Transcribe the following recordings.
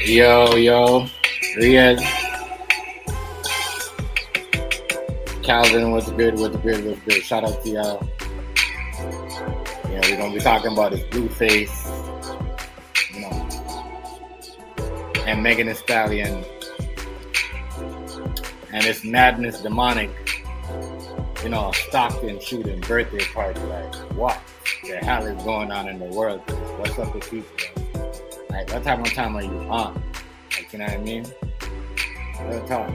Yo, Riaz, Calvin, what's good? Shout out to y'all. Yeah, we're gonna be talking about this Blueface, you know, and Megan Thee Stallion, and this madness, demonic, Stockton shooting birthday party. Like, what the hell is going on in the world? What's up with people? Like, what type of time are you on? Like, you know what I mean? Real talk.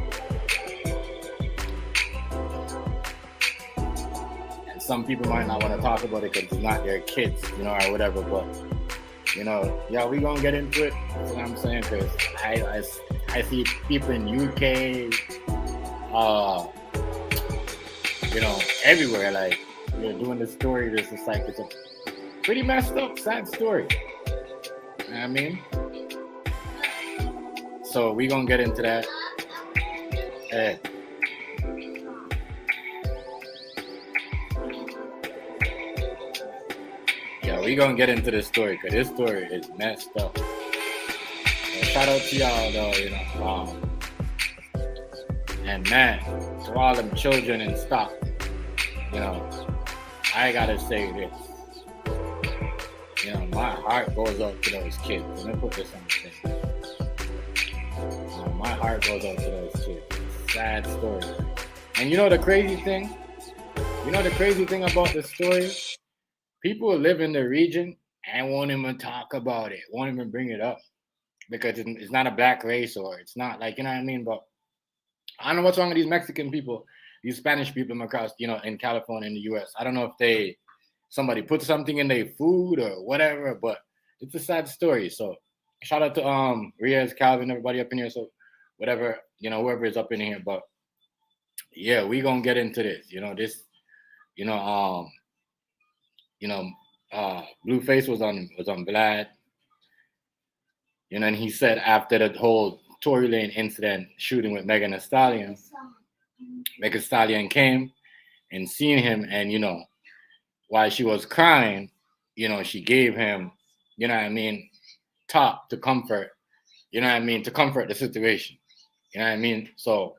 And some people might not want to talk about it because it's not their kids, or whatever. But yeah, we gonna get into it. That's what I'm saying. Because I see people in UK, uh, everywhere. Like, doing the story. This is like it's a pretty messed up, sad story. You know what I mean? So we gonna get into that. Hey. Yeah, we gonna get into this story because this story is messed up. So shout out to y'all though, and man, to all them children in Stockton, I gotta say this. My heart goes out to those kids. Let me put this on the thing. My heart goes out to those kids. Sad story. And the crazy thing? The crazy thing about this story? People live in the region and won't even talk about it, won't even bring it up because it's not a black race or it's not like, you know what I mean? But I don't know what's wrong with these Mexican people, these Spanish people across, in California, in the US. I don't know if somebody put something in their food or whatever, but it's a sad story. So shout out to Riaz, Calvin, everybody up in here. So whatever, whoever is up in here. But yeah, we gonna get into this. You know, um, Blueface was on Vlad, and he said after the whole Tory Lane incident shooting with Megan Thee Stallion, Megan Thee Stallion came and seen him, and while she was crying, she gave him, you know what I mean, talk to comfort, to comfort the situation, you know what I mean. So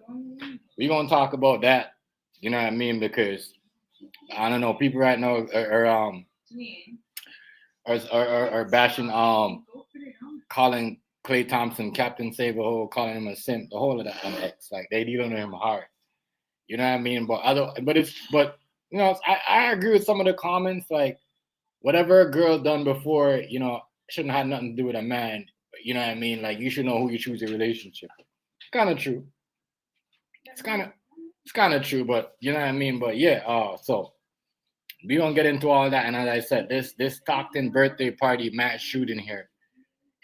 we gonna talk about that, you know what I mean, because I don't know, people right now are bashing calling Clay Thompson Captain Save-A-Hole, calling him a simp, the whole of that on X. Like they dealing with him hard. You know what I mean? I agree with some of the comments, like whatever a girl done before, shouldn't have nothing to do with a man. You know what I mean? Like you should know who you choose your relationship. It's kinda true. It's kinda true, but you know what I mean? But yeah, so we gonna get into all that. And as I said, this Stockton birthday party mass shooting here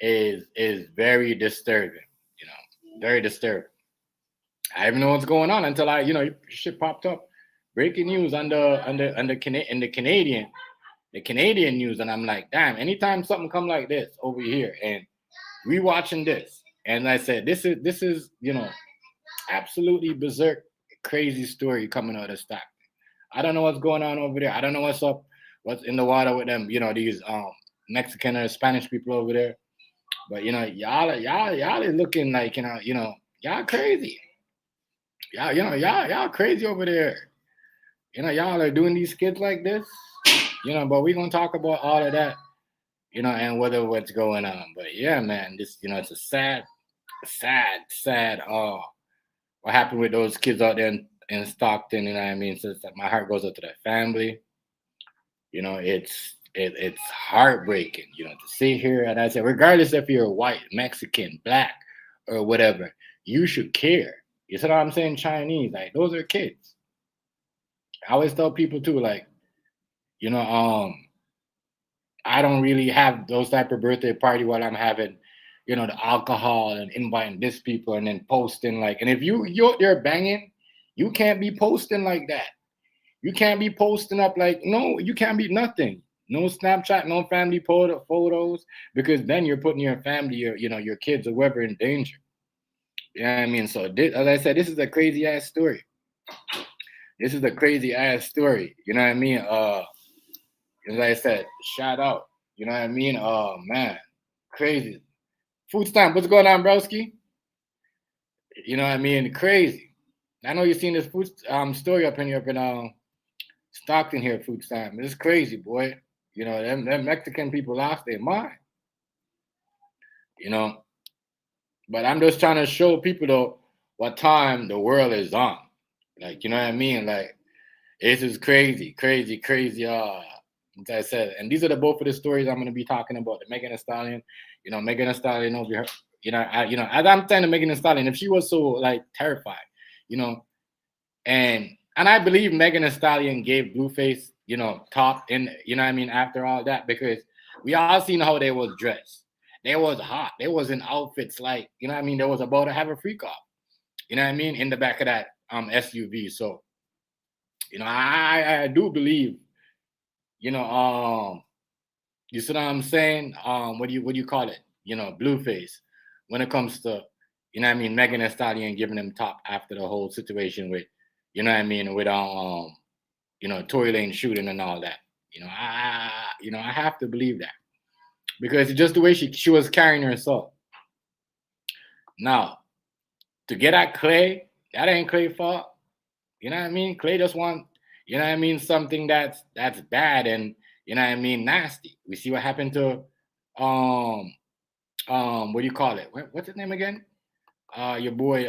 is very disturbing, very disturbing. I didn't know what's going on until shit popped up, breaking news in the Canadian news, and I'm like, damn. Anytime something come like this over here, and we watching this, and I said, this is absolutely berserk, crazy story coming out of Stockton. I don't know what's going on over there. I don't know what's in the water with them. These Mexican or Spanish people over there. But y'all is looking like y'all crazy. Y'all crazy over there. Y'all are doing these kids like this. But we gonna talk about all of that. And what's going on. But yeah, man, this it's a sad. What happened with those kids out there in Stockton? You know what I mean? So my heart goes out to that family. It's heartbreaking. To sit here and I say, regardless if you're white, Mexican, black, or whatever, you should care. You see what I'm saying? Chinese, like those are kids. I always tell people too, like, I don't really have those type of birthday party while I'm having, the alcohol and inviting this people and then posting like, and if you're banging, you can't be posting like that. You can't be posting up like, no, you can't be nothing. No Snapchat, no family photos, because then you're putting your family, your kids or whoever in danger. You know what I mean? So as I said, this is a crazy ass story. This is a crazy ass story. You know what I mean? As I said, shout out. You know what I mean? Oh man, crazy. Food stamp. What's going on, broski? You know what I mean? Crazy. I know you've seen this food story up in Stockton here, food stamp. It's crazy, boy. You know, them Mexican people lost their mind. You know, but I'm just trying to show people though what time the world is on. Like, you know what I mean? Like, this is crazy, crazy, crazy. Like I said, and these are the both of the stories I'm going to be talking about. The Megan Thee Stallion, you know, Megan Thee Stallion over here. As I'm telling Megan Thee Stallion, if she was so like terrified, you know, and I believe Megan Thee Stallion gave Blueface, you know, top in, you know what I mean, after all that, because we all seen how they was dressed. They was hot. They was in outfits like, you know what I mean, they was about to have a freak off, you know what I mean, in the back of that SUV. So, you know, I do believe, you know, you see what I'm saying? What do you call it? You know, Blueface. When it comes to, you know what I mean, Megan Thee Stallion giving him top after the whole situation with, you know what I mean, with you know, Tory Lane shooting and all that. I have to believe that. Because it's just the way she was carrying herself. Now, to get at Clay, that ain't Clay's fault. You know what I mean? Clay just want, you know what I mean, something that's bad and, you know what I mean, nasty. We see what happened to what do you call it? What's his name again? Your boy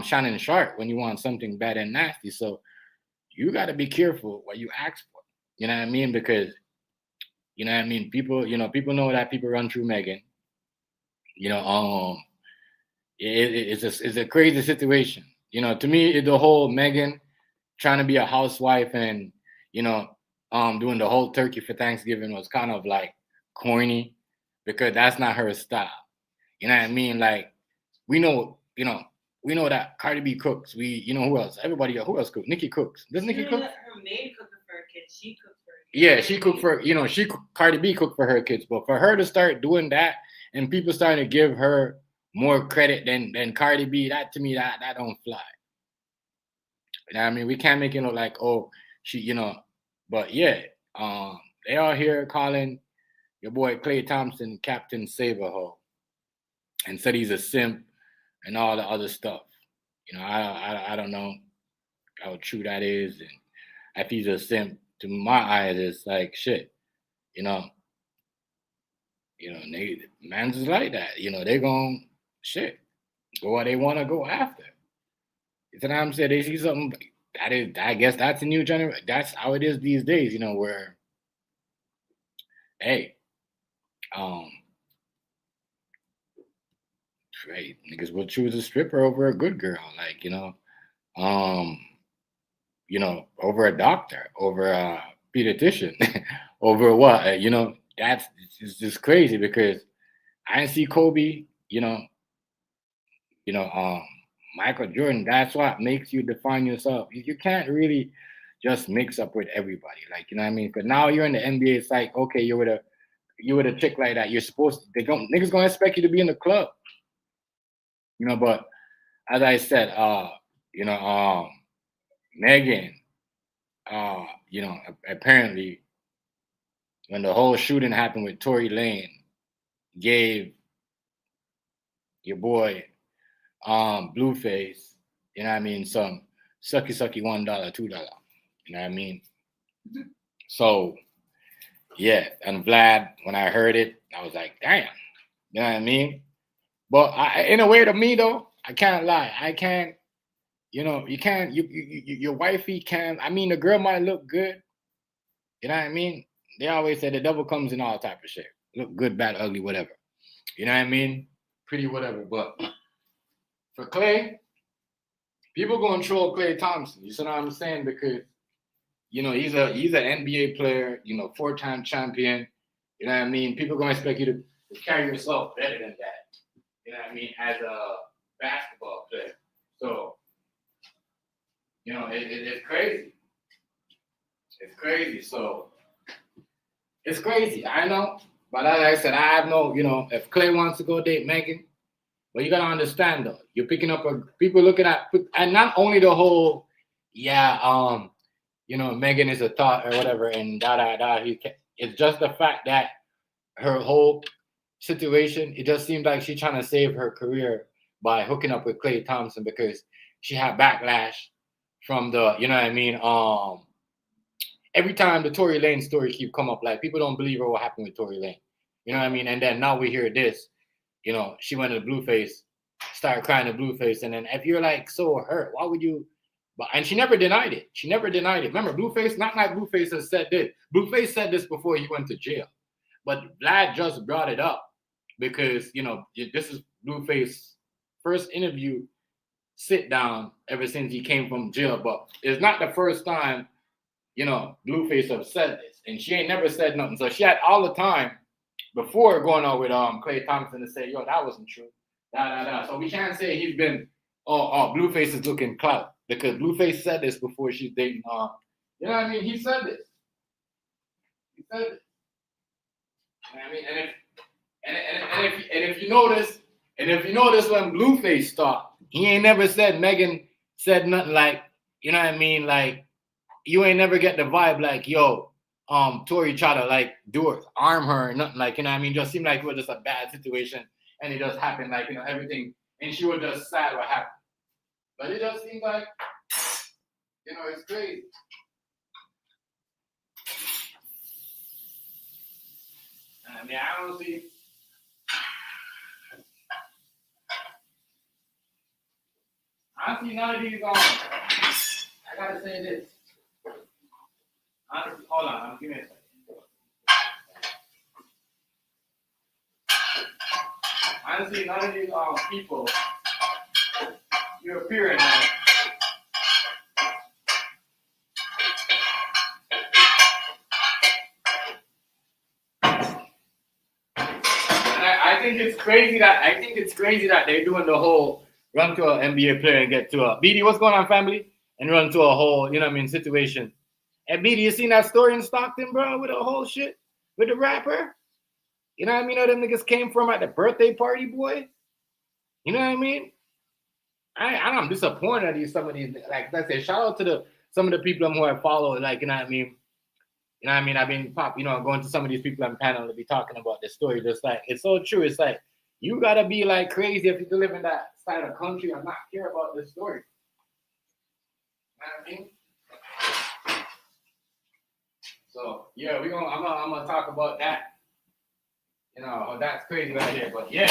Shannon Sharp, when you want something bad and nasty. So you got to be careful what you ask for. You know what I mean? Because, you know what I mean, people know that people run through Megan. You know, it's a crazy situation. You know, to me, the whole Megan trying to be a housewife and, you know, doing the whole turkey for Thanksgiving was kind of like corny because that's not her style. You know what I mean? Like, we know, we know that Cardi B cooks. You know who else? Everybody else. Who else cooks? Nikki cooks. Does Nikki cook? Her maid cooks for her kids. She cooks for her kids. Yeah, she cooked for, Cardi B cooked for her kids. But for her to start doing that and people starting to give her more credit than Cardi B, that to me, that don't fly. You know what I mean? We can't make it look like, oh, she, but yeah, they are here calling your boy Klay Thompson Captain Saberho and said he's a simp and all the other stuff. You know, I don't know how true that is, and if he's a simp, to my eyes, it's like shit. You know, man's is like that. You know, they gon' shit go where they want to go after. You know what I'm saying? They see something that is, I guess that's a new generation. That's how it is these days. You know, where hey, um, right, niggas will choose a stripper over a good girl, like um, over a doctor, over a pediatrician, over what, that's it's just crazy because I didn't see Kobe, you know, um, Michael Jordan. That's what makes you define yourself. You can't really just mix up with everybody, like you know what I mean. Because now you're in the NBA, it's like okay, you're with a chick like that. You're supposed to, niggas gonna expect you to be in the club, But as I said, you know, Megan, apparently when the whole shooting happened with Tory Lane, gave your boy Blueface, you know what I mean, some sucky $1, $2. You know what I mean? So yeah, and Vlad, when I heard it, I was like, damn, you know what I mean? But in a way to me though, I can't lie. I can't, you can't, your wifey can, I mean, the girl might look good, you know what I mean? They always say the devil comes in all type of shape. Look good, bad, ugly, whatever. You know what I mean? Pretty whatever. But for Clay, people gonna troll Clay Thompson. You see what I'm saying? Because he's an NBA player, 4-time champion. You know what I mean? People gonna expect you to carry yourself better than that. You know what I mean? As a basketball player. So, it's crazy. It's crazy. So it's crazy. I know. But as I said, I have no, if Clay wants to go date Megan, but you gotta understand though, you're picking up people looking at, and not only the whole, Megan is a thought or whatever, and da da da. It's just the fact that her whole situation. It just seems like she's trying to save her career by hooking up with Klay Thompson because she had backlash from the, you know what I mean? Every time the Tory Lane story keep come up, like people don't believe what happened with Tory Lane. You know what I mean? And then now we hear this, you know, she went to Blueface, started crying to Blueface. And then if you're like so hurt, why would you? But and she never denied it. She never denied it. Remember, Blueface, not like Blueface has said this. Blueface said this before he went to jail. But Vlad just brought it up because, you know, this is Blueface's first interview sit down ever since he came from jail. But it's not the first time, you know, Blueface have said this. And she ain't never said nothing. So she had all the time before going on with Klay Thompson to say, yo, that wasn't true. So we can't say he's been, Blueface is looking clout because Blueface said this before she's dating. You know what I mean? He said this. He said it. You know what I mean? And if you notice, when Blueface stopped, he ain't never said Megan said nothing like, you know what I mean? Like, you ain't never get the vibe like, yo, Tory try to like do it, arm her or nothing, like, you know what I mean? Just seemed like it was just a bad situation and it just happened, like, you know, everything, and she was just sad what happened. But it just seems like, you know, it's crazy. I mean, I don't see. I see none of these I gotta say this. Hold on, give me a second. I don't see none of these people you're appearing on. I think it's crazy that they're doing the whole run to an NBA player and get to a BD. What's going on, family? And run to a whole, you know what I mean, situation. And BD, you seen that story in Stockton, bro, with the whole shit with the rapper? You know what I mean? How them niggas came from at the birthday party, boy. You know what I mean? I'm disappointed at some of these. Like I said, shout out to some of the people who have followed. Like, you know what I mean? You know what I mean? I've been going to some of these people on panel to be talking about this story. Just like, it's so true. It's like, you gotta be like crazy if you live in that side of the country and not care about this story. You know what I mean? So yeah, I'm gonna talk about that. You know, that's crazy right here. But yeah,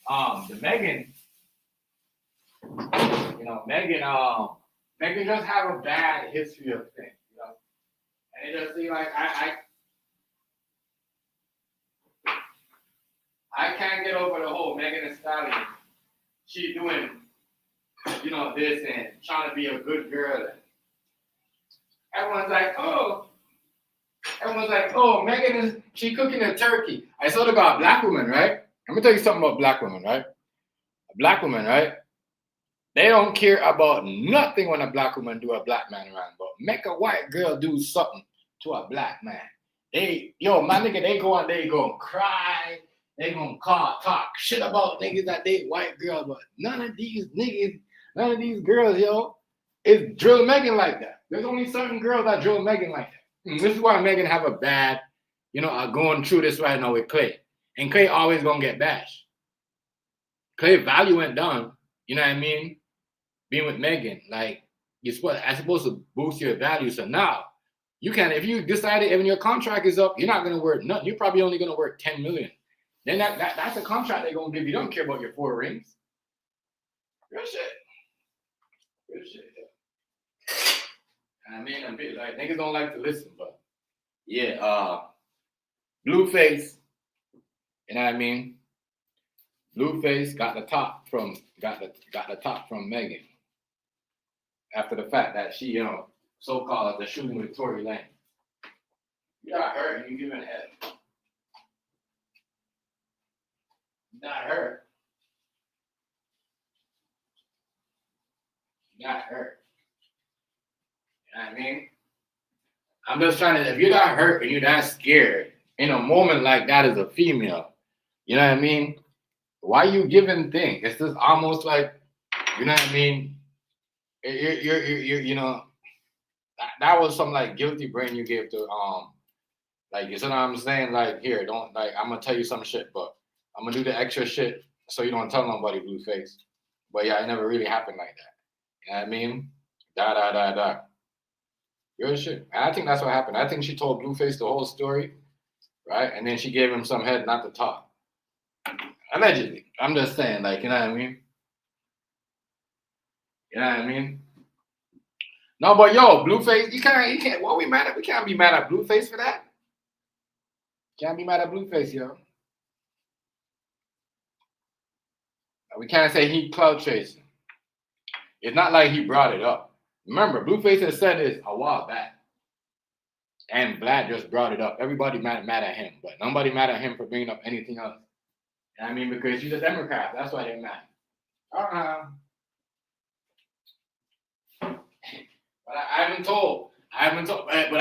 the Megan, you know, Megan does have a bad history of things, you know, and it just seems like I can't get over the whole Megan and Stallion. She's doing, you know, this and trying to be a good girl. Everyone's like, Megan she cooking a turkey. I saw about black women, right? Let me tell you something about black women, right? Black women, right? They don't care about nothing when a black woman do a black man around, but make a white girl do something to a black man. My nigga, they gonna cry, they gonna talk shit about niggas that date white girls, but none of these girls, yo, is drill Megan like that. There's only certain girls that drill Megan like that. And this is why Megan have a bad, you know, going through this right now with Klay. And Klay always gonna get bashed. Klay value went down, you know what I mean? Being with Megan, like, I'm supposed to boost your value. So now, you can, if you decided when your contract is up, you're not gonna work nothing. You're probably only gonna work 10 million. Then that's a contract they're gonna give you. They don't care about your 4 rings. Real shit. I mean, I'm bit like niggas don't like to listen, but yeah, Blueface, you know what I mean? Blueface got the top from Megan after the fact that she, you know, so-called the shooting with Tory Lane. You got hurt and you giving head. You got hurt. You know what I mean? I'm just trying to, if you got hurt and you're that scared in a moment like that as a female, you know what I mean? Why you giving things? It's just almost like, you know what I mean? You're you know, that was some like guilty brain you gave to Like, you see what I'm saying? Like, here, don't, like, I'm gonna tell you some shit, but I'm gonna do the extra shit so you don't tell nobody, Blueface. But yeah, it never really happened like that. You know what I mean? Da da da da. Real shit. And I think that's what happened. I think she told Blueface the whole story, right? And then she gave him some head not to talk. Allegedly. I'm just saying, like, you know what I mean? You know what I mean? No, but yo, Blueface, you can't. What we mad at? We can't be mad at Blueface for that. Can't be mad at Blueface, yo. We can't say he cloud chasing. It's not like he brought it up. Remember, Blueface has said this a while back, and Vlad just brought it up. Everybody mad at him, but nobody mad at him for bringing up anything else. You know what I mean, because he's a Democrat. That's why they're mad. But I haven't told. But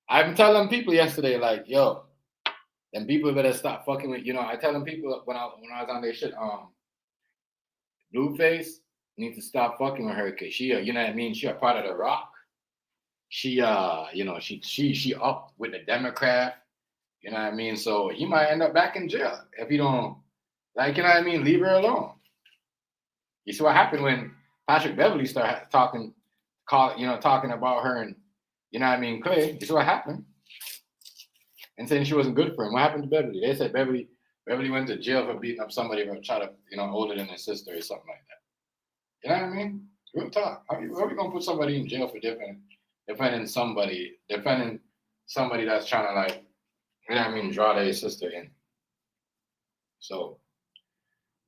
I'm telling people yesterday, like, yo, then people better stop fucking with, I tell them people when I was on their shit, Blueface needs to stop fucking with her because she, you know what I mean, she a part of the rock. She she up with the Democrat, you know what I mean? So he might end up back in jail if he don't, like, you know what I mean, leave her alone. You see what happened when Patrick Beverly started talking about her and, you know what I mean, Clay. You see what happened? And saying she wasn't good for him. What happened to Beverly? They said Beverly went to jail for beating up somebody or try to, older than his sister or something like that. You know what I mean? Real talk. How are we gonna put somebody in jail for defending somebody that's trying to, like, you know what I mean, draw their sister in? So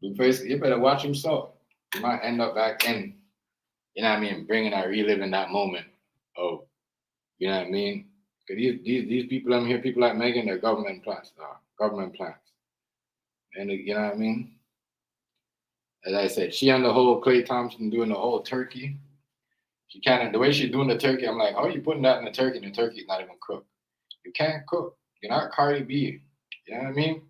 Blueface, you better watch himself. He might end up back in, you know what I mean, reliving that moment of, you know what I mean? Because these people I'm here, people like Megan, they're government plants. And you know what I mean? As I said, she on the whole Klay Thompson doing the whole turkey. She can't, the way she's doing the turkey, I'm like, how are you putting that in the turkey and the turkey's not even cooked? You can't cook. You're not Cardi B. You know what I mean?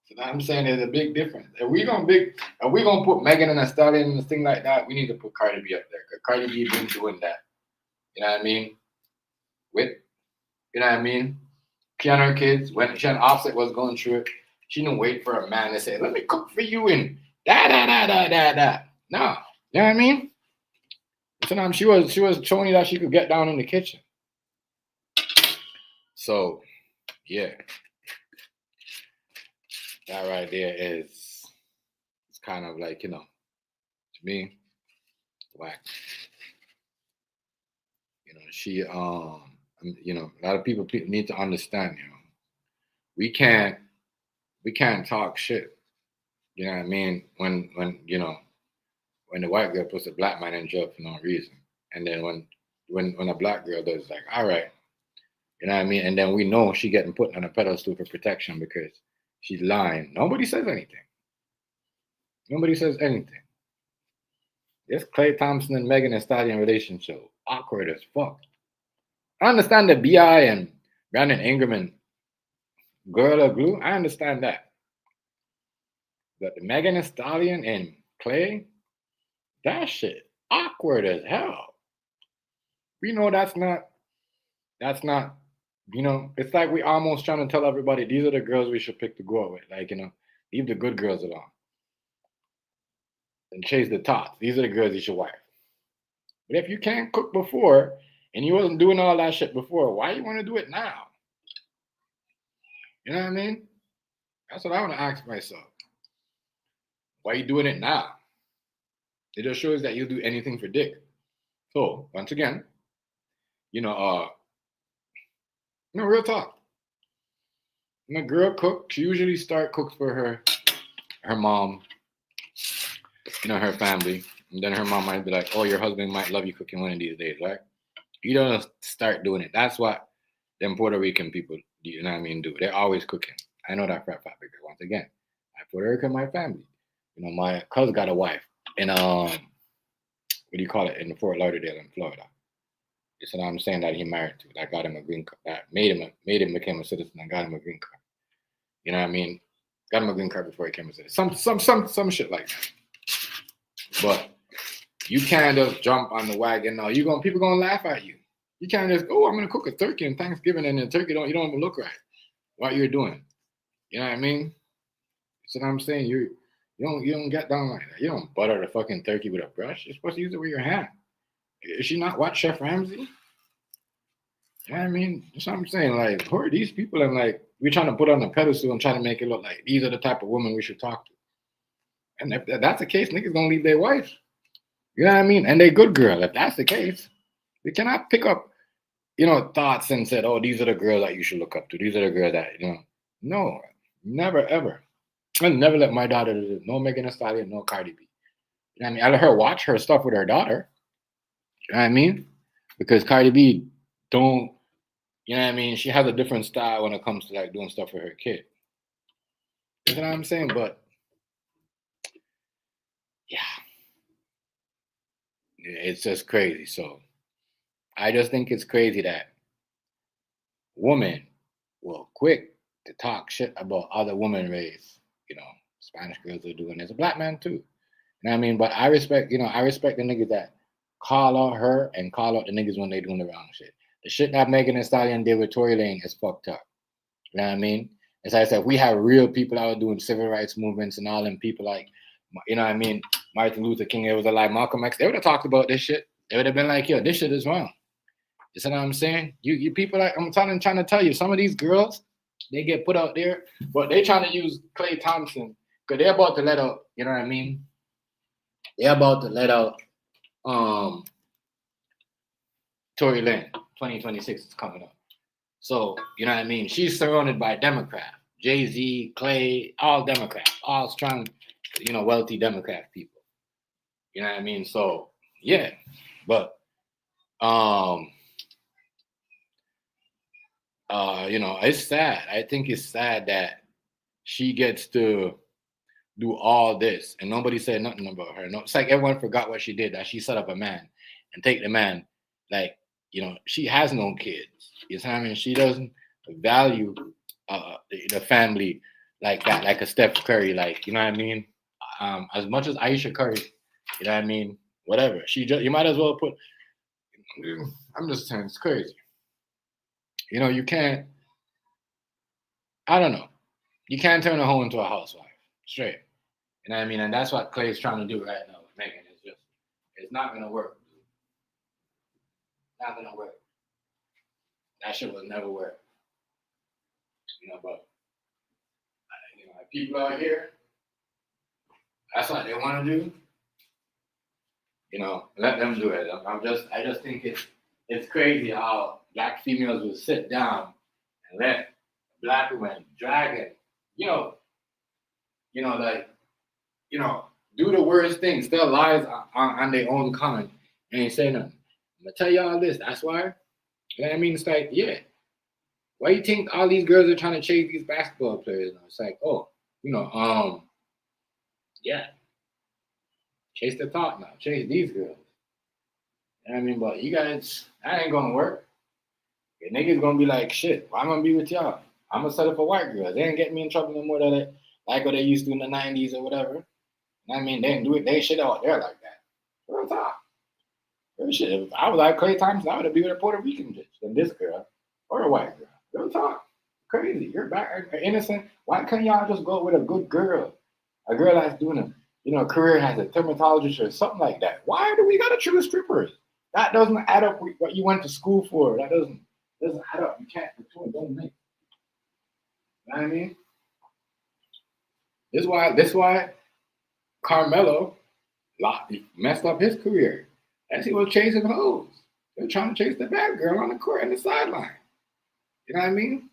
So I'm saying there's a big difference. If we gonna put Megan and a Stallion and a thing like that, we need to put Cardi B up there. Because Cardi B been doing that. You know what I mean? With, you know what I mean? She and her kids, when she and Offset was going through it, she didn't wait for a man to say, let me cook for you and da da da da da da. No. You know what I mean? Sometimes she was showing you that she could get down in the kitchen. So, yeah. That right there is, it's kind of like, to me, whack. She a lot of people need to understand, we can't talk shit. You know what I mean? When the white girl puts a black man in jail for no reason. And then when a black girl does, like, all right, you know what I mean? And then we know she getting put on a pedestal for protection because she's lying. Nobody says anything. Nobody says anything. This Klay Thompson and Megan Thee Stallion relationship, awkward as fuck. I understand the B.I. and Brandon Ingram and Girl of Glue. I understand that. But the Megan Thee Stallion and Klay, that shit awkward as hell. We know that's not, it's like we almost trying to tell everybody these are the girls we should pick to go out with. Like, leave the good girls alone. And chase the tots. These are the girls you should wife. But if you can't cook before and you wasn't doing all that shit before, why you want to do it now? You know what I mean? That's what I want to ask myself. Why are you doing it now? It just shows that you'll do anything for dick. So, once again, real talk. When a girl cooks, she usually cooks for her mom, her family. And then her mom might be like, oh, your husband might love you cooking one of these days, right? You don't start doing it. That's what them Puerto Rican people, you know what I mean, do. They're always cooking. I know that for a fact because, once again, I Puerto Rican, my family. My cousin got a wife in, what do you call it, in Fort Lauderdale in Florida. You see what I'm saying? That he married to, that got him a green card, that made him became a citizen and got him a green card. You know what I mean? Got him a green card before he became a citizen. Some shit like that. But you can't just jump on the wagon. No, people gonna laugh at you. You can't just go, oh, I'm gonna cook a turkey on Thanksgiving and the turkey you don't even look right. What you're doing. You know what I mean? So what I'm saying, you don't get down like that. You don't butter the fucking turkey with a brush. You're supposed to use it with your hand. Is she not watch Chef Ramsay? You know what I mean? That's what I'm saying. Like, who are these people? And like, we're trying to put on a pedestal and try to make it look like these are the type of women we should talk to. And if that's the case, niggas gonna leave their wife. You know what I mean? And they good girl. If that's the case, we cannot pick up, thoughts and said, oh, these are the girls that you should look up to. These are the girls that, No, never ever. I'll never let my daughter do no Megan Thee Stallion, no Cardi B. You know what I mean? I let her watch her stuff with her daughter. You know what I mean? Because Cardi B don't, you know what I mean? She has a different style when it comes to like doing stuff for her kid. You know what I'm saying? But yeah, it's just crazy. So I just think it's crazy that women will quick to talk shit about other women race. Spanish girls are doing this. A black man too. You know what I mean? But I respect the niggas that call out her and call out the niggas when they doing the wrong shit. The shit that Megan Thee Stallion did with Tory Lanez is fucked up. You know what I mean? As I said, we have real people out doing civil rights movements and all them people like, you know what I mean? Martin Luther King, it was alive, Malcolm X. They would have talked about this shit. They would have been like, yo, this shit is wrong. You see what I'm saying? You people like I'm trying to tell you, some of these girls, they get put out there, but they trying to use Klay Thompson because they're about to let out, you know what I mean? They're about to let out Tory Lanez. 2026 is coming up. So, you know what I mean? She's surrounded by Democrats. Jay-Z, Clay, all Democrats, all strong, wealthy Democrat people. You know what I mean? So, yeah. But it's sad. I think it's sad that she gets to do all this and nobody said nothing about her. No, it's like everyone forgot what she did, that she set up a man and take the man. Like, she has no kids. You know what I mean? She doesn't value the family like that, like a Steph Curry, like, you know what I mean? As much as Aisha Curry, you know what I mean? Whatever. You might as well put, I'm just saying, it's crazy. You can't, I don't know. You can't turn a hoe into a housewife. Straight. You know what I mean? And that's what Clay's trying to do right now with Megan. It's not going to work. Not going to work. That shit will never work. But, people out here, that's what they want to do. Let them do it. I just think it's crazy how black females will sit down and let black women drag it, do the worst things, tell lies on their own comment, and ain't say nothing. I'm gonna tell y'all this. That's why. You know what I mean? It's like, yeah. Why you think all these girls are trying to chase these basketball players now? It's like, oh, yeah. Chase the thought now. Chase these girls. You know what I mean? But you guys, that ain't gonna work. Your niggas gonna be like, shit, why am I gonna be with y'all? I'm gonna settle for white girls. They ain't getting me in trouble no more than like what they used to in the 90s or whatever. You know what I mean? They didn't do it. They shit out there like that. Real talk. Real shit. If I was like Klay Thompson, I would have been with a Puerto Rican bitch than this girl or a white girl. Real talk. Crazy. You're back innocent. Why couldn't y'all just go with a good girl? A girl that's doing a career as a dermatologist or something like that. Why do we gotta choose strippers? That doesn't add up with what you went to school for. That doesn't add up. You can't do it. Don't make. You know what I mean? This is why Carmelo messed up his career. As he was chasing hoes. They were trying to chase the bad girl on the court and the sideline. You know what I mean?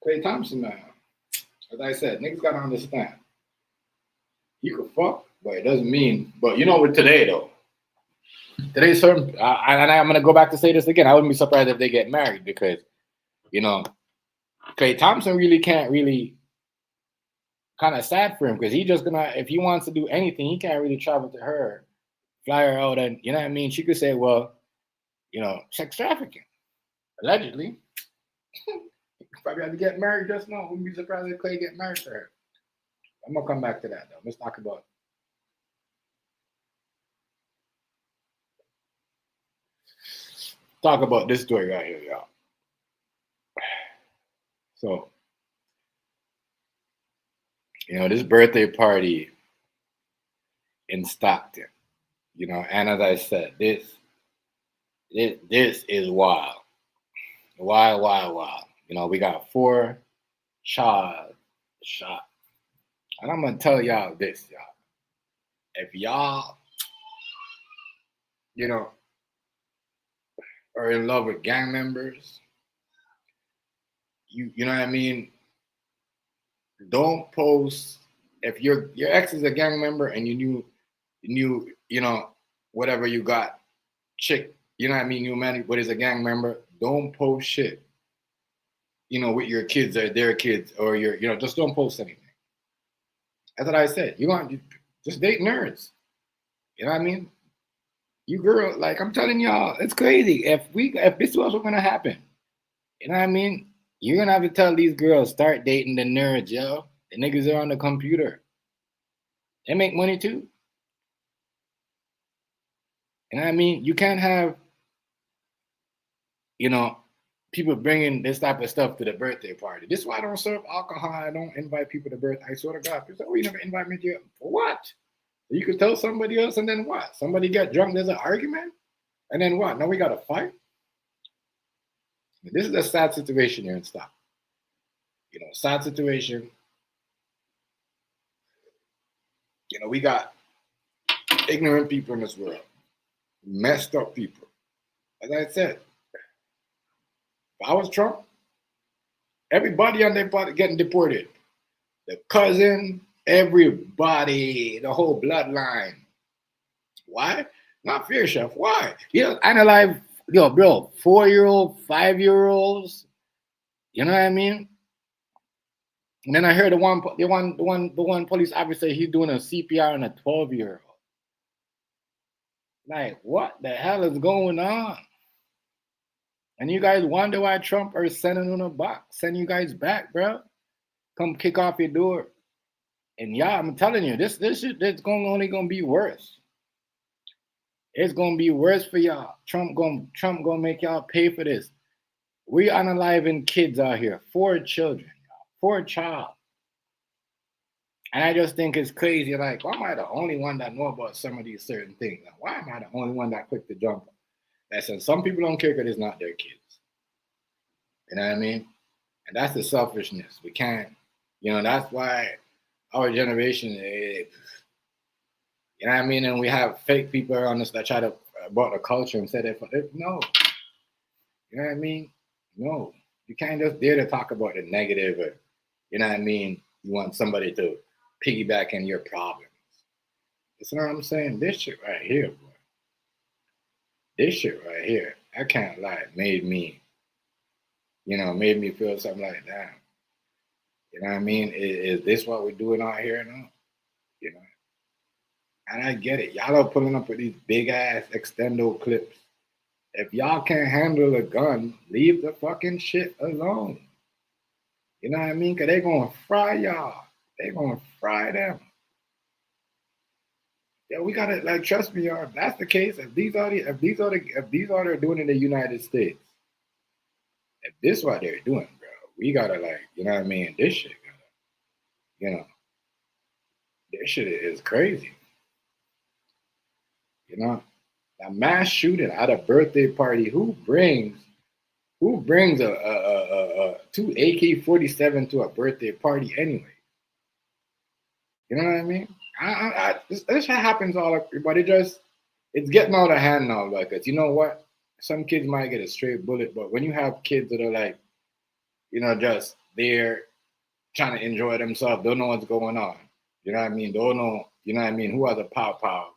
Klay Thompson now. As I said, niggas gotta understand. You can fuck, but it doesn't mean. But with today though. Today's certain, and I'm gonna go back to say this again. I wouldn't be surprised if they get married because, Klay Thompson really can't really. Kind of sad for him because he just gonna, if he wants to do anything, he can't really travel to her, fly her out, and you know what I mean. She could say, well, sex trafficking, allegedly. Probably have to get married just now. Wouldn't be surprised if Klay get married to her. I'm gonna come back to that though. Let's talk about talk about this story right here, y'all. So, this birthday party in Stockton, and as I said, this is wild. Wild. We got 4 child shot. And I'm gonna tell y'all this, y'all. If y'all, are in love with gang members, you know what I mean? Don't post if your ex is a gang member and you knew, whatever you got, chick, you know what I mean, you man what is a gang member, don't post shit. With your kids or their kids or just don't post anything. That's what I said. You want just date nerds. You know what I mean? You girl, like I'm telling y'all, it's crazy. If this was what's gonna happen, you know what I mean? You're gonna have to tell these girls start dating the nerds, yo. The niggas are on the computer. They make money too. You know what I mean? You can't have, people bringing this type of stuff to the birthday party. This is why I don't serve alcohol. I don't invite people to birthday. I swear to God, people say, "Oh, you never invite me to for what?" You could tell somebody else, and then what? Somebody get drunk, there's an argument, and then what? Now we got to fight. This is a sad situation here in Stockton. Sad situation. We got ignorant people in this world, messed up people. As I said, if I was Trump, everybody on their body getting deported. The cousin, everybody, the whole bloodline. Why? Not fear, chef. Why? Analyze, bro, 4-year-old, 5-year-olds. You know what I mean? And then I heard the one police officer, he's doing a CPR on a 12-year-old. Like, what the hell is going on? And you guys wonder why Trump is sending on a box, send you guys back, bro. Come kick off your door. And yeah, I'm telling you, this shit, it's only gonna be worse. It's gonna be worse for y'all. Trump gonna make y'all pay for this. We unaliving kids out here, 4 children, 4 child. And I just think it's crazy. Like, why am I the only one that know about some of these certain things? Why am I the only one that quick to jump? Listen, some people don't care because it's not their kids. You know what I mean? And that's the selfishness. We can't, that's why our generation, you know what I mean? And we have fake people around us that try to about the culture and say that, no. You know what I mean? No. You can't just dare to talk about the negative or, you know what I mean? You want somebody to piggyback in your problems. You know what I'm saying? This shit right here, boy. This shit right here, I can't lie, made me feel something like that. You know what I mean? Is this what we're doing out here now? And I get it. Y'all are pulling up with these big ass extendo clips. If y'all can't handle a gun, leave the fucking shit alone. You know what I mean? Because they're going to fry y'all. They're going to fry them. Yeah, we got to, like, trust me, y'all. If that's the case, if these are they're doing in the United States, if this is what they're doing, bro, we got to, like, you know what I mean? This shit, this shit is crazy. A mass shooting at a birthday party. Who brings a 2 AK-47 to a birthday party anyway? You know what I mean? This happens all up, but it's getting out of hand now. Because you know what? Some kids might get a straight bullet, but when you have kids that are like, just they're trying to enjoy themselves, don't know what's going on. You know what I mean? Don't know, you know what I mean? Who are the pow.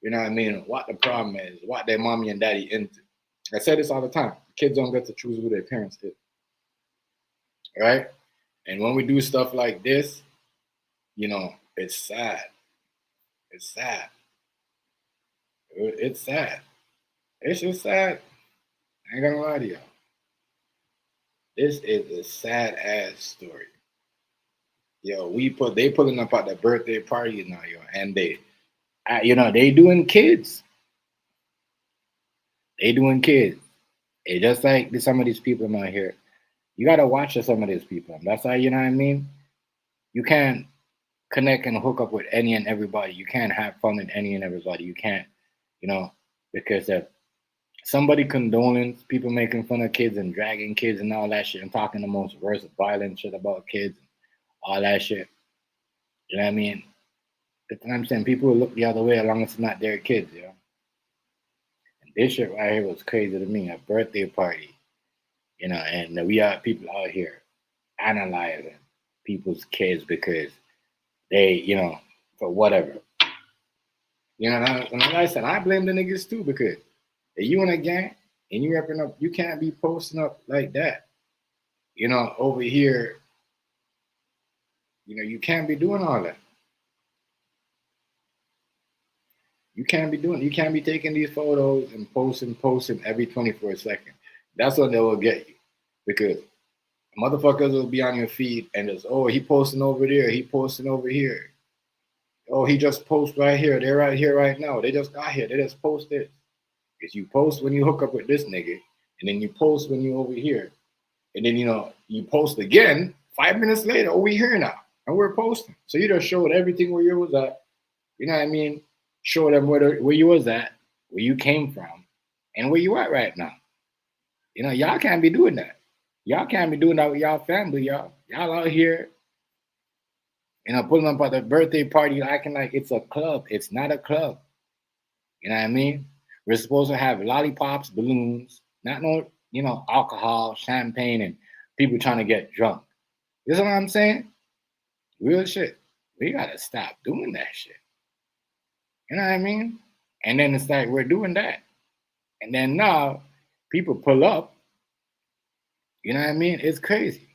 You know what I mean? What the problem is, what their mommy and daddy into. I say this all the time. Kids don't get to choose who their parents is. Right? And when we do stuff like this, it's sad. It's sad. It's sad. It's just sad. I ain't gonna lie to y'all. This is a sad ass story. Yo, they pulling up at the birthday party now, yo, and they doing kids. They doing kids. It just like some of these people out here. You gotta watch some of these people. That's why you know what I mean. You can't connect and hook up with any and everybody. You can't have fun with any and everybody. You can't, you know, because if somebody condoning people making fun of kids and dragging kids and all that shit and talking the most worst violent shit about kids and all that shit. You know what I mean? That's what I'm saying. People will look the other way as long as it's not their kids, you know. And this shit right here was crazy to me. A birthday party, you know, and we are people out here analyzing people's kids because they, you know, for whatever. You know, and like I said, I blame the niggas too because if you in a gang and you repping up, you can't be posting up like that. You know, over here, you know, you can't be doing all that. You can't be taking these photos and posting every 24 seconds. That's what they will get you. Because motherfuckers will be on your feed and just, oh, he posting over there, he posting over here. Oh, he just post right here. They're right here right now. They just got here. They just post this. Because you post when you hook up with this nigga, and then you post when you over here. And then, you know, you post again 5 minutes later, oh, we here now. And we're posting. So you just showed everything where you was at. You know what I mean? Show them where you was at, where you came from, and where you at right now. You know, y'all can't be doing that. Y'all can't be doing that with y'all family, y'all. Y'all out here, you know, putting up at the birthday party acting like it's a club. It's not a club. You know what I mean? We're supposed to have lollipops, balloons, not no, you know, alcohol, champagne, and people trying to get drunk. You know what I'm saying? Real shit. We gotta stop doing that shit. You know what I mean? And then it's like we're doing that. And then now people pull up. You know what I mean? It's crazy.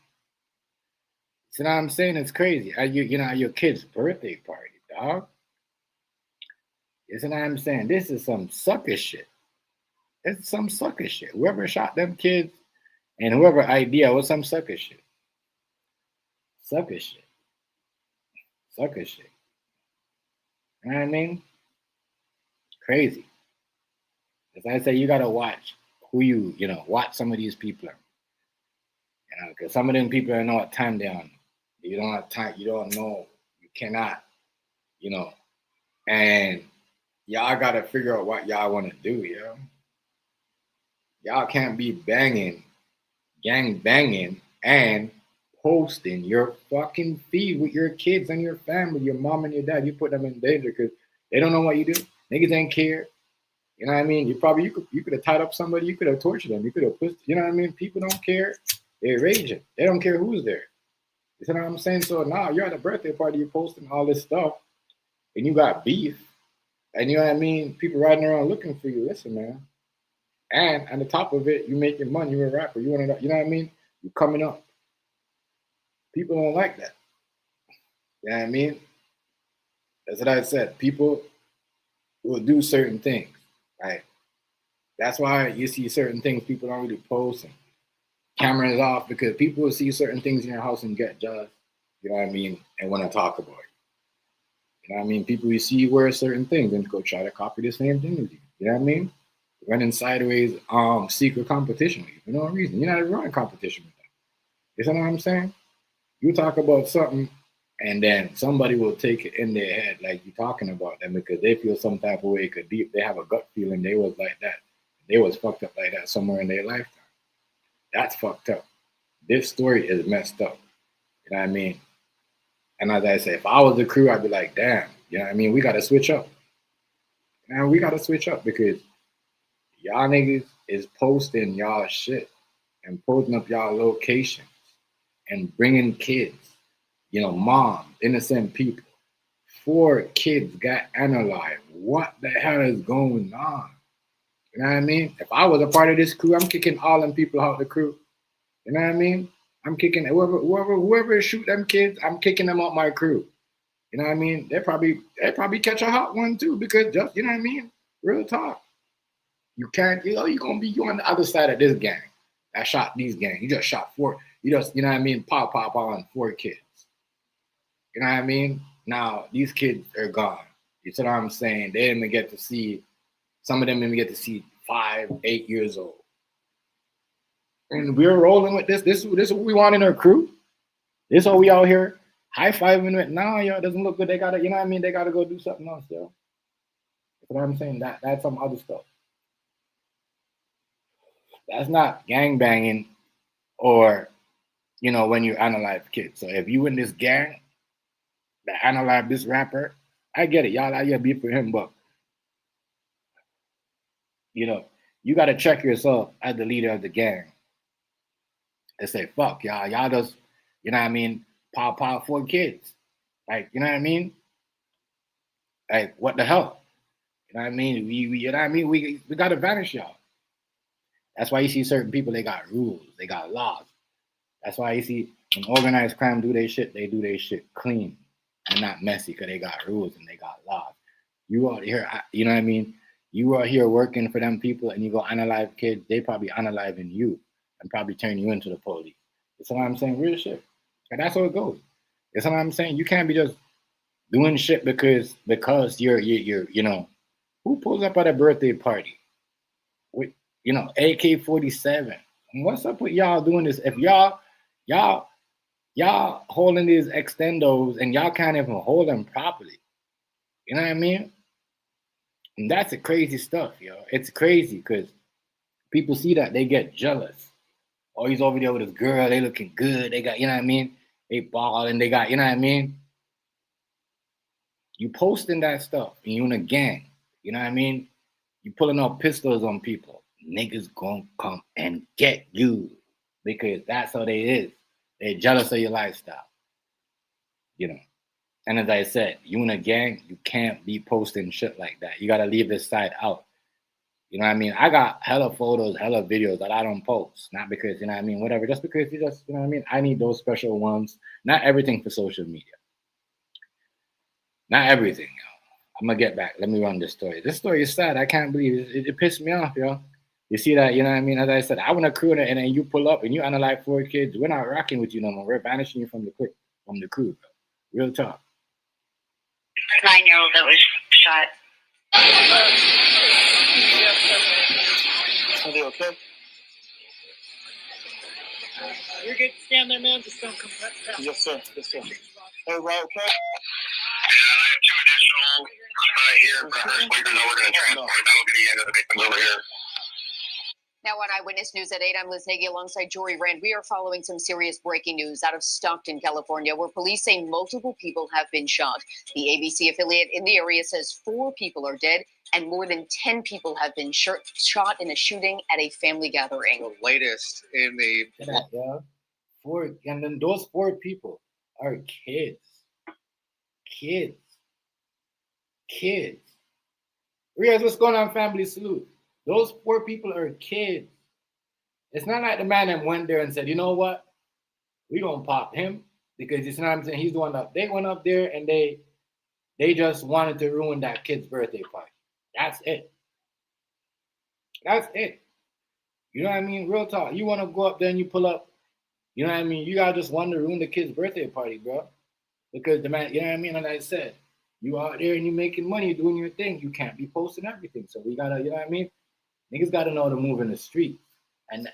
You know what I'm saying? It's crazy. You know, at your kid's birthday party, dog. You know what I'm saying? This is some sucker shit. It's some sucker shit. Whoever shot them kids and whoever idea was some sucker shit. Sucker shit. Sucker shit. You know what I mean? Crazy. As I say, you gotta watch who you know, watch some of these people. You know, because some of them people don't know what time they're on. You don't have time, you don't know, you cannot, you know. And y'all gotta figure out what y'all wanna do, you know. Y'all can't be banging, gang banging, and posting your fucking feed with your kids and your family, your mom and your dad. You put them in danger because they don't know what you do. Niggas ain't care. You know what I mean? You could have tied up somebody. You could have tortured them. You could have pushed. You know what I mean? People don't care. They're raging. They don't care who's there. You know what I'm saying? So now you're at a birthday party. You're posting all this stuff, and you got beef. And you know what I mean? People riding around looking for you. Listen, man. And on the top of it, you're making money. You're a rapper. You want to, you know what I mean? You're coming up. People don't like that. You know what I mean? That's what I said. People will do certain things, right? That's why you see certain things people don't really post and cameras off because people will see certain things in your house and get judged. You know what I mean? And want to talk about it. You know what I mean? People you see wear certain things and go try to copy the same thing as you. You know what I mean? Running sideways, secret competition with you for no reason. You're not even running competition with them. You know what I'm saying? You talk about something and then somebody will take it in their head like you're talking about them because they feel some type of way could deep. They have a gut feeling they was like that. They was fucked up like that somewhere in their lifetime. That's fucked up. This story is messed up. You know what I mean? And as I say, if I was the crew, I'd be like, damn, you know what I mean? We gotta switch up. And we gotta switch up because y'all niggas is posting y'all shit and posting up y'all locations and bringing kids, you know, moms, innocent people. 4 kids got analyzed. What the hell is going on? You know what I mean? If I was a part of this crew, I'm kicking all them people out of the crew. You know what I mean? I'm kicking whoever shoot them kids, I'm kicking them out my crew. You know what I mean? They probably catch a hot one too because just you know what I mean? Real talk. You can't, you know, you on the other side of this gang. I shot these gang. You just shot 4. You just, you know what I mean? Pop on 4 kids. You know what I mean? Now these kids are gone. You see what I'm saying? They didn't even get to see. Some of them didn't get to see 5, 8 years old. And we're rolling with this. This is what we want in our crew. This is what we out here high fiving with. Nah, yo, it doesn't look good. They gotta, you know what I mean? They gotta go do something else, yo. You know what I'm saying? That's some other stuff. That's not gang banging or when you analyze kids. So if you in this gang that analyze this rapper, I get it. Y'all out here beef for him, but you gotta check yourself as the leader of the gang and say, fuck, y'all just, you know what I mean, pop for kids. Like, you know what I mean? Like, what the hell? You know what I mean? You know what I mean? We gotta vanish y'all. That's why you see certain people, they got rules, they got laws. That's why you see when organized crime do their shit, they do their shit clean and not messy because they got rules and they got laws. You out here, you know what I mean? You out here working for them people and you go analyze kids, they probably analyzing you and probably turn you into the police. That's what I'm saying, real shit. And that's how it goes. That's what I'm saying. You can't be just doing shit because you're who pulls up at a birthday party with AK-47. What's up with y'all doing this? If y'all holding these extendos and y'all can't even hold them properly. You know what I mean? And that's the crazy stuff, yo. It's crazy because people see that, they get jealous. Oh, he's over there with his girl, they looking good. They got, you know what I mean? They ball and they got, you know what I mean? You posting that stuff and you in a gang. You know what I mean? You pulling out pistols on people. Niggas gonna come and get you because that's how they is. They're jealous of your lifestyle. And as I said, you in a gang, you can't be posting shit like that. You gotta leave this side out. You know what I mean? I got hella photos, hella videos that I don't post. Not because, you know what I mean, whatever. Just because you know what I mean? I need those special ones. Not everything for social media. Not everything, yo. I'm gonna get back. Let me run this story. This story is sad. I can't believe it. It pissed me off, yo. You see that, you know what I mean? As I said, I want a crew and then you pull up and you analyze 4 kids. We're not rocking with you no more. We're banishing you from the crew, bro. Real talk. 9-year-old that was shot. Are they okay? You're good to stand there, man. Just don't come back. Yes, sir. Yes, sir. Hey, Rob, okay? I have 2 additional here for her speakers that we're going to transport. That'll be the end of the victims over here. Now on Eyewitness News at 8, I'm Liz Hagee alongside Jory Rand. We are following some serious breaking news out of Stockton, California, where police say multiple people have been shot. The ABC affiliate in the area says 4 people are dead and more than 10 people have been shot in a shooting at a family gathering. The latest in the... Yeah. 4, and then those 4 people are kids. Realize what's going on, family salute. Those 4 people are kids. It's not like the man that went there and said, you know what? We gonna pop him because you know what I'm saying. He's the one that they went up there and they just wanted to ruin that kid's birthday party. That's it. You know what I mean? Real talk. You want to go up there and you pull up. You know what I mean? You gotta just want to ruin the kid's birthday party, bro. Because the man, you know what I mean? And I said, you out there and you making money, doing your thing. You can't be posting everything. So we gotta, you know what I mean? Niggas gotta know to move in the street. And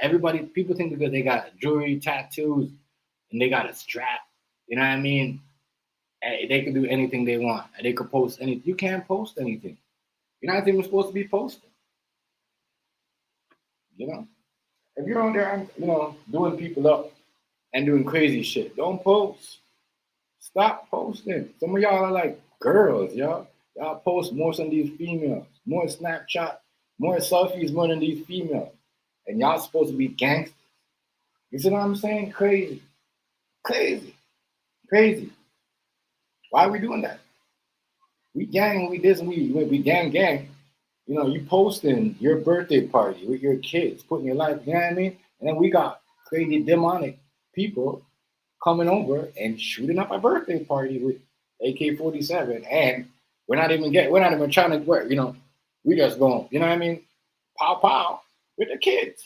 people think because they got jewelry, tattoos, and they got a strap, you know what I mean? They can do anything they want. And they could post anything. You can't post anything. You're not even supposed to be posting. You know? If you're on there, doing people up and doing crazy shit, don't post. Stop posting. Some of y'all are like girls, y'all. Y'all post more than these females. More Snapchat, more selfies more than these females. And y'all supposed to be gangsters. You see what I'm saying? Crazy. Why are we doing that? We gang, we this, and we gang. You know, you posting your birthday party with your kids, putting your life, you know what I mean? And then we got crazy demonic people coming over and shooting up a birthday party with AK-47, and we're not even trying to work, you know. We just going, you know what I mean? Pow with the kids.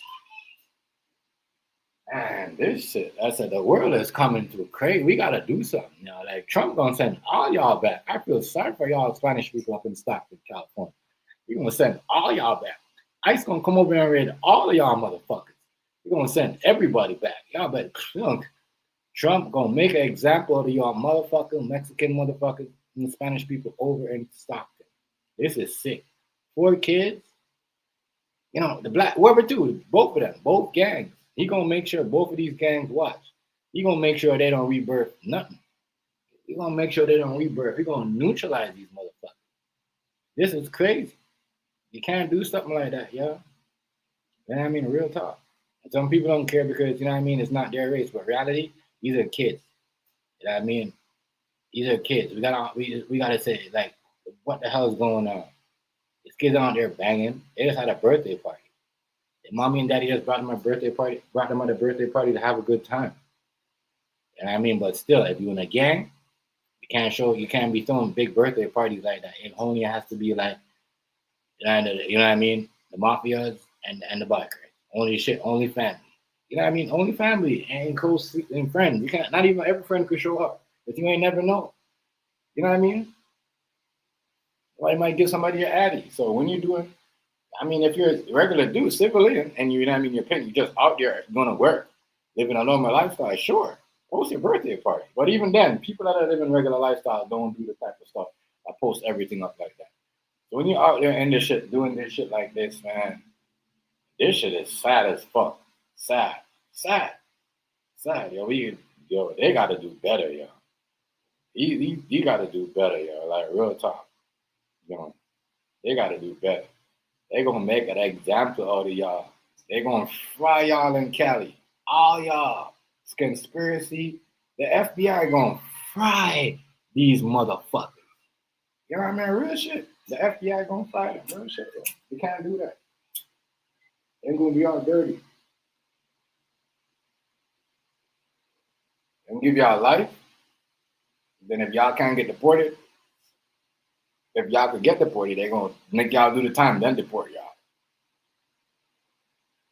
And this shit, I said, the world is coming to crazy. We gotta do something, you know. Like Trump gonna send all y'all back. I feel sorry for y'all Spanish people up in Stockton, California. We gonna send all y'all back. ICE gonna come over and raid all of y'all motherfuckers. We're gonna send everybody back. Y'all better Trump gonna make an example of y'all motherfucking Mexican motherfuckers and Spanish people over in Stockton. This is sick. 4 kids, you know, the black whoever too, both of them, both gangs. He gonna make sure both of these gangs watch. He gonna make sure they don't rebirth nothing. He gonna make sure they don't rebirth. He gonna neutralize these motherfuckers. This is crazy. You can't do something like that, yo. You know what I mean? Real talk. And some people don't care because, you know what I mean, it's not their race. But reality, these are kids. You know what I mean? These are kids. We gotta say, like, what the hell is going on? These kids out there banging. They just had a birthday party. And mommy and daddy just brought them a birthday party, brought them at a birthday party to have a good time. You know what I mean? But still, if you're in a gang, you can't be throwing big birthday parties like that. It only has to be like, you know what I mean? The mafias and the bikers. Only family. You know what I mean? Only family and close and friends. You can't, not even every friend could show up. But you ain't never know. You know what I mean? Well, you might give somebody your addy. So when you're doing, I mean, if you're a regular dude, civilian, and you know what I mean, you're just out there going to work, living a normal lifestyle, sure. Post your birthday party. But even then, people that are living regular lifestyles don't do the type of stuff that post everything up like that. So when you're out there in this shit, doing this shit like this, man, this shit is sad as fuck. Sad. Yo, they gotta do better, yo. You gotta do better, yo. Like real talk. You know, they gotta do better. They gonna make an example out of y'all. They gonna fry y'all in Cali. All y'all. It's conspiracy. The FBI gonna fry these motherfuckers. You know what I mean? Real shit. The FBI gonna fry them. Real shit, yo. You can't do that. They're gonna be all dirty. And give y'all life. Then if y'all can't get deported, if y'all could get deported, they're gonna make y'all do the time, then deport y'all.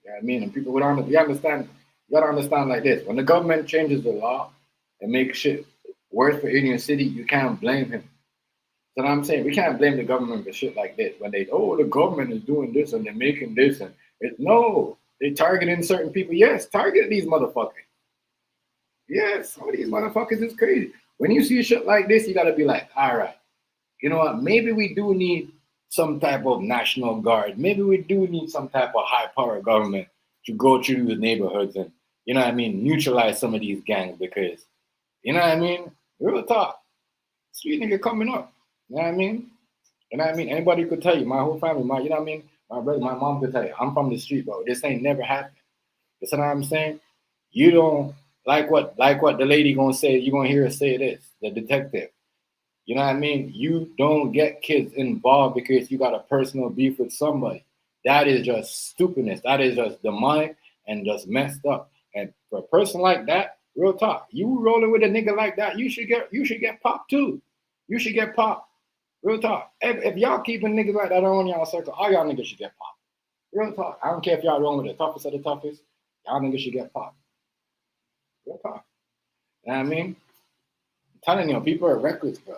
You know what I mean? And people would understand, you gotta understand like this. When the government changes the law and makes shit worse for Indian City, you can't blame him. So what I'm saying, we can't blame the government for shit like this. When the government is doing this and they're making this and no, they're targeting certain people. Yes, target these motherfuckers. Yes, some of these motherfuckers is crazy. When you see shit like this, you gotta be like, all right, you know what? Maybe we do need some type of national guard. Maybe we do need some type of high power government to go through the neighborhoods and, you know what I mean, neutralize some of these gangs because, you know what I mean? Real talk. Street nigga coming up. You know what I mean? You know what I mean? Anybody could tell you, my whole family, you know what I mean? My brother, my mom could tell you, I'm from the street, bro. This ain't never happened. You know what I'm saying? You don't like what the lady gonna say, you're gonna hear her say this, the detective. You know what I mean? You don't get kids involved because you got a personal beef with somebody. That is just stupidness. That is just demonic and just messed up. And for a person like that, real talk, you rolling with a nigga like that, you should get popped too. You should get popped. Real talk. If y'all keeping niggas like that on y'all circle, all y'all niggas should get popped. Real talk. I don't care if y'all rolling with the toughest of the toughest. Y'all niggas should get popped. Real talk. You know what I mean? I'm telling you, people are reckless, bro.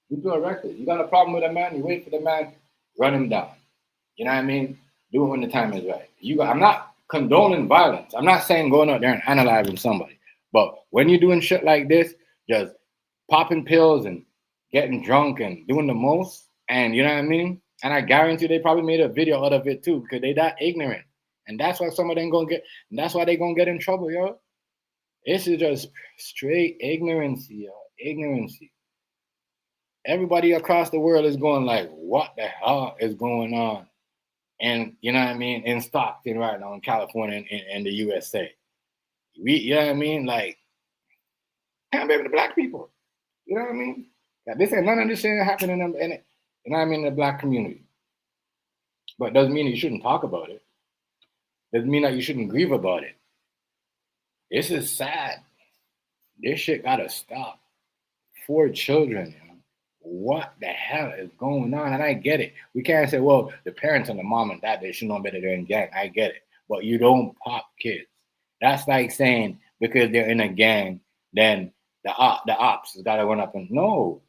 People are reckless. You got a problem with a man, you wait for the man, run him down. You know what I mean? Do it when the time is right. I'm not condoning violence. I'm not saying going out there and analyzing somebody. But when you're doing shit like this, just popping pills and getting drunk and doing the most, and you know what I mean? And I guarantee they probably made a video out of it too, because they that ignorant. And that's why some of them that's why they gonna get in trouble, yo. This is just straight ignorance, yo. Ignorance. Everybody across the world is going like, what the hell is going on? And you know what I mean? In Stockton right now, in California and the USA. You know what I mean? Like, can't be with the black people. You know what I mean? Like, this ain't none of this shit happening in you know what I mean, in the black community. But it doesn't mean you shouldn't talk about it. Doesn't mean that you shouldn't grieve about it. This is sad. This shit gotta stop. 4 children, you know. What the hell is going on? And I get it. We can't say, well, the parents and the mom and dad, they should know better than gang. I get it. But you don't pop kids. That's like saying because they're in a gang, then the ops has got to run up and no,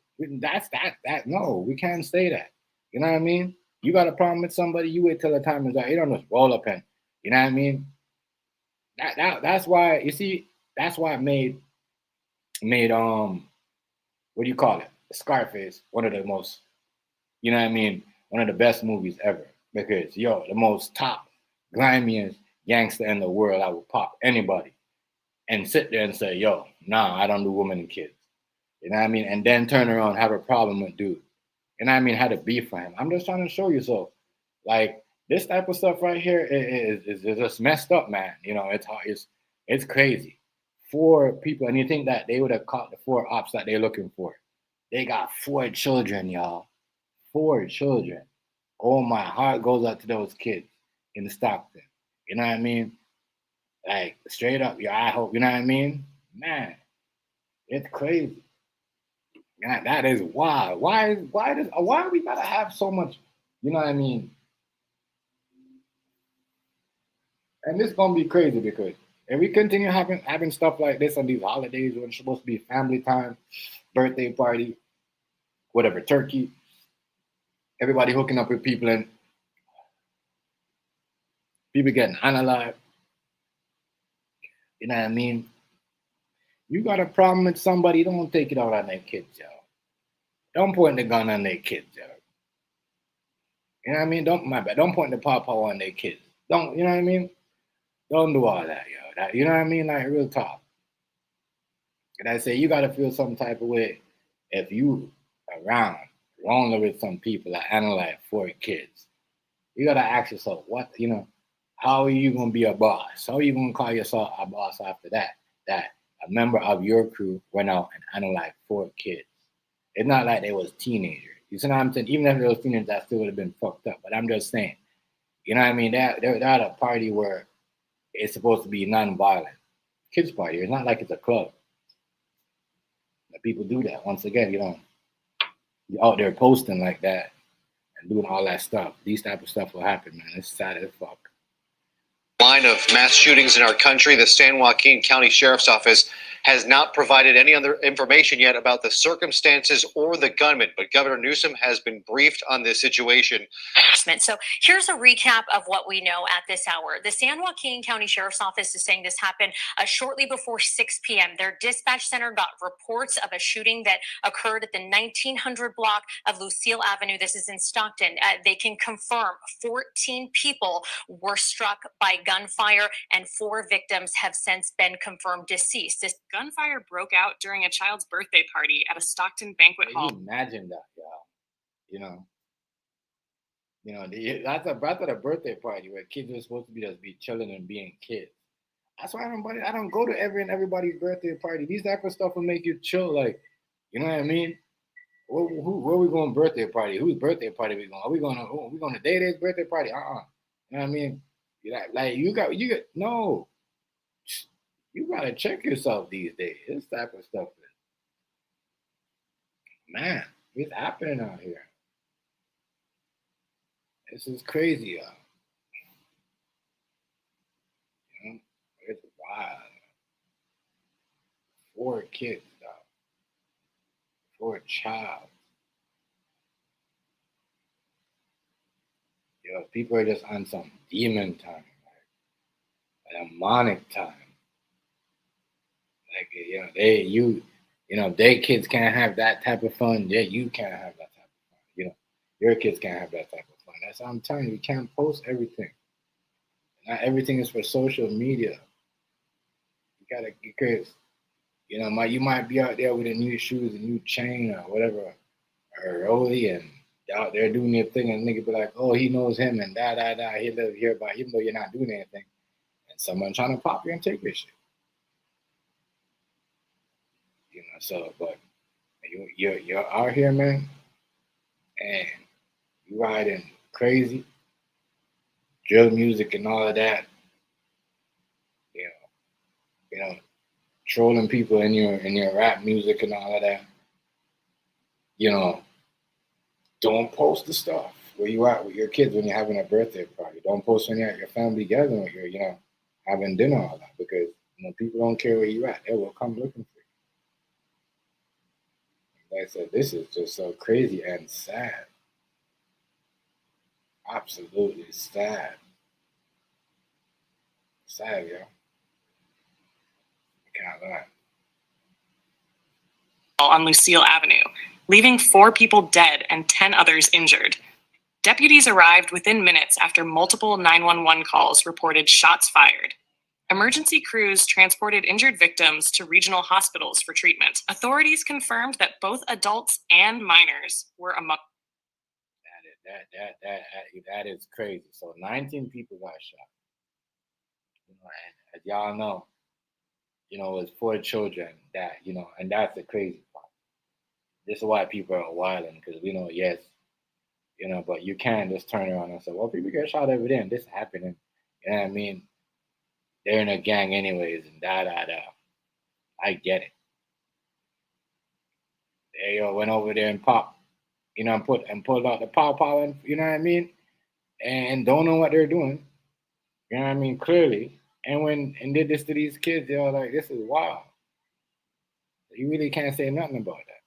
no, we can't say that. You know what I mean? You got a problem with somebody, you wait till the time is out. You don't just roll up and, You know what I mean? That's why you see. That's why it made what do you call it? Scarface one of the most, you know what I mean, one of the best movies ever, because yo, the most top grimiest gangster in the world, I would pop anybody and sit there and say, yo, nah, I don't do women and kids. You know what I mean? And then turn around and have a problem with dude. You know what I mean? Had a beef for him. I'm just trying to show you. So, like, this type of stuff right here is just messed up, man. You know, it's crazy. 4 people, and you think that they would have caught the 4 ops that they're looking for. They got 4 children, y'all. 4 children. Oh, my heart goes out to those kids in Stockton. You know what I mean? Like, straight up, yeah, I hope, you know what I mean? Man, it's crazy. God, that is wild. Why we gotta have so much, you know what I mean? And this is gonna be crazy because if we continue having stuff like this on these holidays when it's supposed to be family time, birthday party, whatever, turkey, everybody hooking up with people and people getting unalive, you know what I mean? You got a problem with somebody, don't take it out on their kids, yo. Don't point the gun on their kids, yo. You know what I mean? Don't point the pawpaw on their kids. Don't, you know what I mean? Don't do all that, yo. You know what I mean? Like, real talk. And I say you gotta feel some type of way if you around rolling with some people that analyze 4 kids. You gotta ask yourself, what, you know, how are you gonna be a boss? How are you gonna call yourself a boss after that? That a member of your crew went out and analyzed 4 kids. It's not like they was teenagers. You see what I'm saying? Even if they was teenagers, that still would have been fucked up. But I'm just saying, you know what I mean? They're at a party where it's supposed to be non-violent. Kids party. It's not like it's a club. But people do that. Once again, you know, you're out there posting like that and doing all that stuff. These type of stuff will happen, man. It's sad as fuck. Line of mass shootings in our country, the San Joaquin County Sheriff's Office has not provided any other information yet about the circumstances or the gunman, but Governor Newsom has been briefed on this situation. So here's a recap of what we know at this hour. The San Joaquin County Sheriff's Office is saying this happened shortly before 6 p.m. Their dispatch center got reports of a shooting that occurred at the 1900 block of Lucille Avenue. This is in Stockton. They can confirm 14 people were struck by gunfire and 4 victims have since been confirmed deceased. This Gunfire broke out during a child's birthday party at a Stockton banquet Can hall. you imagine that, y'all? That's a birthday party where kids are supposed to be just be chilling and being kids. That's why I don't go to everybody's birthday party. These type of stuff will make you chill, like, you know what I mean? Where we going birthday party? Whose birthday party we going? Are we going to Day-Day's birthday party? You know what I mean? Like you got no. You gotta check yourself these days. This type of stuff, man, it's happening out here. This is crazy, y'all. You know? It's wild. 4 kids, dog. 4 child. Yo, people are just on some demon time, like demonic time. Like, their kids can't have that type of fun. Yeah, you can't have that type of fun. You know, your kids can't have that type of fun. That's what I'm telling you. You can't post everything. Not everything is for social media. You gotta, because you might be out there with a new shoes, a new chain, or whatever, or rollie, and out there doing their thing, and nigga be like, oh, he knows him, and he live here, but even though you're not doing anything, and someone trying to pop you and take your shit. So, but you're out here, man, and you riding crazy, drill music and all of that. Trolling people in your rap music and all of that. Don't post the stuff where you at with your kids when you're having a birthday party. Don't post when you're at your family gathering with your, having dinner all that, because people don't care where you at. They will come looking for you. Like I said, this is just so crazy and sad. Absolutely sad. Sad, yo. I can't lie. On Lucille Avenue, leaving 4 people dead and 10 others injured. Deputies arrived within minutes after multiple 911 calls reported shots fired. Emergency crews transported injured victims to regional hospitals for treatment. Authorities confirmed that both adults and minors were among. That is crazy. So 19 people got shot. You know, and as y'all know, you know, it's 4 children that, you know, and that's the crazy part. This is why people are wilding, because we know, yes, you know, but you can't just turn around and say, well, people get shot every day and this happening. You know what I mean? They're in a gang anyways, and da. I get it. They went over there and popped, you know, and pulled out the pow, and you know what I mean? And don't know what they're doing. You know what I mean? Clearly. And did this to these kids, they're like, this is wild. You really can't say nothing about that.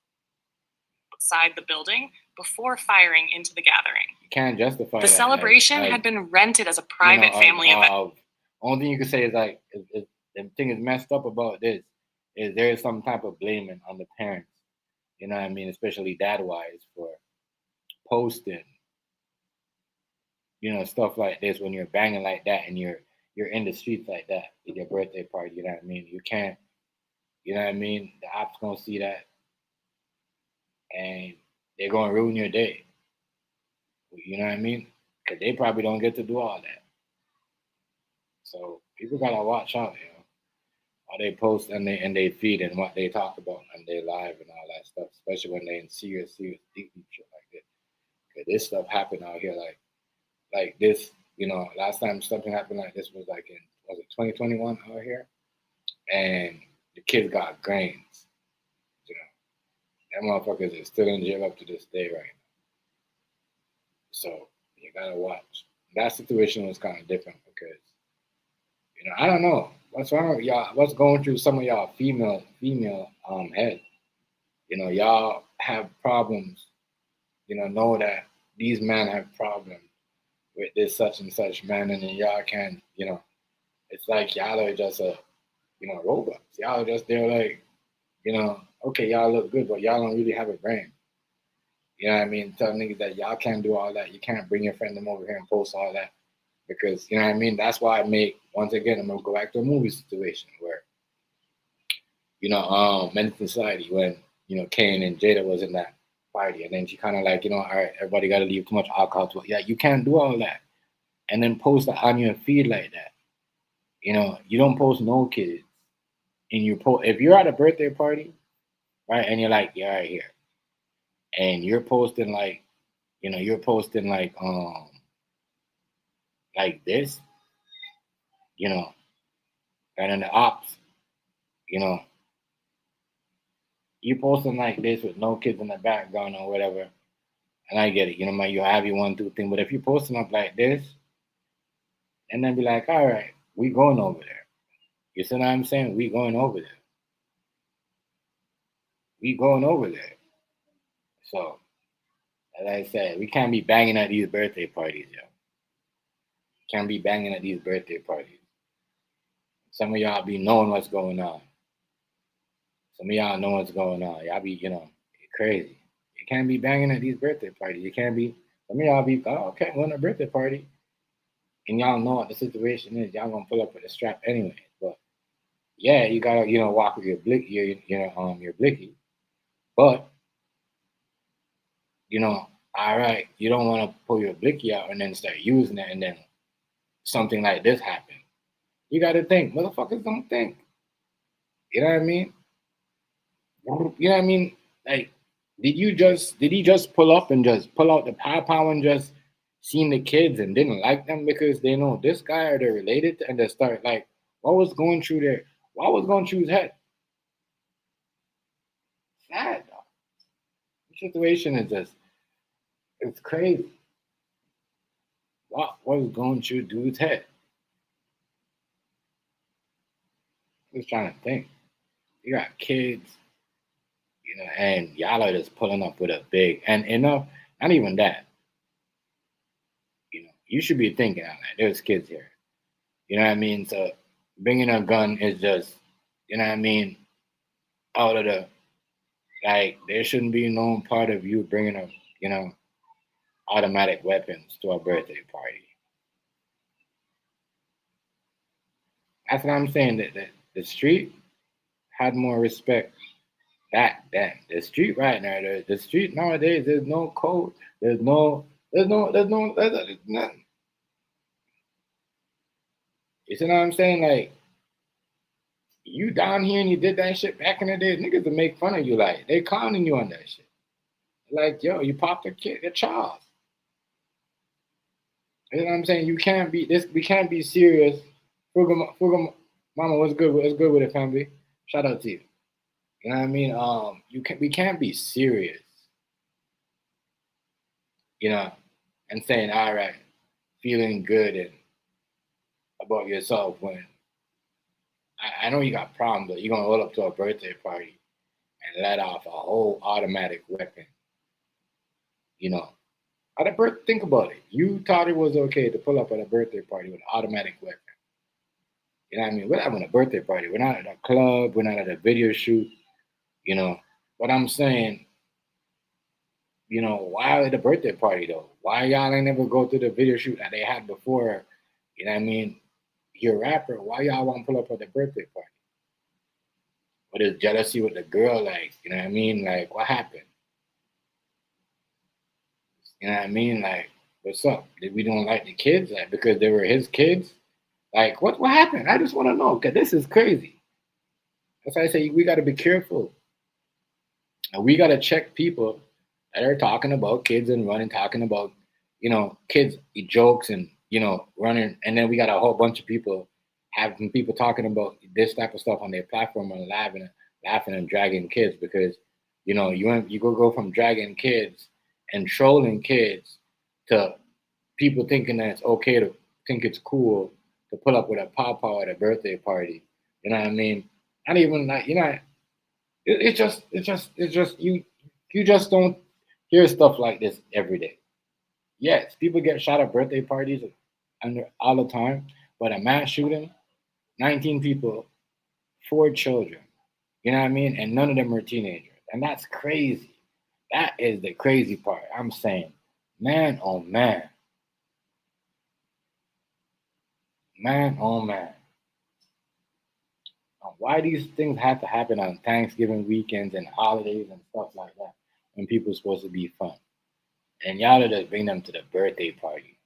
Outside the building before firing into the gathering. You can't justify the that. celebration had been rented as a private family event. Only thing you can say is like, the thing is messed up about this is there is some type of blaming on the parents. You know what I mean? Especially dad-wise for posting, you know, stuff like this when you're banging like that and you're in the streets like that at your birthday party. You know what I mean? You can't. You know what I mean? The ops gonna see that, and they're gonna ruin your day. You know what I mean? Because they probably don't get to do all that. So people gotta watch out, you know, how they post and they feed and what they talk about and they live and all that stuff, especially when they in serious deep shit like this. Because this stuff happened out here, like this. You know, last time something happened like this was like was it 2021 out here, and the kids got grains. You know, them motherfuckers are still in jail up to this day right now. So you gotta watch. That situation was kind of different because, you know, I don't know what's wrong with y'all. What's going through some of y'all female head? You know, y'all have problems. You know that these men have problems with this such and such man, and then y'all can, you know, it's like y'all are just robots. Y'all are just there like, you know, okay, y'all look good, but y'all don't really have a brain. You know what I mean? Tell niggas that y'all can't do all that. You can't bring your friend them over here and post all that. Because, you know what I mean? That's why once again, I'm going to go back to a movie situation where, you know, Men's Society, when, you know, Kane and Jada was in that party. And then she kind of like, you know, all right, everybody got to leave too much alcohol to it. Yeah, you can't do all that. And then post it on your feed like that. You know, you don't post no kids. And if you're at a birthday party, right, and you're like, yeah, right here. And you're posting like, you know, like this, you know, and then the ops, you know, you posting like this with no kids in the background or whatever, and I get it, you know, you have your 1-2 thing, but if you're posting up like this, and then be like, all right, we going over there. You see what I'm saying? We going over there. We going over there. So, as I said, we can't be banging at these birthday parties, yo. Can't be banging at these birthday parties. Some of y'all be knowing what's going on. Some of y'all know what's going on. Y'all be, you know, crazy. You can't be banging at these birthday parties. You can't be, some of y'all be, oh, okay, we're on a birthday party. And y'all know what the situation is. Y'all gonna pull up with a strap anyway. But yeah, you gotta, you know, walk with your blicky. But, you know, all right, you don't want to pull your blicky out and then start using it and then something like this happen. You gotta think. Motherfuckers don't think. You know what I mean? You know what I mean? Like, did he just pull up and just pull out the pow and just seen the kids and didn't like them because they know this guy or they're related to, and they start like, what was going through his head? Sad, dog. The situation is just, it's crazy. What was going through dude's head? I was trying to think. You got kids, you know, and y'all are just pulling up with a big, and enough, not even that. You know, you should be thinking, all right, there's kids here. You know what I mean? So bringing a gun is just, you know what I mean, out of the, like, there shouldn't be no part of you bringing a, you know, automatic weapons to a birthday party. That's what I'm saying. That the street had more respect back then. The street right now, the street nowadays, there's no code. There's nothing. You see what I'm saying? Like, you down here and you did that shit back in the day, niggas will make fun of you. Like, they clowning you on that shit. Like, yo, you popped a child. You know what I'm saying? You can't be this. We can't be serious. Fuga, mama, what's good? What's good with the family? Shout out to you. You know what I mean? We can't be serious. You know, and saying all right, feeling good and about yourself when I know you got problems, but you're gonna roll up to a birthday party and let off a whole automatic weapon. You know, think about it. You thought it was okay to pull up at a birthday party with an automatic weapon. You know what I mean? We're having a birthday party. We're not at a club. We're not at a video shoot. You know, but I'm saying, you know, why at the birthday party though? Why y'all ain't never go to the video shoot that they had before? You know what I mean? You're a rapper. Why y'all want to pull up at the birthday party? What is jealousy with the girl? Like, you know what I mean? Like, what happened? You know what I mean? Like, what's up? Did we don't like the kids? Like, because they were his kids? Like, what happened? I just want to know, because this is crazy. That's why I say we got to be careful. And we got to check people that are talking about kids and running, talking about, you know, kids jokes and, you know, running. And then we got a whole bunch of people, having people talking about this type of stuff on their platform and laughing and dragging kids because, you know, you go from dragging kids and trolling kids to people thinking that it's okay to think it's cool to pull up with a pawpaw at a birthday party. You know what I mean? Not even like, you know, it's just you just don't hear stuff like this every day. Yes, people get shot at birthday parties all the time, but a mass shooting, 19 people, 4 children. You know what I mean? And none of them are teenagers. And that's crazy. That is the crazy part. I'm saying, man, oh man. Man, oh man. Why these things have to happen on Thanksgiving weekends and holidays and stuff like that when people are supposed to be fun? And y'all just bring them to the birthday party.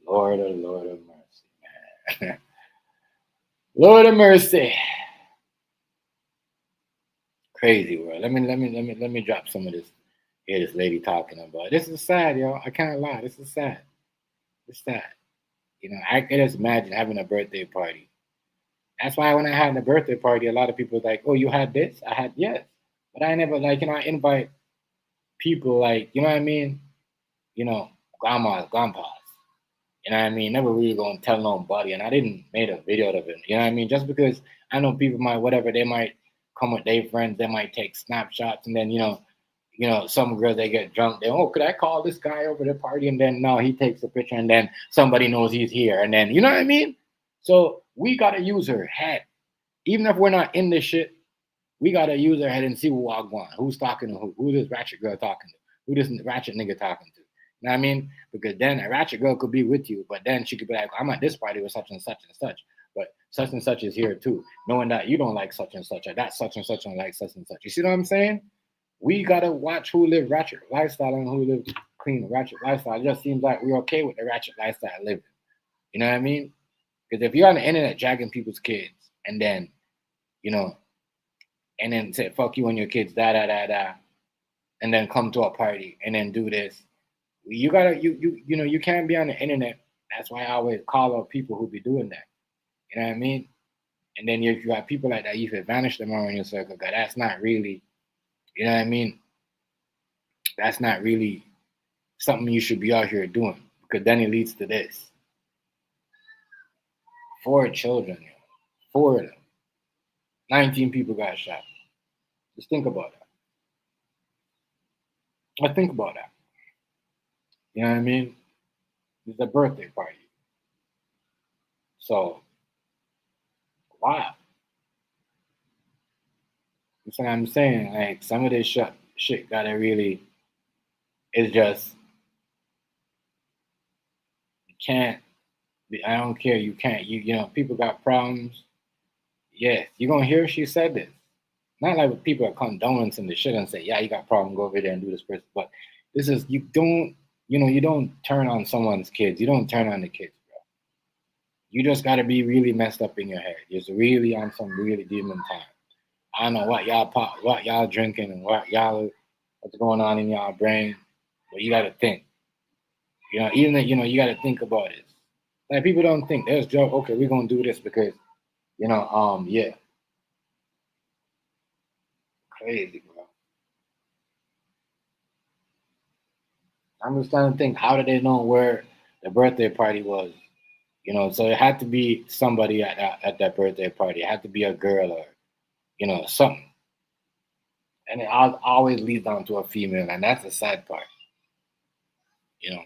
Lord of mercy, man. Lord of mercy. Crazy world. Let me drop some of this. Hear this lady talking about. This is sad, yo. I can't lie. This is sad. It's sad. You know, I can just imagine having a birthday party. That's why when I had a birthday party, a lot of people was like, "Oh, you had this?" I had yes, but I never like, you know, I invite people like, you know what I mean? You know, grandmas, grandpas. You know what I mean? Never really gonna tell nobody, and I didn't make a video of it. You know what I mean? Just because I know people might whatever, they might come with their friends, they might take snapshots, and then you know, some girls they get drunk. They could I call this guy over the party? And then no, he takes a picture, and then somebody knows he's here, and then you know what I mean? So we gotta use her head, even if we're not in this shit. We gotta use her head and see what I want. Who's talking to who? Who this ratchet girl talking to? Who this ratchet nigga talking to? You know what I mean? Because then a ratchet girl could be with you, but then she could be like, I'm at this party with such and such and such, but such and such is here too, knowing that you don't like such and such, or that such and such don't like such and such. You see what I'm saying? We gotta watch who live ratchet lifestyle and who live clean ratchet lifestyle. It just seems like we're okay with the ratchet lifestyle living. You know what I mean? Because if you're on the internet dragging people's kids and then, you know, and then say fuck you and your kids, and then come to a party and then do this, you gotta you know you can't be on the internet. That's why I always call out people who be doing that. You know what I mean? And then if you have people like that, you can vanish them around your circle. Cause that's not really, you know what I mean? That's not really something you should be out here doing. Because then it leads to this. 4 children, 4 of them. 19 people got shot. Just think about that. Think about that. You know what I mean? It's a birthday party. So, wow. That's what I'm saying. Like, some of this shit gotta really, it's just, you can't, I don't care, you can't, you know, people got problems. Yes, you're gonna hear she said this. Not like when people are condoning the shit and say, yeah, you got a problem, go over there and do this person. But this is, you don't, you know, you don't turn on someone's kids. You don't turn on the kids, bro. You just got to be really messed up in your head. Just really on some really demon time. I don't know what y'all drinking and what's going on in y'all brain, but you got to think. You know, even that, you know, you got to think about it. Like, people don't think, there's joke, okay, we're going to do this because, you know, yeah. Crazy, bro. I'm just trying to think, how did they know where the birthday party was? You know, so it had to be somebody at that birthday party. It had to be a girl or, you know, something. And it always leads down to a female, and that's the sad part. You know,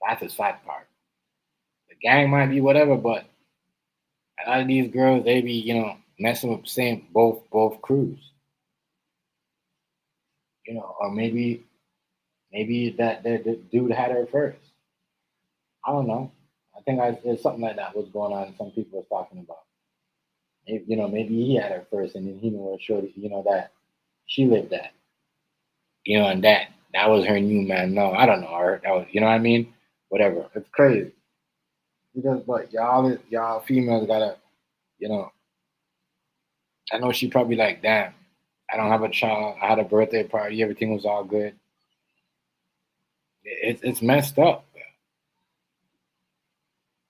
that's the sad part. The gang might be whatever, but a lot of these girls, they be, you know, messing with both crews. You know, or maybe that the dude had her first. I don't know. I think there's something like that was going on. Some people was talking about. Maybe, you know, maybe he had her first, and then he knew her shorty. You know that she lived that. You know, and that was her new man. No, I don't know her. That was, you know what I mean? Whatever. It's crazy. Because, but y'all females gotta, you know. I know she probably like, damn. I don't have a child. I had a birthday party. Everything was all good. It's messed up.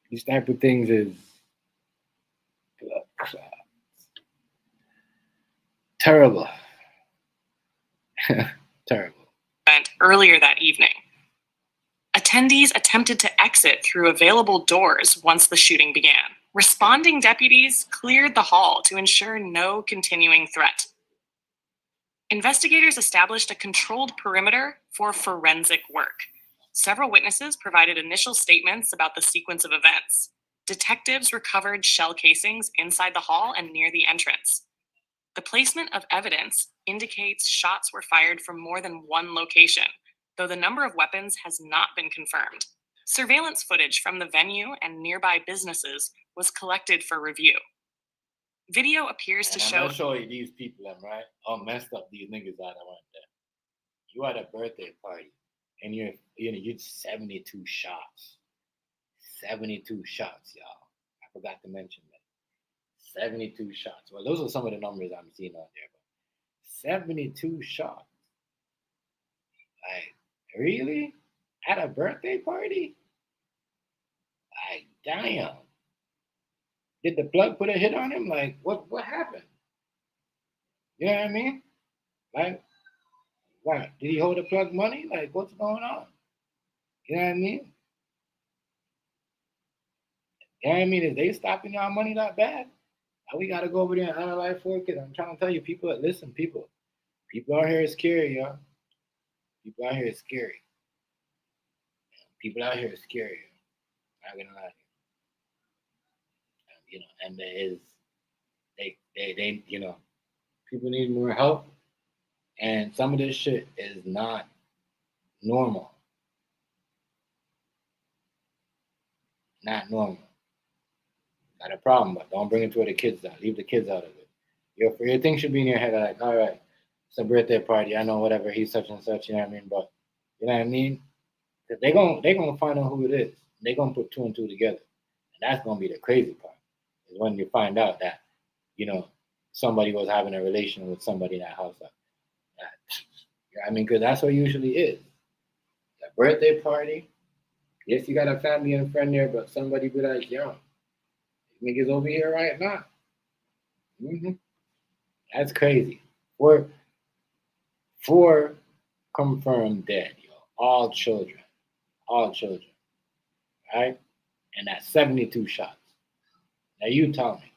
These type of things is terrible. Terrible. Earlier that evening. Attendees attempted to exit through available doors once the shooting began. Responding deputies cleared the hall to ensure no continuing threat. Investigators established a controlled perimeter for forensic work. Several witnesses provided initial statements about the sequence of events. Detectives recovered shell casings inside the hall and near the entrance. The placement of evidence indicates shots were fired from more than one location, though the number of weapons has not been confirmed. Surveillance footage from the venue and nearby businesses was collected for review. Video appears to show. I'm gonna show you these people, right? How messed up these niggas are that went there. You had a birthday party, and you're 72 shots. 72 shots, y'all. I forgot to mention that. 72 shots. Well, those are some of the numbers I'm seeing out there. But 72 shots. Like, really? At a birthday party? Like, damn. Did the plug put a hit on him? Like, what happened? You know what I mean? Like, what? Did he hold the plug money? Like, what's going on? You know what I mean? You know what I mean? Is they stopping y'all money that bad? Now we gotta go over there and analyze for it, because I'm trying to tell you, people, listen, people out here is scary, y'all. People out here is scary. People out here is scary. I'm not gonna lie to you. You know, and there is they you know, people need more help, and some of this shit is not normal. Not normal. Not a problem, but don't bring it to where the kids are. Leave the kids out of it. Your thing should be in your head like, all right, it's a birthday party. I know whatever, he's such and such, you know what I mean? But you know what I mean? Because they gonna find out who it is. They're gonna put two and two together. And that's gonna be the crazy part. Is when you find out that, you know, somebody was having a relation with somebody in that house. I mean, because that's what it usually is. A birthday party. Yes, you got a family and friend there, but somebody be like, yo, niggas over here right now. Mm-hmm. That's crazy. Four confirmed dead, yo. All children. Right? And that's 72 shots. Now you tell me.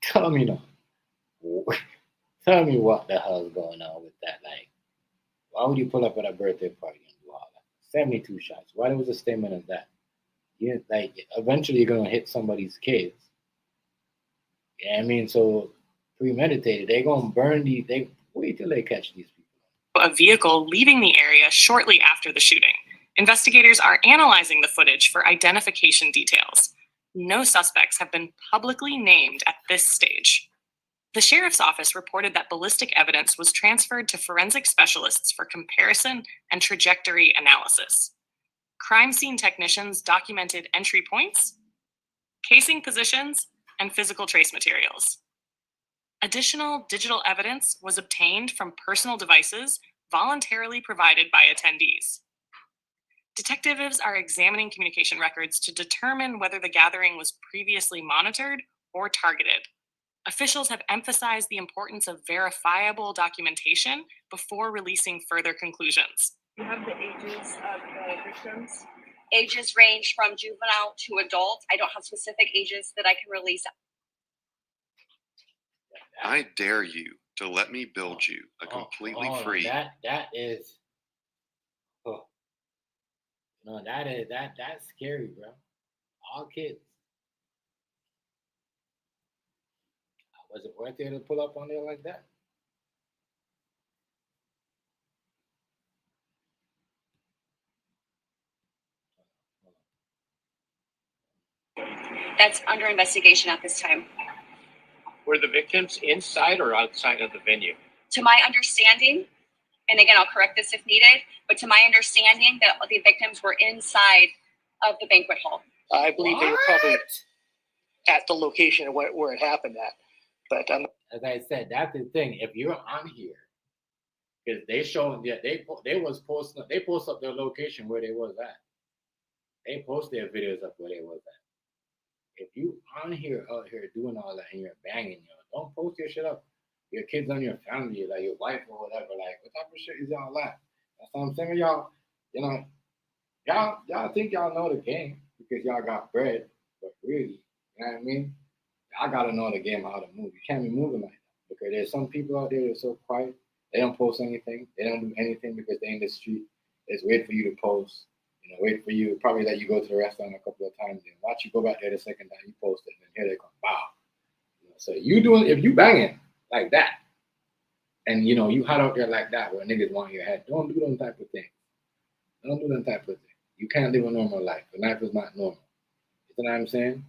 Tell me no. Tell me what the hell's going on with that. Like, why would you pull up at a birthday party and do all that? 72 shots. Why there was a statement of that? You like eventually you're gonna hit somebody's kids. Yeah, I mean, so premeditated. They're gonna burn these. They wait till they catch these people. A vehicle leaving the area shortly after the shooting. Investigators are analyzing the footage for identification details. No suspects have been publicly named at this stage. The sheriff's office reported that ballistic evidence was transferred to forensic specialists for comparison and trajectory analysis. Crime scene technicians documented entry points, casing positions, and physical trace materials. Additional digital evidence was obtained from personal devices voluntarily provided by attendees. Detectives are examining communication records to determine whether the gathering was previously monitored or targeted. Officials have emphasized the importance of verifiable documentation before releasing further conclusions. You have the ages of the victims? Ages range from juvenile to adult. I don't have specific ages that I can release. I dare you to let me build you a completely free. That is. Oh. No, that's scary, bro. All kids. Was it worth it to pull up on there like that? That's under investigation at this time. Were the victims inside or outside of the venue? To my understanding, and again, I'll correct this if needed, but to my understanding that the victims were inside of the banquet hall. I believe they were probably at the location where it happened at. But as I said, that's the thing. If you're on here, because they showed that they posted up their location where they was at. They post their videos up where they was at. If you on here out here doing all that and you're banging, don't post your shit up. Your kids on your family, like your wife or whatever. Like, what type of shit is y'all at? That's what I'm saying, y'all. Y'all think y'all know the game because y'all got bread, but really, you know what I mean? Y'all gotta know the game, how to move. You can't be moving like that because there's some people out there that are so quiet. They don't post anything. They don't do anything because they're in the street. They just wait for you to post. Wait for you, probably let you go to the restaurant a couple of times and watch you go back there the second time you post it, and here they come, wow. So if you banging like that, and you hot out there like that where niggas want your head, don't do them type of things. Don't do them type of things. You can't live a normal life. Your life is not normal. You know what I'm saying?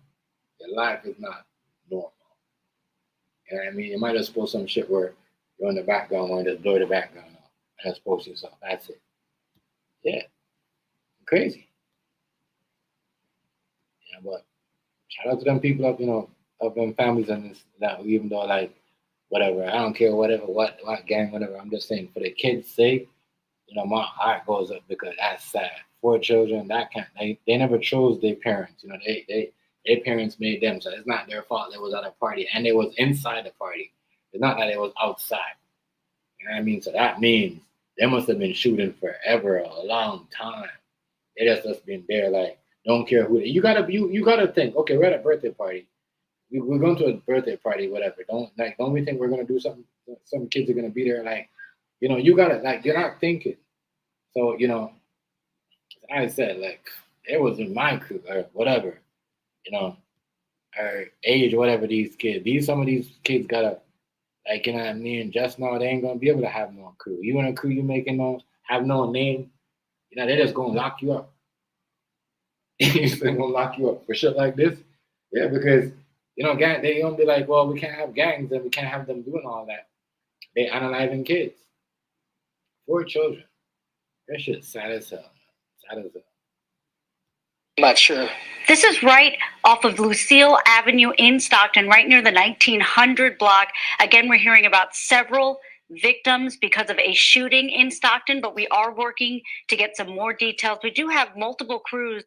Your life is not normal. You know what I mean? You might just post some shit where you're in the background and just blur the background off and just post yourself. That's it. Yeah. Crazy. Yeah, but shout out to them people of them families and this, that, even though like whatever, I don't care what gang, whatever. I'm just saying for the kids' sake, my heart goes up because that's sad. 4 children, that can't they never chose their parents. Their parents made them, so it's not their fault they was at a party and they was inside the party. It's not that it was outside. You know what I mean? So that means they must have been shooting forever, a long time. They just been there, like, don't care who. You gotta think. Okay, we're at a birthday party. We're going to a birthday party, whatever. Don't we think we're gonna do something? Some kids are gonna be there, like, you gotta like. You're not thinking. So I said, like, it was in my crew or whatever, or age, whatever. These kids, some of these kids gotta, like, you know what I mean. Just now, they ain't gonna be able to have no crew. You in a crew, you making have no name. They're just gonna lock you up. They're gonna lock you up for shit like this. Yeah, because gang, they gonna be like, well, we can't have gangs and we can't have them doing all that. They analyzing kids. 4 children. That shit's sad as hell. Sad as hell. I'm not sure. This is right off of Lucille Avenue in Stockton, right near the 1900 block. Again, we're hearing about several victims because of a shooting in Stockton, but we are working to get some more details. We do have multiple crews.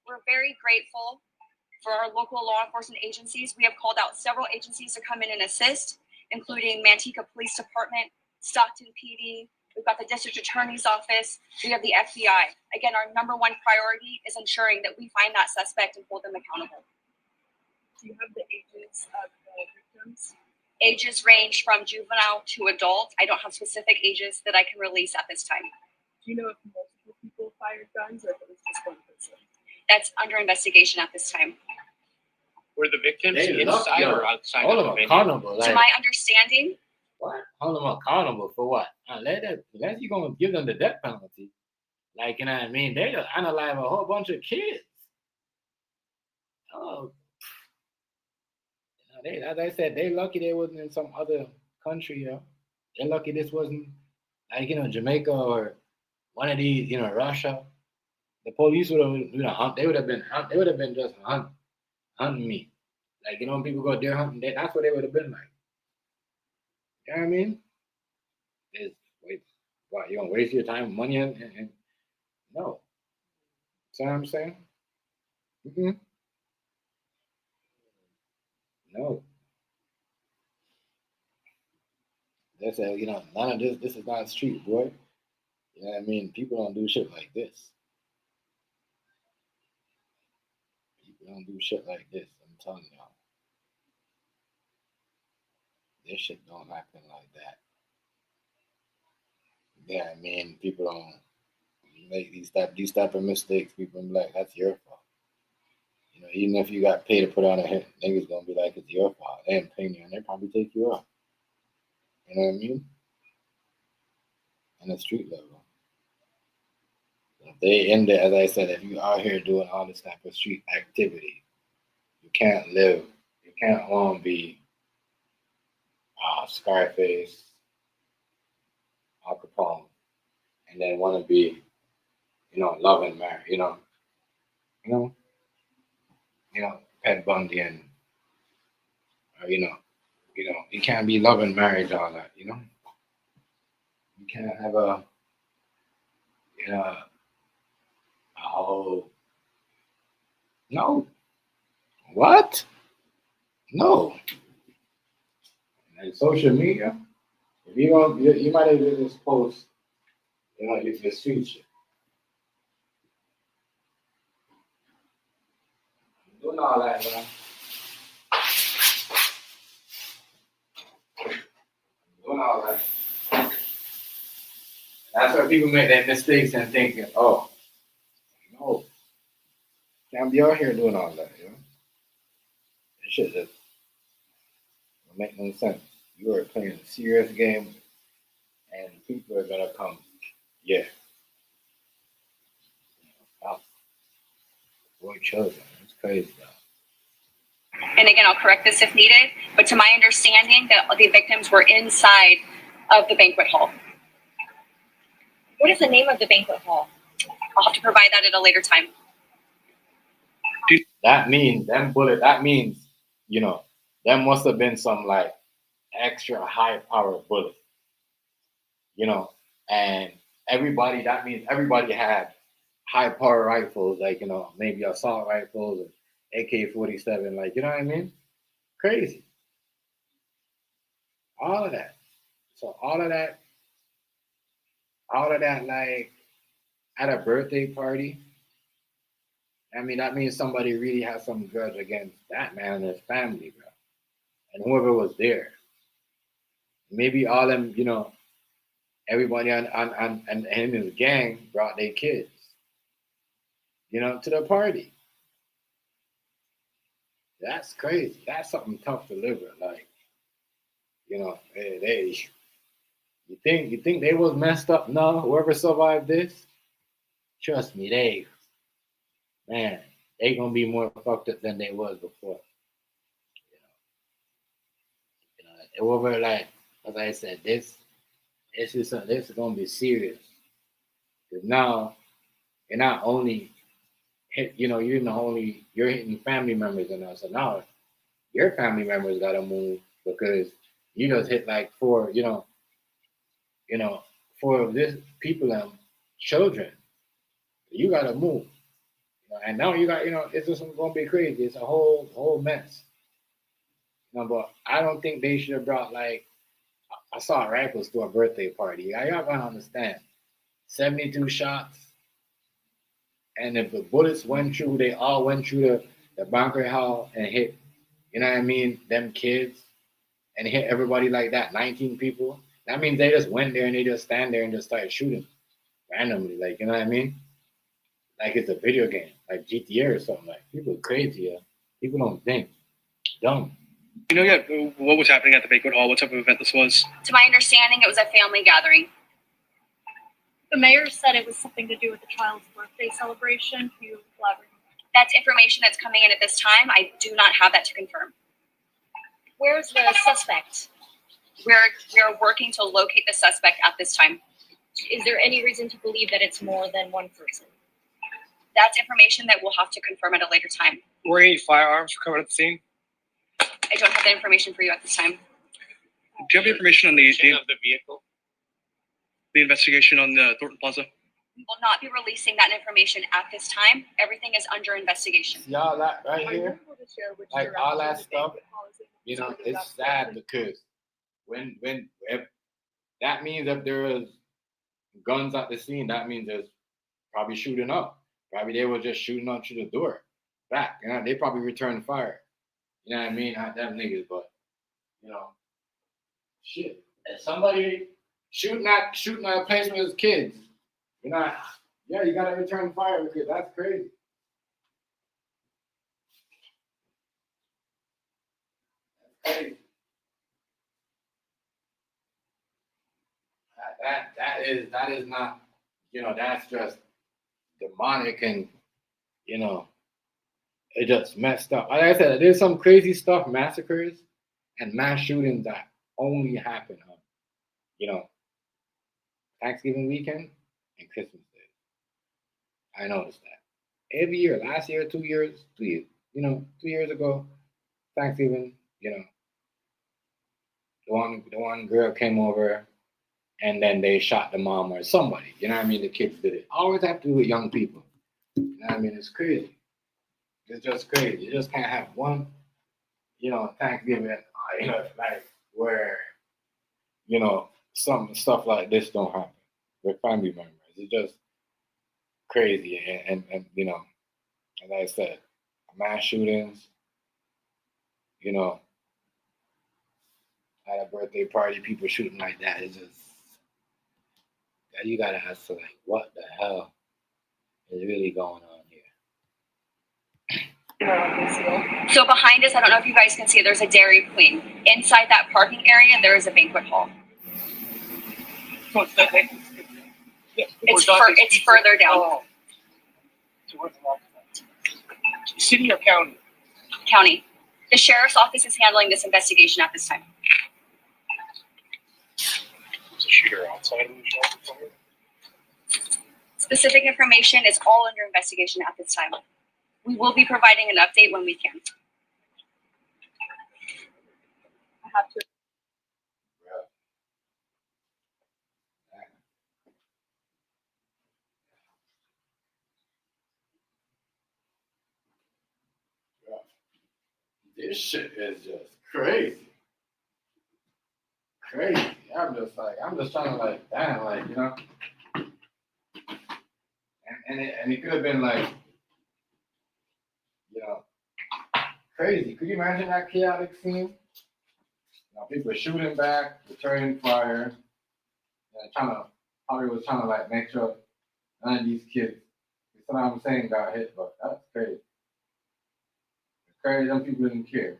We're very grateful for our local law enforcement agencies. We have called out several agencies to come in and assist, including Manteca Police Department, Stockton PD. We've got the District Attorney's Office. We have the FBI. Again, our number one priority is ensuring that we find that suspect and hold them accountable. Do you have the ages of the victims? Ages range from juvenile to adult. I don't have specific ages that I can release at this time. Do you know if multiple people fired fired guns, or if it was just one person? That's under investigation at this time. Were the victims They look, inside yo, or outside hold of the them venue? accountable. To Like, my understanding, what? Hold them accountable for what? Unless you're gonna give them the death penalty. Like, you know what I mean? They just unalive a whole bunch of kids. Oh, they, as I said, they lucky they wasn't in some other country, yo. They're lucky this wasn't like, Jamaica or one of these, Russia. The police would have, they would have been just hunting me. Like, when people go deer hunting, that's what they would have been like. You know what I mean? What, you gonna waste your time, money, and no. See what I'm saying? Mm-hmm. No. They say, none of this is not street, boy. You know what I mean? People don't do shit like this. People don't do shit like this. I'm telling y'all. This shit don't happen like that. Yeah, I mean, people don't make these type of mistakes. People be like, that's your fault. Even if you got paid to put on a hit, niggas gonna be like, it's your fault. They ain't paying you, and they probably take you off. You know what I mean? On the street level. If they end it, as I said, if you out here doing all this type of street activity, you can't live. You can't want to be Scarface, Al Capone, and then want to be, loving married, Ted Bundy and, you can't be loving marriage, all that, You can't have a whole, no. What? No. And social media, if you don't, you might as well just post, your street shit. Doing all that, man. Doing all that. That's why people make that mistakes and thinking, oh, no, can't be out here doing all that, It shit just don't make no sense. You are playing a serious game, and people are gonna come, yeah. Boy, children, it's crazy, though. and again, I'll correct this if needed, but to my understanding, the victims were inside of the banquet hall. What is the name of the banquet hall? I'll have to provide that at a later time. That means that means, there must have been some like extra high power bullet, and that means everybody had high power rifles, like, maybe assault rifles or AK-47, like, you know what I mean? Crazy. All of that. So all of that, like, at a birthday party, I mean, that means somebody really has some grudge against that man and his family, bro. And whoever was there. Maybe all them, everybody and his gang brought their kids, to the party. That's crazy. That's something tough to live with. Like, you think they was messed up? No, whoever survived this, trust me, they gonna be more fucked up than they was before. Whoever, like, as I said, this is gonna be serious. Because now you're not only you're hitting family members and all. So now your family members gotta move because you just hit like four of this people and children. You gotta move. And now you got, it's just gonna be crazy. It's a whole mess. But I don't think they should have brought like assault rifles to a birthday party. Y'all gotta understand. 72 shots. And if the bullets went through, they all went through the banquet hall and hit, them kids, and hit everybody like that, 19 people. That means they just went there and they just stand there and just started shooting randomly, like, you know what I mean? like it's a video game, like GTA or something. Like people are crazy. People don't think. Dumb. You know yet what was happening at the banquet hall? What type of event this was? To my understanding, it was a family gathering. The mayor said it was something to do with the child's birthday celebration. Can you elaborate? That's information that's coming in at this time. I do not have that to confirm. Where's the suspect? We're working to locate the suspect at this time. Is there any reason to believe that it's more than one person? That's information that we'll have to confirm at a later time. Were any firearms recovered at the scene? I don't have that information for you at this time. Do you have the information on the vehicle? The investigation on the Thornton Plaza? We will not be releasing that information at this time. Everything is under investigation. Y'all that right here, like all that stuff, you know, it's sad because if that means if there is guns at the scene, that means there's probably shooting up. Probably they were just shooting up through the door. Back, you know, they probably returned fire. You know what I mean? Not them niggas, but you know, shit. If somebody shooting at a place with his kids, you know, yeah, you gotta return fire because that's crazy. That's crazy. That is not, you know, that's just demonic and, you know, it just messed up. Like I said, there's some crazy stuff, massacres and mass shootings that only happen on, you know, Thanksgiving weekend and Christmas Day. I noticed that. Every year, last year, 2 years, you know, 2 years ago, Thanksgiving, you know, the one girl came over and then they shot the mom or somebody. You know what I mean? The kids did it. Always have to do with young people. You know what I mean? It's crazy. It's just crazy. You just can't have one, you know, Thanksgiving, you know, like where, you know, some stuff like this don't happen with family members. It's just crazy. And you know, as I said, mass shootings, you know, at a birthday party, people shooting like that. It's just, you gotta ask, like, what the hell is really going on here? So behind us, I don't know if you guys can see, there's a Dairy Queen. Inside that parking area, there is a banquet hall. So It's further down. Oh. So where's the market? City or county? County. The sheriff's office is handling this investigation at this time. There's a shooter outside of the shelter. Specific information is all under investigation at this time. We will be providing an update when we can. I have to. This shit is just crazy. Crazy. I'm just trying to like, damn, like, you know. And it could have been like, you know, crazy. Could you imagine that chaotic scene? You know, people shooting back, returning fire, and probably was trying to like make sure none of these kids, that's what I'm saying, got hit, but that's crazy. It's crazy, them people didn't care.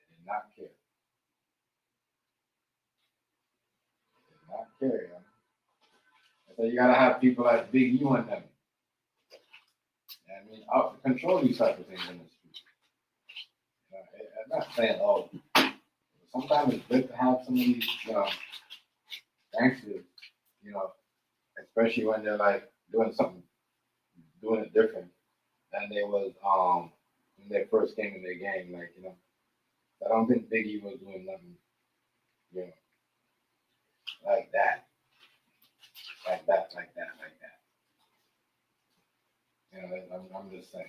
They did not care. They did not care, yo. So you gotta have people like Big U and them. I mean, out to control these type of things in the street. You know, I'm not saying all. Sometimes it's good to have some of these, you know, gangsters, you know, especially when they're like doing it different than they was when they first came in their gang. Like, you know, I don't think Biggie was doing nothing, you know, like that. Like that. You know, I'm just saying.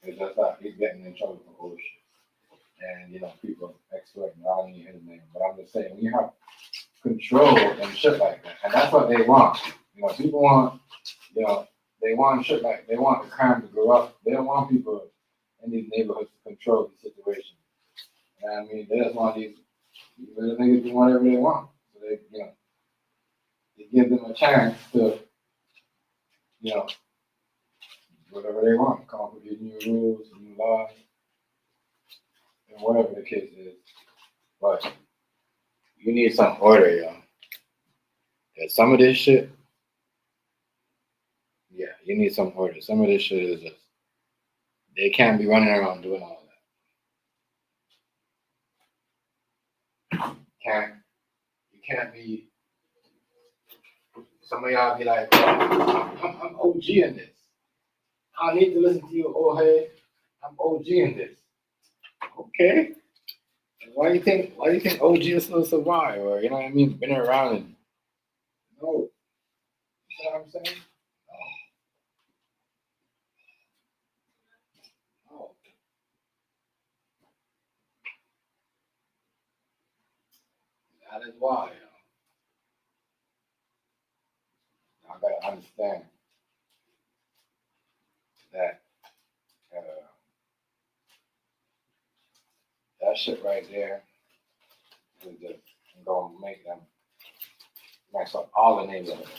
It's just like he's getting in trouble for bullshit. And, you know, people exploiting, I don't need his name, but I'm just saying, when you have control and shit like that, and that's what they want. You know, people want, you know, they want shit like, they want the crime to grow up. They don't want people in these neighborhoods to control the situation. And I mean, they just want these niggas do whatever they want. So they, you know, it gives them a chance to, you know, whatever they want, come up with these new rules, new laws, and whatever the case is. But you need some order, yo. And some of this shit, yeah, you need some order. Some of this shit is just, they can't be running around doing all that. You can't be, some of y'all be like, oh, I'm OG in this. I don't need to listen to you, old head. I'm OG in this. Okay. Why do you think OG is supposed to survive? Or, you know what I mean? Been around and, no. You know what I'm saying? No. That is why, I gotta understand that that shit right there is just gonna make them mess up all the neighborhoods.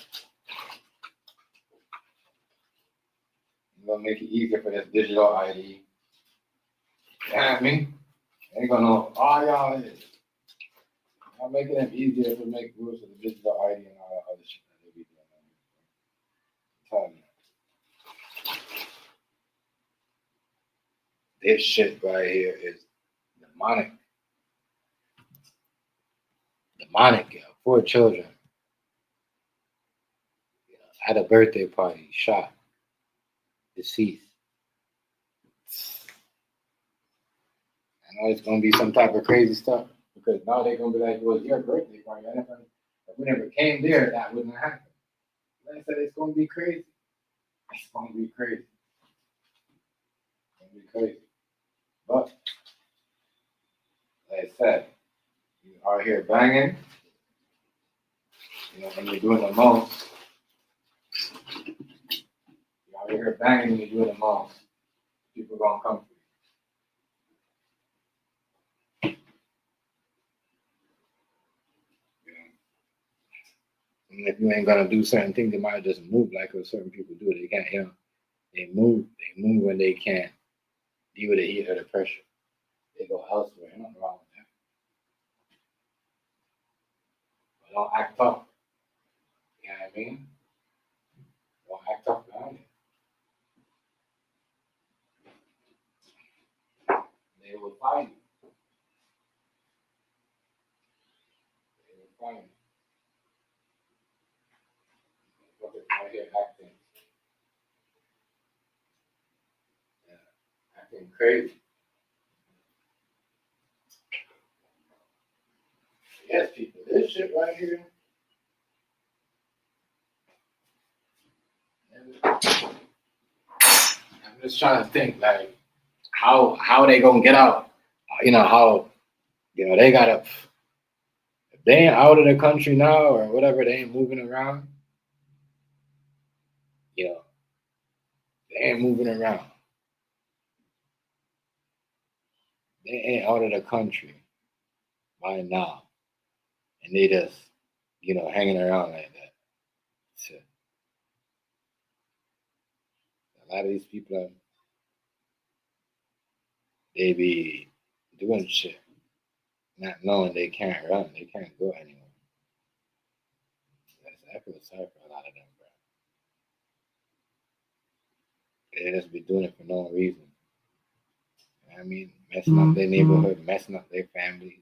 It's gonna make it easier for this digital ID. You know what I mean? They ain't gonna know all y'all is. I'm making it easier to make rules for the digital ID and all that other shit that they be doing. I'm telling you. This shit right here is demonic. Demonic, yeah. 4 children at a birthday party, shot, deceased. I know it's gonna be some type of crazy stuff because now they're gonna be like, well, it's your birthday party. If we never came there, that wouldn't happen. Like I said, it's gonna be crazy. It's gonna be crazy. It's gonna be crazy. But like I said, you are here banging, when you're doing the most. You are here banging when you're doing the most. People gonna come for you. And if you ain't gonna do certain things, they might just move like certain people do. They can't, they move when they can't deal with the heat or the pressure. They go elsewhere. Ain't nothing wrong with that. But don't act tough. You know what I mean? Don't act tough behind it. They will find you. They will find you. Look at right here acting. Yeah, acting crazy. Yes, people, this shit right here. I'm just trying to think, like, how they gonna get out? How, they gotta, if they ain't out of the country now or whatever, they ain't moving around, they ain't moving around. They ain't out of the country by now. And they just, hanging around like that. So, a lot of these people, they be doing shit, not knowing they can't run, they can't go anywhere. I feel sorry for a lot of them, bro. They just be doing it for no reason. You know what I mean? Messing up their neighborhood, messing up their families.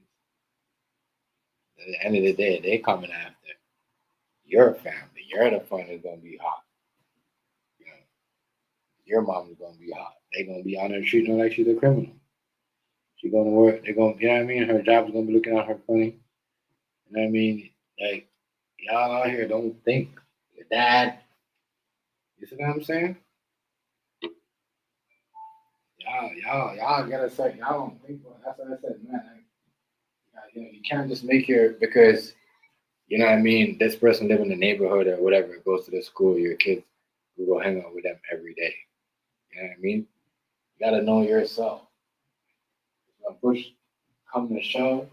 At the end of the day, they coming after your family. You're the one that's gonna be hot. Your mom is gonna be hot. They gonna be on her treating her like she's a criminal. She gonna work. They're gonna, you know what I mean? Her job's gonna be looking at her funny. You know what I mean? Like, y'all out here don't think. Your dad. You see what I'm saying? Y'all gotta say, y'all don't think. That's what I said, man. You can't just make because, you know what I mean, this person live in the neighborhood or whatever, goes to the school, your kids will go hang out with them every day. You know what I mean? You gotta know yourself. When push come to shove,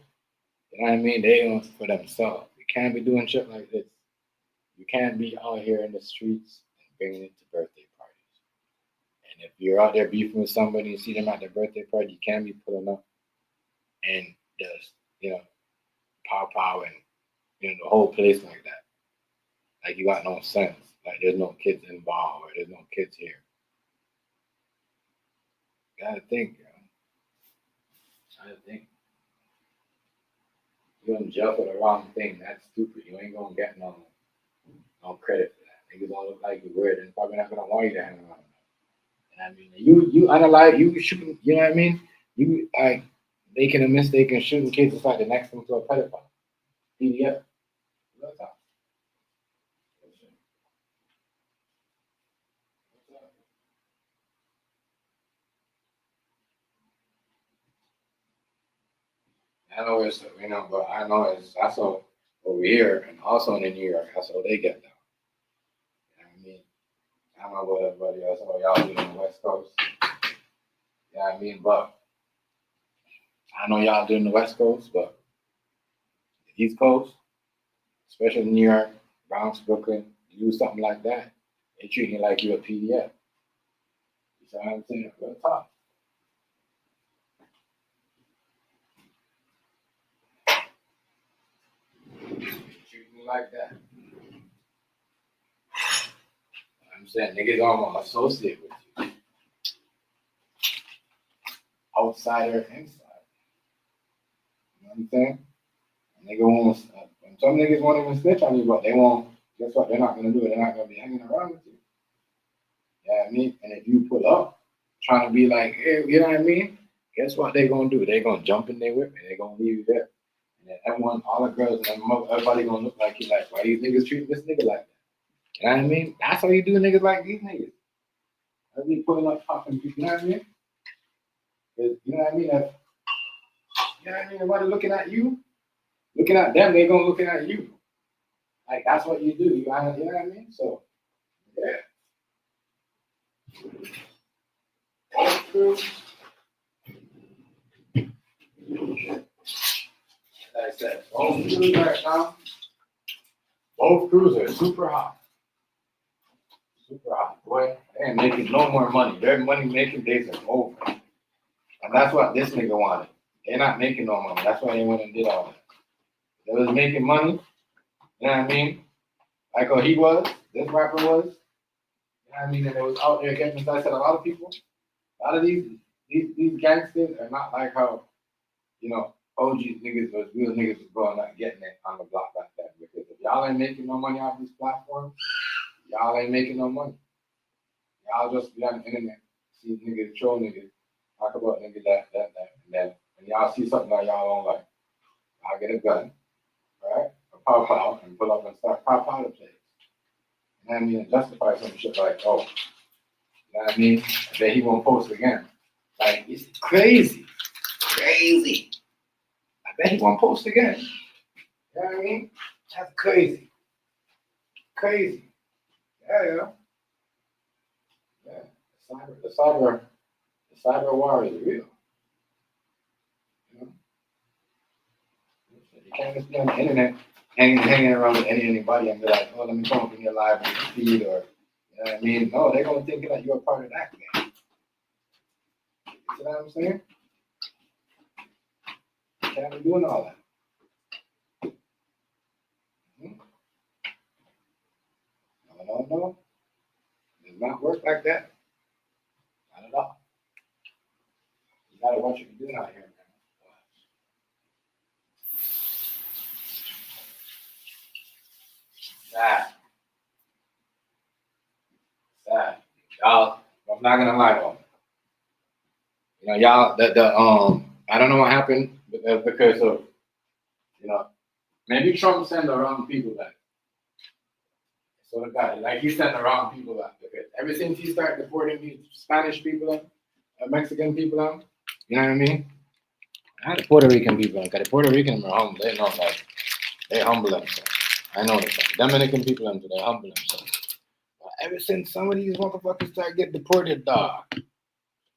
you know what I mean? They don't for themselves. You can't be doing shit like this. You can't be out here in the streets bringing it to birthday parties. And if you're out there beefing with somebody and see them at their birthday party, you can't be pulling up and just, pow and, the whole place like that. Like you got no sense. Like there's no kids involved or there's no kids here. Gotta think, Gotta think. You're in jail for the wrong thing. That's stupid. You ain't gonna get no credit for that. Niggas don't look like you're weird and probably not gonna want you to hang around. I mean, you analyze, you shooting, you know what I mean? You like making a mistake and shooting kids is like the next thing to a pedophile. PDF. What's up? I know it's, but I know it's also over here and also in New York. That's how they get down. You know what I mean? I don't know what everybody else, what y'all do on the West Coast. You know what I mean? But I know y'all do in the West Coast, but the East Coast, especially New York, Bronx, Brooklyn, you do something like that, they treat you like you're a PDF. You see what I'm saying? Real tough. Treat me like that. I'm saying niggas don't want to associate with you. Outsider, inside. You know what I'm saying? Nigga won't. Some niggas won't even snitch on you, but they won't. Guess what? They're not gonna do it. They're not gonna be hanging around with you. You know what I mean? And if you pull up, trying to be like, hey, you know what I mean? Guess what they're gonna do? They're gonna jump in their whip and they're gonna leave you there. And then everyone, all the girls, and everybody gonna look like you. Like, why these niggas treating this nigga like that? You know what I mean? That's how you do niggas like these niggas. That's me pulling up, popping people. You know what I mean? You know what I mean? You know what I mean? Everybody looking at you. Looking at them, they gonna looking at you. Like that's what you do. You know what I mean? So, yeah. Both crews. Like I said, both crews right now. Both crews are super hot. Super hot, boy. They ain't making no more money. Their money making days are over. And that's what this nigga wanted. They're not making no money. That's why they went and did all that. They was making money, you know what I mean? Like how he was, this rapper was, you know what I mean? And it was out there getting, as I said, a lot of people, a lot of these gangsters are not like how, OG niggas was, real niggas was going out getting it on the block like that. Because if y'all ain't making no money off these platforms, y'all ain't making no money. Y'all just be on the internet, see niggas, troll niggas, talk about niggas that, and then when y'all see something that y'all don't like, I'll get a gun. Right? Or pop out and pull up and start pop out of place. You know what I mean? And justify some shit like, oh, you know what I mean? I bet he won't post again. Like, it's crazy. Crazy. I bet he won't post again. You know what I mean? That's crazy. Crazy. Yeah. The cyber war is real. You can't just be on the internet hanging around with anybody and be like, oh, let me come up in your live feed or, you know what I mean? No, they're going to think that you're a part of that game. You see what I'm saying? You can't be doing all that. No. It does not work like that. Not at all. You got to watch what you're doing out here. Sad. Y'all, I'm not gonna lie though. Y'all, I don't know what happened because of, maybe Trump sent the wrong people back. So the guy, like he sent the wrong people back because ever since he started deporting these Spanish people, Mexican people, you know what I mean? Not the Puerto Rican people, because the Puerto Ricans are humble. They know that they humble themselves. I know that. Dominican people, they humble themselves. But ever since some of these motherfuckers started getting deported, dog,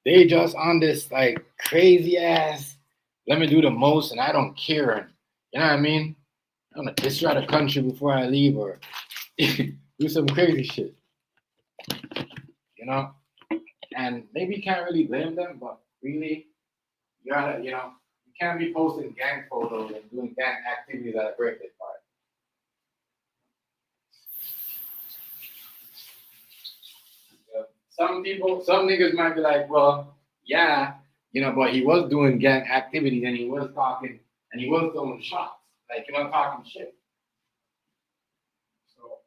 they just on this like crazy ass, let me do the most and I don't care. And, you know what I mean? I'm gonna destroy the country before I leave or do some crazy shit. You know, and maybe you can't really blame them, but really, you gotta, you can't be posting gang photos and doing gang activities at a birthday party. Some niggas might be like, well, yeah, but he was doing gang activities and he was talking and he was throwing shots, like, talking shit. So,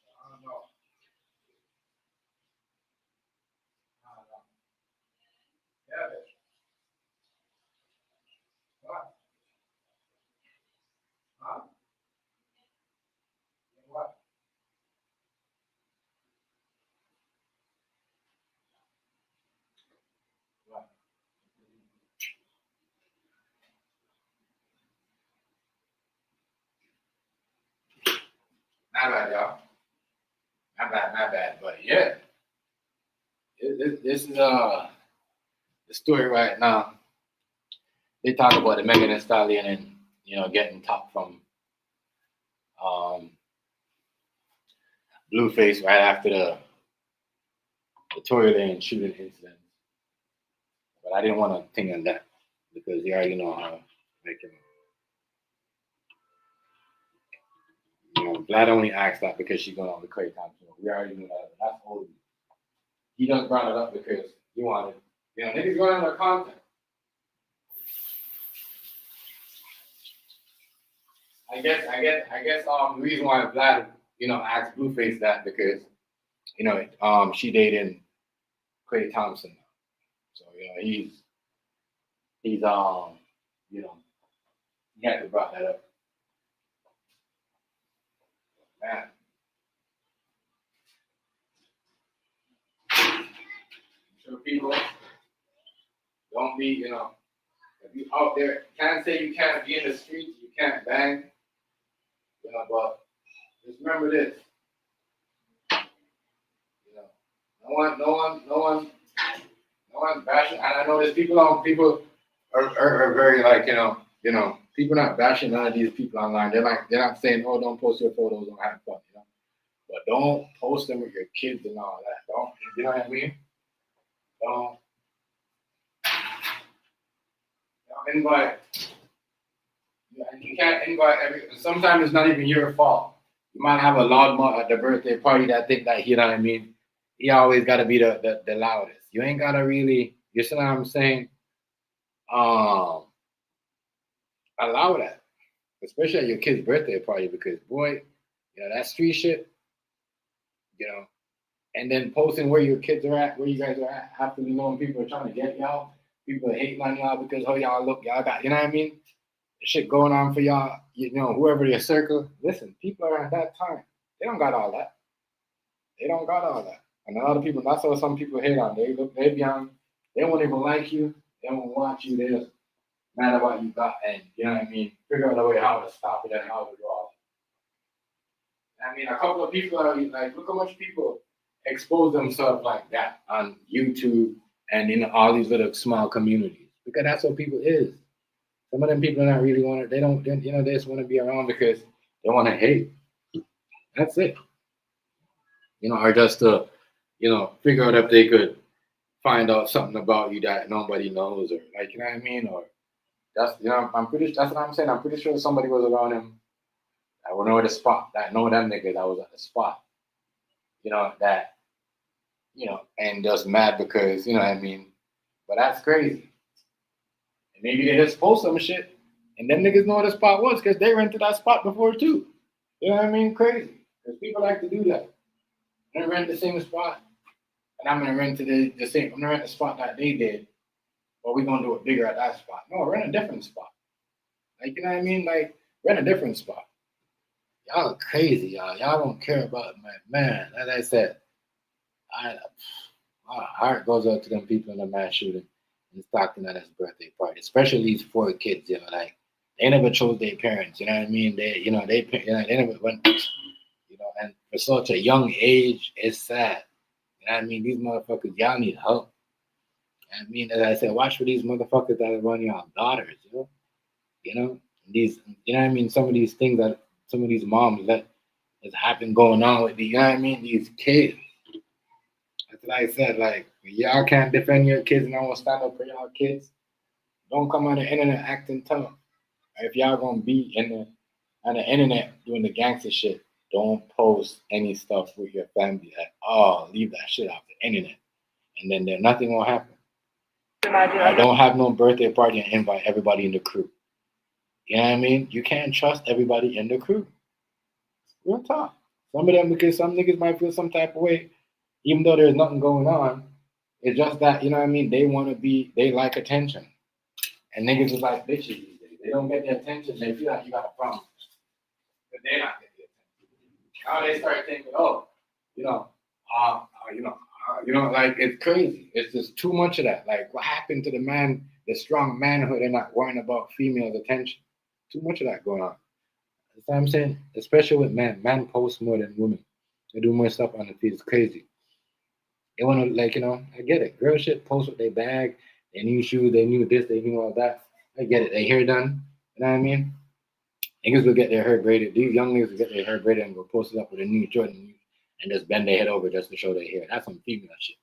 I don't know. Yeah, bitch. What? Huh? What? What? Not bad, y'all. Not bad. But yeah, this is the story right now. They talk about the Megan and Stallion and getting top from Blueface right after the Tory Lane shooting incident. But I didn't want to think on that because you already know how making. Vlad only asked that because she's going on with Clay Thompson. We already knew that. That's old. He just brought it up because he wanted, niggas going on their content. I guess the reason why Vlad, asked Blueface that because, she dated Clay Thompson. So, he had to brought that up. Man. So people, don't be, if you out there, can't say you can't be in the streets, you can't bang, but just remember this. No one bashing, and I know there's people are very like, people not bashing none of these people online. They're not saying, oh, don't post your photos, don't have fun, But don't post them with your kids and all that. Don't, you know what I mean? Don't invite. You can't invite sometimes it's not even your fault. You might have a loudmouth at the birthday party that think that, you know what I mean? He always got to be the loudest. You ain't got to really, you see what I'm saying? Allow that. Especially at your kid's birthday party because, boy, that street shit, and then posting where your kids are at, where you guys are at, after knowing people are trying to get y'all, people are hating on y'all because, oh, y'all look, y'all got, you know what I mean? The shit going on for y'all, whoever your circle. Listen, people are at that time. They don't got all that. They don't got all that. And a lot of people, that's what some people hate on. They be on, they won't even like you. They won't watch you. They just mad about you got, and you know what I mean? Figure out a way how to stop it and how to go. I mean, a couple of people are like, look how much people expose themselves like that on YouTube and in all these little small communities because that's what people is. Some of them people are not really want to. They don't. They just want to be around because they want to hate. That's it. Or just to, figure out if they could find out something about you that nobody knows, or like, you know what I mean, or that's, I'm pretty. That's what I'm saying. I'm pretty sure somebody was around him. I would know the spot. That know them niggas that was at the spot. That. And just mad because, you know what I mean? But that's crazy. And maybe they just post some shit, and them niggas know what the spot was because they rented that spot before too. You know what I mean? Crazy. Because people like to do that. I'm gonna rent the same spot, and I'm gonna rent the same. I'm gonna rent the spot that they did, but we're gonna do it bigger at that spot. No, rent a different spot. Like, you know what I mean? Like, rent a different spot. Y'all are crazy, y'all. Y'all don't care about man. As I said, my heart goes out to them people in the mass shooting in Stockton at his birthday party, especially these 4 kids. Like they never chose their parents. You know what I mean? They never went. And for such a young age, it's sad. You know what I mean? These motherfuckers, y'all need help. I mean, as I said, watch for these motherfuckers that are running y'all daughters. These, you know what I mean? Some of these things that some of these moms let that's happened going on with the, you know what I mean, these kids. That's what I said. Like, y'all can't defend your kids and I won't stand up for y'all kids. Don't come on the internet acting tough. If y'all gonna be on the internet doing the gangster shit, don't post any stuff with your family at all. Leave that shit off the internet, and then nothing will happen. I don't have no birthday party and invite everybody in the crew. You know what I mean? You can't trust everybody in the crew. Real talk. Some of them, because some niggas might feel some type of way, even though there's nothing going on. It's just that, you know what I mean? They like attention. And niggas is like bitches these days. They don't get the attention. They feel like you got a problem. But they're not getting the attention. Now they start thinking, oh, like it's crazy. It's just too much of that. Like, what happened to the strong manhood and not worrying about females' attention? Too much of that going on. That's what I'm saying. Especially with men. Men post more than women. They do more stuff on the feed. It's crazy. They want to, I get it. Girl shit post with their bag, they new shoes, they knew this, they knew all that. I get it. They hair done. You know what I mean? Niggas will get their hair braided. These young niggas will get their hair braided and go post it up with a new Jordan and just bend their head over just to show their hair. That's some female shit.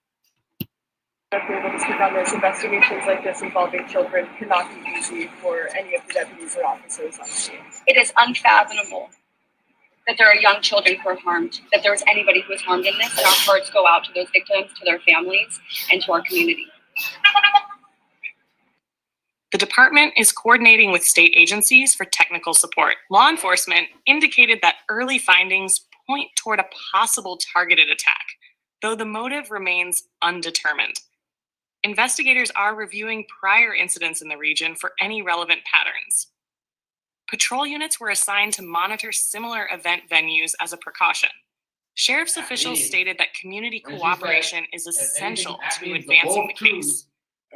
If you're able to speak on this, investigations like this involving children cannot be easy for any of the deputies or officers on the scene. It is unfathomable that there are young children who are harmed, that there is anybody who is harmed in this, and our hearts go out to those victims, to their families, and to our community. The department is coordinating with state agencies for technical support. Law enforcement indicated that early findings point toward a possible targeted attack, though the motive remains undetermined. Investigators are reviewing prior incidents in the region for any relevant patterns. Patrol units were assigned to monitor similar event venues as a precaution. Sheriff's officials stated that community cooperation is essential to advancing the case.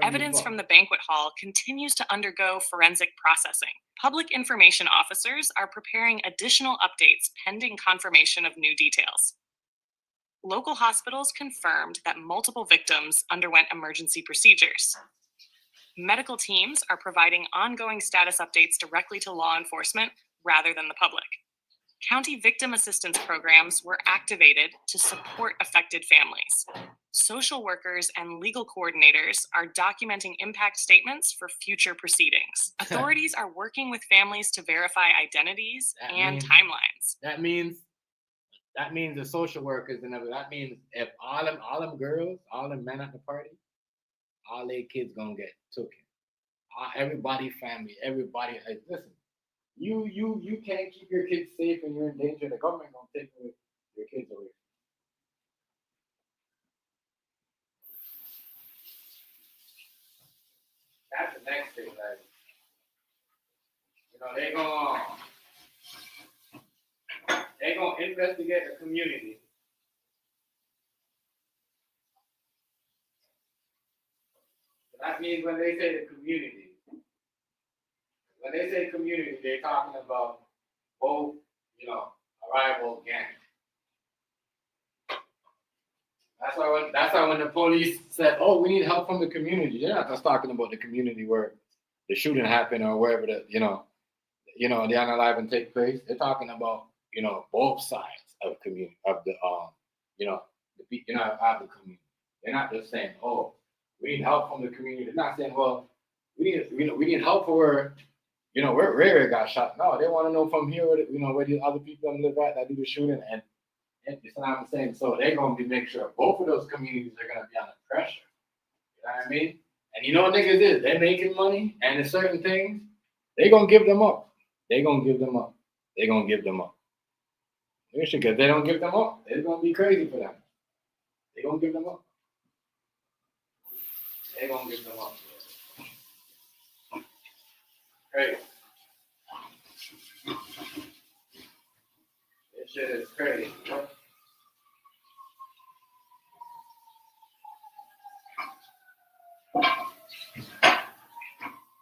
Evidence from the banquet hall continues to undergo forensic processing. Public information officers are preparing additional updates pending confirmation of new details. Local hospitals confirmed that multiple victims underwent emergency procedures. Medical teams are providing ongoing status updates directly to law enforcement rather than the public. County victim assistance programs were activated to support affected families. Social workers and legal coordinators are documenting impact statements for future proceedings. Authorities are working with families to verify identities and timelines. That means the social workers and everything. That means if all them girls, all them men at the party, all their kids gonna get taken. Everybody, family, everybody. Like, listen, you can't keep your kids safe and you're in danger. The government gonna take your kids away. That's the next thing. Like, they gonna investigate the community. That means when they say the community, they're talking about both, a rival gang. That's why when the police said, "Oh, we need help from the community," they're not just talking about the community where the shooting happened or wherever the the unalive take place. They're talking about both sides of the community of the of the community. They're not just saying, "Oh, we need help from the community." They're not saying, "Well, we need help for where Ray got shot." No, they want to know from here where the other people live at that do the shooting, and you know what I'm saying. So they're gonna make sure both of those communities are gonna be under pressure. You know what I mean? And niggas is they're making money, and there's certain things they gonna give them up. They gonna give them up. They gonna give them up. Because they don't give them up, it's gonna be crazy for them. They gonna give them up. They gonna give them up. Crazy. This shit is crazy.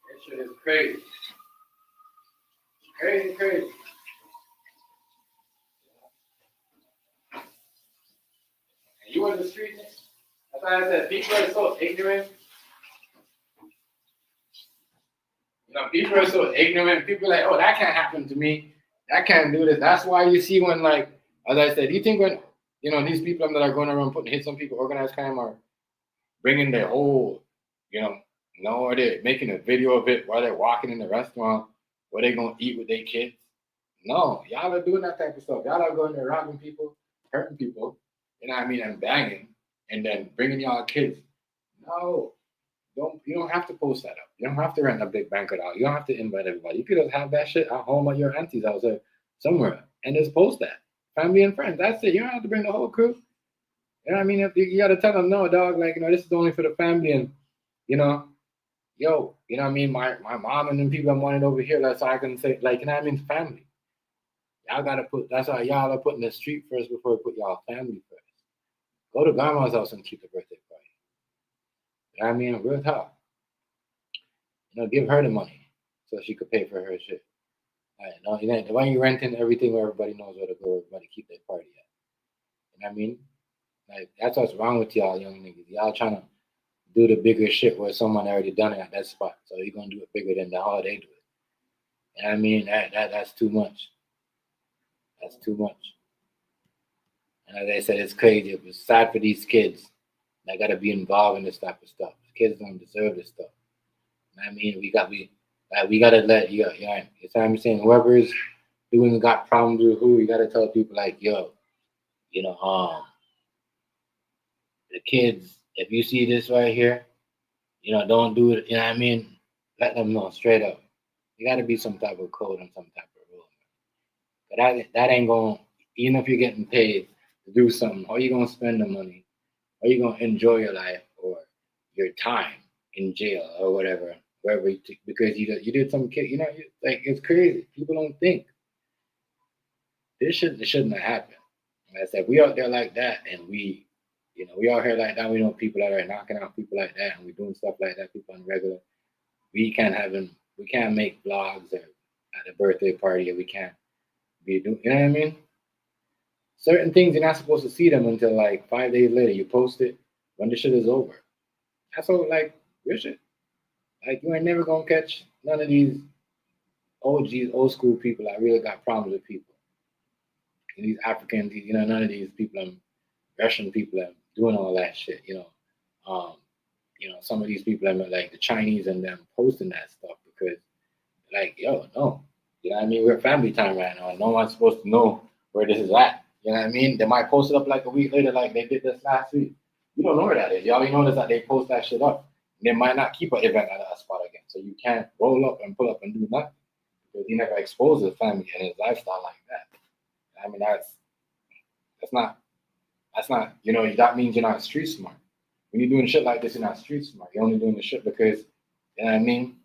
This shit is crazy. Crazy. And you in the street, that's why I said people are so ignorant. People are so ignorant. People are like, "Oh, that can't happen to me. That can't do this." That's why you see when As I said, you think when, these people that are going around putting hits on people, organized crime, are bringing their whole, no, are they making a video of it while they're walking in the restaurant, where they going to eat with their kids? No, y'all are doing that type of stuff. Y'all are going there robbing people, hurting people, and banging, and then bringing y'all kids. No, you don't have to post that up. You don't have to rent a big banquet out. You don't have to invite everybody. You could just have that shit at home at your auntie's house or somewhere and just post that. Family and friends. That's it. You don't have to bring the whole crew. You know what I mean? If you got to tell them, no, dog, this is only for the family and, yo, you know what I mean? My mom and them people I'm wanted over here, that's how I can say, family. Y'all got to that's why y'all are putting the street first before you put y'all family first. Go to grandma's house and keep the birthday party. You know what I mean? Real talk. Give her the money so she could pay for her shit. Why you renting everything where everybody knows where to go, everybody keep their party at. You know what I mean? That's what's wrong with y'all young niggas. Y'all trying to do the bigger shit where someone already done it at that spot. So you're going to do it bigger than how they do it. You know what I mean? That's too much. That's too much. And as I said, it's crazy. It was sad for these kids that got to be involved in this type of stuff. Kids don't deserve this stuff. You know what I mean? We got to let, you know what I'm saying? Whoever is doing got problems with who, you got to tell people the kids, if you see this right here, don't do it. You know what I mean? Let them know straight up. You got to be some type of code and some type of rule. But that ain't going, even if you're getting paid to do something, how you going to spend the money? How you going to enjoy your life or your time in jail or whatever, wherever because you did some kid, it's crazy. People don't think. This shouldn't have happened. Like I said, we out there like that and we out here like that. We know people that are knocking out people like that and we're doing stuff like that, people on regular. We can't make vlogs or at a birthday party or we can't be doing, you know what I mean? Certain things you're not supposed to see them until 5 days later. You post it when the shit is over. That's all real shit. You ain't never gonna catch none of these OGs, old school people that really got problems with people. And these Africans, none of these people, Russian people, doing all that shit. Some of these people, like the Chinese and them posting that stuff because, no, you know what I mean? We're family time right now. No one's supposed to know where this is at. You know what I mean? They might post it up a week later, like they did this last week. You don't know where that is. You only notice that they post that shit up. They might not keep an event at that spot again. So you can't roll up and pull up and do nothing because he never exposed his family and his lifestyle like that. I mean, that's not, that means you're not street smart. When you're doing shit like this, you're not street smart. You're only doing the shit because, you know what I mean?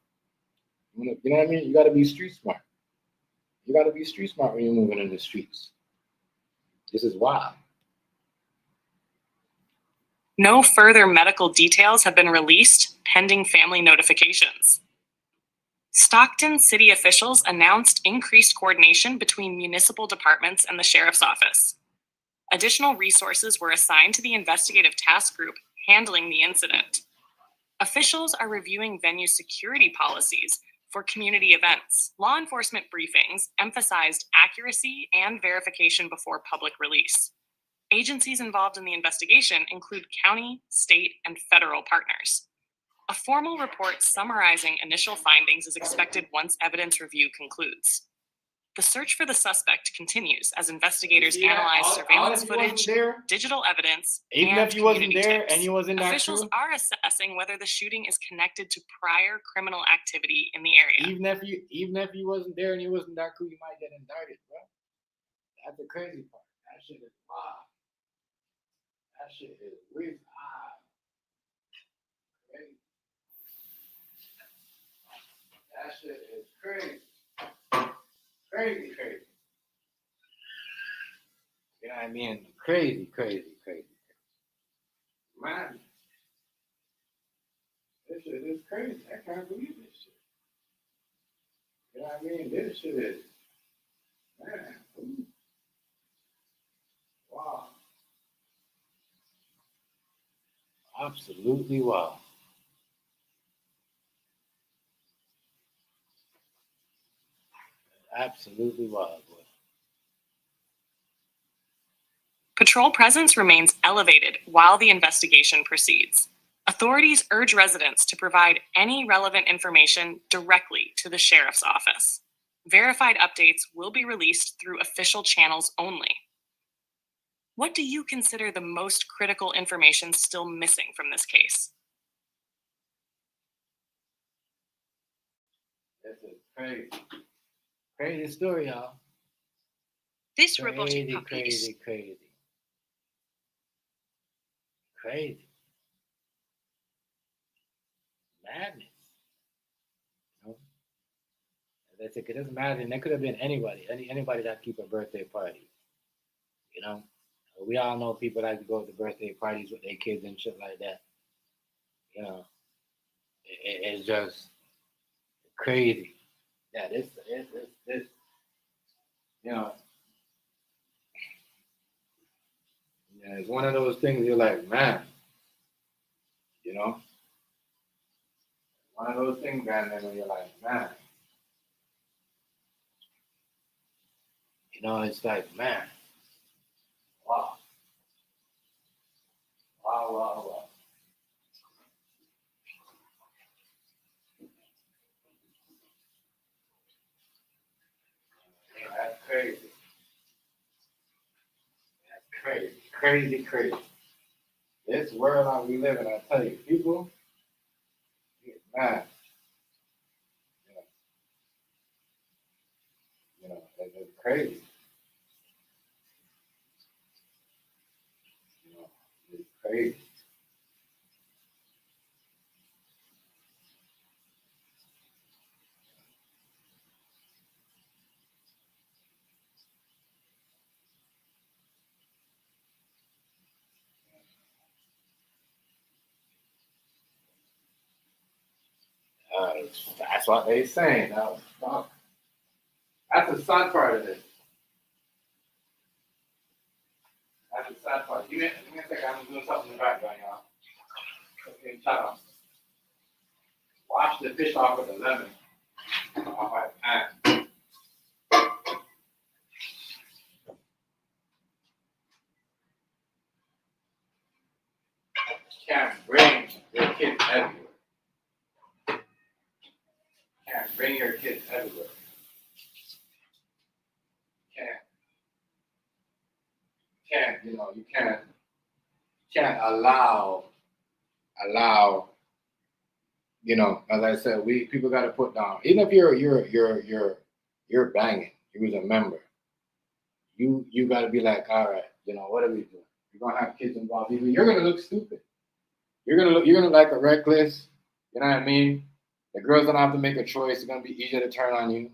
You know what I mean? You got to be street smart. You got to be street smart when you're moving in the streets. This is wild. No further medical details have been released pending family notifications. Stockton city officials announced increased coordination between municipal departments and the sheriff's office. Additional resources were assigned to the investigative task group handling the incident. Officials are reviewing venue security policies for community events. Law enforcement briefings emphasized accuracy and verification before public release. Agencies involved in the investigation include county, state, and federal partners. A formal report summarizing initial findings is expected once evidence review concludes. The search for the suspect continues as investigators analyze surveillance footage, digital evidence, even and if you wasn't community there tips. and you was in that Officials crew, are assessing whether the shooting is connected to prior criminal activity in the area. even if you wasn't there and you wasn't that crew, you might get indicted, bro. That's the crazy part. That shit is wild. That shit is weird. That shit is crazy. Crazy. You know what I mean? Crazy. Man. This shit is crazy. I can't believe this shit. You know what I mean? This shit is, man. Ooh. Wow. Absolutely wow. Absolutely wild, boy. Patrol presence remains elevated while the investigation proceeds. Authorities urge residents to provide any relevant information directly to the sheriff's office. Verified updates will be released through official channels only. What do you consider the most critical information still missing from this case? This is crazy. Crazy story, y'all. This robotic puppy Crazy. Madness. You know? As I said, it doesn't matter. And that could have been anybody. Anybody that keep a birthday party. You know? We all know people like to go to birthday parties with their kids and shit like that. You know? It's just crazy. Yeah, this, you know, yeah, it's one of those things you're like, man, you know, one of those things, man, when you're like, man, you know, it's like, man, wow. That's crazy. This world that we live in, I tell you, people, man, you know, it's crazy. You know, it's crazy. That's what they saying. That's the sad part of this. That's the sad part. Give me a second. I'm doing something in the background, y'all. Okay, child. Wash the fish off with the lemon. Off my pan. Can't bring your kids everywhere. Can't bring your kids everywhere. Can't, you know, you can't allow, you know, as I said, people got to put down. Even if you're banging, you was a member. You got to be like, all right, you know, what are we doing? You're gonna have kids involved. You're gonna look stupid. You're gonna look like a reckless. You know what I mean? The girls don't have to make a choice. It's gonna be easier to turn on you. You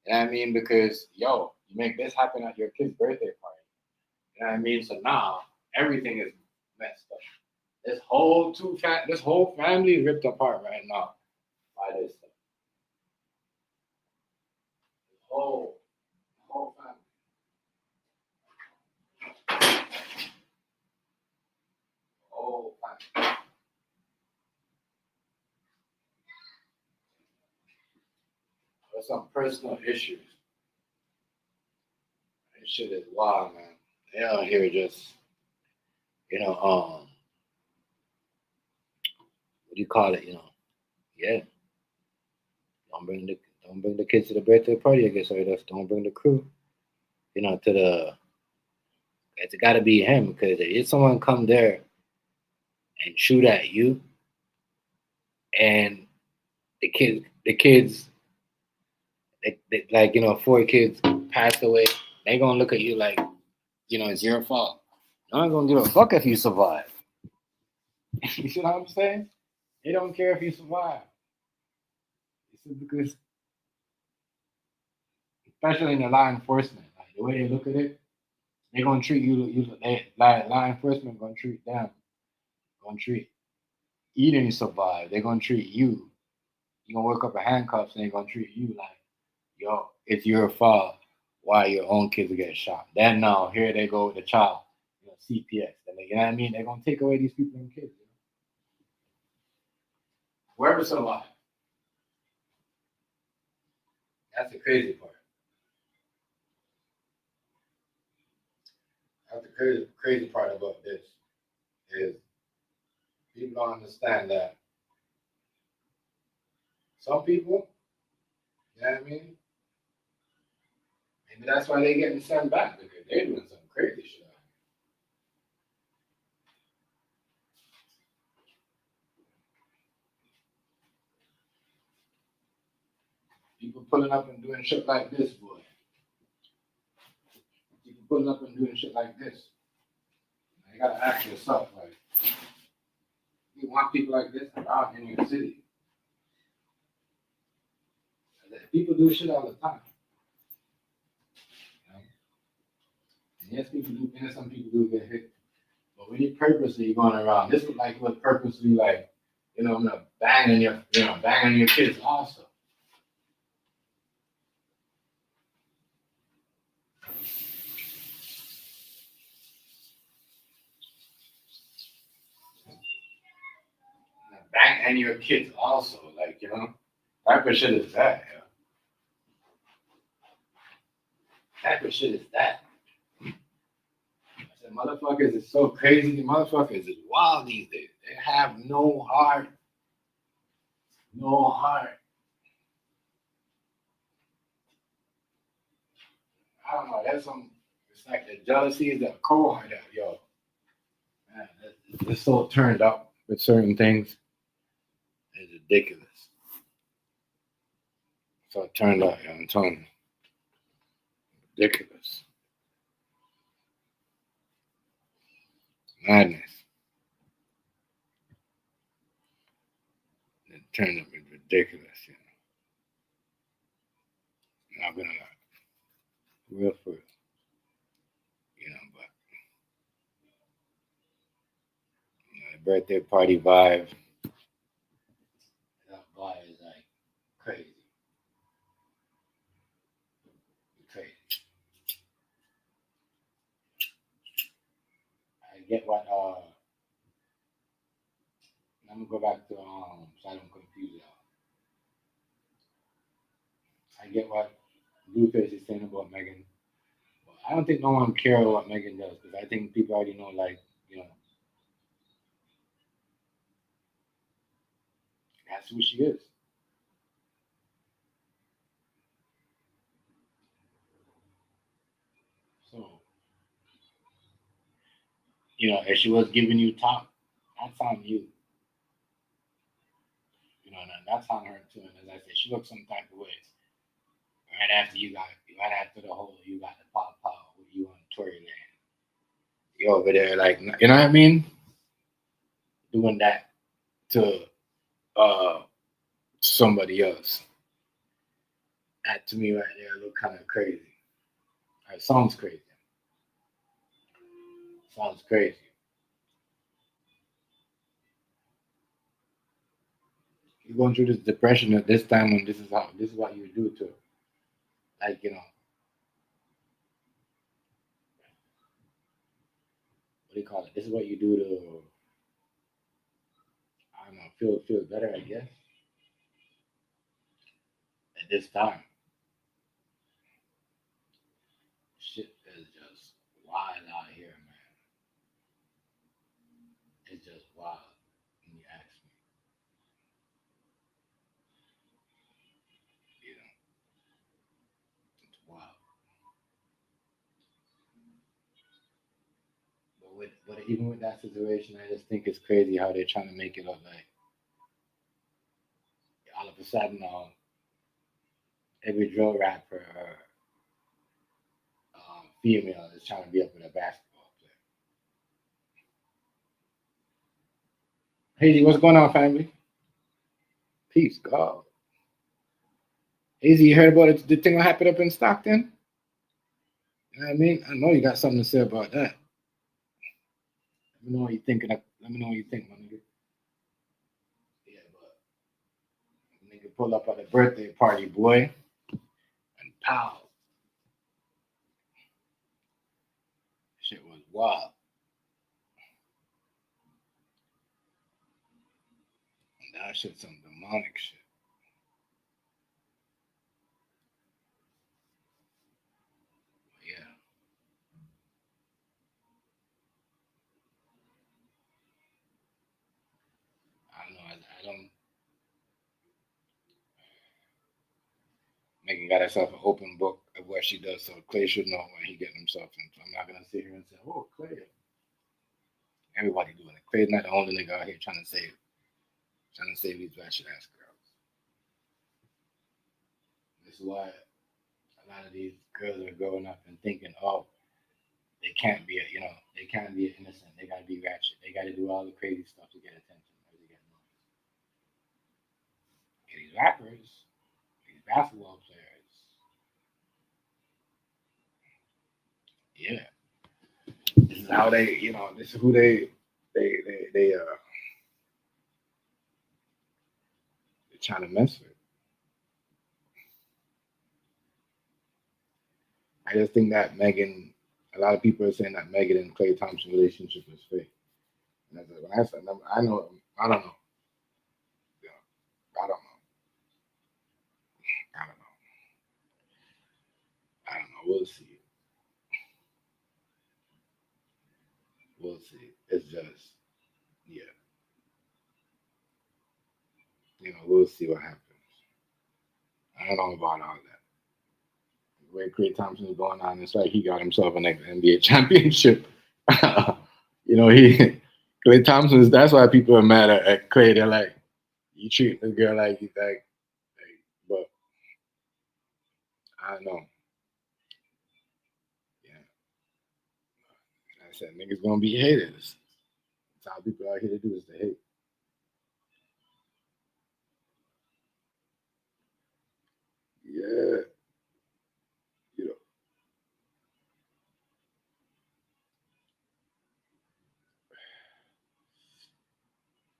know what I mean? Because you make this happen at your kid's birthday party. You know what I mean? So now everything is messed up. This whole family is ripped apart right now by this stuff. This whole family. Whole family. There's some personal issues. This shit is wild, man. They out here just, you know, what do you call it? You know, yeah. Don't bring the kids to the birthday party. I guess, or just don't bring the crew. You know, to the. It's got to be him, because if someone come there and shoot at you, and the kids, like, you know, 4 kids passed away, they gonna look at you like, you know, it's your fault. No one's gonna give a fuck if you survive. You see what I'm saying? They don't care if you survive. It's because, especially in the law enforcement, like the way they look at it, they're gonna treat like law enforcement gonna treat them. Gonna treat you didn't survive. They're gonna treat you. You're gonna work up a handcuffs and they're gonna treat you like, yo, it's your fault why your own kids get shot. Then now here they go with the child, you know, CPS. And you know what I mean? They're gonna take away these people and kids. You know? Whoever survived. That's the crazy part. That's the crazy part about this is people don't understand that some people, you know what I mean? Maybe that's why they're getting sent back, because they're doing some crazy shit. People pulling up and doing shit like this, boy. People pulling up and doing shit like this. You gotta ask yourself, like, you want people like this around in your city? People do shit all the time. You know? And yes, people do, and some people do get hit. But when you purposely going around, this is like what purposely, like, you know, I'm not banging your kids also. Banging your kids also, like, you know, type of shit is that, yeah. Type of shit is that. I said, motherfuckers is so crazy. Motherfuckers is wild these days. They have no heart. No heart. I don't know. That's some. It's like the jealousy is the core that, yo. Man, it's so turned up with certain things. It's ridiculous. So turned up, yo. I'm telling you. Ridiculous. Madness. It turned up. It's ridiculous, you know. Not gonna lie. Real for it. You know, but you know, the birthday party vibe. That vibe is like crazy. Crazy. I get what I'm gonna go back to so I don't confuse it. I get what Blueface is saying about Megan. But I don't think no one cares what Megan does, because I think people already know, like, you know, that's who she is. So, you know, if she was giving you top, that's on you. You know, and that's on her too. And as I said, she looks some type of ways. Right after right after the whole, you got the pop with you on Tory Land. You over there, like, you know what I mean? Doing that to somebody else. That to me right there look kind of crazy. It sounds crazy. Sounds crazy. You're going through this depression at this time when this is what you do to, like, you know, what do you call it? This is what you do to, I don't know, feel better, I guess. At this time, shit is just wild out here, man. It's just wild when you ask me. You know, it's wild. But even with that situation, I just think it's crazy how they're trying to make it look like all of a sudden, every drill rapper or female is trying to be up with a basketball player. Hazy, what's going on, family? Peace, God. Hazy, you heard about it? The thing that happened up in Stockton? You know what I mean? I know you got something to say about that. Let me know what you think. Let me know what you think, my nigga. Yeah, but nigga pull up at a birthday party, boy, and pow. Shit was wild. And that shit's some demonic shit. Yeah. Megan got herself an open book of what she does, so Clay should know what he getting himself into. I'm not gonna sit here and say, "Oh, Clay." Everybody doing it. Clay's not the only nigga out here trying to save these ratchet ass girls. This is why a lot of these girls are growing up and thinking, "Oh, they can't be they can't be innocent. They gotta be ratchet. They gotta do all the crazy stuff to get attention or to get noticed." And these rappers, these basketball players, yeah, this is how they, this is who they're trying to mess with. I just think that Megan, a lot of people are saying that Megan and Klay Thompson relationship is fake. And when I said, I don't know. I don't know. I don't know. We'll see. We'll see. It's just, yeah. We'll see what happens. I don't know about all that. The way Klay Thompson is going on, it's like he got himself an NBA championship. Klay Thompson, that's why people are mad at Klay. They're like, you treat this girl like but I don't know. Yeah. Like I said, niggas gonna be haters. That's how people are here to do is to hate. Yeah.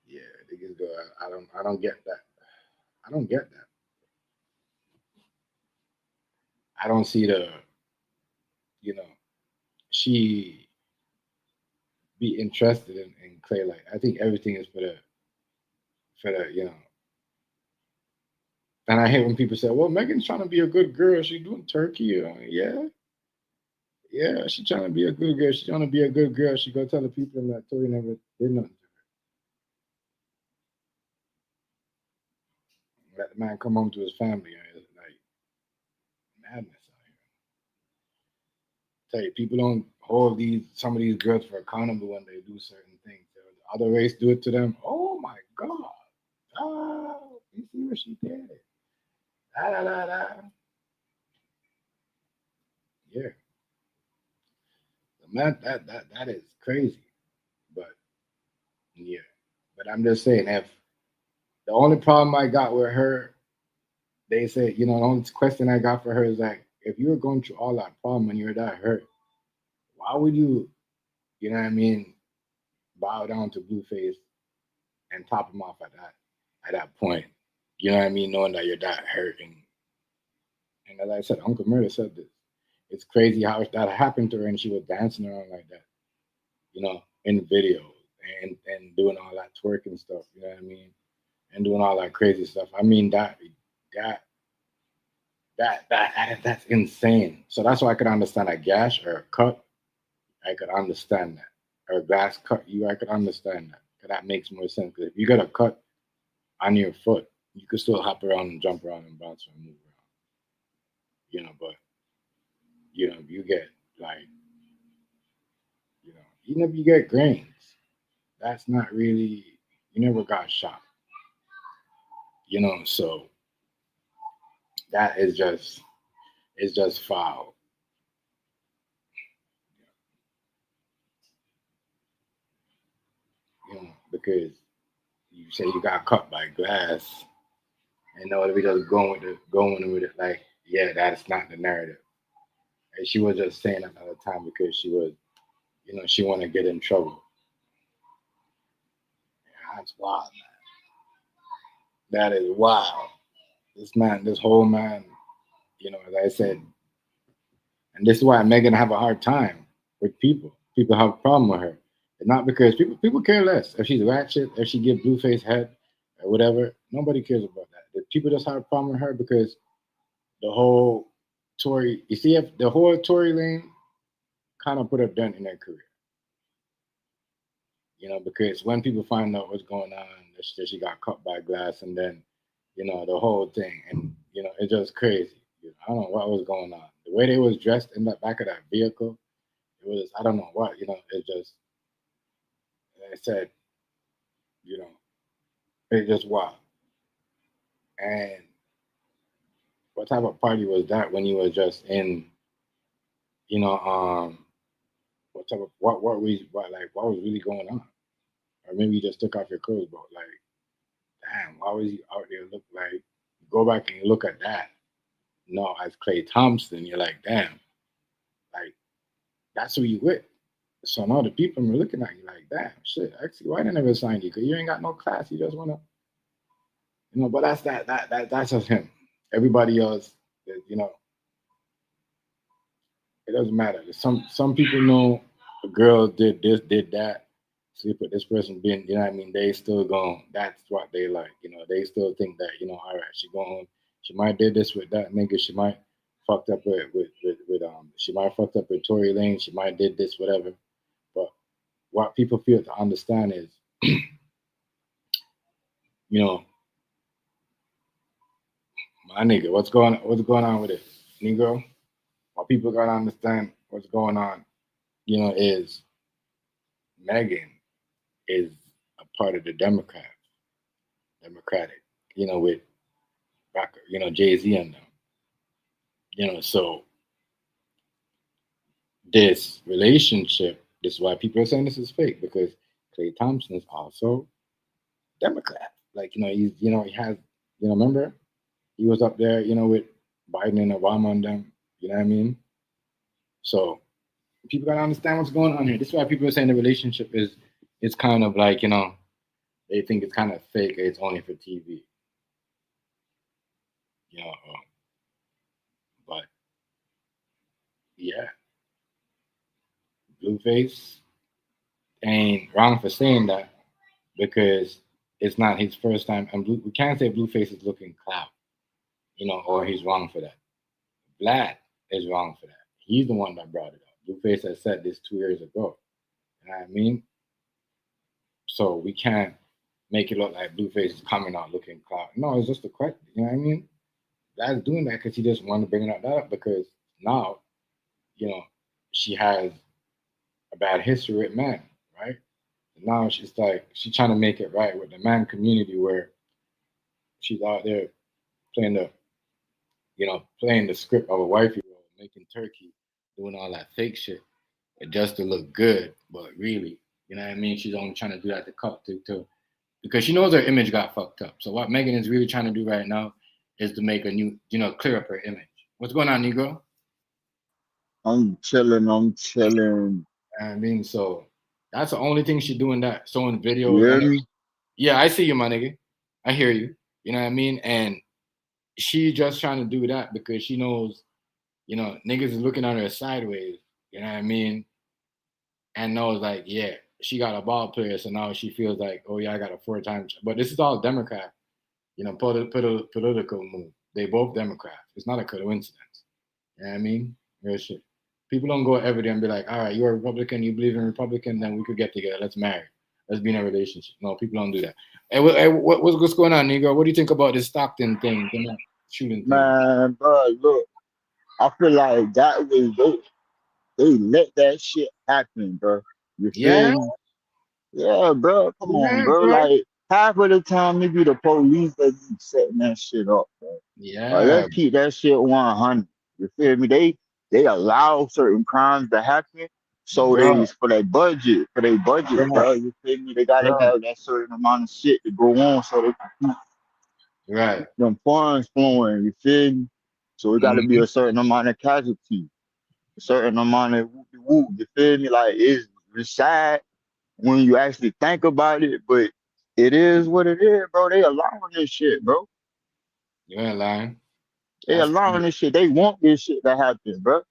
Yeah, niggas go. I don't get that. I don't get that. I don't see she be interested in Klay. Like, I think everything is for the. And I hate when people say, "Well, Megan's trying to be a good girl. She's doing turkey." Yeah, she's trying to be a good girl. She's trying to be a good girl. She go tell the people that Tory never did nothing to her. Let the man come home to his family. It's like madness out here. Tell you, people don't hold some of these girls for accountable when they do certain things. The other race do it to them. Oh my God! Oh, you see what she did? Da da da da. Yeah, man, that is crazy. But yeah, but I'm just saying, if the only problem I got with her, they say, the only question I got for her is like, if you were going through all that problem and you're that hurt, why would you, bow down to Blueface and top him off at that point? Knowing that you're that hurt. And as I said, Uncle Murder said this. It's crazy how that happened to her and she was dancing around like that, in videos and doing all that twerking stuff, and doing all that crazy stuff. I mean, that's insane. So that's why I could understand a gash or a cut. I could understand that. Or a glass cut, I could understand that. Because that makes more sense. Because if you got a cut on your foot, you could still hop around and jump around and bounce and move around. But you get even if you get grains, that's not really, you never got shot. So that is just foul. Because you say you got cut by glass, and nobody just going with it like, yeah, that's not the narrative. And she was just saying that at the time because she was, she wanted to get in trouble. Yeah, that's wild, man. That is wild. This whole man, as I said, and this is why Megan have a hard time with people. People have a problem with her. And not because people care less. If she's ratchet, if she give Blueface head or whatever, nobody cares about that. The people just have a problem with her because the whole Tory, you see, if the whole Tory lane kind of put a dent in their career. Because when people find out what's going on, she got cut by glass, and then the whole thing, and it's just crazy. I don't know what was going on. The way they was dressed in the back of that vehicle, it was I don't know what It just I said it just wow. And what type of party was that when you was just in what type of what what was really going on? Or maybe you just took off your clothes, but like damn, why was you out there look like go back and look at that? No, as Clay Thompson, you're like, damn, like that's who you with. So now the people are looking at you like, damn, shit, actually, why they never signed you? Because you ain't got no class. You just wanna, but that's just him. Everybody else, it doesn't matter. Some people know a girl did this, did that, sleep with this person being, they still going, that's what they like. They still think that, all right, she going, she might did this with that nigga, she might fucked up with she might fucked up with Tory Lane, she might did this, whatever. But what people feel to understand is, my nigga, what's going on with it, Negro? What people gotta understand what's going on, is Megan is a part of the Democratic, with Jay-Z and them. So this relationship, this is why people are saying this is fake, because Klay Thompson is also Democrat. Like, he's he has, remember? He was up there, with Biden and Obama and them, you know what I mean? So people gotta understand what's going on here. This is why people are saying the relationship is kind of like, they think it's kind of fake, it's only for TV. But yeah. Blueface ain't wrong for saying that because it's not his first time. And we can't say Blueface is looking clout, or he's wrong for that. Vlad is wrong for that. He's the one that brought it up. Blueface has said this 2 years ago. You know what I mean? So we can't make it look like Blueface is coming out looking clout. No, it's just a question. You know what I mean? Vlad's doing that because he just wanted to bring that up because now, she has a bad history with men, right? And now she's trying to make it right with the man community where she's out there playing the script of a wifey role, making turkey, doing all that fake shit, just to look good, but really, you know what I mean? She's only trying to do that to because she knows her image got fucked up. So what Megan is really trying to do right now is to make a new, clear up her image. What's going on, Negro? I'm chilling. I mean, so that's the only thing she's doing, that showing videos. You hear me? Yeah, I see you, my nigga. I hear you. You know what I mean? And she just trying to do that because she knows, niggas is looking at her sideways. You know what I mean? And knows like, yeah, she got a ball player, so now she feels like, oh yeah, I got a 4-time. But this is all Democrat, political move. They both Democrats. It's not a coincidence. You know what I mean? Real shit. People don't go every day and be like, all right, you're a Republican, you believe in Republican, then we could get together. Let's marry. Let's be in a relationship. No, people don't do that. Hey, what's going on, Negro? What do you think about this Stockton thing, the shooting thing? Man, bro, look, I feel like that was they let that shit happen, bro. You feel me? Yeah, bro. Come on, bro. Like half of the time, it be the police that be setting that shit up, bro. Yeah. Let's keep that shit 100. You feel me? They allow certain crimes to happen, so they for their budget, bro. You feel me? They gotta have that certain amount of shit to go on, so they can keep them funds flowing. You feel me? So it gotta be a certain amount of casualty, a certain amount of whoop. You feel me? Like it's sad when you actually think about it, but it is what it is, bro. They allowing this shit, bro. You ain't lying. They allowing this shit. They want this shit to happen, bro.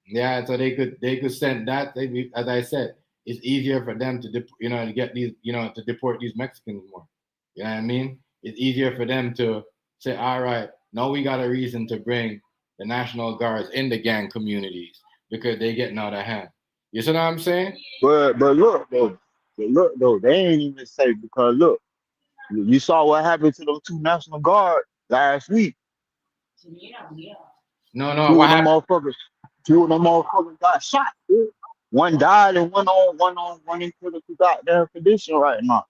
Yeah, so they could send that. As I said, it's easier for them to to get these, to deport these Mexicans more. You know what I mean? It's easier for them to say, all right, now we got a reason to bring the National Guards in the gang communities because they getting out of hand. You see what I'm saying? But look though, they ain't even safe because look, You saw what happened to those 2 National Guard last week. No, Two what of them happened? motherfuckers. 2 of them motherfuckers got shot. Dude. One died and one into the goddamn condition right now.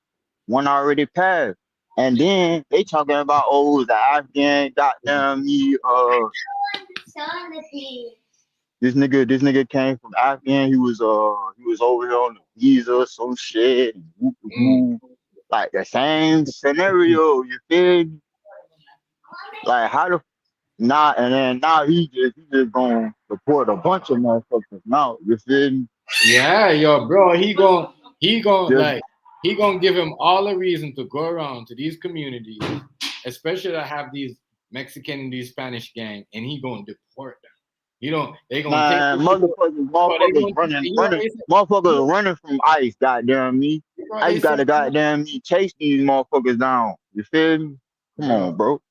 One already passed. And then they talking about the Afghan goddamn me this nigga came from Afghan. He was over here on the visa, some shit, and whoop. Like the same scenario, you feel me? Like how the and then now he just gonna support a bunch of motherfuckers now, you feel me? Yeah, yo, bro, he gonna Just he gonna give him all the reason to go around to these communities, especially that have these Mexican and these Spanish gang, and he gonna deport them. They gonna take man, the people, bro, they motherfuckers gonna, you know what they say? motherfuckers running from ICE, goddamn me. You know what they ICE gotta say? goddamn me chase these motherfuckers down. You feel me? Come Bro, on, bro.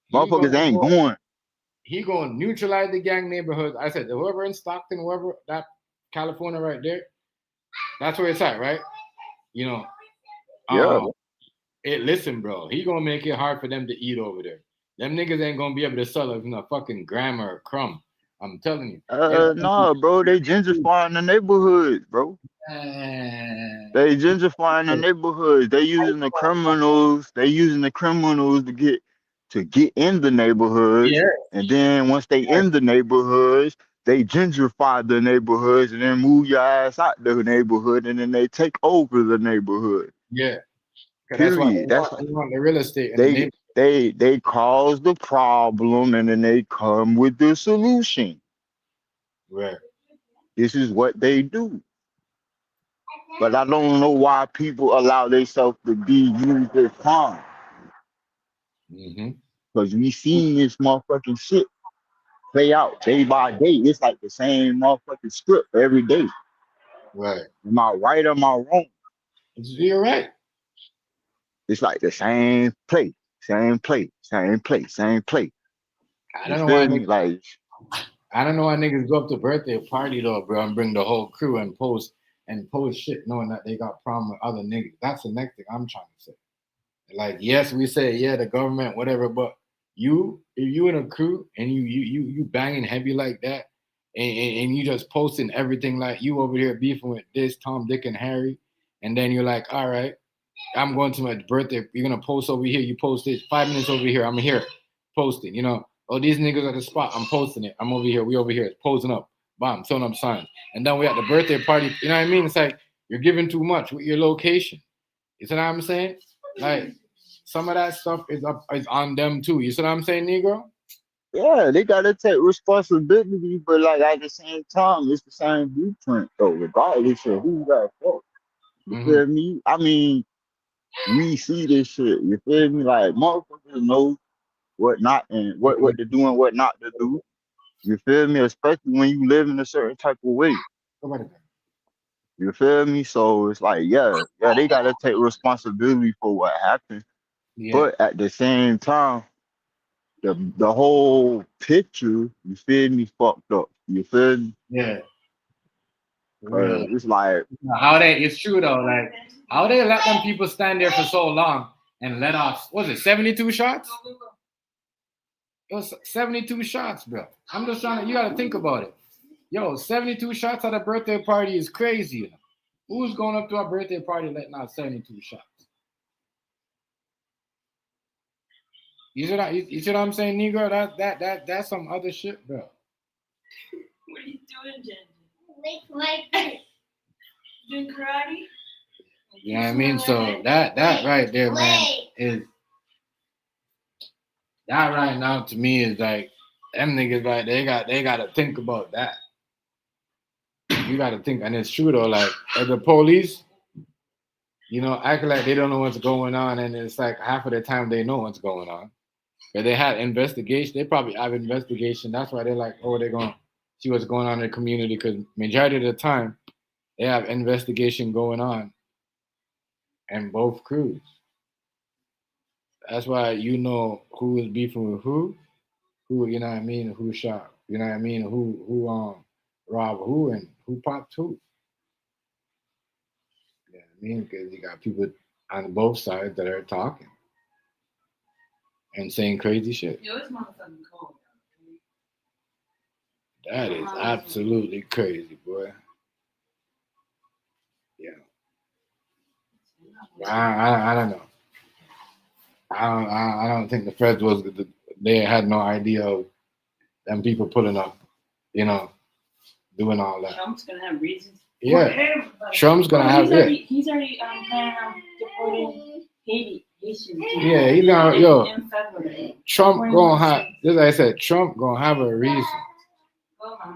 he Motherfuckers gonna ain't go. going. He gonna neutralize the gang neighborhoods. I said, whoever in Stockton, whoever that California right there, that's where it's at, right? You know, Yeah. listen, bro, he gonna make it hard for them to eat over there. Them niggas ain't gonna be able to sell us a fucking gram or a crumb. I'm telling you. Nah, bro, they gentrifying the neighborhoods, bro. They gentrifying the neighborhoods. They using the criminals. They using the criminals to get in the neighborhoods. Yeah. And then once they in the neighborhoods, they gentrify the neighborhoods and then move your ass out the neighborhood and then they take over the neighborhood. Yeah. That's why Period. they want the real estate and they cause the problem and then they come with the solution. Right. This is what they do. But I don't know why people allow themselves to be used as pawns. Because we seen this motherfucking shit play out day by day. It's like the same motherfucking script every day. Right. Am I right or am I wrong? You're right. It's like the same play, same play, same play, same play. I don't know why niggas go up to birthday party though, bro, and bring the whole crew and post shit knowing that they got problem with other niggas. That's the next thing I'm trying to say. Like, yes, we say, yeah, the government, whatever, but if you in a crew and you banging heavy like that, and you just posting everything like you over here beefing with this Tom, Dick, and Harry, and then you're like, all right, I'm going to my birthday. You're gonna post over here. You post it 5 minutes over here. I'm here posting. You know, oh, these niggas at the spot. I'm posting it. I'm over here. We over here posing up. Bam, throwing up signs. And then we at the birthday party. You know what I mean? It's like you're giving too much with your location. You see what I'm saying? Like some of that stuff is on them too. You see what I'm saying, Negro? Yeah, they gotta take responsibility, but like at the same time, it's the same blueprint though, regardless of who got fucked. You feel me? I mean, we see this shit. You feel me? Like motherfuckers know what not and what to do and what not to do. You feel me? Especially when you live in a certain type of way. You feel me? So it's like, yeah, they gotta take responsibility for what happened. Yeah. But at the same time, the whole picture, you feel me, fucked up. You feel me? Yeah. It's like it's true though, like how they let them people stand there for so long and let off, was it 72 shots? It was 72 shots, bro. I'm just trying to, you gotta think about it. Yo, 72 shots at a birthday party is crazy. Who's going up to a birthday party letting out 72 shots? You see what I'm saying, Negro? That's some other shit, bro. What are you doing, Jen? Doing karate? You know what I mean? So that right there, man, is that right now to me is like them niggas like they gotta think about that. You gotta think, and it's true though, like the police, you know, acting like they don't know what's going on, and it's like half of the time they know what's going on. But they had investigation, they probably have investigation. That's why they're like, oh, they're gonna see what's going on in the community, because majority of the time they have investigation going on in both crews. That's why you know who is beefing with who, you know what I mean, who shot, you know what I mean, who robbed who and who popped who. You know what I mean? Because you got people on both sides that are talking. and saying crazy shit. Yo, it's motherfucking cold. That is absolutely crazy, boy. Yeah. I don't know. I don't think the feds was they had no idea of them people pulling up, doing all that. Trump's gonna have reasons. Yeah. Trump's gonna have He's already planning on deporting Haitians. Yeah, he's gonna in February. Trump gonna have, as I said, Trump gonna have a reason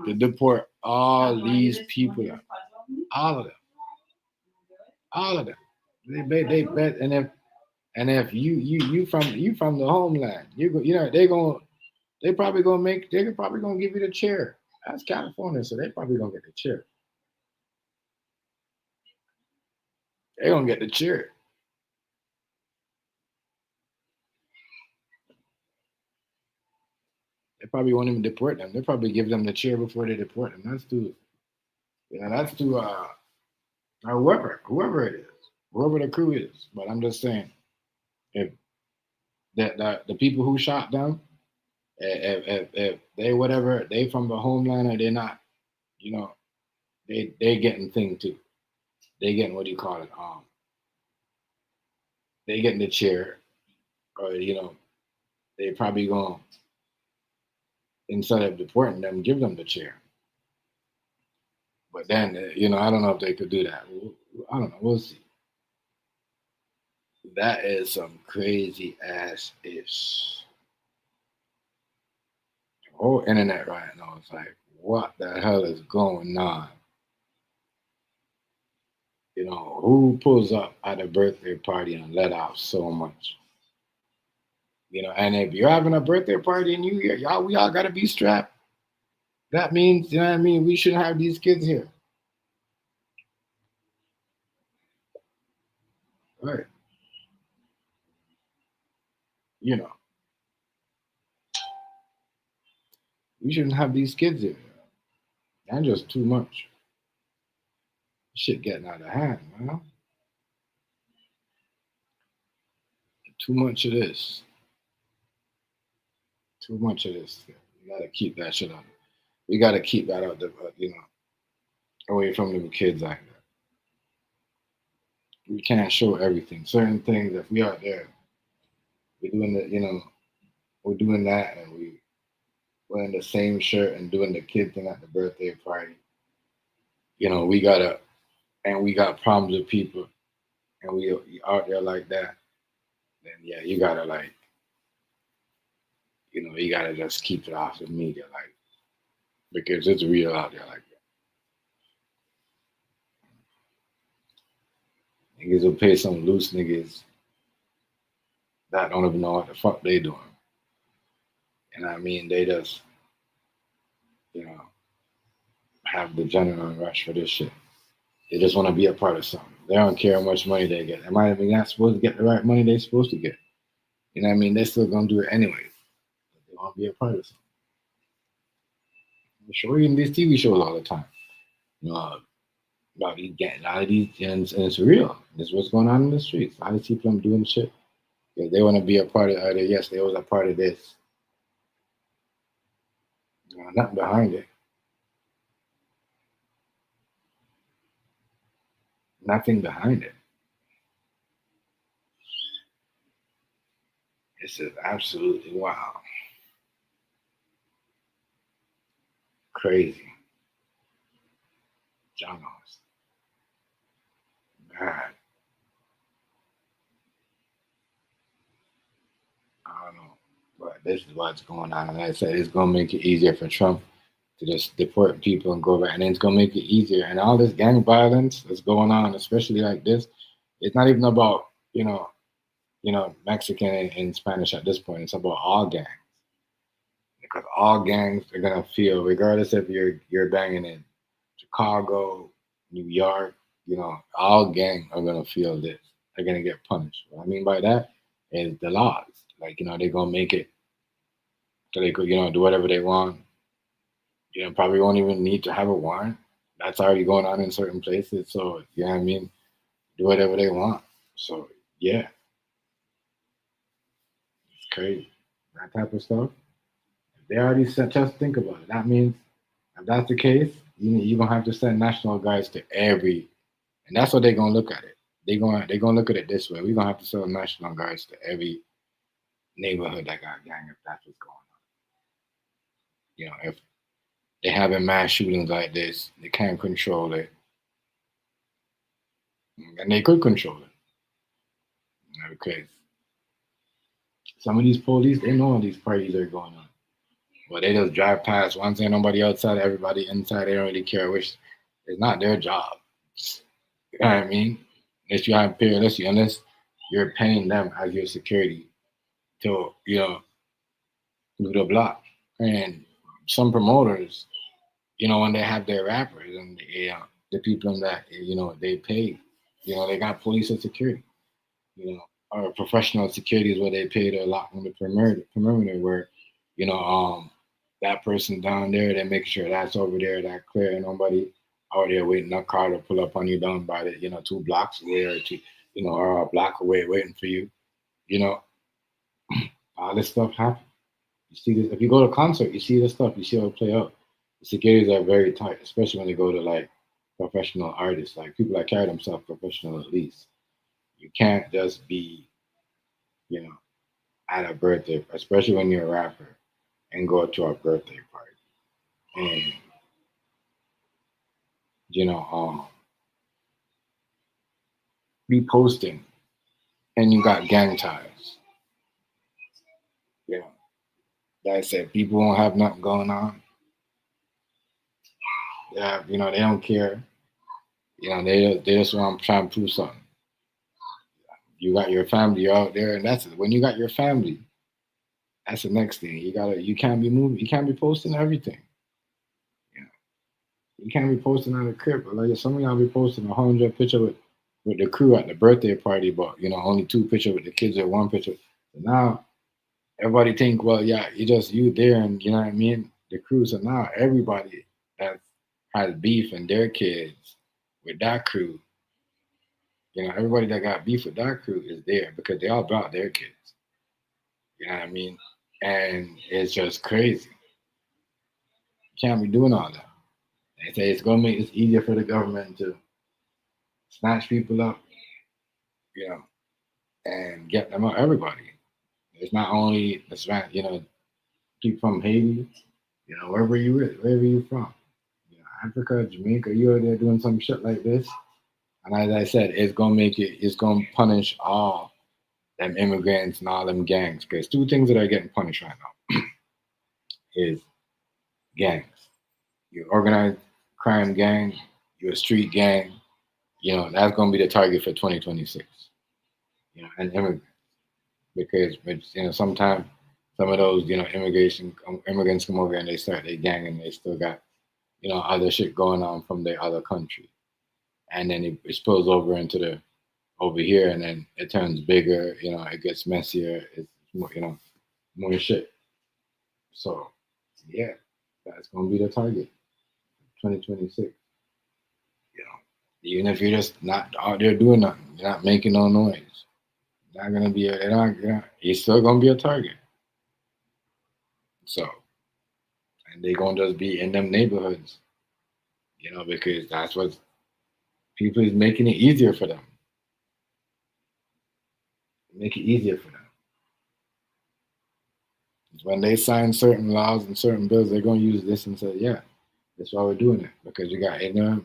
to deport all these people, all of them. They bet, and if you from the homeland, they probably gonna give you the chair. That's California, so they probably gonna get the chair. They gonna get the chair. They probably won't even deport them. They probably give them the chair before they deport them. That's to whoever it is, whoever the crew is. But I'm just saying, if that the people who shot them, if they from the homeland or they're not, they getting thing too. They getting what do you call it? They getting the chair, or they probably gonna, instead of deporting them, give them the chair. But then I don't know if they could do that. I don't know. We'll see. That is some crazy ass ish. The whole internet right now is like, what the hell is going on? Who pulls up at a birthday party and let out so much? And if you're having a birthday party in New Year, we all gotta be strapped. That means, we shouldn't have these kids here. Right. We shouldn't have these kids here. That's just too much. Shit getting out of hand, man. Too much of this. Too much of this. We gotta keep that shit out. We gotta keep that out there, away from the kids like that. We can't show everything. Certain things, if we out there, we're doing we're doing that, and we wearing the same shirt and doing the kid thing at the birthday party. We got problems with people, and we out there like that. Then yeah, you gotta you gotta just keep it off the media, because it's real out there like that. Niggas will pay some loose niggas that don't even know what the fuck they doing. They just, have the adrenaline rush for this shit. They just want to be a part of something. They don't care how much money they get. They might be not supposed to get the right money they're supposed to get. They're still gonna do it anyway. They want to be a part of something. I'm sure in these TV shows all the time. About these gangs, a lot of these, and it's real. This is what's going on in the streets. A lot of people doing shit. They want to be a part of it. Yes, they was a part of this. Nothing behind it. Nothing behind it. This is absolutely wow. Crazy. John bad. I don't know. But this is what's going on. Like I said, it's going to make it easier for Trump to just deport people and go back. And then it's going to make it easier. And all this gang violence that's going on, especially like this, it's not even about, Mexican and Spanish at this point. It's about all gangs. Because all gangs are going to feel, regardless if you're banging in Chicago, New York, all gangs are going to feel this. They're going to get punished. What I mean by that is the laws. They're going to make it so they could, do whatever they want. Probably won't even need to have a warrant. That's already going on in certain places. So, do whatever they want. So, yeah. It's crazy. That type of stuff. They already said, just think about it. That means if that's the case, you're gonna have to send National Guards to every, and that's what they're gonna look at it. They're gonna look at it this way. We're gonna have to send National Guards to every neighborhood that got gang if that's what's going on. You know, if they having mass shootings like this, they can't control it, and they could control it. You know, because some of these police, they know all these parties are going on. Well, they just drive past. Once ain't nobody outside, everybody inside. They don't really care. Which is not their job. You know what I mean? Unless you have unless you're paying them as your security to do the block. And some promoters, when they have their rappers and the people that they pay, they got police and security. Or professional security is what they pay to lock on the perimeter where that person down there, they make sure that's over there, that clear, and nobody out there waiting a car to pull up on you down by the 2 blocks away or a block away waiting for you. All this stuff happens. You see this if you go to a concert, you see this stuff, you see how it play out. The securities are very tight, especially when they go to like professional artists, like people that carry themselves professional at least. You can't just be, at a birthday, especially when you're a rapper, and go to a birthday party. And, be posting and you got gang ties. Like I said, people won't have nothing going on. Yeah, they don't care. They just want to try and prove something. You got your family out there, and that's it. When you got your family, that's the next thing. You can't be moving, you can't be posting everything. You can't be posting on the crib. Like some of y'all be posting 100 pictures with the crew at the birthday party, but only 2 pictures with the kids or 1 picture. So now everybody think, well, yeah, you there, and you know what I mean, the crew. So now everybody that has beef and their kids with that crew, everybody that got beef with that crew is there because they all brought their kids. You know what I mean? And it's just crazy. You can't be doing all that. They say it's gonna make it easier for the government to snatch people up, and get them out. Everybody. It's not only the people from Haiti, wherever you from, Africa, Jamaica, you out there doing some shit like this. And as I said, it's gonna punish all them immigrants and all them gangs. Because 2 things that are getting punished right now is gangs. Your organized crime gang, your street gang, that's gonna be the target for 2026. And immigrants. Because sometimes some of those immigrants come over and they start their gang and they still got other shit going on from their other country, and then it spills over into over here, and then it turns bigger. It gets messier. It's more, more shit. So yeah, that's gonna be the target, 2026. Even if you're just not out there doing nothing, you're not making no noise. Not gonna be you're still gonna be a target. So, and they're gonna just be in them neighborhoods, because that's what people is making it easier for them. Make it easier for them. When they sign certain laws and certain bills, they're gonna use this and say, yeah, that's why we're doing it, because you got ignorant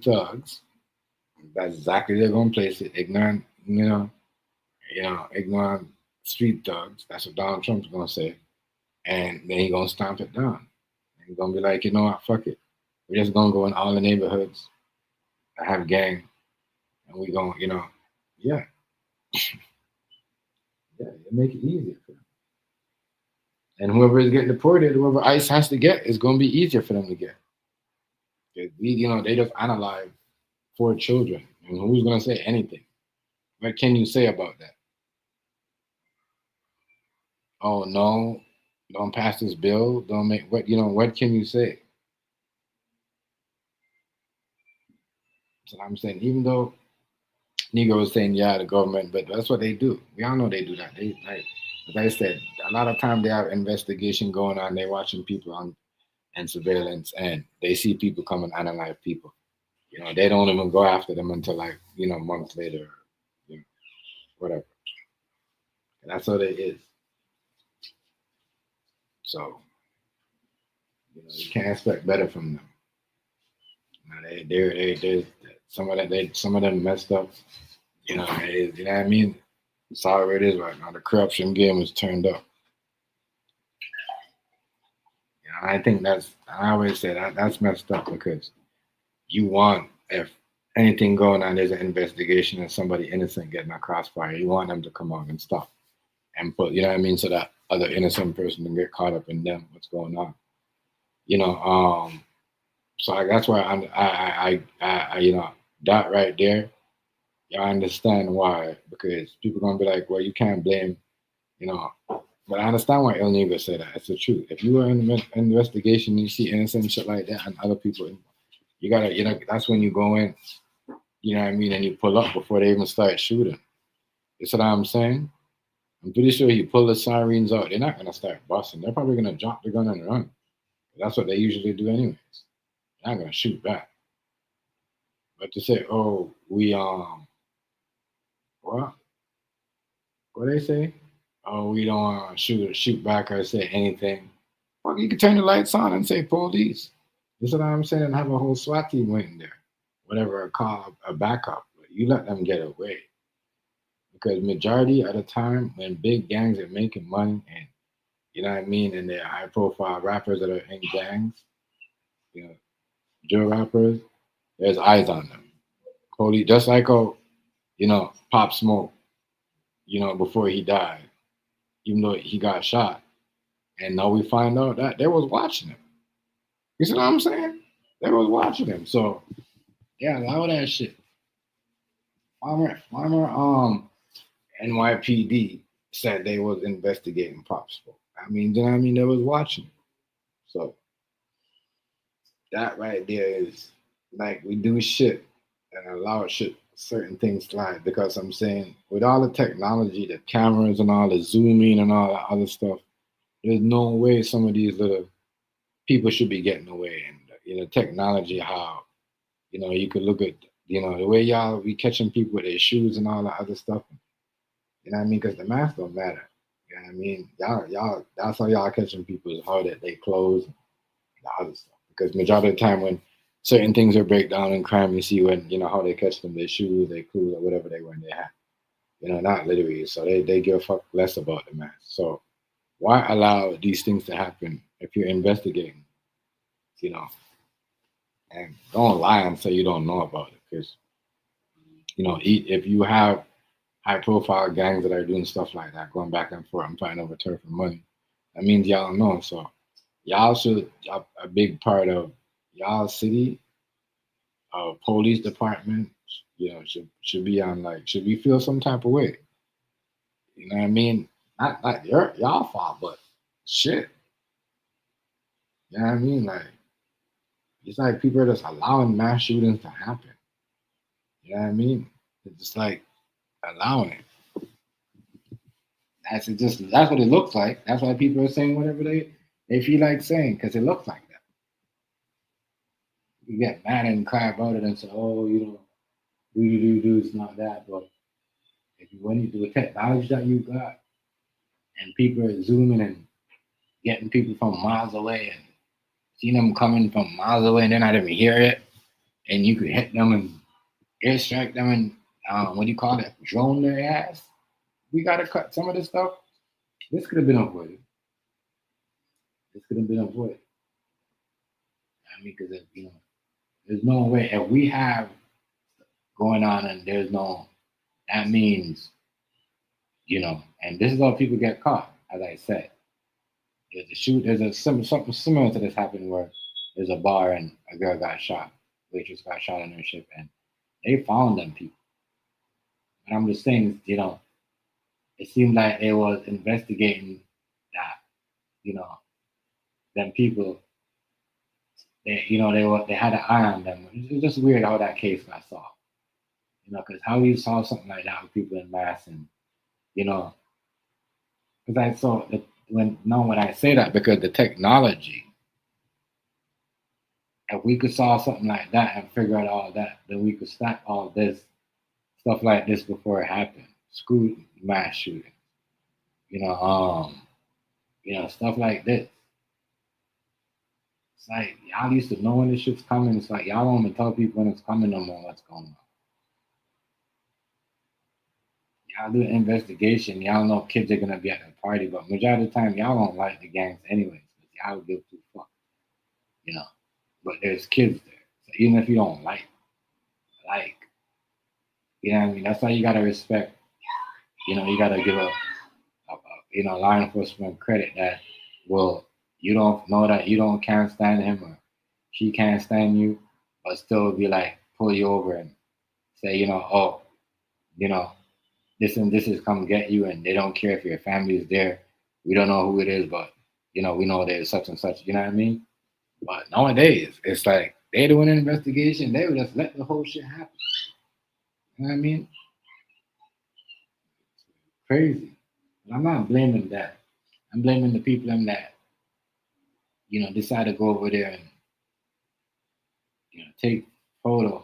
thugs. That's exactly they're gonna place it. Ignorant, ignorant street thugs. That's what Donald Trump's gonna say, and then he's gonna stomp it down. And he's gonna be like, you know what, fuck it. We're just gonna go in all the neighborhoods that have gang, and we're gonna, yeah, make it easier for them. And whoever is getting deported, whoever ICE has to get, is gonna be easier for them to get. They just analyze 4 children. And who's gonna say anything? What can you say about that? Oh no, don't pass this bill. Don't make what what can you say? So I'm saying, even though Negro was saying, yeah, the government, but that's what they do. We all know they do that. They like, as I said, a lot of time they have investigation going on. They're watching people on and surveillance, and they see people come and analyze people. You know, they don't even go after them until like months later, you know, whatever. And that's what it is. So you can't expect better from them. They some of them messed up. You know what I mean? It's how it is right now. The corruption game is turned up. I think I always say that's messed up because you want, if anything going on, there's an investigation and somebody innocent getting a crossfire, you want them to come out and stop and put, you know what I mean, so that other innocent person can get caught up in them, what's going on. So that's why I that right there, I understand why, because people gonna be like, well, you can't blame, but I understand why El Negro said that. It's the truth. If you are in an investigation, you see innocent shit like that, and other people, you gotta, that's when you go in, you know what I mean, and you pull up before they even start shooting. You see what I'm saying? I'm pretty sure you pull the sirens out, they're not gonna start busting. They're probably gonna drop the gun and run. That's what they usually do, anyways. They're not gonna shoot back. But to say, oh, we what they say? Oh, we don't shoot back or say anything. Well, you can turn the lights on and say police. You see what I'm saying? And have a whole SWAT team waiting there. Whatever, call a backup. But you let them get away. Because majority of the time when big gangs are making money and you know what I mean, and they're high profile rappers that are in gangs, drill rappers, there's eyes on them. Police, just like Pop Smoke, before he died, even though he got shot. And now we find out that they was watching him. You see what I'm saying? They was watching him. So yeah, allow that shit. Farmer NYPD said they was investigating Pop Smoke. I mean, you know what I mean? They was watching. So that right there is like we do shit and allow certain things slide, because I'm saying with all the technology, the cameras and all the zooming and all that other stuff, there's no way some of these little people should be getting away. And technology, how you could look at the way y'all be catching people with their shoes and all that other stuff. You know what I mean? Because the mask don't matter. You know what I mean? Y'all, that's how y'all catching people is how that they clothes and the other stuff. Because majority of the time when certain things are breakdown in crime, you see when how they catch them, their shoes, their clothes, or whatever they wear in their hat. Not literally. So they give a fuck less about the mask. So why allow these things to happen if you're investigating? And don't lie and say you don't know about it, because if you have high profile gangs that are doing stuff like that, going back and forth and fighting over turf and money, that means y'all know. So y'all should, a big part of y'all city police department, should be on, like, should we feel some type of way? You know what I mean? Not y'all fault, but shit. You know what I mean? Like, it's like people are just allowing mass shootings to happen. You know what I mean? It's just like allowing it. That's what it looks like. That's why people are saying whatever they feel like saying, because it looks like that. You get mad and cry about it and say, oh, it's not that. But when you do the technology that you got, and people are zooming and getting people from miles away and seeing them coming from miles away and they're not even hear it, and you could hit them and airstrike them and what do you call it? Drone their ass. We gotta cut some of this stuff. This could have been avoided. I mean, because there's no way if we have going on and there's no. That means, and this is how people get caught. As I said, there's something similar to this happened where there's a bar and a girl got shot, waitress got shot on her ship, and they found them people. And I'm just saying, it seemed like they was investigating that, them people. They had an eye on them. It's just weird how that case got solved. You know, because how you saw something like that with people in mass, and you know, because I saw that when I say that, because the technology, if we could solve something like that and figure out all that, then we could stop all this stuff like this before it happened. Screw mass shooting, you know, stuff like this. It's like y'all used to know when this shit's coming. It's like y'all don't even tell people when it's coming no more. What's going on? Y'all do an investigation. Y'all know kids are gonna be at the party, but majority of the time y'all don't like the gangs anyways. Y'all give two fucks, you know. But there's kids there, so even if you don't like, you know what I mean. That's why you gotta respect. You know, you gotta give a you know, law enforcement credit that, well, you don't know that you don't can't stand him or she can't stand you, but still be like pull you over and say, you know, oh, you know, this and this is come get you, and they don't care if your family is there. We don't know who it is, but you know, we know there's such and such. You know what I mean? But nowadays, it's like they doing an investigation. They would just let the whole shit happen. You know what I mean? Crazy. But I'm not blaming that. I'm blaming the people in that, you know, decide to go over there and, you know, take photos,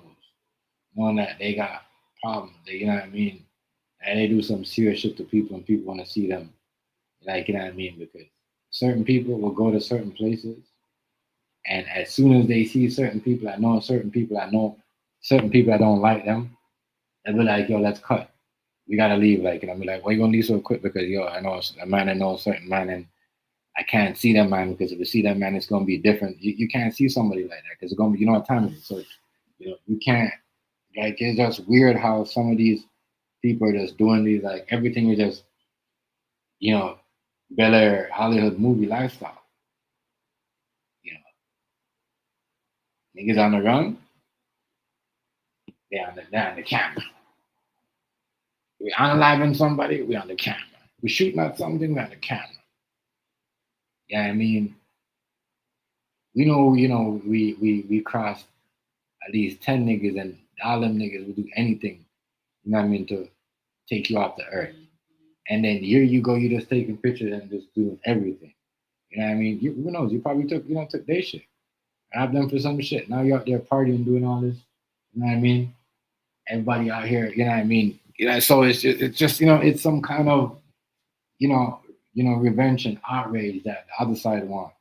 knowing that they got problems. They, you know what I mean? And they do some serious shit to people, and people want to see them. Like, you know what I mean? Because certain people will go to certain places, and as soon as they see certain people, certain people that don't like them, they'll be like, yo, let's cut. We gotta leave. Like, and I'll be like, why you gonna leave so quick? Because yo, I know a man, I know a certain man, and I can't see that man, because if you see that man, it's gonna be different. You can't see somebody like that because it's gonna be, you know what time it is. So, you know, you can't, like, it's just weird how some of these people are just doing these, like, everything is just, you know, Bel Air Hollywood movie lifestyle. You know, niggas on the run, they're on the camera. We unaliving somebody, we on the camera. We shooting at something, we on the camera. Yeah, I mean, we know, you know, we crossed at least 10 niggas, and all them niggas will do anything, you know what I mean, to take you off the earth. And then here you go, you just taking pictures and just doing everything. You know what I mean? Who knows? You probably took their shit. Robbed them for some shit. Now you're out there partying, doing all this. You know what I mean? Everybody out here, you know what I mean? You know, so it's just, you know, it's some kind of, you know, revenge and outrage that the other side want.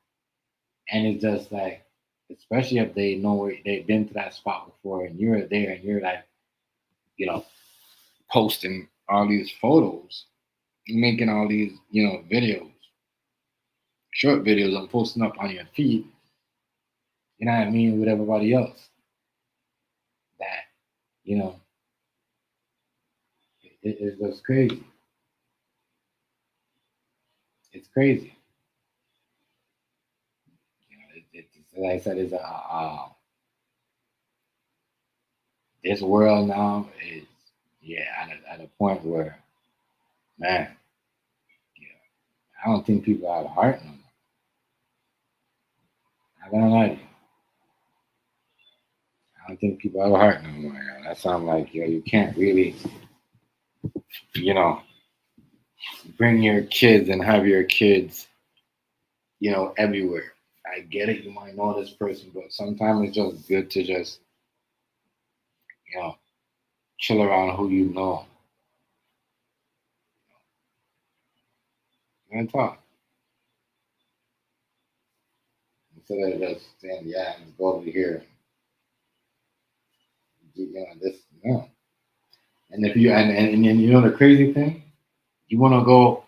And it's just like, especially if they know where they've been to that spot before, and you're there and you're like, you know, posting all these photos, making all these, you know, videos, short videos, and posting up on your feed, you know what I mean, with everybody else. That, you know, it's just crazy. It's crazy. You know, it's, like I said, it's this world now is, yeah, at a point where, man, I don't think people have a heart no more. I'm gonna lie to you. I don't think people have a heart no more. You know? That sounds like, you can't really, you know, bring your kids and have your kids, you know, everywhere. I get it. You might know this person, but sometimes it's just good to just, you know, chill around who you know. And talk. Instead of just saying, yeah, let's go over here. You know, this, no. And if you, and you know the crazy thing? You want to go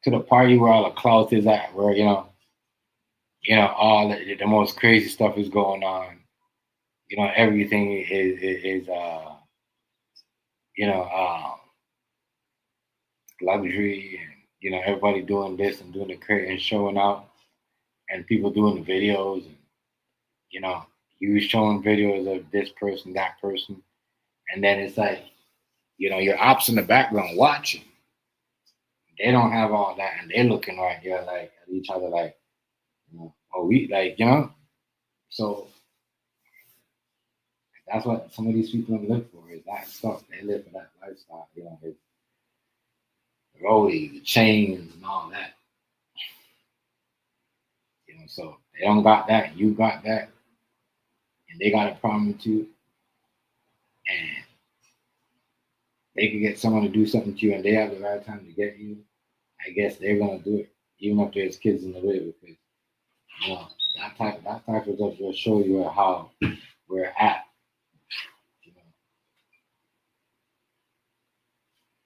to the party where all the clout is at, where, you know, all the most crazy stuff is going on. You know, everything is you know, luxury, and, you know, everybody doing this and doing the crazy and showing out, and people doing the videos, and, you know, you showing videos of this person, that person, and then it's like, you know, your ops in the background watching. They don't have all that, and they're looking right here like at each other like, you know, oh, we like, you know. So That's what some of these people live for. Is that stuff? They live for that lifestyle. You know, it's the rollies, the chains, and all that. You know, so they don't got that. You got that, and they got a problem too. And they can get someone to do something to you, and they have the right time to get you. I guess they're gonna do it, even if there's kids in the way, because you know that type of stuff will show you how we're at. You know,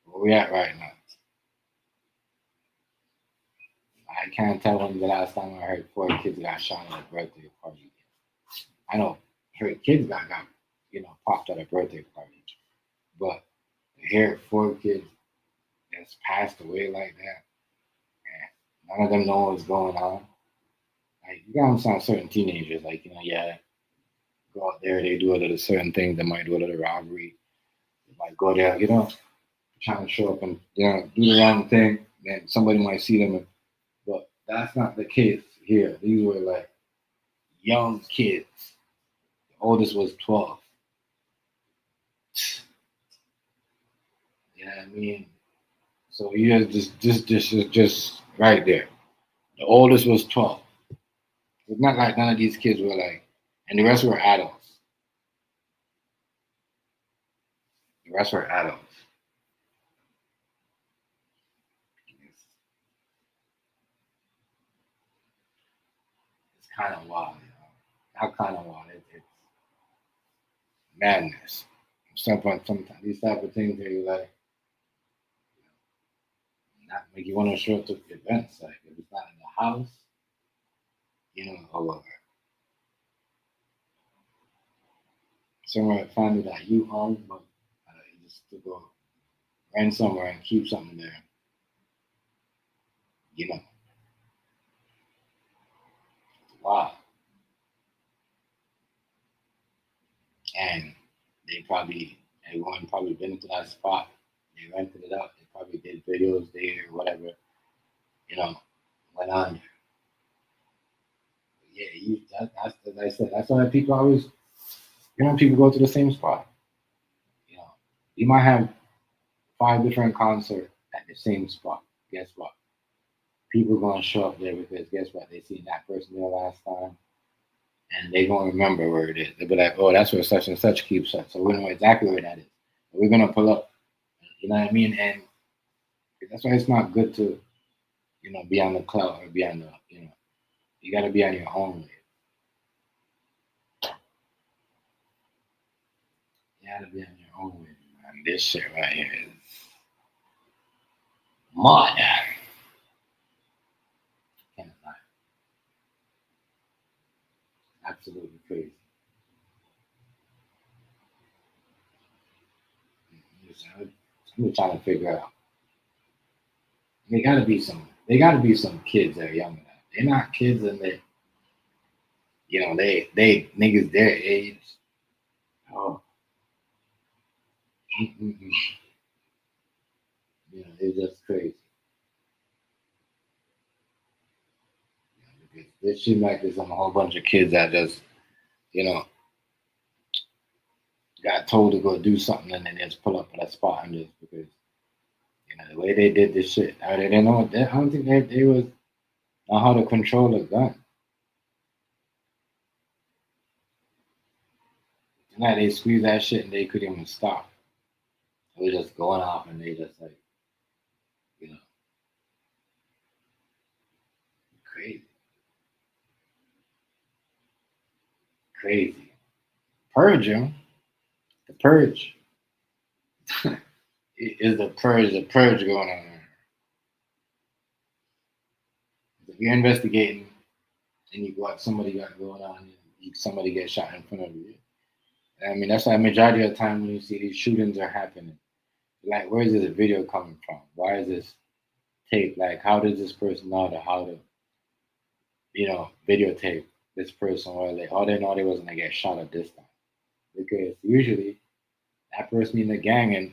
where we at right now. I can't tell when the last time I heard 4 kids got shot at a birthday party. I know I heard kids got popped at a birthday party, but to hear 4 kids that's passed away like that, and none of them know what's going on. Like you gotta understand certain teenagers, like go out there, they do a little certain things, they might do a little robbery, they might go there, trying to show up and do the wrong thing, then somebody might see them. But that's not the case here. These were like young kids. The oldest was 12. You know what I mean? So you just right there. The oldest was 12. It's not like none of these kids were like, and the rest were adults. The rest were adults. It's kind of wild, Not kind of wild. It's madness. Sometimes these type of things that you like, not make you want to show up to events. Like if it's not in the house, or somewhere family that you own, but just to go rent somewhere and keep something there. Wow. And everyone probably been to that spot. They rented it out. They probably did videos there or whatever, went on there. That's as I said. That's why people always, people go to the same spot. You might have 5 different concerts at the same spot. Guess what? People gonna show up there because guess what? They seen that person there last time, and they gonna remember where it is. They'll be like, "Oh, that's where such and such keeps such." So we know exactly where that is. We're gonna pull up. You know what I mean? And that's why it's not good to, be on the cloud or be on the, you gotta be on your own way. You gotta be on your own way, man. This shit right here is mud. Can't lie. Absolutely crazy. I'm just trying to figure out. They gotta be some kids that are young enough. They're not kids and they niggas their age. Oh. It's just crazy. It seems like there's a whole bunch of kids that just, got told to go do something and then just pull up at that spot and just because, the way they did this shit, they didn't know. I don't think they was know how to control a gun. They squeezed that shit and they couldn't even stop. It was just going off and they just like, crazy. Crazy. Purge, The purge. Is the purge going on there. If you're investigating and you got somebody got going on and somebody gets shot in front of you. I mean, that's why majority of the time when you see these shootings are happening, like, where is this video coming from? Why is this tape? Like, how does this person know how to, videotape this person? Or like, all they know they wasn't gonna get shot at this time, because usually that person in the gang and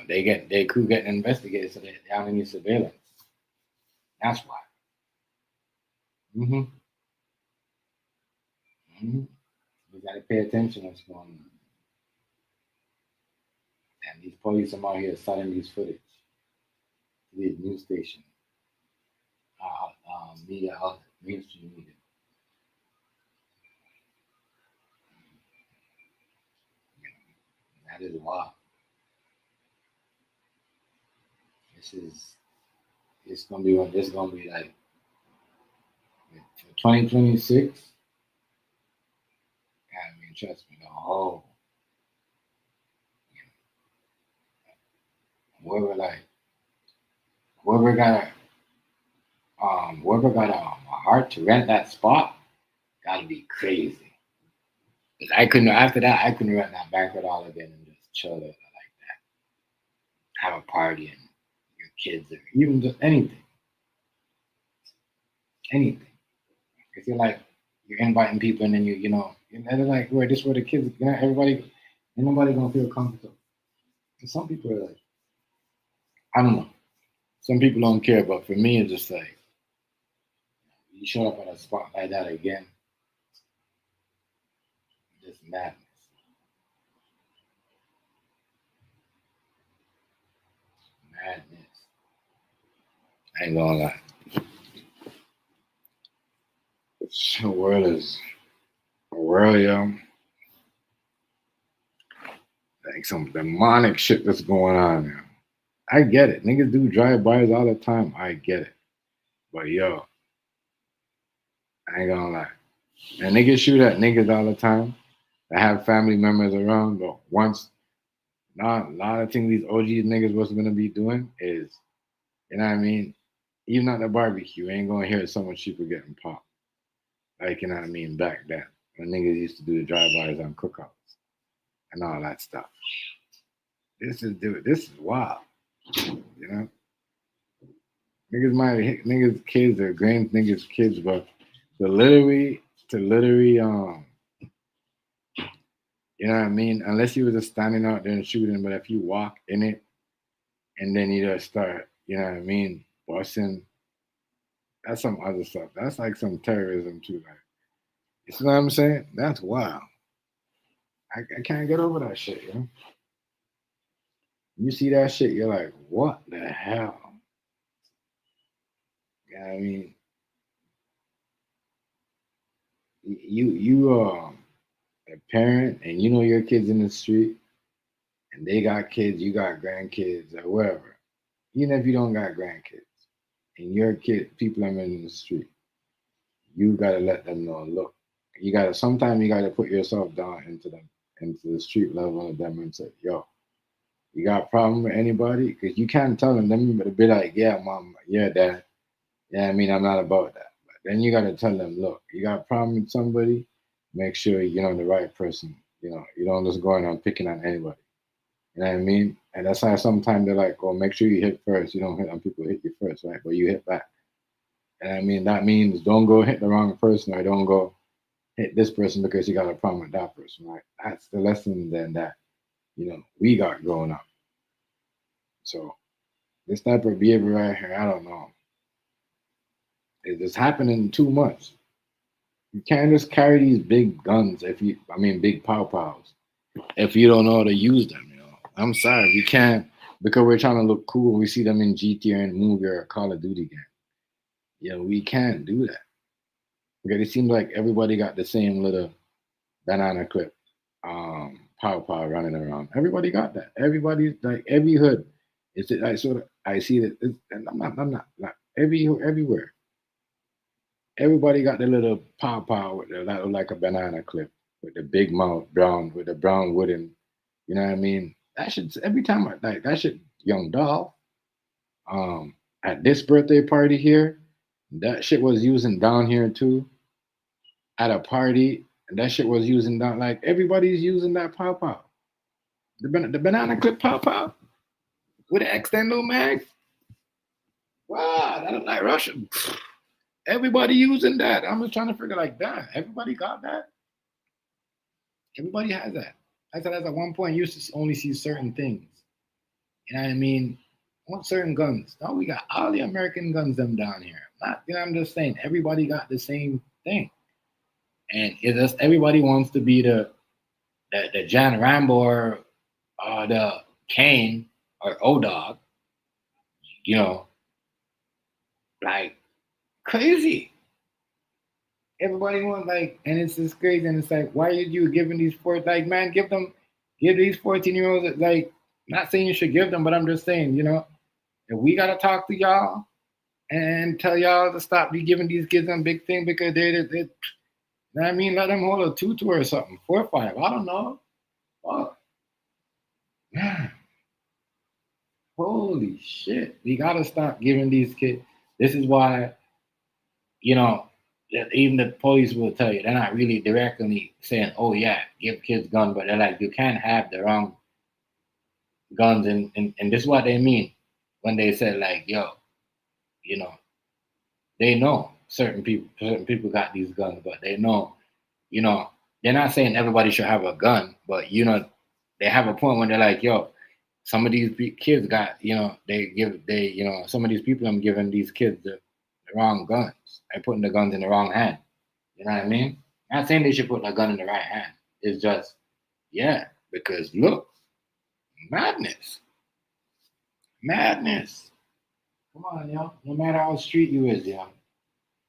they crew getting investigated, so they don't need surveillance. That's why. We gotta pay attention to what's going on. And these police are out here selling these footage to these news stations, media outlets, mainstream media. That is wild. It's gonna be like 2026. I mean, trust me, the whole whoever got a heart to rent that spot, gotta be crazy. 'Cause I couldn't rent that banquet hall again and just chill there like that. Have a party and your kids or even just anything. Anything. I feel like you're inviting people and then they're like, well, this is where the kids, ain't nobody gonna feel comfortable. And some people are like, I don't know. Some people don't care, but for me, it's just like, you show up at a spot like that again, just madness. Madness. I ain't gonna lie. The world, yo. Like some demonic shit that's going on now. I get it. Niggas do drive-bys all the time. I get it. But yo, I ain't gonna lie. And niggas shoot at niggas all the time. They have family members around, but a lot of things these OGs niggas was gonna be doing is, you know what I mean? Even at the barbecue, you ain't gonna hear someone cheaper getting popped. Like, you know what I mean? Back then, when niggas used to do the drive-bys on cookouts and all that stuff. This is wild. You know? Niggas might hit niggas' kids or grand niggas' kids, but to literally, you know what I mean? Unless you were just standing out there and shooting, but if you walk in it and then you just start, you know what I mean, busting, that's some other stuff. That's like some terrorism too. Like, you see what I'm saying? That's wild. I can't get over that shit, you know? You see that shit, you're like, what the hell? You know what I mean? You a parent and you know your kids in the street and they got kids, you got grandkids or whatever. Even if you don't got grandkids and your kid, people are in the street, you gotta let them know, look, sometimes you gotta put yourself down into the street level of them and say, yo, you got a problem with anybody? Because you can't tell them to be like, yeah, mom, yeah, dad. Yeah, I mean, I'm not about that. But then you gotta tell them, look, you got a problem with somebody, make sure you know the right person. You know, you don't just go around picking on anybody. You know what I mean? And that's why sometimes they're like, oh, make sure you hit first. You don't hit on people who hit you first, right? But you hit back. And I mean, that means don't go hit the wrong person or don't go hit this person because you got a problem with that person, right? That's the lesson then that, we got growing up. So this type of behavior right here, I don't know. It's happening too much. You can't just carry these big guns big pow-pows, if you don't know how to use them, I'm sorry, we can't, because we're trying to look cool when we see them in GTA and movie or Call of Duty game. Yeah, we can't do that. Because it seems like everybody got the same little banana clip pow-pow running around. Everybody got that. Everybody's like every hood. It's like sort of I see that and I'm not like everywhere. Everybody got the little pow-pow with like a banana clip with the big mouth with the brown wooden, you know what I mean? That shit every time I like that shit, Young Dolph. At this birthday party here, that shit was using down here too. At a party, and that shit was using down like everybody's using that pow-pow. The banana clip pow-pow with an extendo mag. Wow, that look like Russian. Everybody using that. I'm just trying to figure like that. Everybody got that. Everybody has that. I said at one point you used to only see certain things. You know what I mean? Want certain guns. Now we got all the American guns them down here. I'm just saying everybody got the same thing. And it just everybody wants to be the John Rambo or the Kane or O-Dog, you know, like crazy. Everybody wants like, and it's just crazy. And it's like, why are you giving these like, man, give these 14-year-olds like, not saying you should give them, but I'm just saying, if we gotta talk to y'all and tell y'all to stop be giving these kids them big thing because they you know what I mean, let them hold a tutu or something, 4 or 5. I don't know. Oh, man. Holy shit. We gotta stop giving these kids. This is why, even the police will tell you they're not really directly saying, "Oh yeah, give kids guns," but they're like, you can't have the wrong guns, and this is what they mean when they say like, "Yo, they know certain people got these guns, but they know, they're not saying everybody should have a gun, but they have a point when they're like, yo, some of these kids got, some of these people I'm giving these kids the wrong guns. They're putting the guns in the wrong hand. You know what I mean? Not saying they should put the gun in the right hand. It's just, yeah, because look, madness. Come on, yo. No matter how street you is, yo.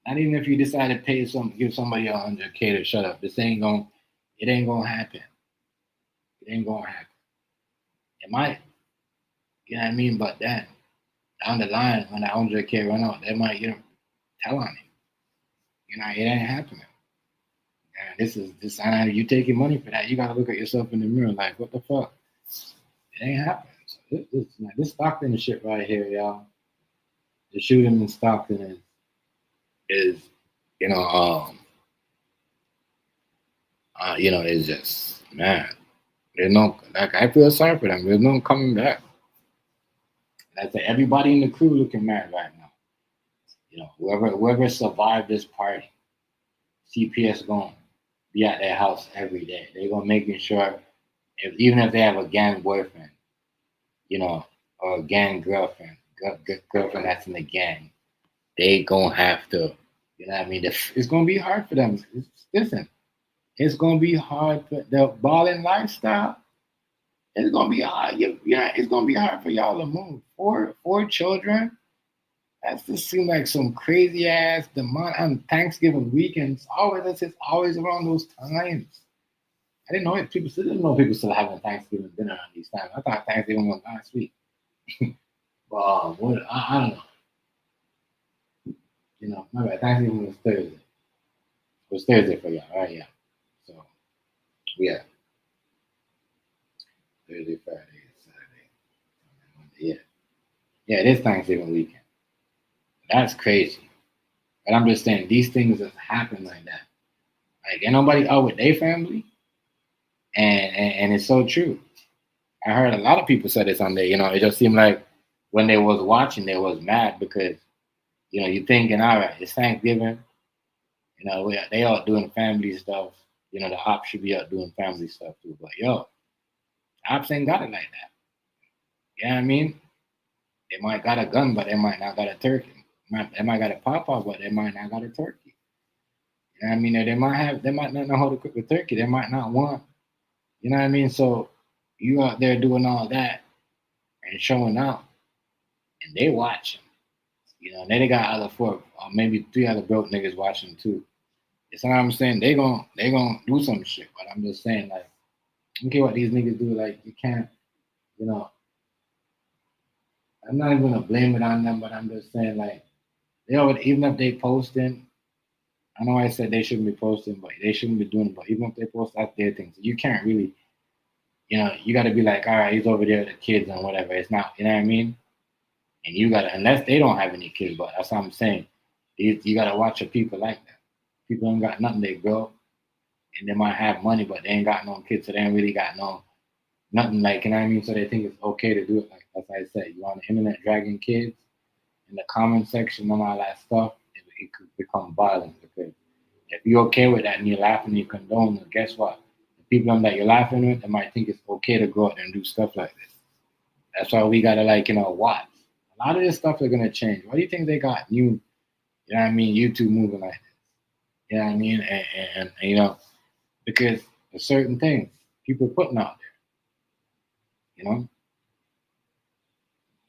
Not even if you decide to give somebody $100K to shut up. It ain't gonna happen. It ain't gonna happen. It might, you know what I mean? But then down the line, when that $100K run out, they might, tell on him. It ain't happening. And this. I know you taking money for that. You gotta look at yourself in the mirror, like, what the fuck? It ain't happening. So this Stockton shit right here, y'all. The shooting in Stockton is it's just, man. There's no, like, I feel sorry for them. There's no coming back. I say everybody in the crew looking mad right now. Whoever survived this party, CPS gonna be at their house every day. They're gonna making sure, even if they have a gang boyfriend, or a gang girlfriend that's in the gang, they gonna have to, you know what I mean? It's gonna be hard for them. Listen, it's gonna be hard for the balling lifestyle. It's gonna be hard. It's gonna be hard for y'all to move. Four children. That just seems like some crazy ass demand on Thanksgiving weekends. It's always around those times. I didn't know it. People still having Thanksgiving dinner on these times. I thought Thanksgiving was last week. But I don't know. My bad. Thanksgiving was Thursday. It was Thursday for y'all, right? Yeah. So yeah. Thursday, Friday, Saturday, Monday. Yeah, it is Thanksgiving weekend. That's crazy. But I'm just saying, these things just happen like that. Like, ain't nobody out with their family. And it's so true. I heard a lot of people say this on there. It just seemed like when they was watching, they was mad because, you're thinking, all right, it's Thanksgiving. They out doing family stuff. The ops should be out doing family stuff too. But, ops ain't got it like that. You know what I mean? They might got a gun, but they might not got a turkey. They might got a pop-up, but they might not got a turkey. You know what I mean? They might not know how to cook a turkey. They might not want. You know what I mean? So you out there doing all that and showing out, and they watching. And then they got other 4 or maybe 3 other broke niggas watching too. You know what I'm saying? They gon' do some shit. But I'm just saying, like, I don't care what these niggas do. Like, you can't, I'm not even gonna blame it on them, but I'm just saying, like, even if they posting, I know I said they shouldn't be posting, but they shouldn't be doing it. But even if they post, that's their thing. So you can't really, you got to be like, all right, he's over there with the kids and whatever. It's not, you know what I mean? And you got to, unless they don't have any kids, but that's what I'm saying. You got to watch your people like that. People ain't got nothing, they grow, and they might have money, but they ain't got no kids, so they ain't really got nothing, like, you know what I mean? So they think it's okay to do it, like I said. You on the internet dragging kids in the comment section and all that stuff, it could become violent. Because if you're okay with that and you're laughing and you condone it, guess what? The people that you're laughing with, they might think it's okay to go out there and do stuff like this. That's why we gotta, like, watch. A lot of this stuff is gonna change. Why do you think they got new, you know what I mean, YouTube moving like this? You know what I mean? And because there's certain things people putting out there,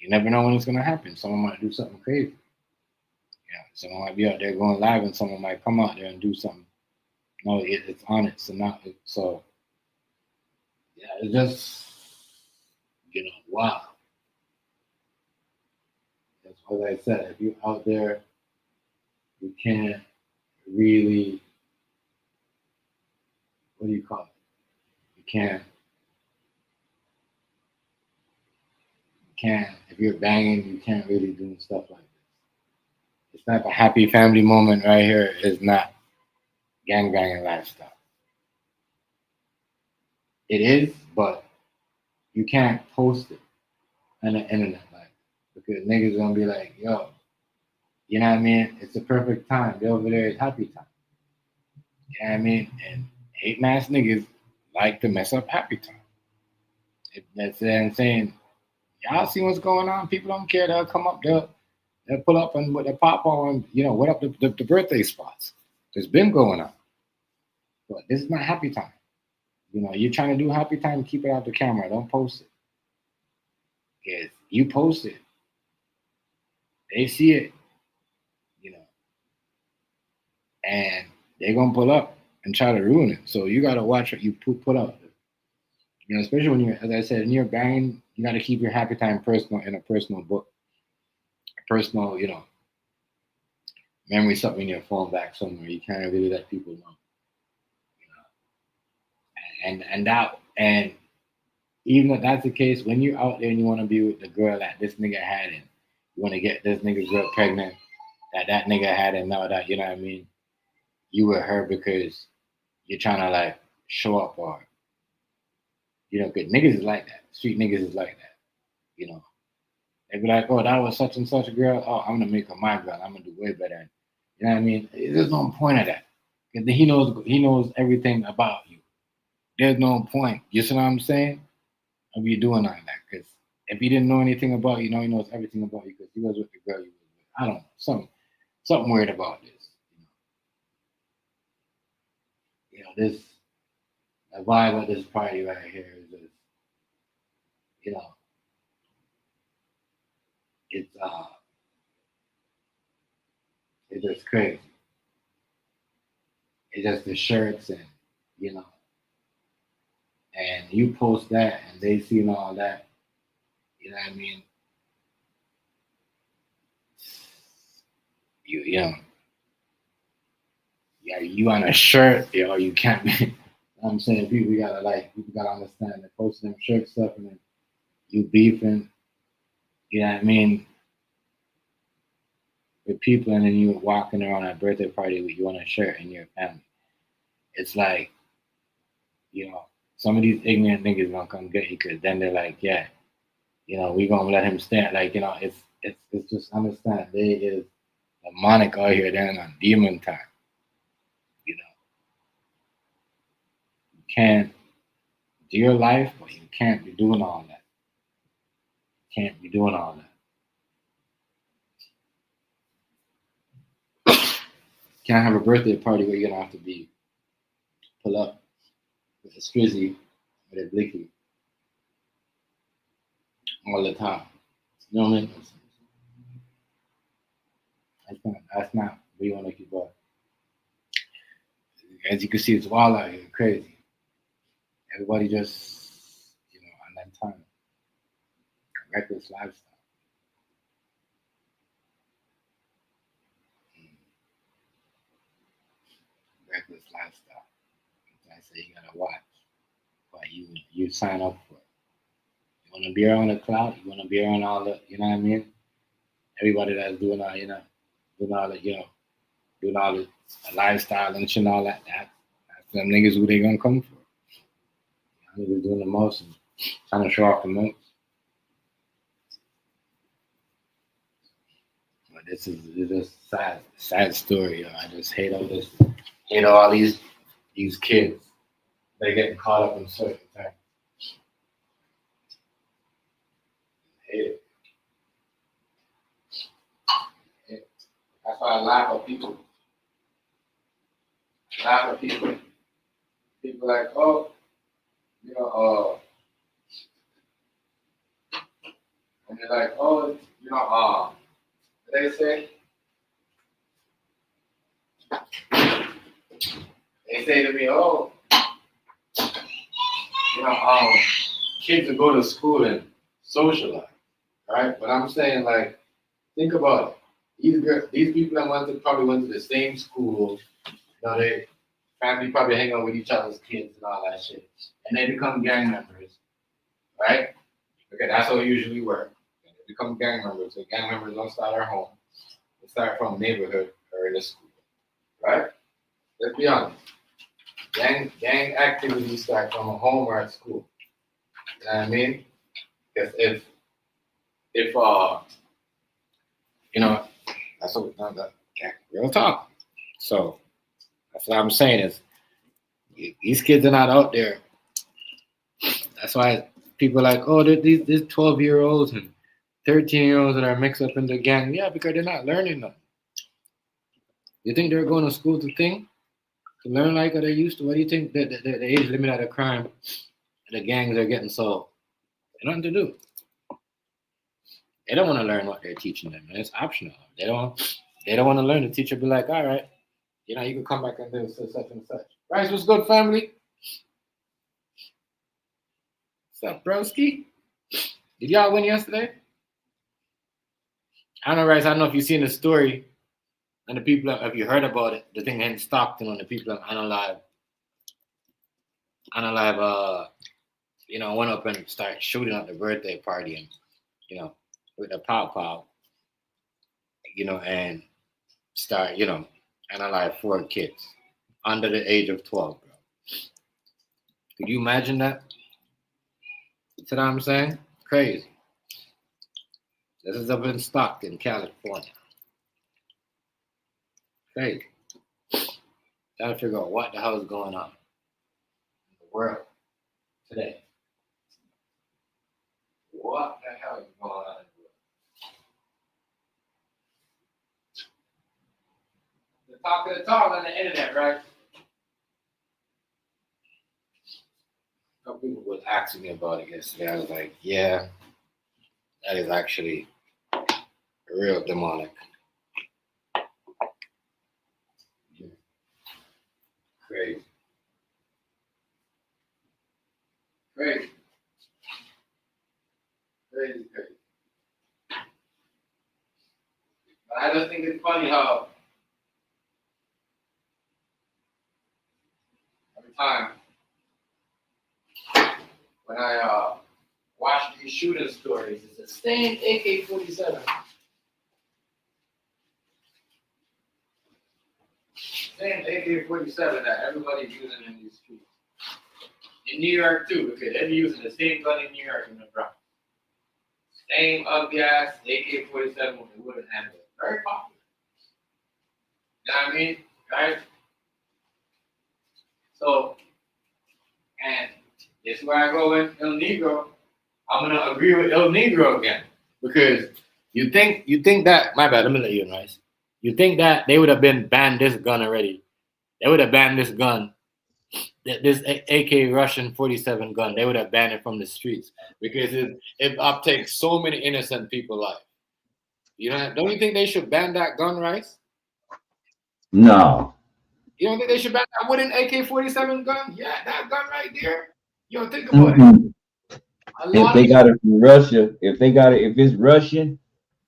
You never know when it's gonna happen. Someone might do something crazy. Yeah, someone might be out there going live, and someone might come out there and do something. No, it's on it. So not so. Yeah, it's just wow. That's what I said. If you're out there, you can't really. What do you call it? You can't. If you're banging, you can't really do stuff like this. It's not a happy family moment right here. It's not gangbanging lifestyle. It is, but you can't post it on the internet like because niggas gonna be like, yo, you know what I mean? It's a perfect time. They're over there, it's happy time. You know what I mean? And hate ass niggas like to mess up happy time. That's what I'm saying. Y'all see what's going on? People don't care. They'll come up, they'll pull up and with the pop on, what up the birthday spots. There's been going on. But this is not happy time. You're trying to do happy time, keep it out the camera. Don't post it. Because you post it, they see it, and they're gonna pull up and try to ruin it. So you gotta watch what you put up. Especially when you're, as I said, in your banging, you gotta keep your happy time personal in a personal book. A personal, memory something in your phone back somewhere. You can't really let people know. And even if that's the case, when you're out there and you want to be with the girl that this nigga had and you want to get this nigga girl pregnant that nigga had and know that, you know what I mean? You with her because you're trying to like show up or, good niggas is like that. Street niggas is like that. They be like, oh, that was such and such a girl. Oh, I'm going to make her my girl. I'm going to do way better. You know what I mean? There's no point of that. Because he knows everything about you. There's no point. You see what I'm saying? Of you doing all that. Because if he didn't know anything about you, he knows everything about you because he was with the girl you was with. I don't know. Something weird about this. This the vibe of this party right here is just, it's just crazy. It's just the shirts and and you post that and they seen all that, you know what I mean? You on a shirt, you can't be. I'm saying people gotta understand that posting them shirt stuff and then you beefing, you know what I mean, with people and then you walking around at a birthday party with you on a shirt and your family. It's like, some of these ignorant niggas gonna come get you because then they're like, yeah, we gonna let him stand. Like, it's just understand they is demonic out here, they're on demon time. You can't do your life, but you can't be doing all that. You can't be doing all that. Can't have a birthday party where you're gonna have to pull up with a strizzy, with a blicky all the time. You know what I mean? That's not what you want to keep up. As you can see, it's wild out here, crazy. Everybody just, on that time. Reckless lifestyle. Reckless lifestyle. I say you gotta watch what you sign up for. You wanna be around the cloud, you wanna be around all the, you know what I mean? Everybody that's doing all, doing all the, doing all the lifestyle and shit and all that, that's them niggas who they gonna come for. Niggas doing the most and trying to show off the most. But this is just sad story, I just hate all these kids. They're getting caught up in certain things. Hate it. That's why I laugh at people. People like, oh, And they're like, oh, what they say? They say to me, oh, kids will go to school and socialize, right? But I'm saying, like, think about it. These people that probably went to the same school, they family probably hang out with each other's kids and all that shit. And they become gang members, right? Okay, that's how it usually works. They become gang members. So gang members don't start at home. They start from neighborhood or in the school, right? Let's be honest. Gang activities start from a home or at school. You know what I mean? Because if that's what real talk. So that's what I'm saying is these kids are not out there. That's why people are like, oh, these 12-year-olds and 13-year-olds that are mixed up in the gang. Yeah, because they're not learning nothing. You think they're going to school to think? To learn like they used to? What do you think the age limit of the crime, the gangs are getting so? Nothing to do. They don't want to learn what they're teaching them, man. It's optional. They don't want to learn. The teacher be like, all right, you can come back and do such and such. Rice, what's good, family? What's up, broski? Did y'all win yesterday? I don't know, Rice. I don't know if you've seen the story and the people, if you heard about it, the thing in Stockton when the people of Unalive, went up and started shooting at the birthday party and, with the pow, and start, Unalive 4 kids under the age of 12, bro. Could you imagine that? That's what I'm saying? Crazy. This is up in Stockton, California. Crazy. Trying to figure out what the hell is going on in the world today. What the hell is going on in the world? The talk of the talk on the internet, right? Some people was asking me about it yesterday. I was like, yeah, that is actually real demonic. Crazy. Crazy. Crazy. But I just think it's funny how every time when I watch these shooting stories, it's the same AK-47. Same AK-47 that everybody's using in these streets. In New York too, because they're using the same gun in New York in the Bronx. Same ugly ass AK-47 with the wooden handle. Very popular. You know what I mean? Right? So, and this is where I go with El Negro. I'm gonna agree with El Negro again. Because you think that, my bad, let me let you know. You think that they would have been banned this gun already. They would have banned this gun, this AK Russian 47 gun. They would have banned it from the streets because it uptakes so many innocent people's life. Don't you think they should ban that gun, Rice? No. You don't think they should ban that wooden AK-47 gun? Yeah, that gun right there. You don't think about it. If they got it from Russia, if it's Russian,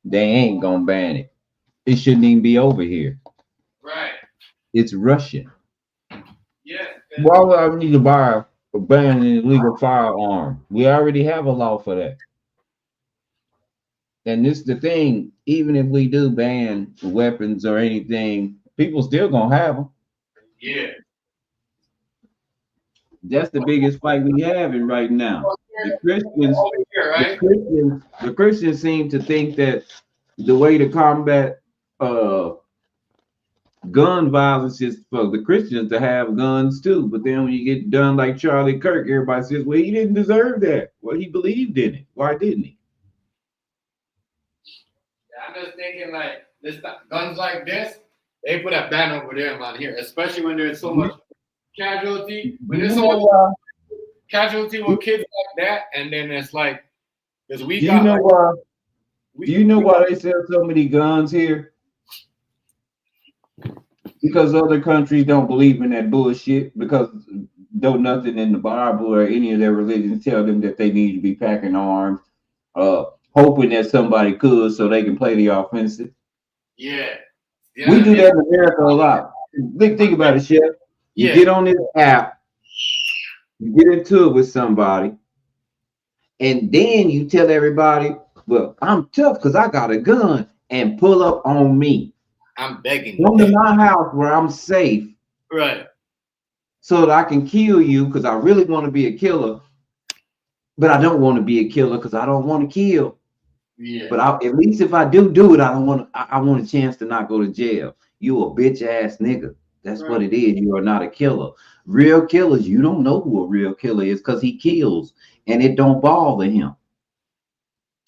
they ain't gonna ban it. It shouldn't even be over here. Right. It's Russian. Yeah. Why would I need to buy a ban an illegal firearm? We already have a law for that. And this is the thing, even if we do ban weapons or anything, people still gonna have them. Yeah. That's the biggest fight we have in right now. The Christians seem to think that the way to combat gun violence is for the Christians to have guns too. But then when you get done like Charlie Kirk, everybody says, well, he didn't deserve that. Well, he believed in it. Why didn't he? I'm just thinking like this guns like this, they put a ban over there on here, especially when there's so much casualty. When there's so much casualty with kids like that, and then it's like, because we got Do you know why they sell so many guns here? Because other countries don't believe in that bullshit. Because though nothing in the Bible or any of their religions tell them that they need to be packing arms, hoping that somebody could so they can play the offensive. Yeah. We do that in America a lot. Think about it, Chef. You get on this app, you get into it with somebody, and then you tell everybody, well, I'm tough because I got a gun, and pull up on me. I'm begging Come to my house where I'm safe. Right. So that I can kill you because I really want to be a killer, but I don't want to be a killer because I don't want to kill. Yeah. But at least if I do it, I don't want. I want a chance to not go to jail. You a bitch ass nigga. That's what it is. You are not a killer. Real killers, you don't know who a real killer is because he kills and it don't bother him.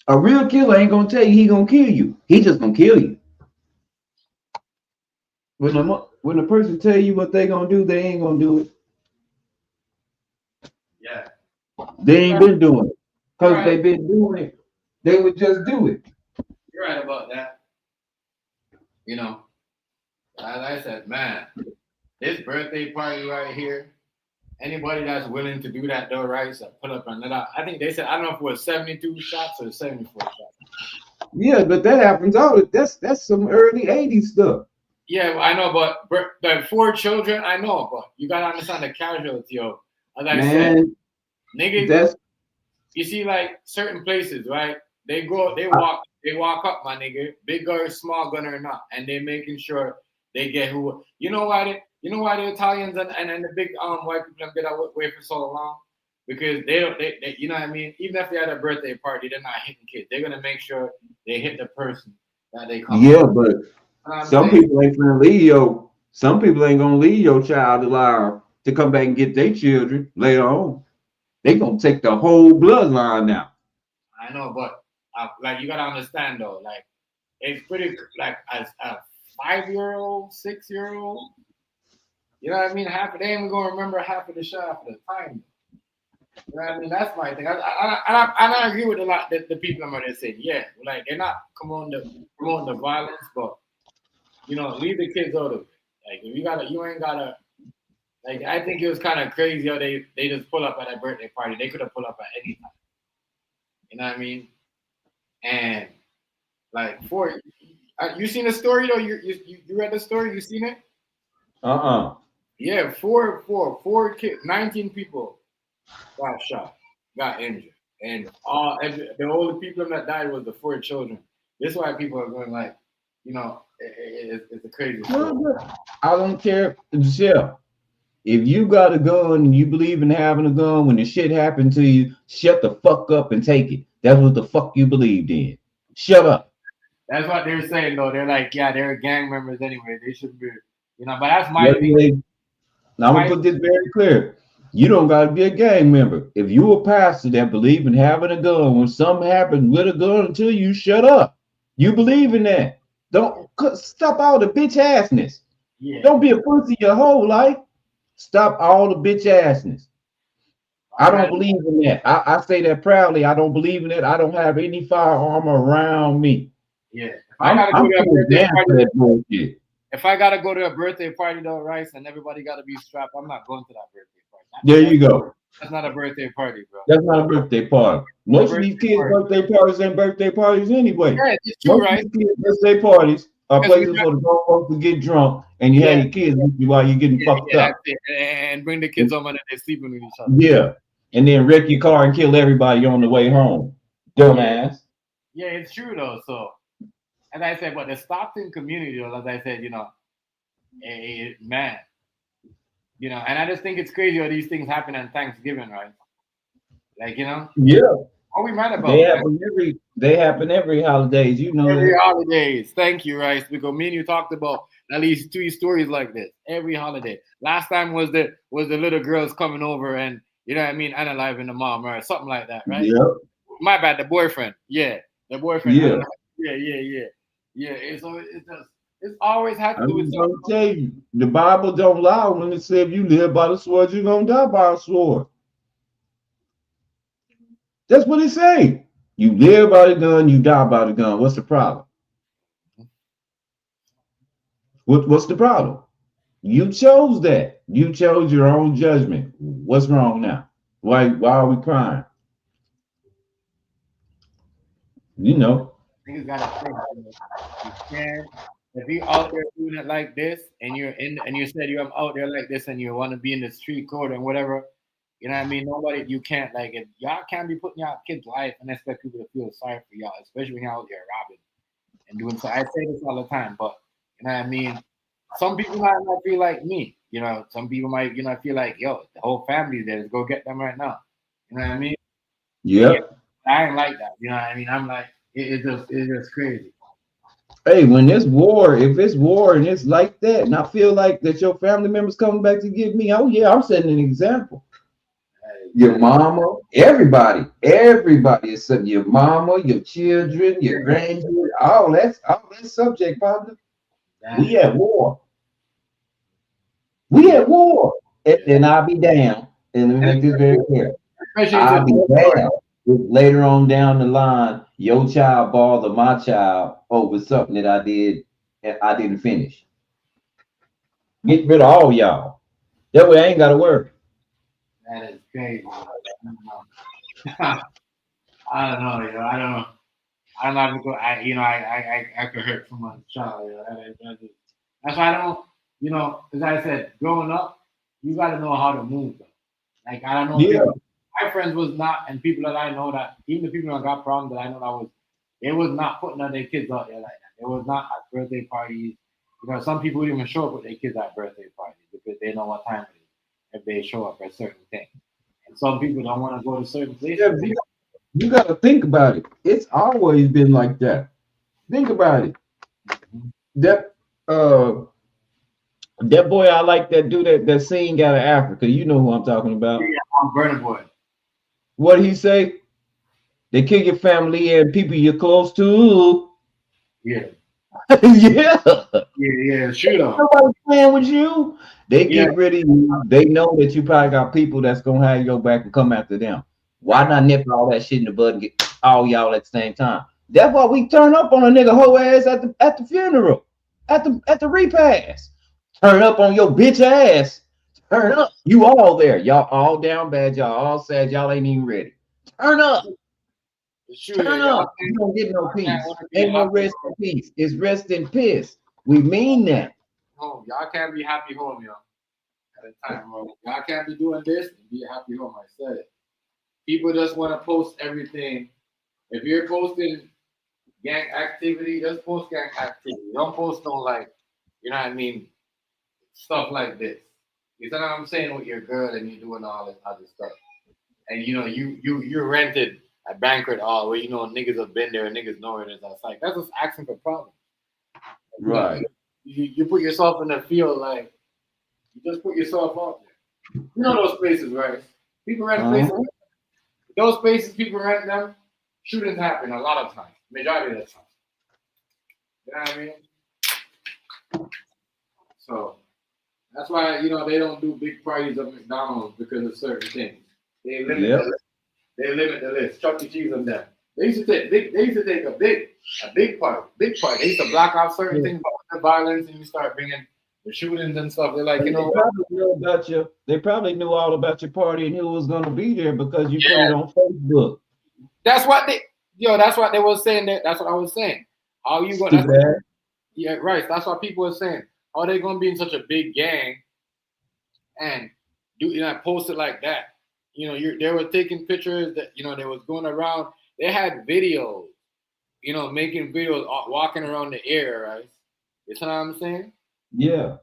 A real killer ain't gonna tell you he gonna kill you. He just gonna kill you. When a person tell you what they gonna do, they ain't gonna do it. Yeah. They ain't been doing it because they've been doing it. They would just do it. You're right about that. You know, as I said, man, this birthday party right here, anybody that's willing to do that though, right? So put up another. I think they said, I don't know if it was 72 shots or 74 shots. Yeah, but that happens all. That's some early 80s stuff. Yeah, I know, but the 4 children, I know, but you gotta understand the casualty of, as I said, niggas. You see, like certain places, right? They walk up, my nigga, big or small gun or not, and they making sure they get who. You know why the Italians and the big white people get away for so long? Because they you know what I mean. Even if they had a birthday party, they're not hitting kids. They're gonna make sure they hit the person that they come. Yeah, but some people ain't gonna leave your. Some people ain't gonna leave your child alive to come back and get their children later on. They gonna take the whole bloodline now. I know, but like you gotta understand though, like it's pretty like as a 5-year-old, 6-year-old. You know what I mean? Half of they ain't gonna remember half of the shot at the time. You know what I mean? That's my thing. I agree with a lot the people I'm gonna say, yeah, like they're not promoting the violence, but you know, leave the kids out of it. Like if you ain't gotta. Like I think it was kind of crazy how they just pull up at a birthday party. They could have pulled up at any time. You know what I mean? And like you seen the story though? You read the story? You seen it? Yeah, four kids, 19 people got shot, got injured, and the only people that died was the 4 children. This is why people are going like, you know, it's a crazy story. I don't care, yeah. If you got a gun and you believe in having a gun, when the shit happened to you, shut the fuck up and take it. That's what the fuck you believed in. Shut up. That's what they're saying though. They're like, yeah, they're gang members anyway. They should be, you know. But that's my thing. Now I'm gonna put this very clear. You don't gotta be a gang member. If you a pastor that believe in having a gun, when something happens with a gun until you shut up. You believe in that. Don't stop all the bitch assness. Yeah. Don't be a pussy your whole life. Stop all the bitch assness. I don't believe in that. I say that proudly. I don't believe in that. I don't have any firearm around me. Yeah. If I gotta go to a birthday party though, Rice, and everybody gotta be strapped, I'm not going to that birthday party. There you go. That's not a birthday party, bro. That's not a birthday party. Most of these kids' birthday parties ain't birthday parties anyway. Yeah, it's true, right? Most of these kids' birthday parties are places for the grown folks to get drunk and you have your kids with you while you're getting fucked up. And bring the kids home and they're sleeping with each other. Yeah. And then wreck your car and kill everybody on the way home. Dumbass. Yeah, it's true though. So, as I said, but the Stockton community, though, as I said, you know, man, you know, and I just think it's crazy how these things happen on Thanksgiving, right? Like, you know? Yeah. What are we mad about? They happen every holidays, you know. Every holidays. Thank you, Rice. Because me and you talked about at least 3 stories like this. Every holiday. Last time was the little girls coming over and, you know what I mean, analyzing the mom or something like that, right? Yeah. My bad, the boyfriend. Yeah. The boyfriend. Yeah. Yeah. It's always has to do with something. I'm tell you, the Bible don't lie when it says if you live by the sword, you're gonna die by a sword. That's what it say. You live by the gun, you die by the gun. What's the problem? What's the problem? You chose that. You chose your own judgment. What's wrong now? Why are we crying? You know. Niggas gotta think. You can, if you out there doing it like this, and you said you're out there like this, and you want to be in the street code and whatever, you know what I mean? Nobody, you can't like it. Y'all can't be putting y'all kids' life and expect people to feel sorry for y'all, especially when you're out there robbing and doing so. I say this all the time, but you know what I mean? Some people might not feel like me. You know, some people might, feel like, yo, the whole family's there. Let's go get them right now. You know what I mean? Yeah. I ain't like that. You know what I mean? I'm like, it's just crazy. Hey, when there's war, if it's war and it's like that, and I feel like that your family members coming back to get me, oh yeah, I'm setting an example. Your mama, everybody is setting your mama, your children, your grandchildren, all that subject, partner. We at war. We at war. And I'll be down. And let me make this very clear. I'll be down if later on down the line, your child bothered my child over something that I did and I didn't finish. Get rid of all y'all. That way I ain't gotta worry. That is crazy. I don't know, you know. I don't know. I'm not gonna go. I could hurt someone's child. You know? That's why I don't. You know, as I said, growing up, you got to know how to move. Though. Like I don't know. Yeah. People, my friends was not, and people that I know that even the people that got problems that I know that they was not putting their kids out there like that. It was not at birthday parties. You know, some people would even show up with their kids at birthday parties because they know what time it is if they show up at certain things. And some people don't want to go to certain places. Yeah, you got to think about it. It's always been like that. Think about it. That boy I like that dude that sing out of Africa. You know who I'm talking about. Yeah, I'm Burna Boy. What did he say? They kill your family and people you're close to. Yeah. Yeah. Yeah, shoot up. Nobody playing with you. They get rid of you. They know that you probably got people that's gonna have your back and come after them. Why not nip all that shit in the bud and get all y'all at the same time? That's why we turn up on a nigga whole ass at the funeral, at the repast. Turn up on your bitch ass. Turn up. You all there. Y'all all down bad. Y'all all sad. Y'all ain't even ready. Turn up. Turn up. You don't get no peace. Ain't no rest in peace. It's rest in piss. We mean that. Home. Y'all can't be happy home, yo. At a time, bro. Y'all can't be doing this and be happy home. I said it. People just want to post everything. If you're posting gang activity, just post gang activity. Don't post no like, you know what I mean, stuff like this. You know what I'm saying with your girl and you're doing all this other stuff. And you know, you rented a banquet hall where you know niggas have been there and niggas know it is. That's like that's just asking for problems. Right. You put yourself in the field like you just put yourself out there. You know those places, right? People rent places. Those places people rent them, shootings happen a lot of times. Majority of the time. You know what I mean? So that's why they don't do big parties at McDonald's because of certain things. They limit the list. They limit the list. Chuck E. Cheese and them. They used to take a big party. They used to block out certain things about the violence, and you start bringing the shootings and stuff. They're like, They probably knew about you. They probably knew all about your party and who was going to be there because you put it on Facebook. That's what they were saying. That's what I was saying. How you going? Yeah, right. That's what people were saying. How they going to be in such a big gang and post it like that? They were taking pictures that they was going around. They had videos, making videos walking around the air, right? You know what I'm saying? Yeah.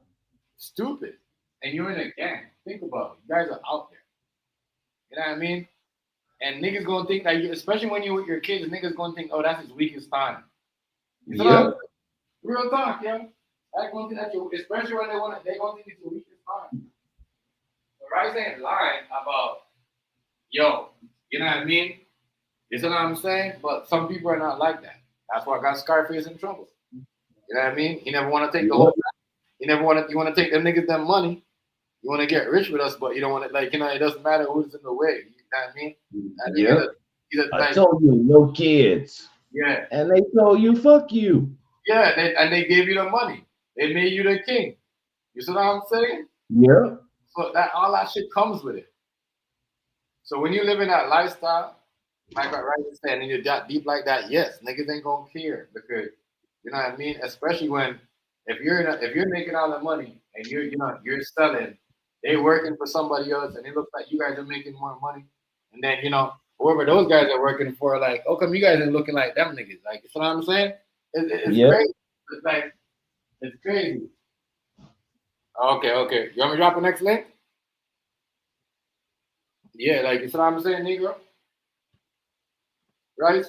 Stupid. And you're in a gang. Think about it. You guys are out there. You know what I mean? And niggas gonna think that especially when you're with your kids, niggas gonna think, oh, that's his weakest time. You know? Real talk, yo. That's gonna think that especially when they gonna think it's your weakest time. So Rice ain't lying about, yo, you know what I mean? You know what I'm saying? But some people are not like that. That's why I got Scarface in trouble. You know what I mean? He never want to take the whole. You want to take them niggas them money. You want to get rich with us, but you don't want to it doesn't matter who's in the way. You know what I mean? I told you, no kids. Yeah. And they told you, fuck you. Yeah, and they gave you the money. They made you the king. You see what I'm saying? Yeah. So that all that shit comes with it. So when you live in that lifestyle, like what Ryan said, and you're that deep like that, yes, niggas ain't gonna care because you know what I mean. Especially when if you're making all the money and you're selling, they working for somebody else, and it looks like you guys are making more money, and then whoever those guys are working for, like, oh, come you guys ain't looking like them niggas, like, you know what I'm saying? It's crazy. It's like it's crazy. Okay. You want me to drop the next link? Yeah, like, you know what I'm saying, Negro? Right?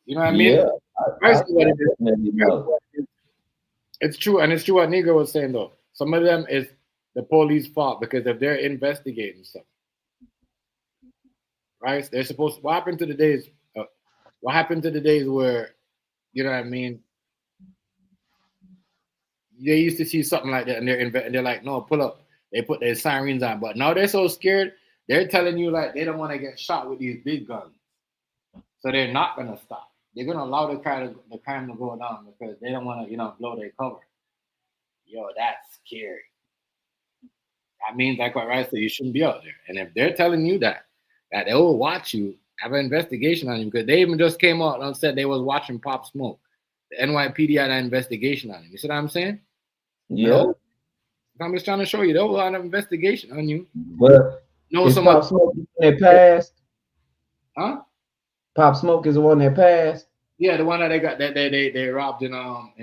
You know what I mean? Yeah. It's true, and it's true what Negro was saying though. Some of them is the police fault because if they're investigating stuff, right? They're supposed. What happened to the days? What happened to the days where, you know what I mean? They used to see something like that, and they're like, no, pull up. They put their sirens on, but now they're so scared. They're telling you like they don't want to get shot with these big guns, so they're not gonna stop. They're gonna allow the crime to go down because they don't want to, blow their cover. Yo, that's scary. That means, like what Rice said, you shouldn't be out there. And if they're telling you that they will watch you, have an investigation on you, because they even just came out and said they was watching Pop Smoke. The NYPD had an investigation on him. You see what I'm saying? Yeah. I'm just trying to show you, they will have an investigation on you. But is Pop Smoke that passed? Huh? Pop Smoke is the one that passed? Yeah, the one that they got that they robbed in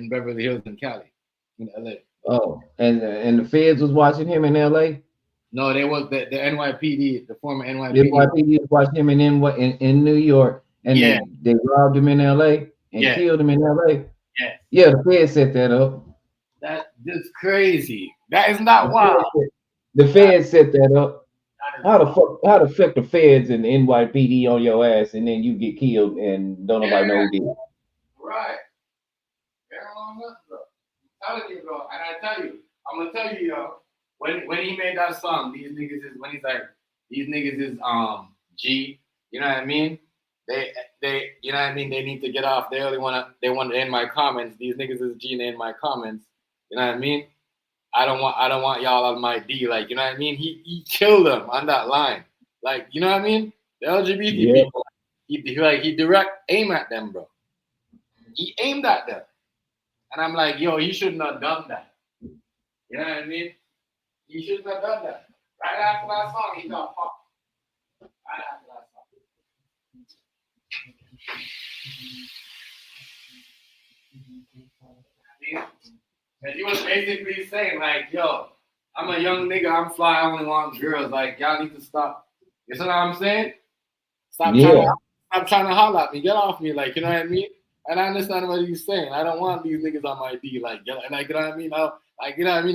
Beverly Hills in Cali, in LA. Oh, and the feds was watching him in LA? No, they was the NYPD, the former NYPD. The NYPD was watching him in New York, and they robbed him in LA and killed him in LA. Yeah, the feds set that up. That's just crazy. That is not wild. The feds set that up. How the fuck the feds and the NYPD on your ass, and then you get killed and don't nobody know who did it? Right. I'm telling you, bro. And I tell you, I'm gonna tell you, yo, when he made that song, these niggas is G, you know what I mean? They you know what I mean, they need to get off. They want to end my comments. These niggas is G and they end my comments. You know what I mean? I don't want y'all on my D, like, you know what I mean? He killed them on that line. Like, you know what I mean? The LGBT people, he direct aim at them, bro. He aimed at them. And I'm like, yo, he shouldn't have done that. You know what I mean? He shouldn't have done that. Right after that song, he got popped. Right after that song. And he was basically saying, like, yo, I'm a young nigga, I'm fly, I only want girls. Like, y'all need to stop. You see what I'm saying? Stop trying to holler at me. Get off me, like, you know what I mean? And I understand what he's saying. I don't want these niggas on my D, like, you know what I mean?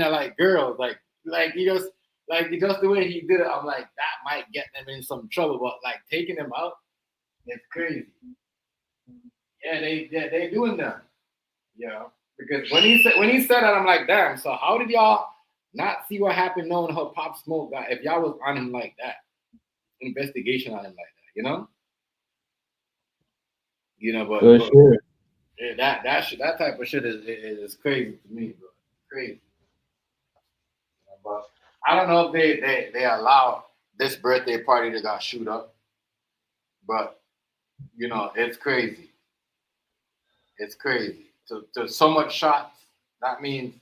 I like girls, like he just the way he did it. I'm like, that might get them in some trouble, but like taking them out, it's crazy. Yeah, they doing that, you know. Because when he said that, I'm like, damn. So how did y'all not see what happened knowing how Pop Smoke got? If y'all was on him like that, investigation on him like that, you know? You know, but sure. Yeah, that type of shit is crazy to me, bro. Crazy. But I don't know if they allow this birthday party that got shoot up, but you know, it's crazy. It's crazy. To so much shots, that means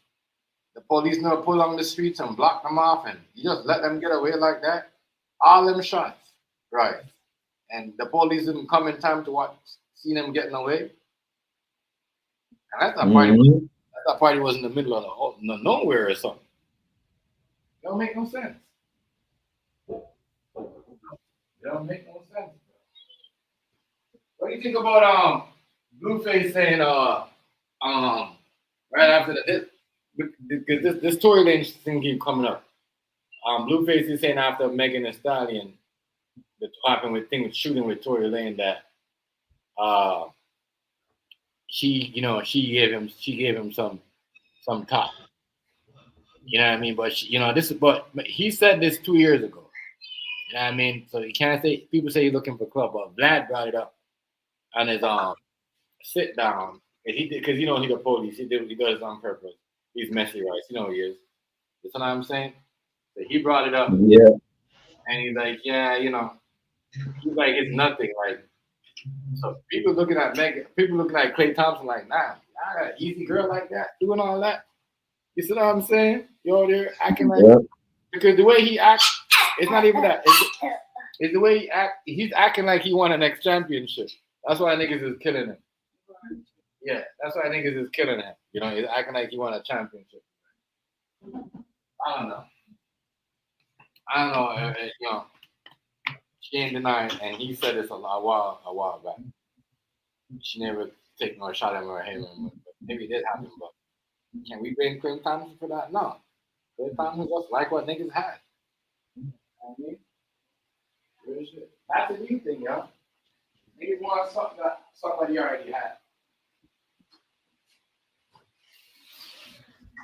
the police never pull on the streets and block them off, and you just let them get away like that. All them shots, right? And the police didn't come in time to see them getting away. And that's that party. That party was in the middle of nowhere or something. It don't make no sense. It don't make no sense. What do you think about Blueface saying right after this Tory Lanez thing keep coming up. Blueface is saying after Megan Thee Stallion, that happened with shooting with Tory Lanez, that she gave him some top. You know what I mean? But but he said this 2 years ago. You know what I mean? So you can't say people say he's looking for club, but Vlad brought it up on his sit down. And he did because you know he's the police. He does it on purpose. He's messy, right? You know he is. You know what I'm saying? So he brought it up, Yeah. and he's like, yeah, you know, he's like it's nothing. Like so, people looking at Megan, people looking at Klay Thompson like, nah, I got an easy girl like that doing all that. You see what I'm saying? You over there acting like because the way he acts, it's not even that. It's the way he act. He's acting like he won a next championship. That's why niggas is killing him. Yeah, that's why niggas is killing him. You know, he's acting like he won a championship. I don't know. You know, she ain't denying, and he said this a while back. She never take no shot at him or him, but maybe it did happen. But can we blame Klay Thompson for that? No. Klay Thompson just like what niggas had. You know what I mean? Real shit. That's a new thing, yo. Niggas want something that somebody already had.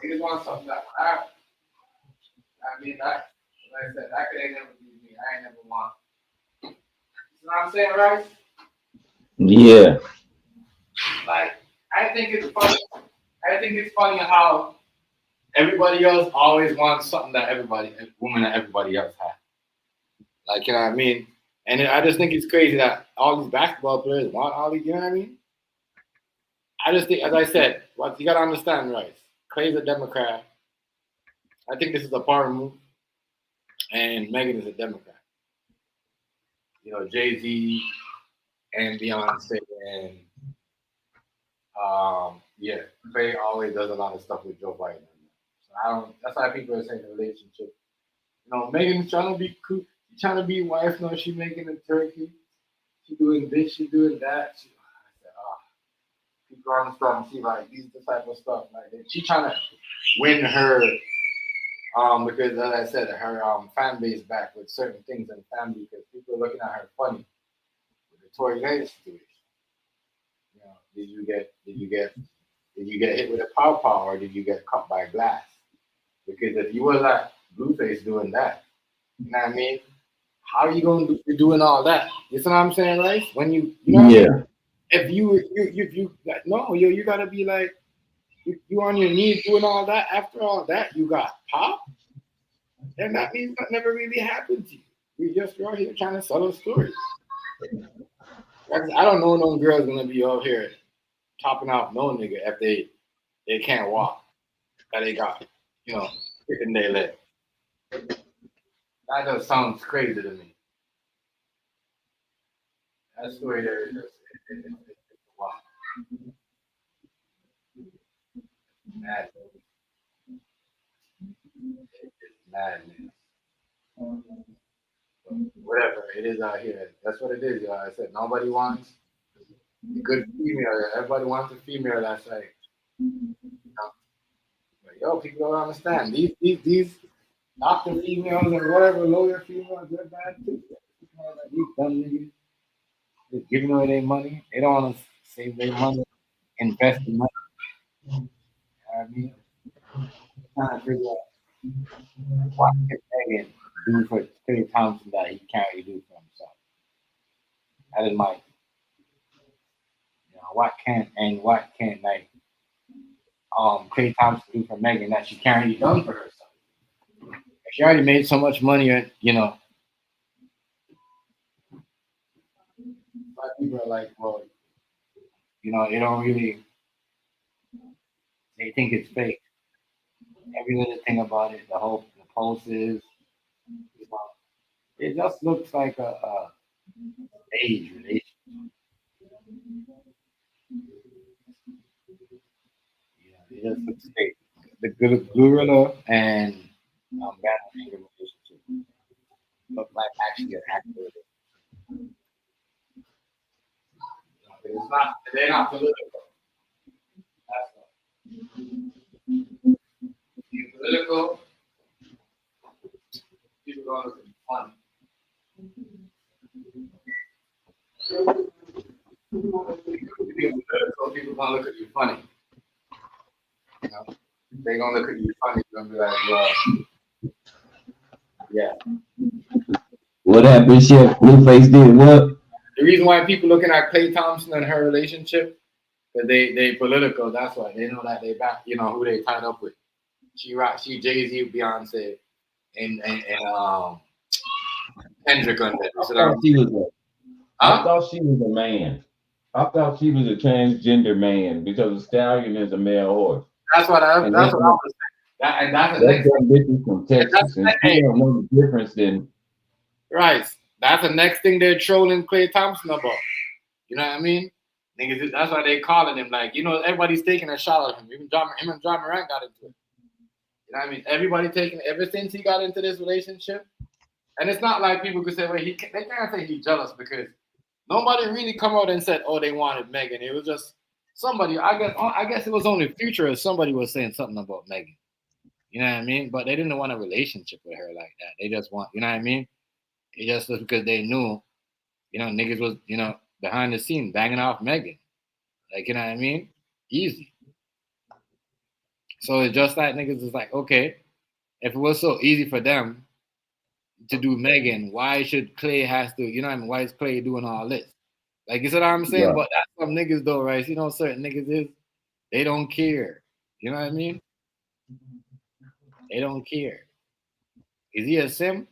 Niggas want something that I mean, that, like I said, that could ain't never be me. I ain't never want. You know what I'm saying, right? Yeah. Like, I think it's funny. I think it's funny how everybody else always wants something that woman that everybody else has. Like, you know what I mean? And I just think it's crazy that all these basketball players want all these, you know what I mean? I just think, as I said, what you got to understand, right? Clay's a Democrat. I think this is a power move. And Megan is a Democrat. You know, Jay-Z and Beyonce and yeah, Clay always does a lot of stuff with Joe Biden. So that's why people are saying the relationship. You know, Megan's trying to be cool, she's trying to be wife, no, she making a turkey. She doing this, she doing that. I said, people on the stuff and see like these type of stuff. Like she trying to win her because as I said, her fan base back with certain things in the family because people are looking at her funny with the Tory Lanez situation. You know, did you get hit with a pow or did you get cut by glass? Because if you was at Blueface doing that, you know what I mean? How are you going to be doing all that? You see what I'm saying, right? When you know what I mean? If you gotta be like you on your knees doing all that. After all that, you got pop, and that means that never really happened to you. You're out here trying to sell a story. I don't know no girl's gonna be out here topping out no nigga if they can't walk. That they got, you know, kicking their leg. That just sounds crazy to me. That story there is just it's wow. Mad. It's madness. Whatever it is out here, that's what it is, y'all. I said nobody wants a good female. Everybody wants a female that's like, you know, but yo, people don't understand. These doctor females and whatever lawyer females, they're bad too. These dumb niggas just giving away their money. They don't want to save their money, invest in money. You know what I mean? Trying to figure out what can Megan do for Clay Thompson that he can't really do for himself. That is my, you know, what can't like Clay Thompson do for Megan that she can't really done for herself. She already made so much money, you know. But people are like, well, you know, they don't really. They think it's fake. Every little thing about it, the poses, you know, it just looks like a stage relationship. It just looks fake. The Glorilla and Batman relationship look like actually an actor. It's not. They're not political. That's what. Being political, people gonna look at you funny. Being political, people gonna look at you funny. You know, they're gonna look at you funny. You're gonna be like, well, yeah. What happened, Chef? Blueface did what? The reason why people looking at Klay Thompson and her relationship, because they political. That's why they know that they back. You know who they tied up with. She Jay-Z, Beyonce, and Kendrick on that. I thought she was a man. I thought she was a transgender man because the Stallion is a male horse. That's what I was saying. That's the next bitch from Texas, and she don't know the difference then. Right. That's the next thing they're trolling Klay Thompson about. You know what I mean? Niggas, that's why they calling him like, you know, everybody's taking a shot at him. Him and John Morant got into it. You know what I mean? Everybody taking ever since he got into this relationship. And it's not like people could say, well, they can't say he's jealous because nobody really come out and said, oh, they wanted Megan. It was just somebody, I guess it was only Future or somebody was saying something about Megan. You know what I mean? But they didn't want a relationship with her like that. They just want, you know what I mean? It just was because they knew, you know, niggas was, you know, behind the scene banging off Megan. Like, you know what I mean? Easy. So it's just like niggas is like, okay, if it was so easy for them to do Megan, why should Klay has to, you know what I mean? Why is Klay doing all this? Like, you see what I'm saying? Yeah. But that's some niggas though, right? You know, certain niggas is, they don't care. You know what I mean? They don't care. Is he a simp?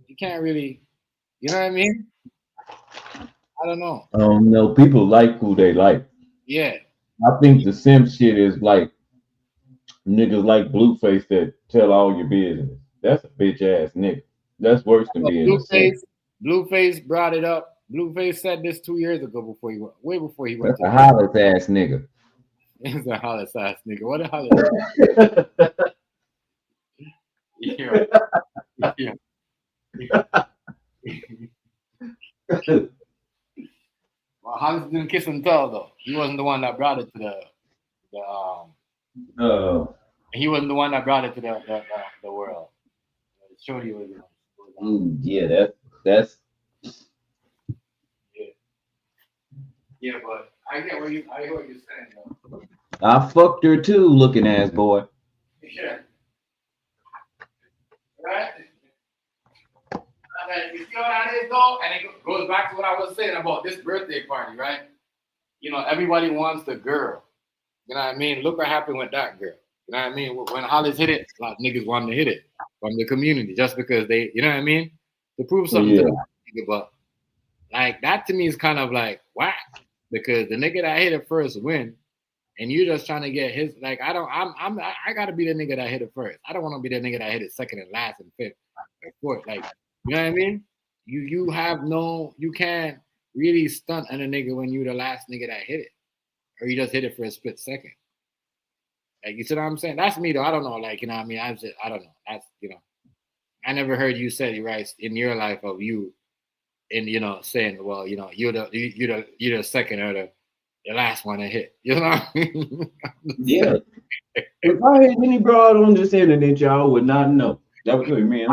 You can't really, you know what I mean? I don't know. No, people like who they like. Yeah. I think the simp shit is like niggas like Blueface that tell all your business. That's a bitch ass nigga. That's worse than being a simp. Blueface brought it up. Blueface said this 2 years ago before he went, way before he went. That's a Hollis ass nigga. He's a Hollis ass nigga. What a Hollis. Yeah. Well, Hollis didn't kiss and tell though. He wasn't the one that brought it to he wasn't the one that brought it to the world. Shorty was. Yeah, that's. Yeah, but I hear what you're saying though. I fucked her too, looking ass boy. Yeah. Right? You see what that is though? And it goes back to what I was saying about this birthday party, right? You know, everybody wants the girl. You know what I mean? Look what happened with that girl. You know what I mean? When Hollis hit it, a lot of niggas wanted to hit it from the community just because they, you know what I mean? To prove something to the nigga. But like that to me is kind of like whack because the nigga that hit it first win. And you're just trying to get his, like, I gotta be the nigga that hit it first. I don't want to be the nigga that hit it second and last and fifth or fourth. Like, you know what I mean? You can't really stunt on a nigga when you're the last nigga that hit it. Or you just hit it for a split second. Like, you see what I'm saying? That's me though. I don't know. Like, you know what I mean? I don't know. That's, you know, I never heard you say, right, in your life of you, in, you know, saying, well, you know, you're the second or the last one to hit. You know what I mean? Yeah. If I had any broad on this internet, y'all would not know. That was good, man.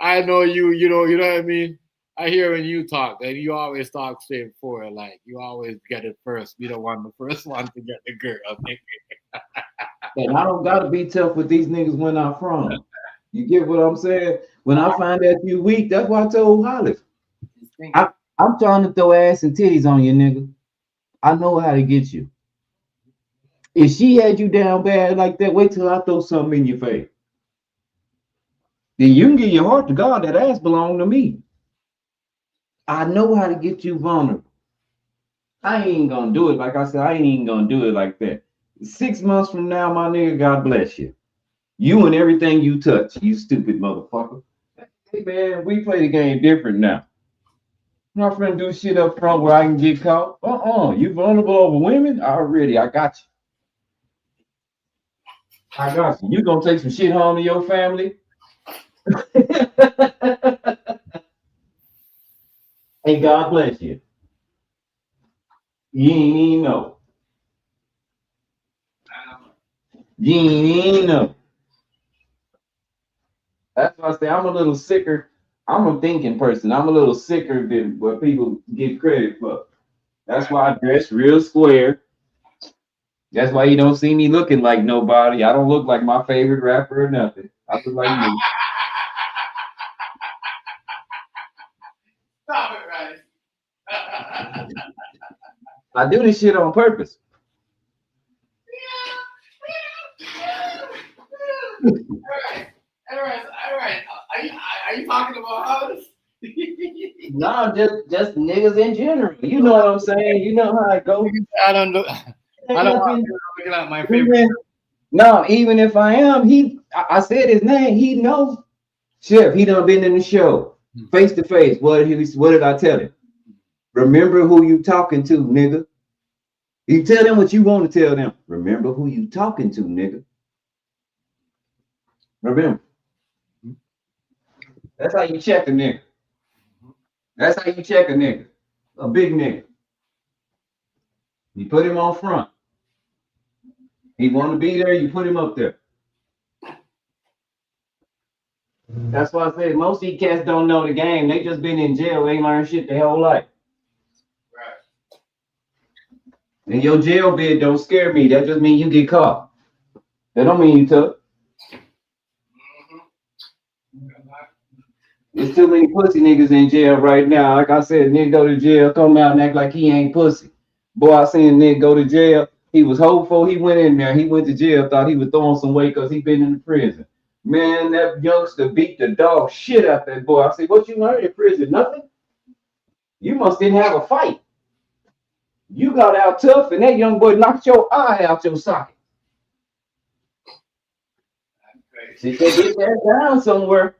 I know you know what I mean? I hear when you talk, and you always talk straightforward. Like, you always get it first. You don't want the first one to get the girl. And I don't got to be tough with these niggas when I'm from. You get what I'm saying? When I find that you weak, that's why I told Hollis. I'm trying to throw ass and titties on you, nigga. I know how to get you. If she had you down bad like that, wait till I throw something in your face. Then you can give your heart to God. That ass belong to me. I know how to get you vulnerable. I ain't gonna do it. Like I said, I ain't even gonna do it like that. 6 months from now, my nigga, God bless you. You and everything you touch, you stupid motherfucker. Hey man, we play the game different now. I'm not finna do shit up front where I can get caught. You vulnerable over women? Already, I got you. I got you. You gonna take some shit home to your family? Hey, God bless you. You ain't even know. You ain't even know. That's why I say I'm a little sicker. I'm a thinking person. I'm a little sicker than what people get credit for. That's why I dress real square. That's why you don't see me looking like nobody. I don't look like my favorite rapper or nothing. I look like me. I do this shit on purpose. All right. Are you talking about us? No, just niggas in general. You know what I'm saying? You know how it goes. I don't know. I don't want to look at my favorite. No, even if I am, I said his name. He knows. Chef, he done been in the show face to face. What did I tell him? Remember who you talking to, nigga. You tell them what you want to tell them. Remember who you talking to, nigga. Remember. That's how you check a nigga. That's how you check a nigga. A big nigga. You put him on front. He want to be there, you put him up there. That's why I said most of these cats don't know the game. They just been in jail. They ain't learned shit their whole life. Right. And your jail bid don't scare me. That just mean you get caught. That don't mean you took. There's too many pussy niggas in jail right now. Like I said, nigga go to jail, come out and act like he ain't pussy. Boy, I seen a nigga go to jail. He was hopeful he went in there. He went to jail, thought he was throwing some weight because he been in the prison. Man, that youngster beat the dog shit out that boy. I said, what you learned in prison? Nothing? You must didn't have a fight. You got out tough and that young boy knocked your eye out your socket. She said, get that down somewhere.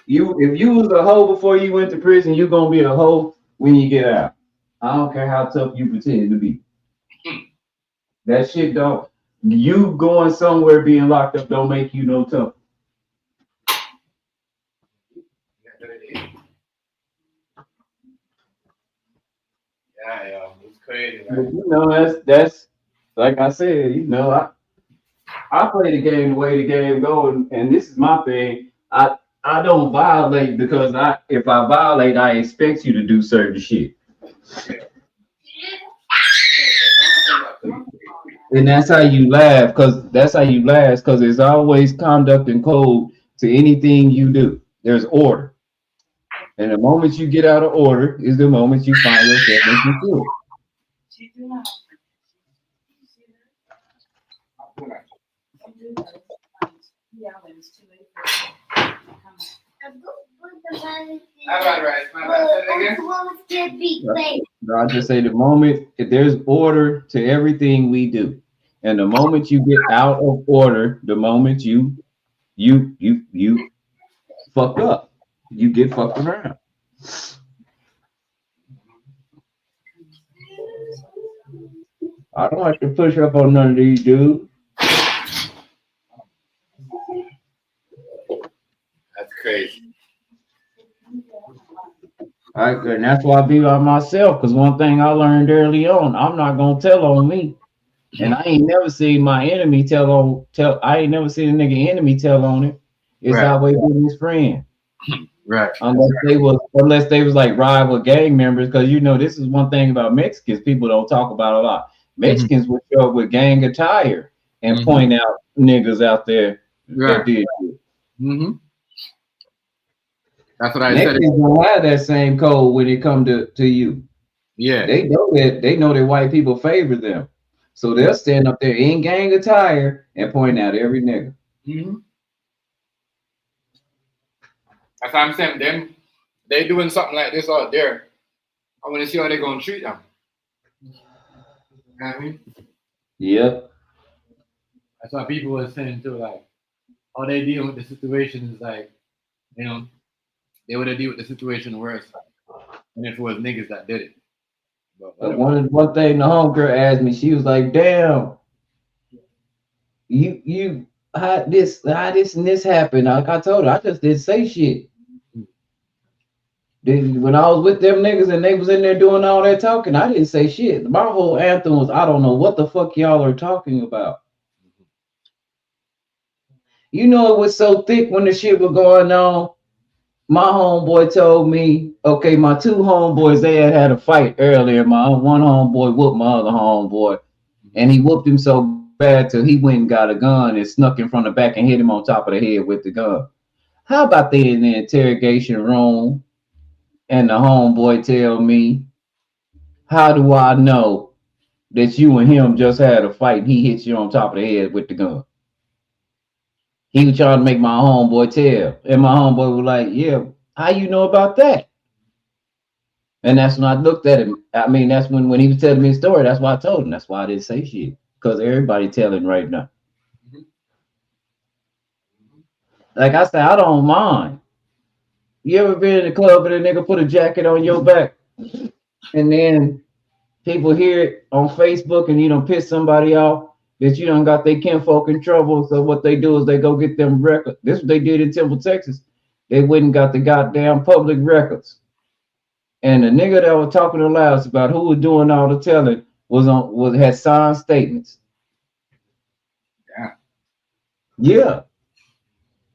If you was a hoe before you went to prison, you're gonna be a hoe when you get out. I don't care how tough you pretend to be. That shit don't. You going somewhere being locked up don't make you no tough. Yeah, it's crazy. But you know, that's like I said. You know, I play the game the way the game goes, and this is my thing. I don't violate because if I violate, I expect you to do certain shit. And that's how you laugh, because it's always conduct and code to anything you do. There's order. And the moment you get out of order is the moment you find yourself into fear. I just say the moment there's order to everything we do, and the moment you get out of order, the moment you fuck up, you get fucked around. I don't like to push up on none of these dudes. That's crazy. And that's why I be by myself, because one thing I learned early on, I'm not gonna tell on me. And I ain't never seen my enemy I ain't never seen a nigga enemy tell on it. It's Right. always been his friend. Right. Unless they was like rival gang members, because you know this is one thing about Mexicans people don't talk about a lot. Mexicans would show up with gang attire and point out niggas out there that did shit. That's what I Mexicans said. don't have that same code when it come to you. Yeah. They know that white people favor them. So they'll stand up there in gang attire and point out every nigga. That's what I'm saying. Them, they doing something like this out there. I want to see how they're gonna treat them. You know what I mean? Yep. That's what people were saying too. Like, how they deal with the situation is like, you know, they would have deal with the situation worse than if it was niggas that did it. But one thing the homegirl asked me, she was like, "Damn, you how this and this happened?" Like I told her, I just didn't say shit. When I was with them niggas and they was in there doing all that talking, I didn't say shit. My whole anthem was, I don't know what the fuck y'all are talking about. You know, it was so thick when the shit was going on. My homeboy told me, okay, my two homeboys, they had a fight earlier. My one homeboy whooped my other homeboy, and he whooped him so bad till he went and got a gun and snuck in from the back and hit him on top of the head with the gun. How about they in the interrogation room? and the homeboy tell me, how do I know that you and him just had a fight? He hits you on top of the head with the gun. He was trying to make my homeboy tell. And my homeboy was like, yeah, how you know about that? And that's when I looked at him. I mean, that's when he was telling me his story. That's why I told him. That's why I didn't say shit. Because everybody telling right now. Like I said, I don't mind. You ever been in the club and a nigga put a jacket on your back and then people hear it on Facebook and you don't piss somebody off that you don't got their kinfolk in trouble. So what they do is they go get them records. This is what they did in Temple, Texas. They went and got the goddamn public records. And the nigga that was talking the loudest about who was doing all the telling had signed statements. Yeah.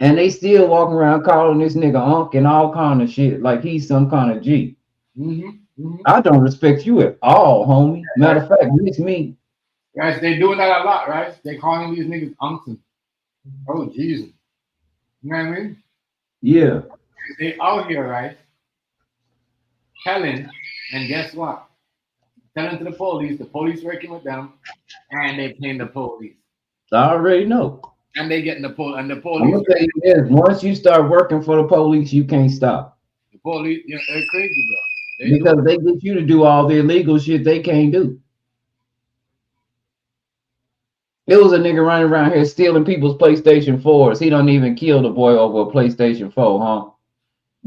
And they still walking around calling this nigga Unc and all kind of shit like he's some kind of G. I don't respect you at all, homie. Matter of fact, it's me. Guys, they doing that a lot, right? They calling these niggas unks. Oh, Jesus. You know what I mean? Yeah. They out here, right? Telling, and guess what? Telling to the police working with them, and they paying the police. I already know. And they getting the police, and the I'm police. gonna tell you this: once you start working for the police, you can't stop. The police, you know, they're crazy, bro. Because they get you to do all the illegal shit they can't do. There was a nigga running around here stealing people's PlayStation 4s. He don't even kill the boy over a PlayStation 4, huh?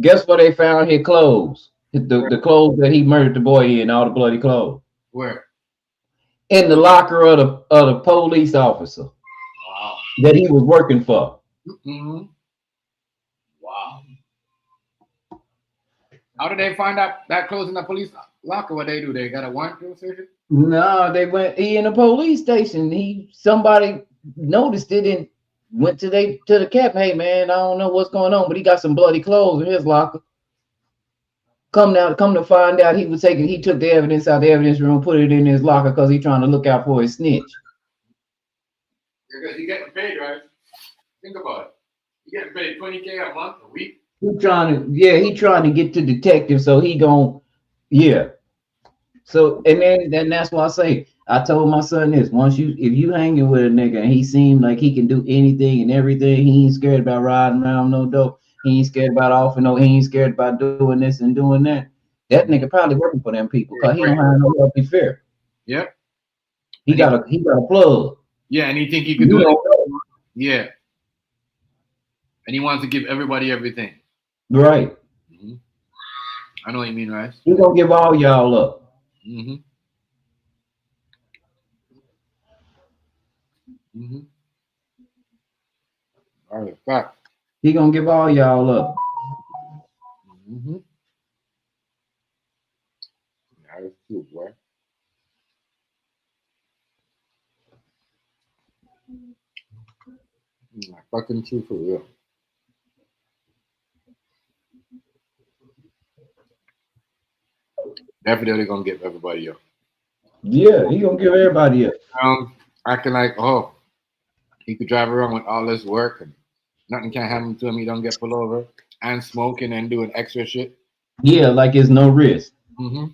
Guess what they found? His clothes. The clothes that he murdered the boy in, all the bloody clothes. Where? In the locker of the police officer. Wow. That he was working for. Mm-hmm. Wow. How did they find out that clothes in the police locker? What they do? They got a warrant to search it? No, they went in the police station. Somebody noticed it and went to the cap. Hey man, I don't know what's going on, but he got some bloody clothes in his locker. Come to find out, he took the evidence out of the evidence room, put it in his locker because he's trying to look out for his snitch. Because he getting paid, right? Think about it. He getting paid $20K a month, a week. He trying to get to detective, so he yeah. So and then that's why I say I told my son this: if you hanging with a nigga and he seemed like he can do anything and everything, he ain't scared about riding around no dope. He ain't scared about offering no. He ain't scared about doing this and doing that. That nigga probably working for them people because he don't have no healthy fear. Yep. He got a plug. Yeah, and he think he can do it. Yeah. And he wants to give everybody everything. Right. Mm-hmm. I know what you mean, right? He gonna give all y'all up. Mm-hmm. Mm-hmm. All right, fact. He gonna give all y'all up. Mm-hmm. That's true, boy. Fucking true for real. Definitely gonna give everybody up. Yeah, he gonna give everybody up. Acting like, oh, he could drive around with all this work and nothing can happen to him. He don't get pulled over and smoking and doing extra shit. Yeah, like it's no risk. Mm-hmm.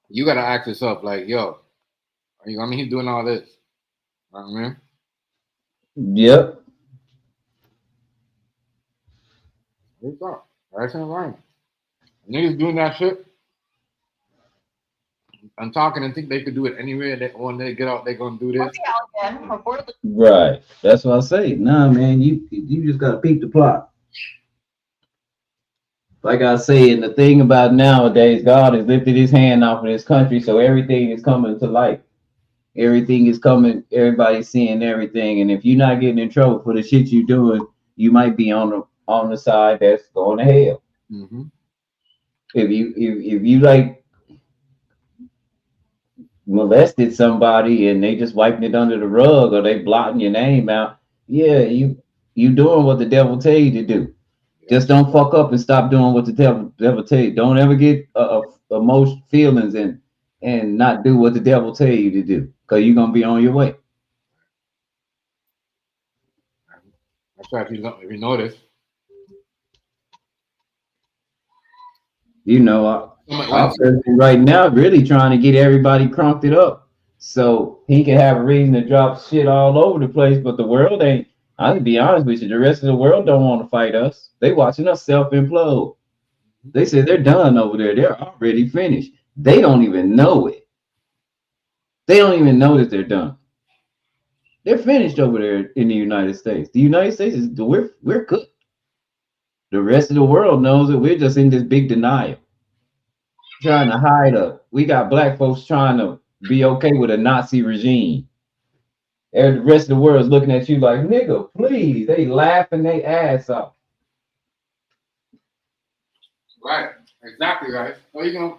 You gotta ask yourself, like, yo, he's doing all this. You know what I mean? Yep. What's up? That's right. Niggas doing that shit. I'm talking and think they could do it anywhere. That when they get out, they're gonna do this. Right. That's what I say. Nah, man, you just gotta peep the plot. Like I say, and the thing about nowadays, God has lifted his hand off of this country, so everything is coming to light. Everything is coming, everybody's seeing everything. And if you're not getting in trouble for the shit you're doing, you might be on the side that's going to hell. Mm-hmm. If you like molested somebody and they just wiping it under the rug or they blotting your name out, yeah, you doing what the devil tell you to do. Just don't fuck up and stop doing what the devil tell you. Don't ever get emotional feelings and not do what the devil tell you to do, because you're gonna be on your way. That's right. If you notice, You know, our president right now really trying to get everybody crunked it up so he can have a reason to drop shit all over the place. But the world ain't. I'll be honest with you, the rest of the world don't want to fight us. They watching us self-implode. They said they're done over there. They're already finished. They don't even know it. They don't even know that they're done. They're finished over there in the United States. The United States is we're cooked. The rest of the world knows that we're just in this big denial, trying to hide up. We got black folks trying to be okay with a Nazi regime. And the rest of the world is looking at you like, nigga, please. They laughing their ass off. right? Exactly right. Are you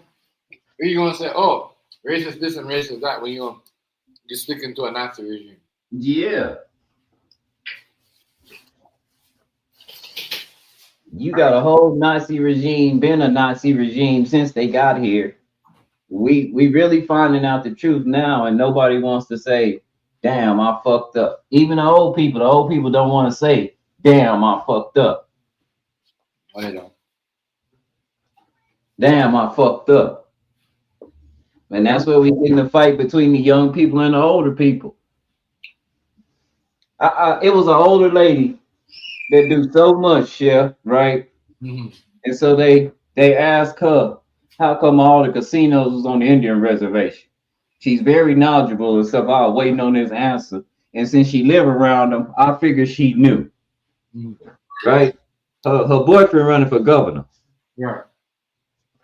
gonna say, oh, racist this and racist that when you're sticking to a Nazi regime? Yeah. You got a whole Nazi regime, been a Nazi regime since they got here. We really finding out the truth now, and nobody wants to say, damn, I fucked up. Even the old people don't want to say, damn, I fucked up. No, they don't. Damn, I fucked up. And that's where we get in the fight between the young people and the older people. It was an older lady that do so much, Chef, right? Mm-hmm. And so they asked her, how come all the casinos was on the Indian reservation? She's very knowledgeable and stuff. I was waiting on this answer. And since she lived around them, I figured she knew. Mm-hmm. Right? Her boyfriend running for governor. Right.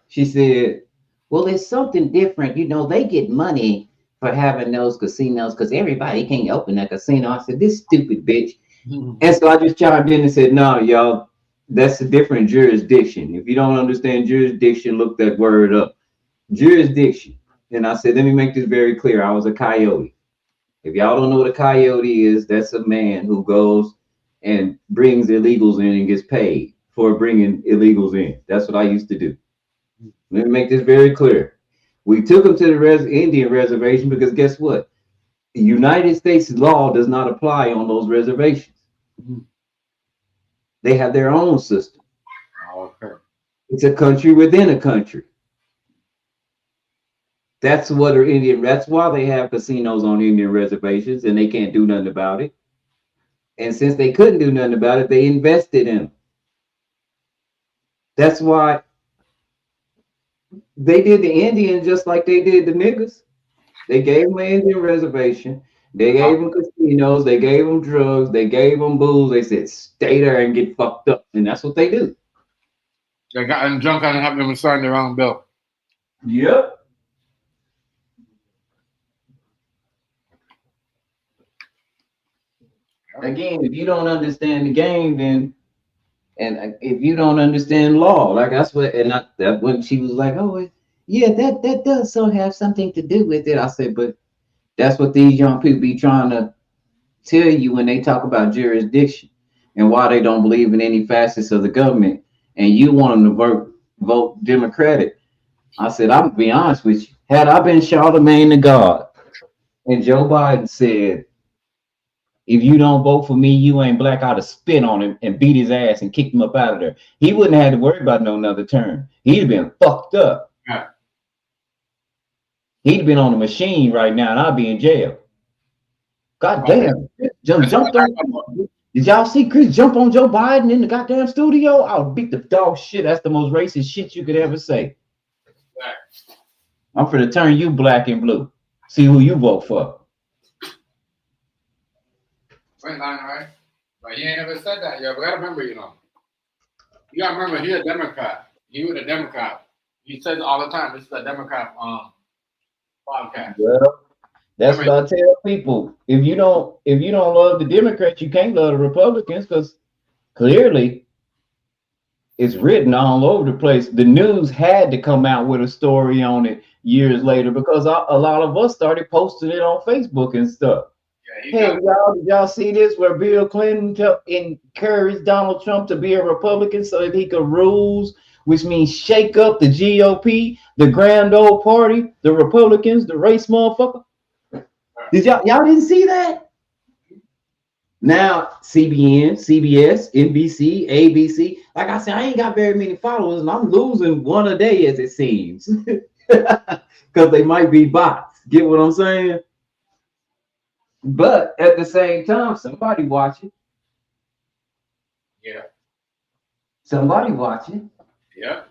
She said, well, it's something different. You know, they get money for having those casinos because everybody can't open a casino. I said, this stupid bitch. Mm-hmm. And so I just chimed in and said, no, y'all, that's a different jurisdiction. If you don't understand jurisdiction, look that word up. Jurisdiction. And I said, let me make this very clear. I was a coyote. If y'all don't know what a coyote is, that's a man who goes and brings illegals in and gets paid for bringing illegals in. That's what I used to do. Let me make this very clear. We took them to the Indian reservation because guess what? The United States law does not apply on those reservations. Mm-hmm. They have their own system. Okay. It's a country within a country. That's what are Indian. That's why they have casinos on Indian reservations, and they can't do nothing about it. And since they couldn't do nothing about it, they invested in them. That's why they did the Indians just like they did the niggas. They gave them an Indian reservation. They gave them casinos. They gave them drugs. They gave them booze. They said, stay there and get fucked up. And that's what they do. They got them drunk and have them sign the wrong bill. Yep. Again, if you don't understand the game, then, and if you don't understand law, like that's what, and that when she was like, oh, yeah, that does so have something to do with it. I said, but that's what these young people be trying to tell you when they talk about jurisdiction and why they don't believe in any facets of the government, and you want them to vote Democratic. I said, I'm gonna be honest with you. Had I been Charlemagne the God, and Joe Biden said, if you don't vote for me, you ain't black, I'd have spit on him and beat his ass and kicked him up out of there. He wouldn't have had to worry about no another term. He'd have been fucked up. Yeah. He'd have been on a machine right now, and I'd be in jail. God damn. Jumped on. Did y'all see Chris jump on Joe Biden in the goddamn studio? I would beat the dog shit. That's the most racist shit you could ever say. Right. I'm finna turn you black and blue. See who you vote for. Right, right. But he ain't ever said that, yo. But I gotta remember, you gotta remember, he's a Democrat. He was a Democrat. He says all the time, this is a Democrat podcast. Well, that's what I tell people. If you don't love the Democrats, you can't love the Republicans, because clearly it's written all over the place. The news had to come out with a story on it years later because a lot of us started posting it on Facebook and stuff. Hey, did y'all see this where Bill Clinton encouraged Donald Trump to be a Republican so that he could rule, which means shake up the GOP, the grand old party, the Republicans, the race motherfucker? Did y'all didn't see that? Now CBN, CBS, NBC, ABC. Like I said, I ain't got very many followers, and I'm losing one a day as it seems, because they might be bots. Get what I'm saying? But at the same time, somebody watching. Yeah. Somebody watching. Yeah.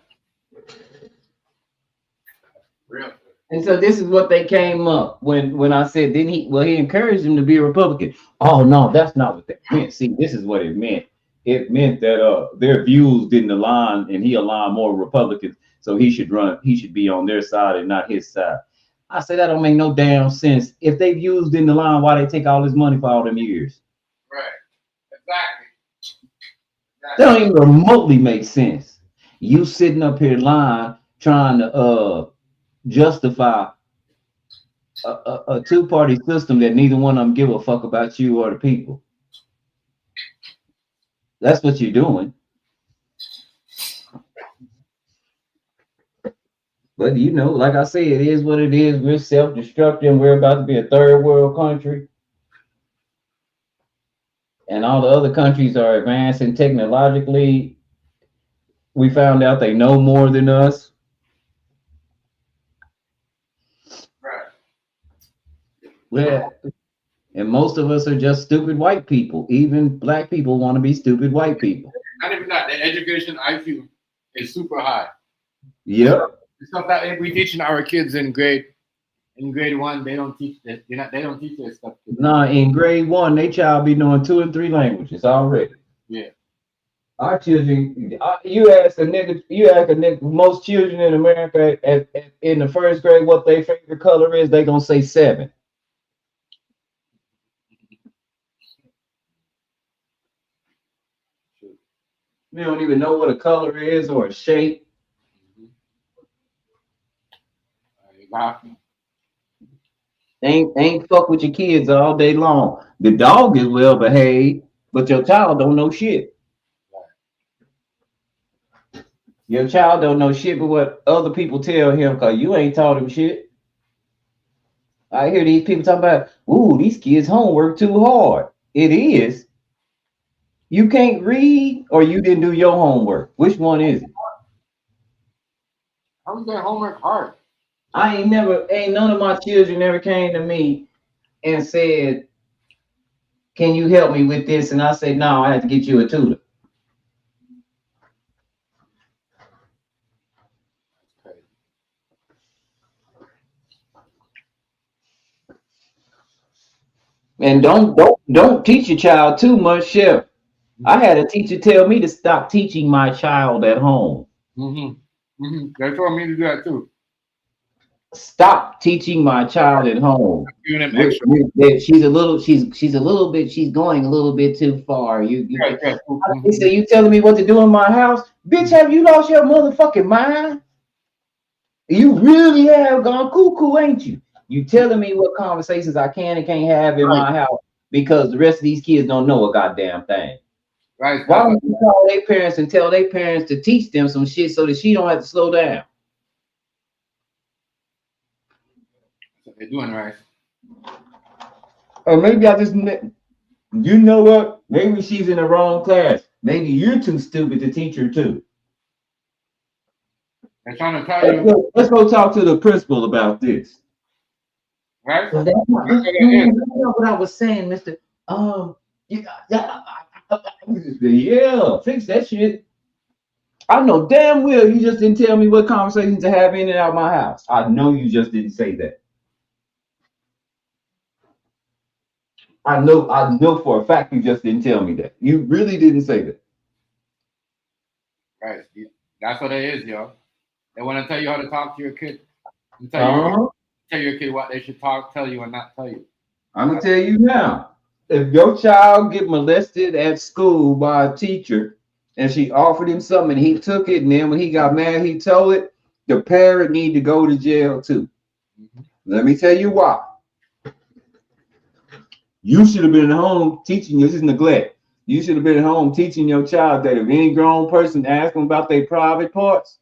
Real. And so this is what they came up when I said, didn't he? Well, he encouraged him to be a Republican. Oh no, that's not what that meant. See, this is what it meant. It meant that their views didn't align, and he aligned more Republicans, so he should run. He should be on their side and not his side. I said that don't make no damn sense. If their views didn't align, why they take all this money for all them years? Right. Exactly. That don't even remotely make sense. You sitting up here lying, trying to justify a two-party system that neither one of them give a fuck about you or the people. That's what you're doing. But you know, like I said, it is what it is. We're self-destructing. We're about to be a third world country. And all the other countries are advancing technologically. We found out they know more than us. Well, and most of us are just stupid white people. Even black people want to be stupid white people. Not even that. The education IQ is super high. Yep. Stuff that we teaching our kids in grade 1, they don't teach that. They don't teach that stuff. Nah, in grade 1, they child be knowing 2 and 3 languages already. Yeah. Our children, you ask a nigga, most children in America in the first grade what their favorite color is, they gonna say 7. They don't even know what a color is or a shape. Ain't fuck with your kids all day long. The dog is well behaved, but your child don't know shit. Your child don't know shit but what other people tell him, because you ain't taught him shit. I hear these people talking about, ooh, these kids' homework too hard. It is. You can't read or you didn't do your homework. Which one is it? How is that homework hard? Ain't none of my children ever came to me and said, can you help me with this? And I said, no, I have to get you a tutor. And don't teach your child too much, Chef. I had a teacher tell me to stop teaching my child at home. They told me to do that too. Stop teaching my child at home. She's going a little bit too far. So you telling me what to do in my house? Bitch, have you lost your motherfucking mind? You really have gone cuckoo, ain't you? You telling me what conversations I can and can't have in my house because the rest of these kids don't know a goddamn thing. Right. Why don't you call their parents and tell their parents to teach them some shit so that she don't have to slow down? They're doing right. Or maybe you know what? Maybe she's in the wrong class. Maybe you're too stupid to teach her too. They're trying to tell you. Let's go talk to the principal about this. Right? So that's what I was saying, Mr. Yeah, fix that shit. I know damn well you just didn't tell me what conversations to have in and out my house. I know you just didn't say that. I know for a fact you just didn't tell me that. You really didn't say that. Right. That's what it is, yo. They want to tell you how to talk to your kid. Tell your kid what they should tell you and not tell you. I'm gonna tell you now. If your child get molested at school by a teacher and she offered him something and he took it, and then when he got mad, he told it, the parent need to go to jail too. Let me tell you why. You should have been at home teaching. This is neglect. You should have been at home teaching your child that if any grown person asks them about their private parts,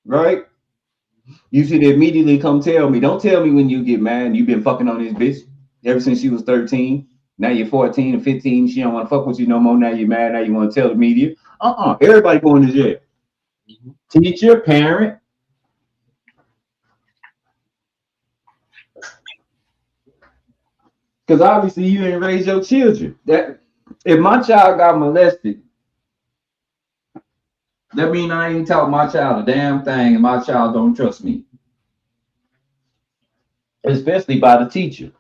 right? You should immediately come tell me. Don't tell me when you get mad. You've been fucking on this bitch ever since she was 13. Now you're 14 or 15. She don't want to fuck with you no more. Now you're mad. Now you want to tell the media. Everybody going to jail. Teacher, parent. Because obviously you ain't raised your children. That if my child got molested, that mean I ain't taught my child a damn thing, and my child don't trust me. Especially by the teacher.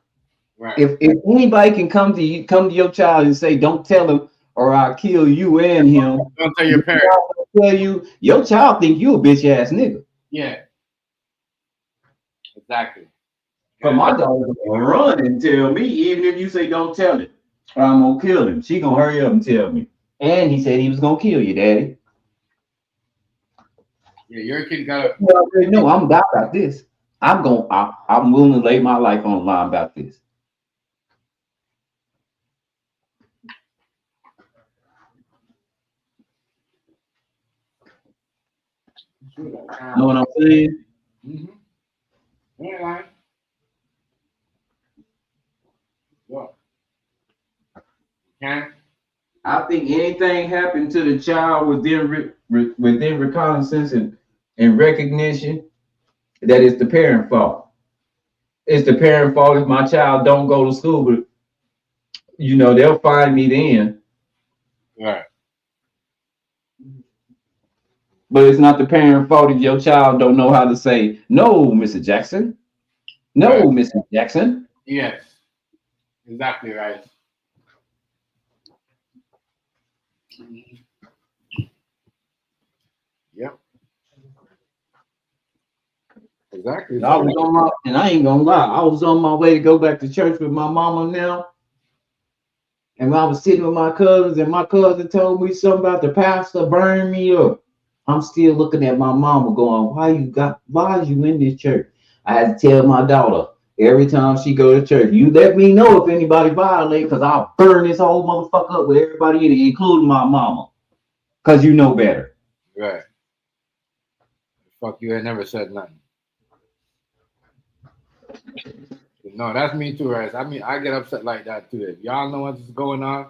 Right. If anybody can come to your child and say, "Don't tell him, or I'll kill you and him." Don't tell your parents. Tell you, your child think you a bitch ass nigga. Yeah. Exactly. But my daughter's gonna run and tell me, even if you say don't tell it, or I'm gonna kill him. She gonna hurry up and tell me. And he said he was gonna kill you, Daddy. Yeah, your kid got. You already know I'm about this. I'm willing to lay my life on the line about this. Know what I'm saying? Mm-hmm. Yeah, what? Can I think anything happened to the child within reconnaissance and recognition, that is the parent fault. It's the parent fault if my child don't go to school, but they'll find me then. Right. But it's not the parent fault if your child don't know how to say no, Mr. Jackson. No, right. Mr. Jackson. Yes. Exactly right. Yep. Exactly. I ain't gonna lie. I was on my way to go back to church with my mama now. And I was sitting with my cousins, and my cousin told me something about the pastor burning me up. I'm still looking at my mama going, why is you in this church? I had to tell my daughter every time she go to church, you let me know if anybody violate, because I'll burn this whole motherfucker up with everybody in it, including my mama. Because you know better. Right. Fuck you, I never said nothing. No, that's me too, right? I mean, I get upset like that too. If y'all know what's going on,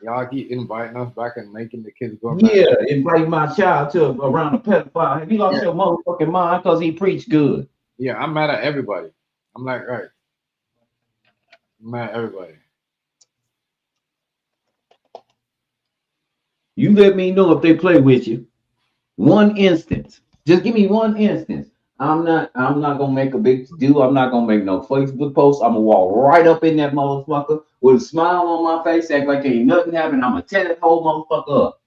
y'all keep inviting us back and making the kids go back. Yeah, invite my child to around a pedophile. Have you lost your motherfucking mind because he preached good? Yeah, I'm mad at everybody. I'm like, right. I'm mad at everybody. You let me know if they play with you. One instance. Just give me one instance. I'm not gonna make a big deal. I'm not gonna make no Facebook post. I'm gonna walk right up in that motherfucker with a smile on my face, act like ain't nothing happened. I'm gonna tear that whole motherfucker up.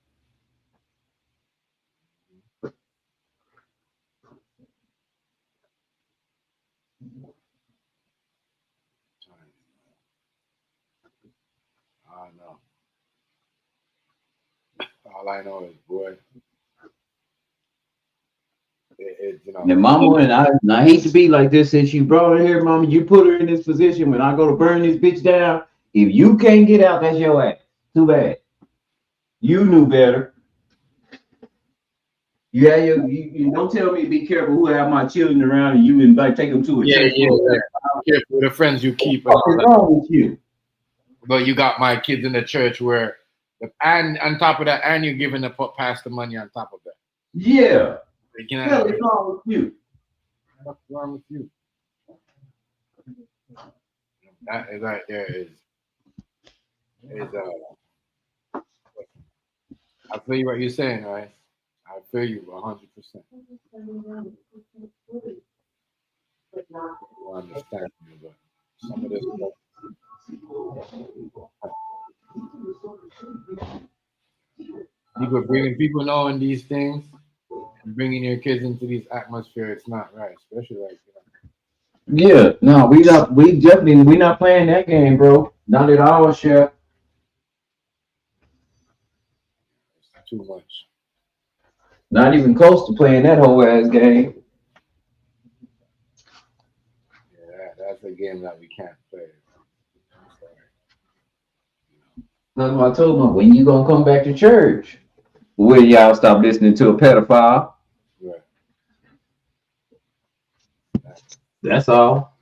I know. All I know is, boy, And mama, and I hate to be like this since you brought her here, mama. You put her in this position when I go to burn this bitch down. If you can't get out, that's your ass. Too bad. You knew better. You don't tell me to be careful who have my children around and you invite take them to a church. Yeah. Careful with the friends you keep. What's wrong with you? But you got my kids in the church where, and on top of that, and you're giving the pastor money on top of that. Yeah. What's wrong with you? What's wrong with you? That is right there is I feel you what you're saying, right? I feel you 100%. I understand you, but some of this stuff. People knowing these things and bringing your kids into these atmosphere, it's not right, especially like. Yeah, no, we not playing that game, bro. Not at all, Chef. It's too much. Not even close to playing that whole ass game. Yeah, that's a game that we can't play. I'm sorry. That's what I told them. When you gonna come back to church? When y'all stop listening to a pedophile? Right. That's all.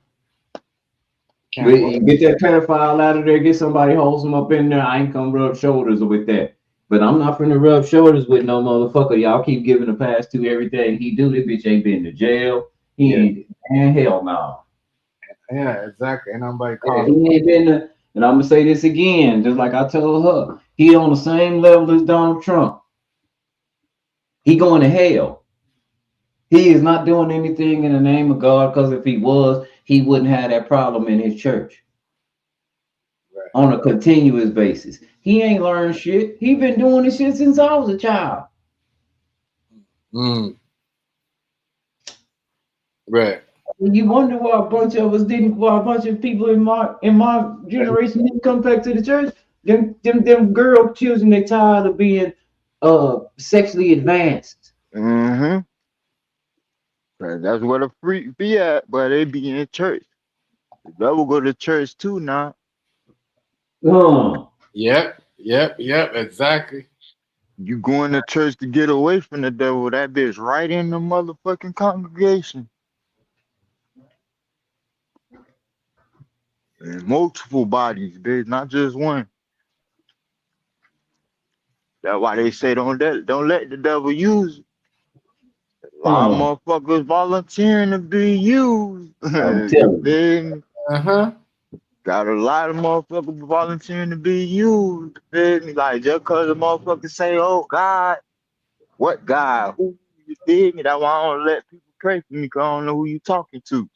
Get that pedophile out of there. Get somebody wholesome up in there. I ain't come rub shoulders with that. But I'm not finna rub shoulders with no motherfucker. Y'all keep giving a pass to everything he do. This bitch ain't been to jail. He ain't. And hell no. Yeah, exactly. And nobody He calls. ain't been to, and I'm gonna say this again, just like I told her. He on the same level as Donald Trump. He going to hell. He is not doing anything in the name of God, because if he was, he wouldn't have that problem in his church. Right. On a continuous basis. He ain't learned shit. He been doing this shit since I was a child. Right. You wonder why a bunch of us didn't, why a bunch of people in my generation didn't come back to the church. Them girl children, they tired of being sexually advanced. Mm-hmm. That's where the freak be at, but they be in church. The devil go to church too now. Yep, exactly. You going to church to get away from the devil, that bitch right in the motherfucking congregation. And multiple bodies, bitch, not just one. That's why they say don't let the devil use it. A lot of motherfuckers volunteering to be used. I'm telling you. Got a lot of motherfuckers volunteering to be used. Feel me? Like just cause the motherfuckers say, oh God, what God? Who you feel me? That's why I don't let people pray for me, cause I don't know who you talking to.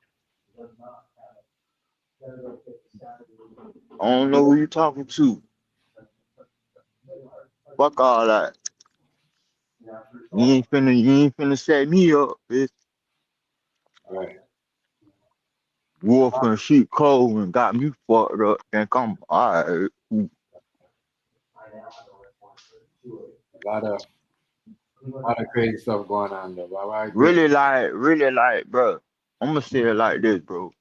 I don't know who you talking to. Fuck all that. You ain't finna set me up, bitch. Right. Wolf and sheep clothing got me fucked up. Think I'm alright. A lot of crazy stuff going on though. Really like, bro. I'm gonna say it like this, bro.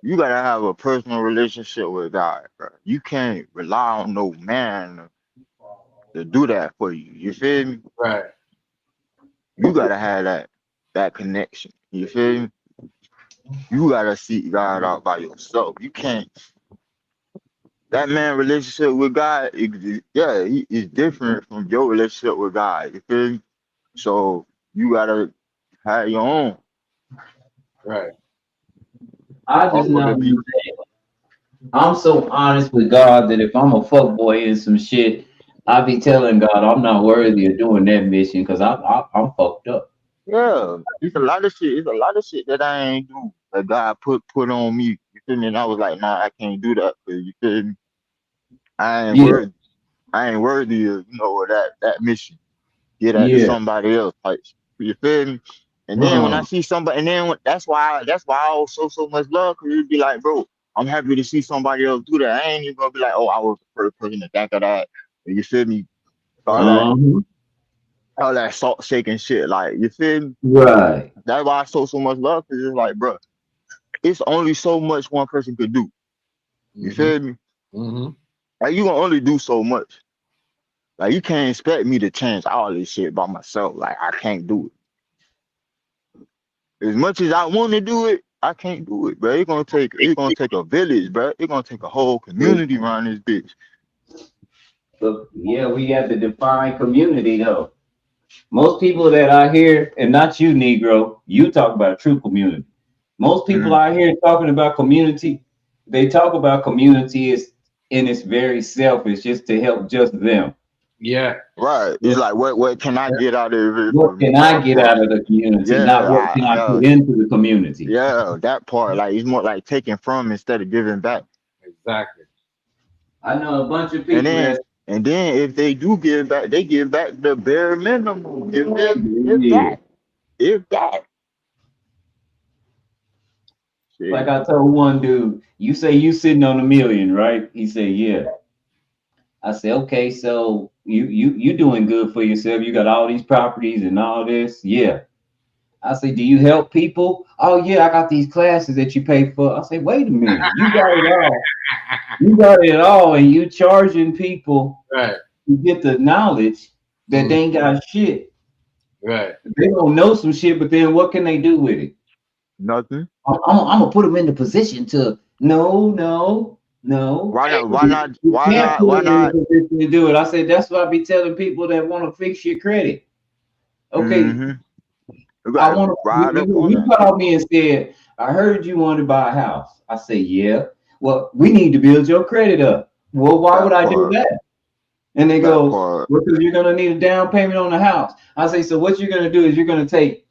You gotta have a personal relationship with God, bro. You can't rely on no man to do that for you. You feel me? Right. You gotta have that connection. You feel me? You gotta seek God out by yourself. You can't. That man relationship with God, is different from your relationship with God. You feel me? So you gotta have your own. Right. I just know I'm so honest with God that if I'm a fuckboy in some shit, I be telling God I'm not worthy of doing that mission because I'm fucked up. Yeah, it's a lot of shit. It's a lot of shit that I ain't do that God put on me. You feel me? And I was like, nah, I can't do that for you. You feel me? I ain't worthy. I ain't worthy of of that mission. Get that to somebody else. Like, you feel me? And then when I see somebody, and then that's why I show so much love, because it'd be like, bro, I'm happy to see somebody else do that. I ain't even gonna be like, oh, I was the first person to think of that. You feel me? All that salt shaking shit, like, you feel me? Right. That's why I show so much love, because it's like, bro, it's only so much one person could do. You feel me? Like, you can only do so much. Like, you can't expect me to change all this shit by myself. Like, I can't do it. As much as I want to do it, I can't do it, bro. It's gonna take a village, bro. It's gonna take a whole community around this bitch. But yeah, we have to define community though. Most people that I hear, and not you, Negro, you talk about a true community. Most people I hear talking about community, they talk about community as in its very selfish, just to help just them. Yeah. Right. It's like, what can I get out of it? What can I get out of the community? Not what can I put into the community. Yeah, that part. Like, it's more like taking from instead of giving back. Exactly. I know a bunch of people and then if they do give back, they give back the bare minimum. If that. Like I told one dude, you say you sitting on $1 million, right? He said, yeah. I said, okay, so you doing good for yourself. You got all these properties and all this. Yeah. I said, do you help people? Oh yeah, I got these classes that you pay for. I said, wait a minute, you got it all. You got it all, and you charging people to get the knowledge that they ain't got shit. Right. They don't know some shit, but then what can they do with it? Nothing. I'm gonna put them in the position to no. Why not? You can't put them in the position to do it. I said that's what I be telling people that want to fix your credit. Okay, Mm-hmm. You I gotta want ride up on you that. called me and said, I heard you want to buy a house. I say, yeah. Well, we need to build your credit up. Well, why would That I do part. that? And they That go, part. well, because you're gonna need a down payment on the house. I say, so what you're gonna do is you're gonna take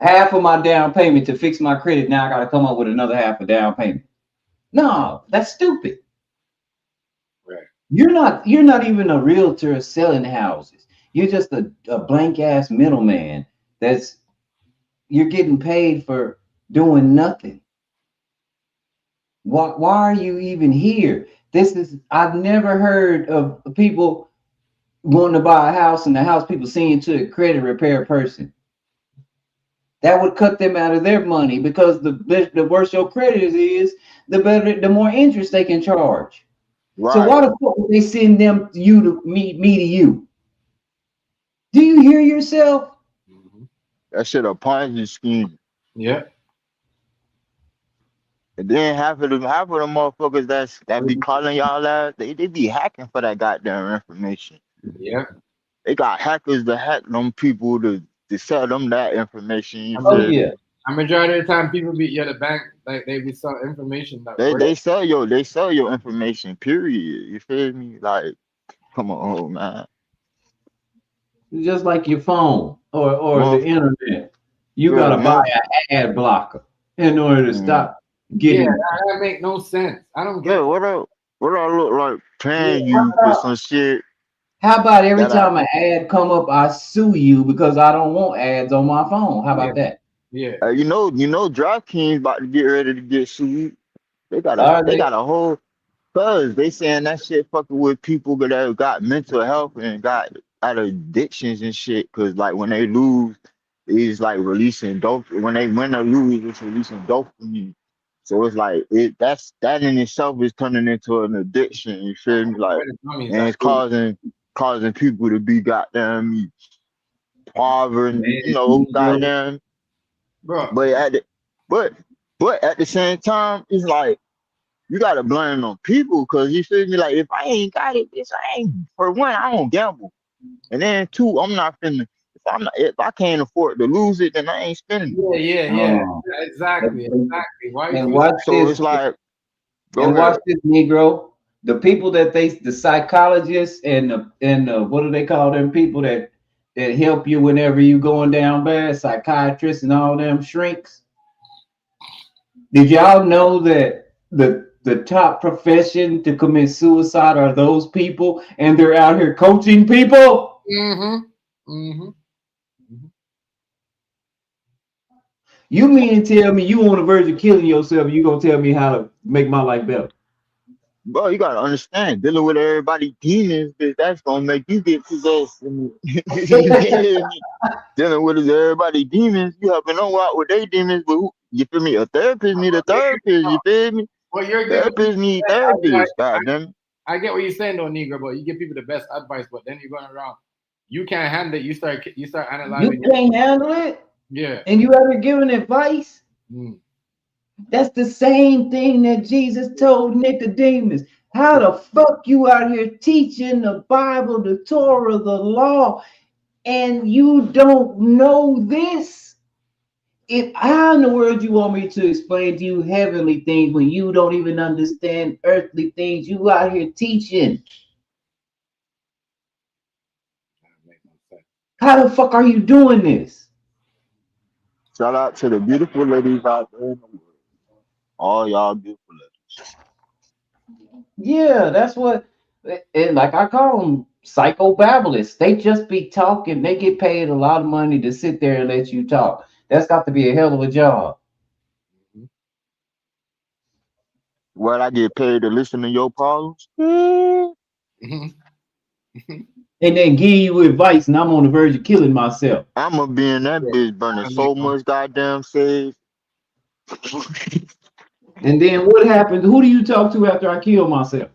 half of my down payment to fix my credit. Now I gotta come up with another half of down payment. No, that's stupid. Right. You're not even a realtor selling houses. You're just a blank ass middleman that's you're getting paid for doing nothing. Why are you even here? I've never heard of people wanting to buy a house and the house people send to a credit repair person. That would cut them out of their money because the worse your credit is, the more interest they can charge. Right. So why the fuck would they send them to you to me to you? Do you hear yourself? That shit a Ponzi scheme. Yeah. And then half of them motherfuckers that be calling y'all that they be hacking for that goddamn information. Yeah. They got hackers to hack them people to sell them that information. You Oh feel me? yeah. A majority of the time, people be the bank like they be some information that They sell your information. Period. You feel me? Like, come on, man. Just like your phone or the Month, internet. You yeah, gotta buy month. an ad blocker in order to stop getting. Yeah, that make no sense. I don't get. Yeah, what I look like paying Yeah. you for some shit? How about every that I time an ad come up, I sue you because I don't want ads on my phone? How about that? Yeah. You know, DraftKings about to get ready to get sued. They got Are they they? got a whole cause they saying that shit fucking with people that got mental health and got out of addictions and shit. Cause like when they lose, it's like releasing dope. When they win or lose, it's releasing dopamine. So it's like that in itself is turning into an addiction. You feel me? Like, and it's causing people to be goddamn poverty. You know, goddamn. Bro. But at the same time, it's like you gotta blame on people because you feel me. Like if I ain't got it, bitch, I ain't. For one, I don't gamble, and then two, I'm not finna. If I can't afford to lose it, then I ain't spending it. Yeah. Exactly. Why you And feel watch So this. it's like, And watch this, Negro. The people that the psychologists and the what do they call them people that help you whenever you going down bad, psychiatrists and all them shrinks. Did y'all know that the top profession to commit suicide are those people, and they're out here coaching people? You mean to tell me you on the verge of killing yourself? You gonna tell me how to make my life better? bro, you gotta understand, dealing with everybody demons, bitch, that's gonna make you get possessed. You feel me? Dealing with everybody demons, you have to know out with they demons, but you feel me? A therapist need a therapist, you feel me? Well, you're giving Therapists need advice. therapists, goddamn. I get what you're saying, though, Negro, but you give people the best advice, but then you're going around. You can't handle it. You start analyzing. You can't handle it. Yeah. And you ever given advice? That's the same thing that Jesus told Nicodemus. How the fuck you out here teaching the Bible, the Torah, the law, and you don't know this? How in the world you want me to explain to you heavenly things when you don't even understand earthly things? You out here teaching. How the fuck are you doing this? Shout out to the beautiful ladies out there in the world. All y'all beautiful ladies. Yeah, that's what, and like I call them psychobabblists. They just be talking. They get paid a lot of money to sit there and let you talk. That's got to be a hell of a job. What, I get paid to listen to your problems? And then give you advice, and I'm on the verge of killing myself. I'ma be in that bitch burning so much goddamn sage. And then what happens? Who do you talk to after I kill myself?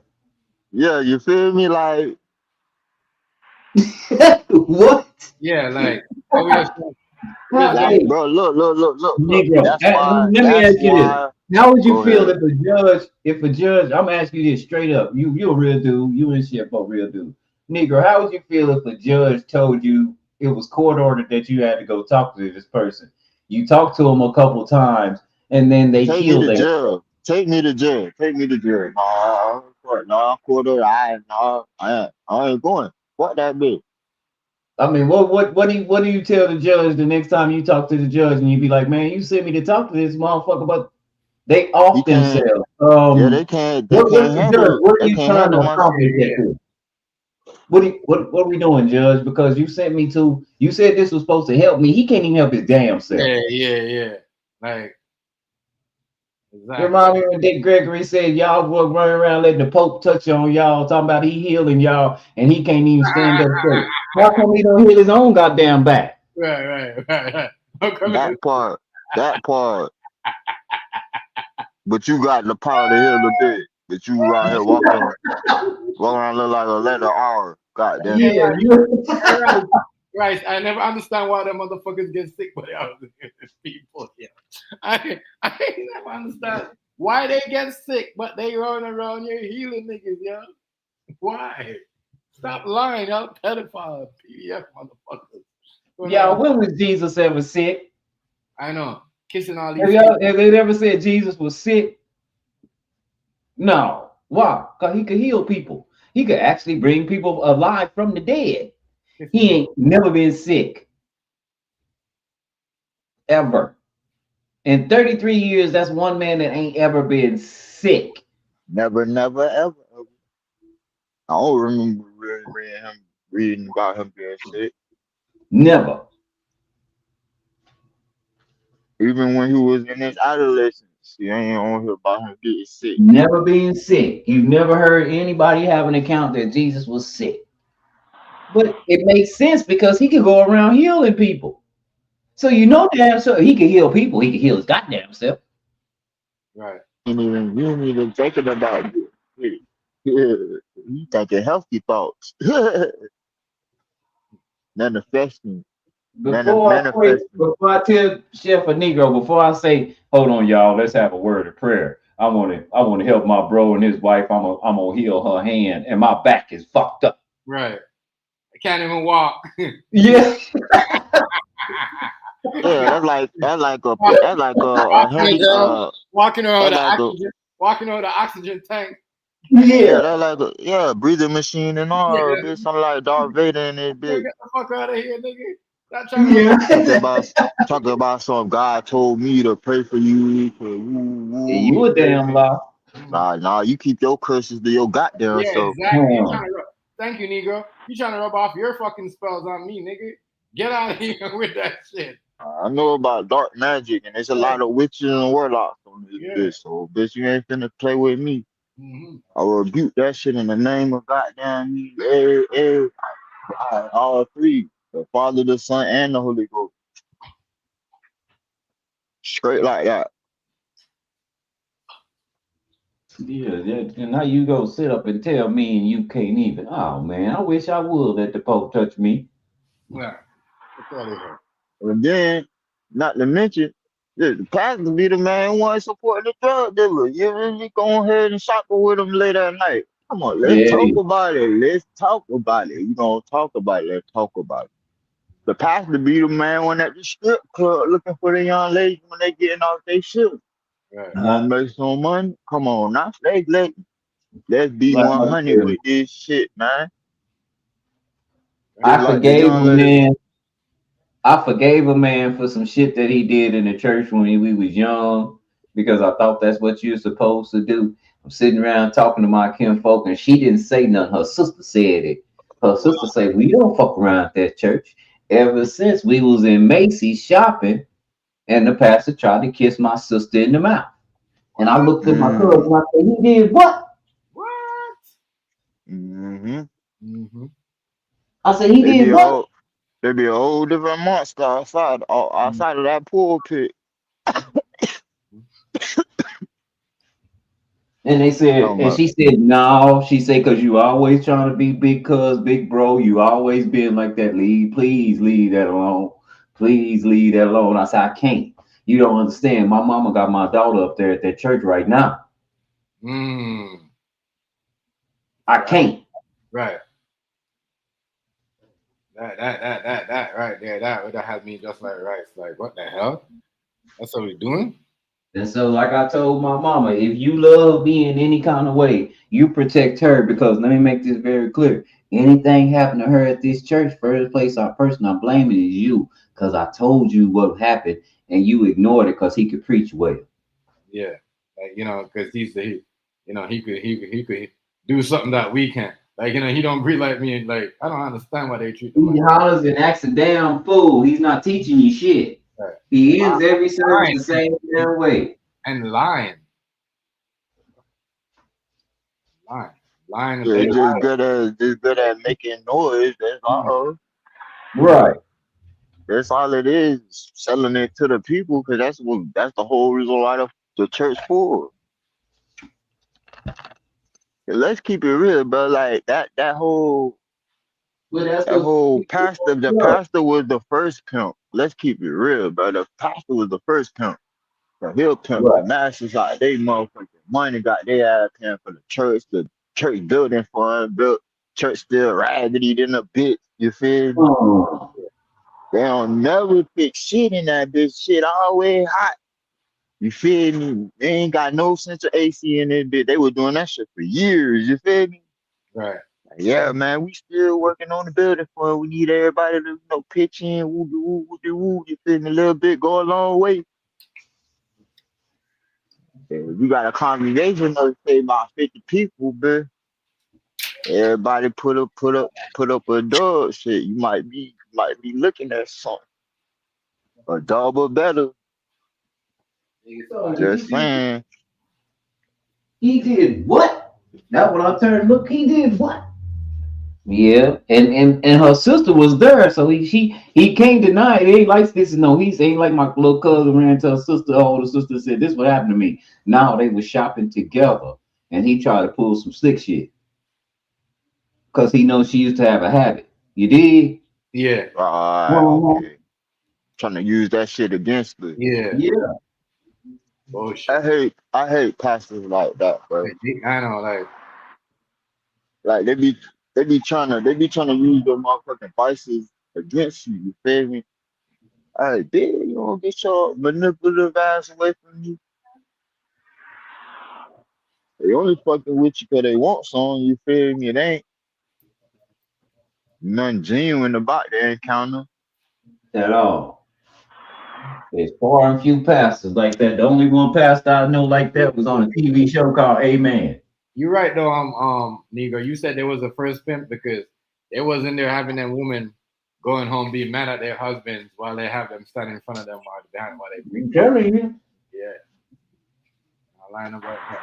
Yeah, you feel me? Like what? Yeah, like Like, bro, look. Negro, That's why. let me That's ask you this. why. How would you Go feel ahead. if a judge, I'm asking you this straight up. You a real dude, you and shit for real dude. Negro, how would you feel if a judge told you it was court ordered that you had to go talk to this person? You talked to him a couple times and then they Take me killed to them. jail. Take me to jail. Take me to jail. No, quarter. I ain't going. Fuck that bitch. I mean, what do you tell the judge the next time you talk to the judge and you be like, man, you sent me to talk to this motherfucker, but they He off can't. themselves. Yeah, they can't. They What's can't the judge? handle. What are They you can't trying to handle my accomplish shit. that with? What are we doing, Judge? Because you sent me to. You said this was supposed to help me. He can't even help his damn self. Yeah. Like, exactly. Remind me when Dick Gregory said y'all were running around letting the Pope touch on y'all, talking about he healing y'all, and he can't even stand up straight. How come he don't heal his own goddamn back? Right. That part. But you got the power to heal the bit. But you right here walking around look like a letter R. Goddamn. Yeah, right. I never understand why the motherfuckers get sick by these people. Yeah, I never understand why they get sick, but they run around here healing niggas. Yeah, why? Stop lying, y'all pedophile PDF motherfuckers. Yeah, when was Jesus ever sick? I know, kissing all these. Have they ever said Jesus was sick? No. Why? Because he could heal people. He could actually bring people alive from the dead. He ain't never been sick. Ever. In 33 years, that's one man that ain't ever been sick. Never, ever. I don't remember reading about him being sick. Never. Even when he was in his adolescence, you ain't on here about him getting sick. Never being sick. You've never heard anybody have an account that Jesus was sick. But it makes sense because he could go around healing people. So you know damn sure he can heal people. He can heal his goddamn self. Right. You ain't even thinking about it. You thinking healthy thoughts. Manifesting. Before I tell Chef a Negro, before I say, hold on, y'all, let's have a word of prayer. I want to help my bro and his wife. I'm gonna heal her hand, and my back is fucked up. Right. I can't even walk. Yeah. Yeah, that's like a handy walking over the oxygen tank. Yeah, that's like a breathing machine and all. Bitch, something like Darth Vader in it, bitch. Get the fuck out of here, nigga. Not trying to Talking about some God told me to pray for you. You a damn lie. Nah, you keep your curses to your goddamn self. Exactly. Thank you, Negro. You trying to rub off your fucking spells on me, nigga. Get out of here with that shit. I know about dark magic, and there's a lot of witches and warlocks on this bitch. So, bitch, you ain't finna play with me. Mm-hmm. I will rebuke that shit in the name of goddamn me. All three. The Father, the Son, and the Holy Ghost. Straight like that. Yeah, and now you go sit up and tell me and you can't even. Oh man, I wish I would let the Pope touch me. Yeah. And then, not to mention, the pastor be the man who want to support the drug dealer. You really go ahead and shop with him late at night. Come on, let's talk about it. Let's talk about it. You gonna talk about it? Let's talk about it. The pastor be the man when at the strip club looking for the young ladies when they getting off their shift. Right. You wanna make some money? Come on, now let's be 100 with this shit, man. I forgave a man for some shit that he did in the church when we was young because I thought that's what you're supposed to do. I'm sitting around talking to my kinfolk and she didn't say nothing. Her sister said it. Her sister said, we don't fuck around at that church. Ever since we was in Macy's shopping and the pastor tried to kiss my sister in the mouth. And I looked at my cousin and I said, he did what? What? I said, he did what? There be a whole different monster outside of that pulpit. And they said, and she said, no. She said, because you always trying to be big cuz, big bro. You always been like that. Please leave that alone. Please leave that alone. I said, I can't. You don't understand. My mama got my daughter up there at that church right now. I can't. Right. That right there, that would have had me just like, right, it's like, what the hell? That's what we're doing? And so, like I told my mama, if you love me in any kind of way, you protect her. Because let me make this very clear: anything happened to her at this church, first place, our person I'm blaming is you. Because I told you what happened, and you ignored it because he could preach well. Yeah, like because he could do something that we can't. Like he don't breathe like me. Like I don't understand why they treat him like He hollers and acts a damn fool. He's not teaching you shit. that. He ends every service Lying. the same damn way. And lying. Lying. Yeah, just good at making noise. That's all. Right. That's all it is. Selling it to the people because that's the whole reason why the church for. Let's keep it real, bro. Like that whole pastor, the pastor was the first pimp. Let's keep it real, bro. The pastor was the first pimp. So he'll pimp the masses out. They motherfucking money got their ass paying for the church building fund, built church still raggedy than a bitch. You feel me? They don't never fix shit in that bitch. Shit always hot. You feel me? They ain't got no sense of AC in it, bitch. They were doing that shit for years. You feel me? Right. Yeah, man, we still working on the building fund. We need everybody to pitch in, woo, you feel me? A little bit, go a long way. Yeah, you got a congregation of say about 50 people, but everybody put up a dog shit. You might be looking at something. A double better. Just saying. He did what? That's when I turned. Look, he did what? Yeah, and her sister was there, so he can't deny it. He ain't like this. No, he ain't like my little cousin ran to her sister. Oh, the sister said this what happened to me. Now they was shopping together, and he tried to pull some slick shit because he knows she used to have a habit. You did? Yeah. Okay. Trying to use that shit against me. Yeah. Yeah. Bullshit. I hate pastors like that, bro. I know, like they be trying to use their motherfucking vices against you. You feel me? Hey, bitch, you don't get your manipulative ass away from you. They only fucking with you because they want some. You feel me? It ain't nothing genuine about the encounter At all. There's far and few pastors like that. The only one pastor I know like that was on a TV show called Amen. You're right though, Negro. You said there was a first pimp because they was in there having them women going home being mad at their husbands while they have them standing in front of them while they preach. I'm telling you. Yeah. I line about that.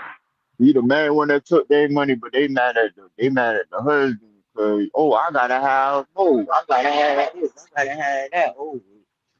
He the main one that took their money, but they mad at the husband because I gotta have I gotta have this, I gotta have that.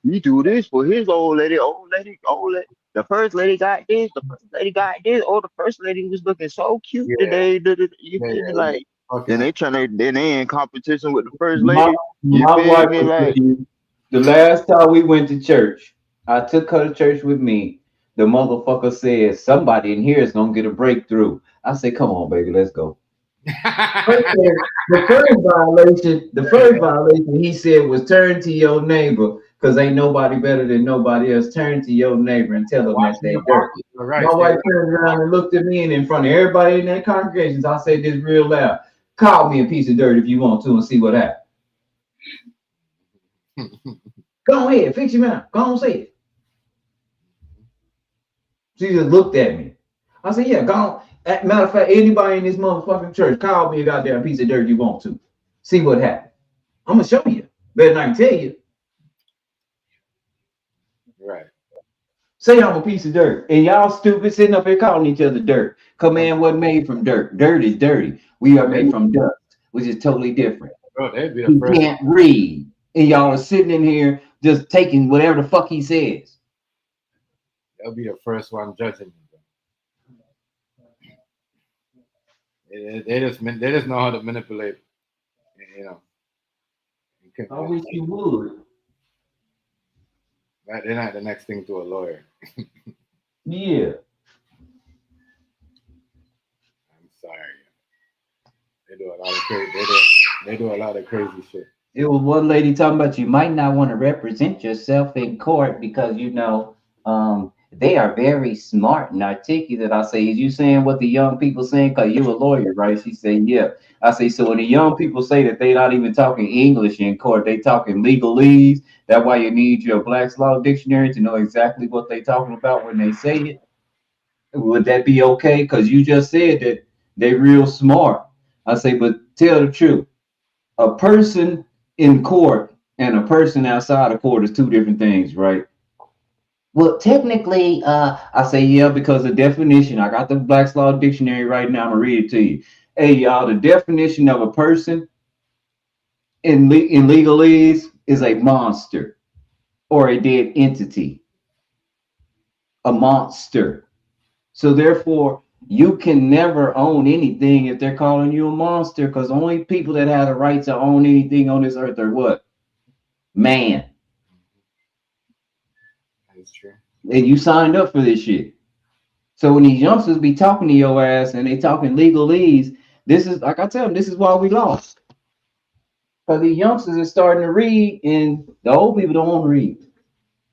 He do this for his old lady. The first lady got this. The first lady got this. The first lady was looking so cute today. You feel me? Like then they in competition with the first lady. My wife was with you. The last time we went to church, I took her to church with me. The motherfucker said somebody in here is gonna get a breakthrough. I said, "Come on, baby, let's go." The first violation he said was turn to your neighbor because ain't nobody better than nobody else. Turn to your neighbor and tell them that they dirty. Right. My wife turned around and looked at me, and in front of everybody in that congregation, I said this real loud: "Call me a piece of dirt if you want to, and see what happens." Go ahead, fix your mouth. Go on, say it. She just looked at me. I said, "Yeah, go on." Matter of fact, anybody in this motherfucking church, call me a goddamn piece of dirt you want to. See what happens. I'm gonna show you. Better than I can tell you. Right. Say I'm a piece of dirt. And y'all stupid sitting up here calling each other dirt. Command wasn't made from dirt. Dirt is dirty. We are made from dust, which is totally different. Bro, they'd be the He first. can't read. And y'all are sitting in here just taking whatever the fuck he says. They'll be the first one judging you. They just know how to manipulate. You know. I wish you would. They're not the next thing to a lawyer. Yeah. I'm sorry. They do a lot of crazy. They do a lot of crazy shit. It was one lady talking about you might not want to represent yourself in court because they are very smart and articulate. I say, is you saying what the young people saying? Cause you a lawyer, right? She said, yeah. I say, so when the young people say that they not even talking English in court, they talking legalese. That's why you need your Black's Law Dictionary to know exactly what they talking about when they say it. Would that be okay? Cause you just said that they real smart. I say, but tell the truth. A person in court and a person outside of court is two different things, right? Well, technically, I say yeah because the definition. I got the Black's Law Dictionary right now. I'm gonna read it to you. Hey, y'all, the definition of a person in legalese is a monster or a dead entity. A monster. So therefore, you can never own anything if they're calling you a monster, because only people that have the right to own anything on this earth are what? Man. That's true. And you signed up for this shit. So when these youngsters be talking to your ass and they talking legalese, this is like I tell them, this is why we lost. Because the youngsters are starting to read and the old people don't want to read.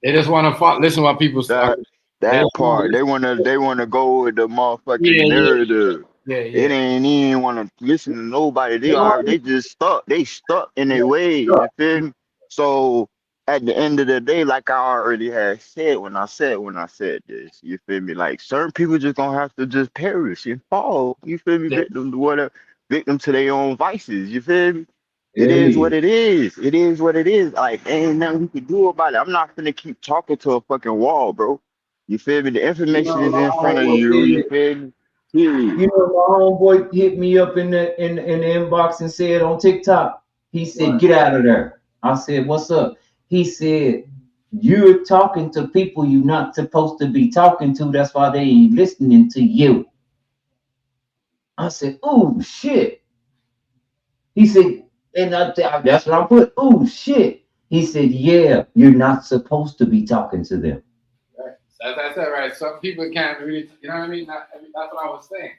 They just want to listen to what people say. That part, they wanna go with the motherfucking narrative. Yeah. It ain't even wanna listen to nobody. They just stuck. They stuck in their ways. You feel me? So at the end of the day, like I already had said when I said this, you feel me? Like certain people just gonna have to just perish and fall. You feel me? Victim to whatever, victim to their own vices. You feel me? It is what it is. It is what it is. Like ain't nothing we can do about it. I'm not gonna keep talking to a fucking wall, bro. You feel me? The information is in front of you. You feel me? You know, my homeboy hit me up in the inbox and said on TikTok, he said, "Get out of there." I said, "What's up?" He said, "You're talking to people you're not supposed to be talking to. That's why they ain't listening to you." I said, "Oh shit." He said, and that's what I put. "Oh shit." He said, "Yeah, you're not supposed to be talking to them." As I said, right? Some people can't really, you know what I mean? That's what I was saying.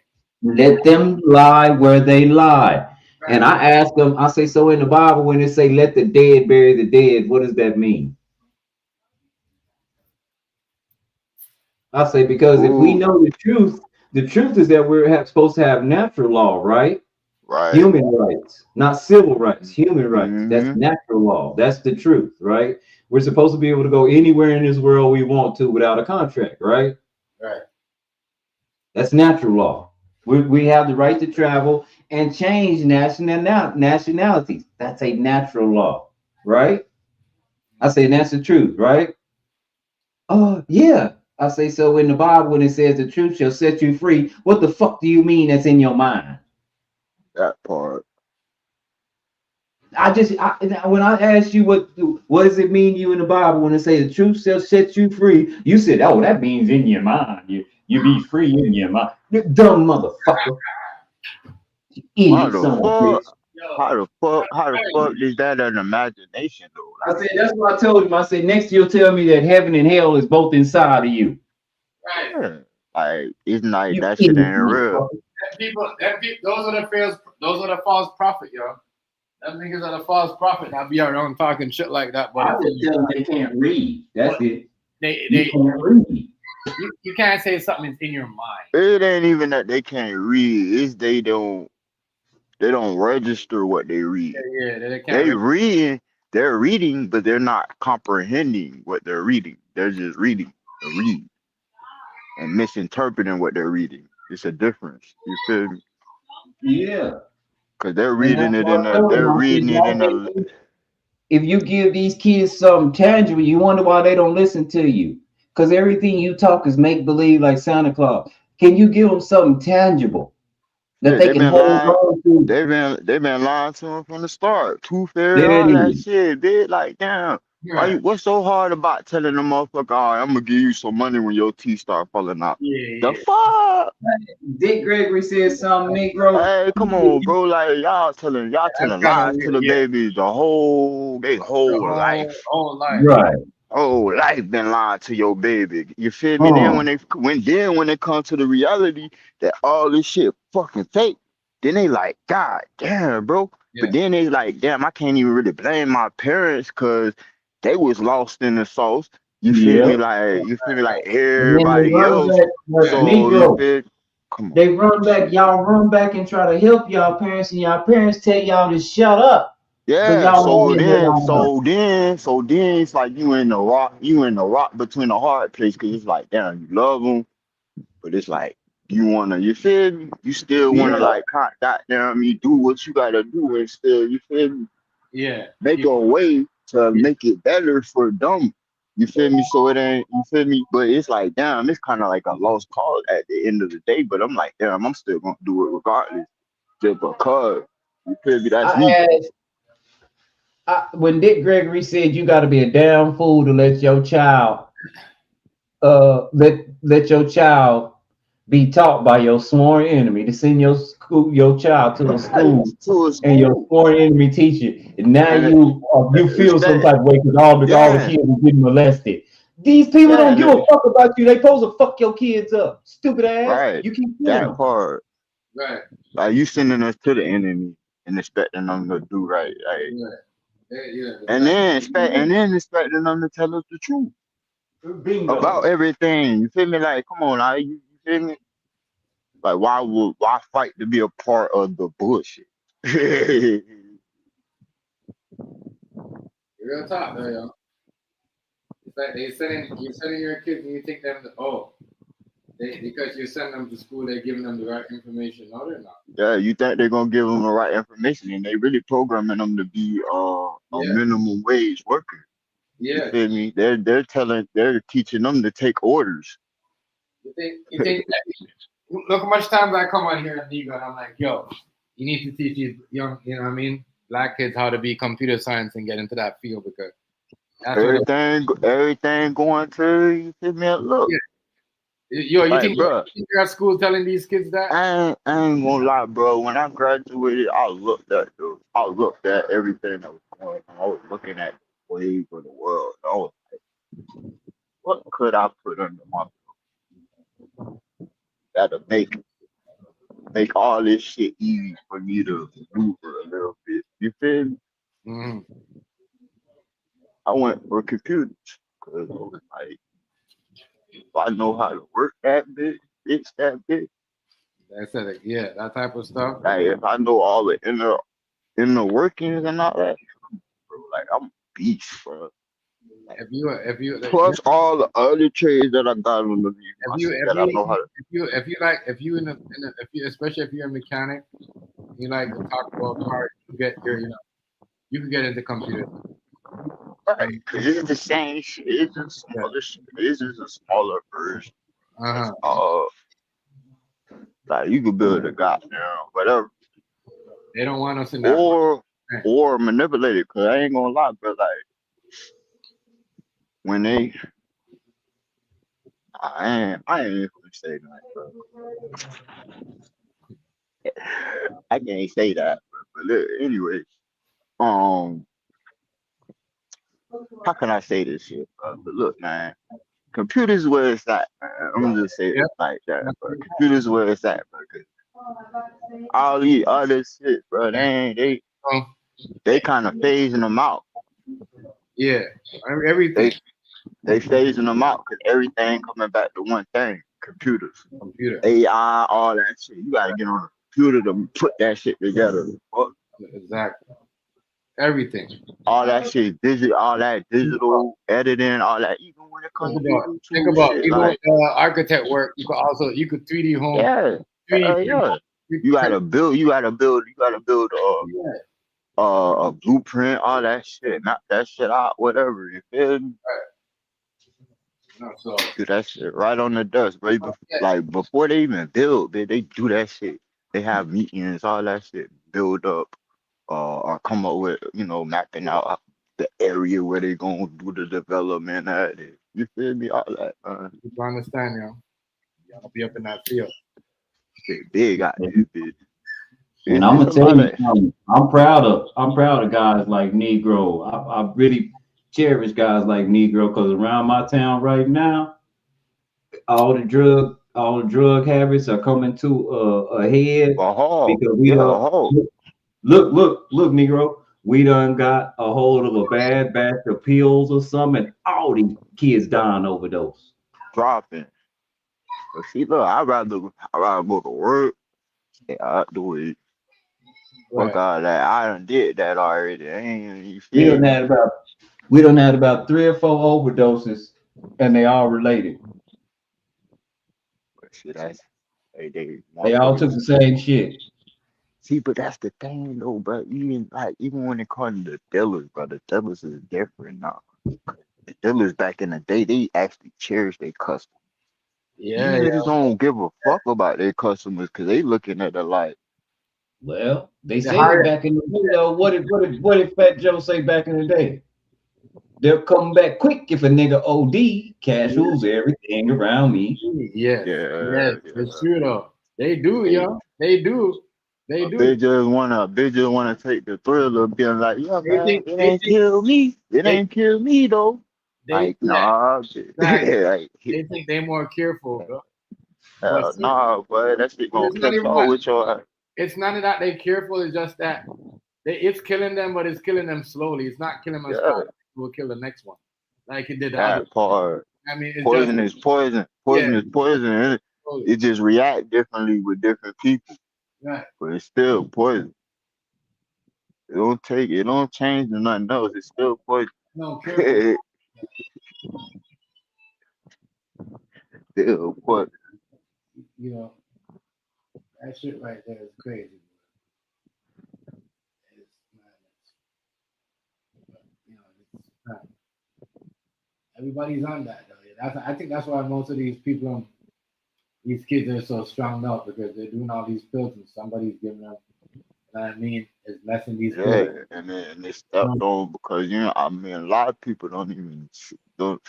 Let them lie where they lie. Right. And I ask them, I say, so in the Bible, when it say, let the dead bury the dead, what does that mean? I say, because if we know the truth is that we're supposed to have natural law, right? Right. Human rights, not civil rights, human rights. That's natural law. That's the truth, right? We're supposed to be able to go anywhere in this world we want to without a contract, right? Right. That's natural law. We have the right to travel and change nationalities. That's a natural law, right? I say that's the truth, right? Oh, yeah. I say, so in the Bible, when it says the truth shall set you free, what the fuck do you mean that's in your mind? That part. When I asked you what does it mean to you in the Bible when it says the truth shall set you free, you said, oh, that means in your mind. You be free in your mind. You dumb motherfucker. How the fuck is that an imagination though? Like, I said, that's what I told him. I said, next you'll tell me that heaven and hell is both inside of you. Right. Yeah. Like it's like that shit ain't real. Those are the false prophet, yo. Them niggas are the false prophet. Now be around talking shit like that, but I just tell them they can't read. That's it. They can't read. You can't say something in your mind. It ain't even that they can't read. It's they don't register what they read. Yeah, they can't. They're reading, but they're not comprehending what they're reading. They're just reading to read and misinterpreting what they're reading. It's a difference. You feel me? Yeah. Because they're reading it in a. If you give these kids something tangible, you wonder why they don't listen to you. Because everything you talk is make believe, like Santa Claus. Can you give them something tangible that they can hold on to? They've been lying to them from the start. Tooth fairy, all that shit. They like, damn. Right. What's so hard about telling the motherfucker, all right, I'm gonna give you some money when your teeth start falling out? The fuck? Dick Gregory said something, Negro. Hey, come on, bro. Like y'all telling lies to the babies whole life. Whole life. Right. oh, life been lying to your baby. You feel me? Then when it comes to the reality that all this shit fucking fake, then they like, God damn, bro. But then they like, damn, I can't even really blame my parents because they was lost in the sauce. You feel me? Yeah. Like And then they everybody run else. back, but So you Negro, feel? Come on. they run back, y'all run back and try to help y'all parents, and y'all parents tell y'all to shut up. But Yeah, y'all so won't hear then, y'all. it's like you in the rock between a hard place because it's like, damn, you love them, but it's like you feel me? You still wanna Yeah. like, goddamn, you do what you gotta do and still, you feel me? Yeah. Make a way to make it better for them. You feel me? So it ain't, you feel me? But it's like, damn, it's kind of like a lost cause at the end of the day. But I'm like, damn, I'm still gonna do it regardless, just because. You feel me? That's me. When Dick Gregory said you got to be a damn fool to let your child let your child be taught by your sworn enemy, to send your child to a school and your sworn enemy teacher, and now And you feel some type of way because all the yeah, kids are getting molested. These people don't give a fuck about you. They supposed to fuck your kids up. Stupid ass. right. You keep killing That them. part. Right. Like you sending us to the enemy and expecting them to do right. Like, and then expecting them to tell us the truth Bingo. about everything. You feel me? Like, come on, now you feel me? Like, why fight to be a part of the bullshit? Real talk, though, yo. It's like you're sending your kids and you think them because you send them to school, they're giving them the right information. No, they're not. Yeah, you think they're gonna give them the right information, and they really programming them to be a minimum wage worker. Yeah. You feel me? They're teaching them to take orders. You think look how much times I come on here and Negro and I'm like, yo, you need to teach these young, you know what I mean, black kids how to be computer science and get into that field because that's Everything going to, you feel me? Look. Yeah. Yo, you like, think you're at school telling these kids that? I ain't gonna lie, bro. When I graduated, I looked at everything that was going on. I was looking at the wave of the world. I was like, what could I put under my belt that'll make all this shit easy for me to maneuver a little bit? You feel me? Mm-hmm. I went for computers because I was like, if I know how to work that bit, fix that bit. That's it. Yeah, that type of stuff. Like if I know all the inner workings and all that, bro, like I'm a beast, bro. Like, if you plus all the other trades that I got on the especially if you're a mechanic, you like to talk about cars, you can get into computers. Right, because it's the same shit. It's just smaller shit. It's just a smaller version. Like you could build a goddamn whatever. They don't want us in that. Or manipulate it. Cause I ain't gonna lie, bro. Like when they, I ain't even gonna say that, bro. I can't say that, but look, anyway, how can I say this shit, bro? But look, man, computers where it's at, man. I'm gonna just say it like that, bro. Computers where it's at, bro. All these other shit, bro, they kind of phasing them out. Yeah, everything. They phasing them out because everything coming back to one thing: computers, AI, all that shit. You gotta get on a computer to put that shit together. Exactly. Everything. All that shit, digital editing, all that. Even when it comes to YouTube, think about shit, even like, with architect work, you could 3D home. Yeah, 3D yeah. You gotta build a blueprint, all that shit, map that shit out, whatever. You feel me? No, so Do that shit right on the dust, right? Like before they even build, they do that shit. They have meetings, all that shit, build up, or come up with, mapping out the area where they gonna do the development at it. You feel me? All that. You understand, yo? Y'all be up in that field. Shit big out there, bitch. And I'm gonna tell you something. I'm proud of guys like Negro. I really cherish guys like Negro, because around my town right now, all the drug habits are coming to a head because we look, Negro. We done got a hold of a bad batch of pills or something, and all these kids dying overdose. Dropping. But see, look, I'd rather go to work, stay out the way. Fuck all that. I done did that already. I ain't you We feel done me? had about 3 or 4 overdoses, and they all related. But shit, that's they They all took motherfuckers. the same shit. See, but that's the thing though, bro. Even when it comes to the dealers, bro, the dealers is different now. The dealers back in the day, they actually cherish their customers. Yeah, These niggas yeah. don't give a fuck about their customers because they looking at it like, Well, they The say that higher, back in the day, though. What did Fat Joe say back in the day? They'll come back quick if a nigga OD. Cash rules everything around me. yes, yeah, yes, it's true though. They do, they yo. They do. They a do. bitch just wanna take the thrill of being like, yeah, They man, think it they ain't think kill me. It they ain't kill me though. they Like, yeah, nah, exactly. like, They think they're more careful, bro. But shit, nah, but that shit but gonna it's not catch even all that. with your ass. It's not that they're careful. It's just that it's killing them, but it's killing them slowly. It's not killing them as fast Yeah, as it will kill the next one, like it did the other. that part. I mean, it's just Poison is poison. yeah, Poison is poison. And slowly. it just react differently with different people, Right. but it's still poison. It don't change to nothing else. It's still poison. No, careful. Still poison. You know that shit right there is crazy. It's madness. But, it's not. Everybody's on that though. I think that's why most of these people, these kids are so strung up because they're doing all these pills and somebody's giving them. You know what I mean? Is messing these pills. Yeah, and then they stepped on because I mean, a lot of people don't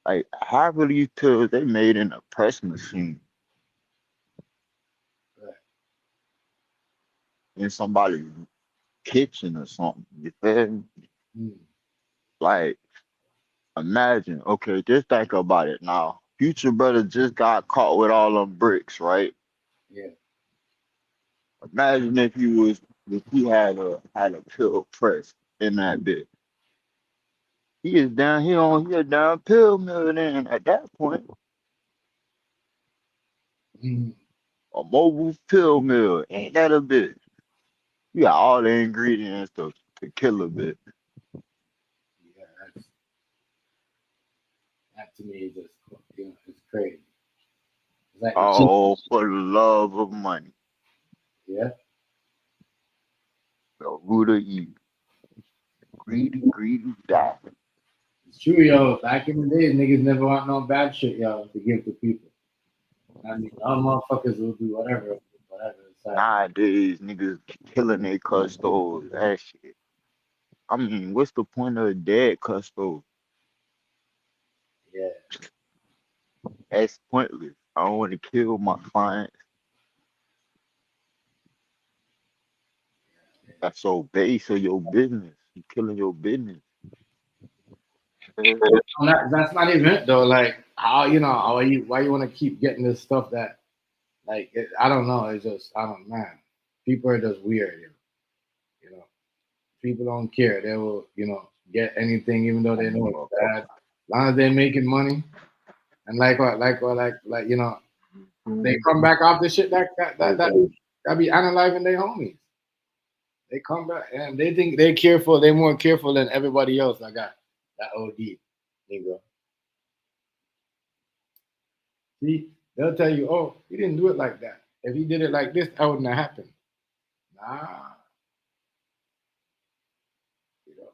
like half of these pills they made in a press machine Right. in somebody's kitchen or something. You feel me? Mm. Like, imagine, okay, just think about it now. Future brother just got caught with all them bricks, right? Yeah. Imagine if he had a pill press in that bit. He a down pill mill then at that point. Mm. A mobile pill mill, ain't that a bit? You got all the ingredients to kill a bit. Yeah. That to me is just it's crazy. It's like the cheap. All for the love of money. Yeah. The root of evil. Greedy, greedy, die. It's true, yo. Back in the days, niggas never want no bad shit, yo, to give to people. I mean, all motherfuckers will do whatever. It's like, Nowadays, niggas killing their custos. That shit. I mean, what's the point of a dead custo? yeah. That's pointless. I don't want to kill my clients. That's so base of your business. You killing your business. That's not even it though. Like how why you want to keep getting this stuff that I don't know. It's just I don't man. People are just weird. You know. People don't care. They will get anything even though they know it's bad. As long as they're making money and they come back off the shit that be analyzing their homies. They come back and they think they're careful. They're more careful than everybody else. I got that OD, nigga. See, they'll tell you, oh, he didn't do it like that. If he did it like this, that wouldn't have happened. Nah, you know,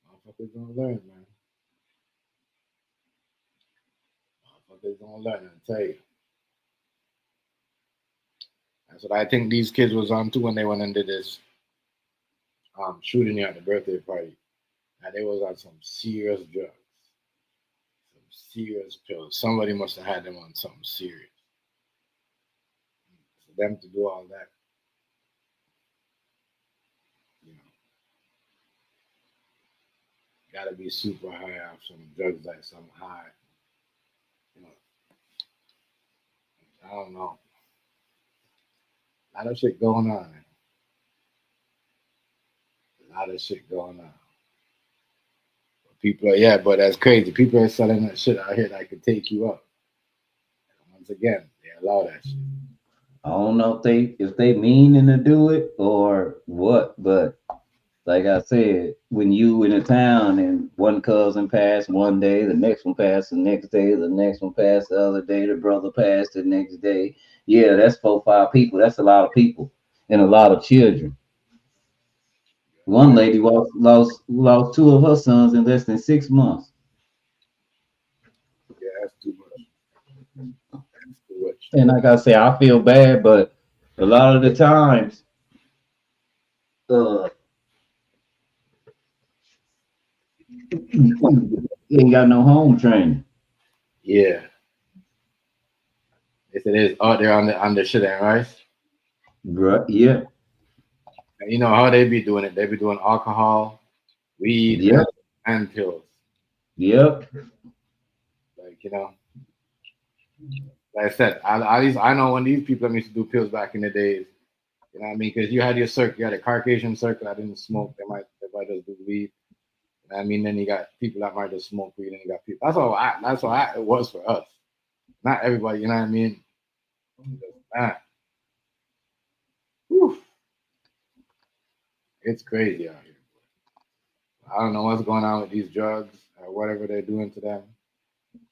motherfuckers don't learn, man. Motherfuckers don't learn. I tell you, that's what I think these kids was on too when they went and did this shooting here at the birthday party. And they was on some serious drugs, some serious pills. Somebody must have had them on something serious. For them to do all that, you know. gotta be super high off some drugs, like some high. You know, I don't know. A lot of shit going on. Man. A lot of shit going on. People are, yeah, but that's crazy. People are selling that shit out here that could take you up. And once again, they allow that shit. I don't know if they meaning to do it or what, but like I said, when you in a town and one cousin passed one day, the next one passed the next day, the next one passed the other day, the brother passed the next day. Yeah, that's 4-5 people. That's a lot of people and a lot of children. One lady lost 2 of her sons in less than 6 months. Yeah, that's too much. That's too much. And like I say, I feel bad, but a lot of the times, you ain't got no home training. Yeah. Yes, it is out there on the shit and rice. Right? Yeah. And you know how they be doing it? They be doing alcohol, weed, Yep. and pills. Yep. Like, you know, like I said, at least I know when these people used to do pills back in the days. You know what I mean? Because you had your circle, you had a Caucasian circle that didn't smoke. They might just do weed. You know what I mean? Then you got people that might just smoke weed, and you got people. That's all it was for us. Not everybody. You know what I mean? Man, whew, it's crazy out here. I don't know what's going on with these drugs or whatever they're doing to them.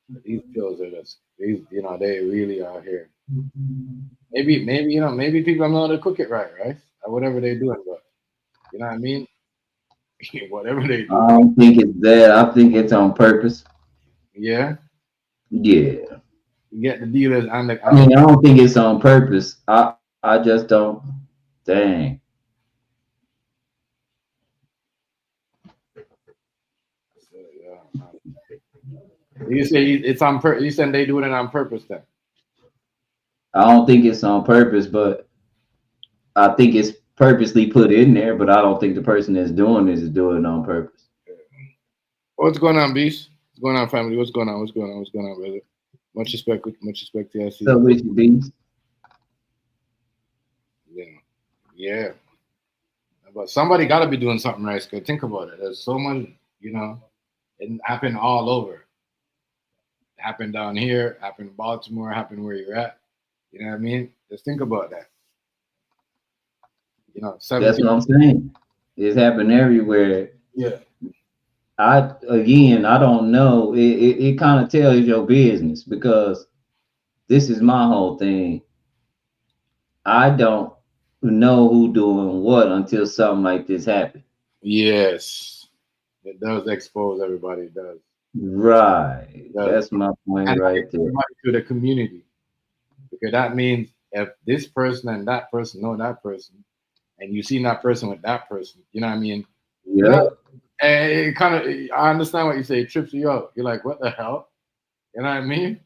But these pills are just these. You know, they really are here. Maybe you know, maybe people don't know how to cook it right, or whatever they're doing. But you know what I mean? Whatever they do. I don't think it's that. I think it's on purpose. Yeah. Yeah. You get the dealers on the. I mean, I don't think it's on purpose. I just don't. Dang. You say it's on purpose. You said they doing it on purpose then. I don't think it's on purpose, but I think it's purposely put in there. But I don't think the person that's doing this is doing it on purpose. What's going on, Beast? What's going on, family? What's going on? What's going on? What's going on, brother? Much respect to you. So with you, Beast? Yeah, yeah. But somebody got to be doing something right. Cause think about it. There's so much, you know, it happened all over. It happened down here. Happened in Baltimore. Happened where you're at. You know what I mean? Just think about that. You know, That's what I'm saying. It's happened everywhere. Yeah. I don't know. It kind of tells your business because this is my whole thing. I don't know who doing what until something like this happens. Yes, it does expose everybody. It does. Right. It does. That's my point and right there. To the community, because that means if this person and that person know that person, and you see that person with that person, you know what I mean? Yeah. You know, and it kind of, I understand what you say. It trips you out. You're like, what the hell? You know what I mean?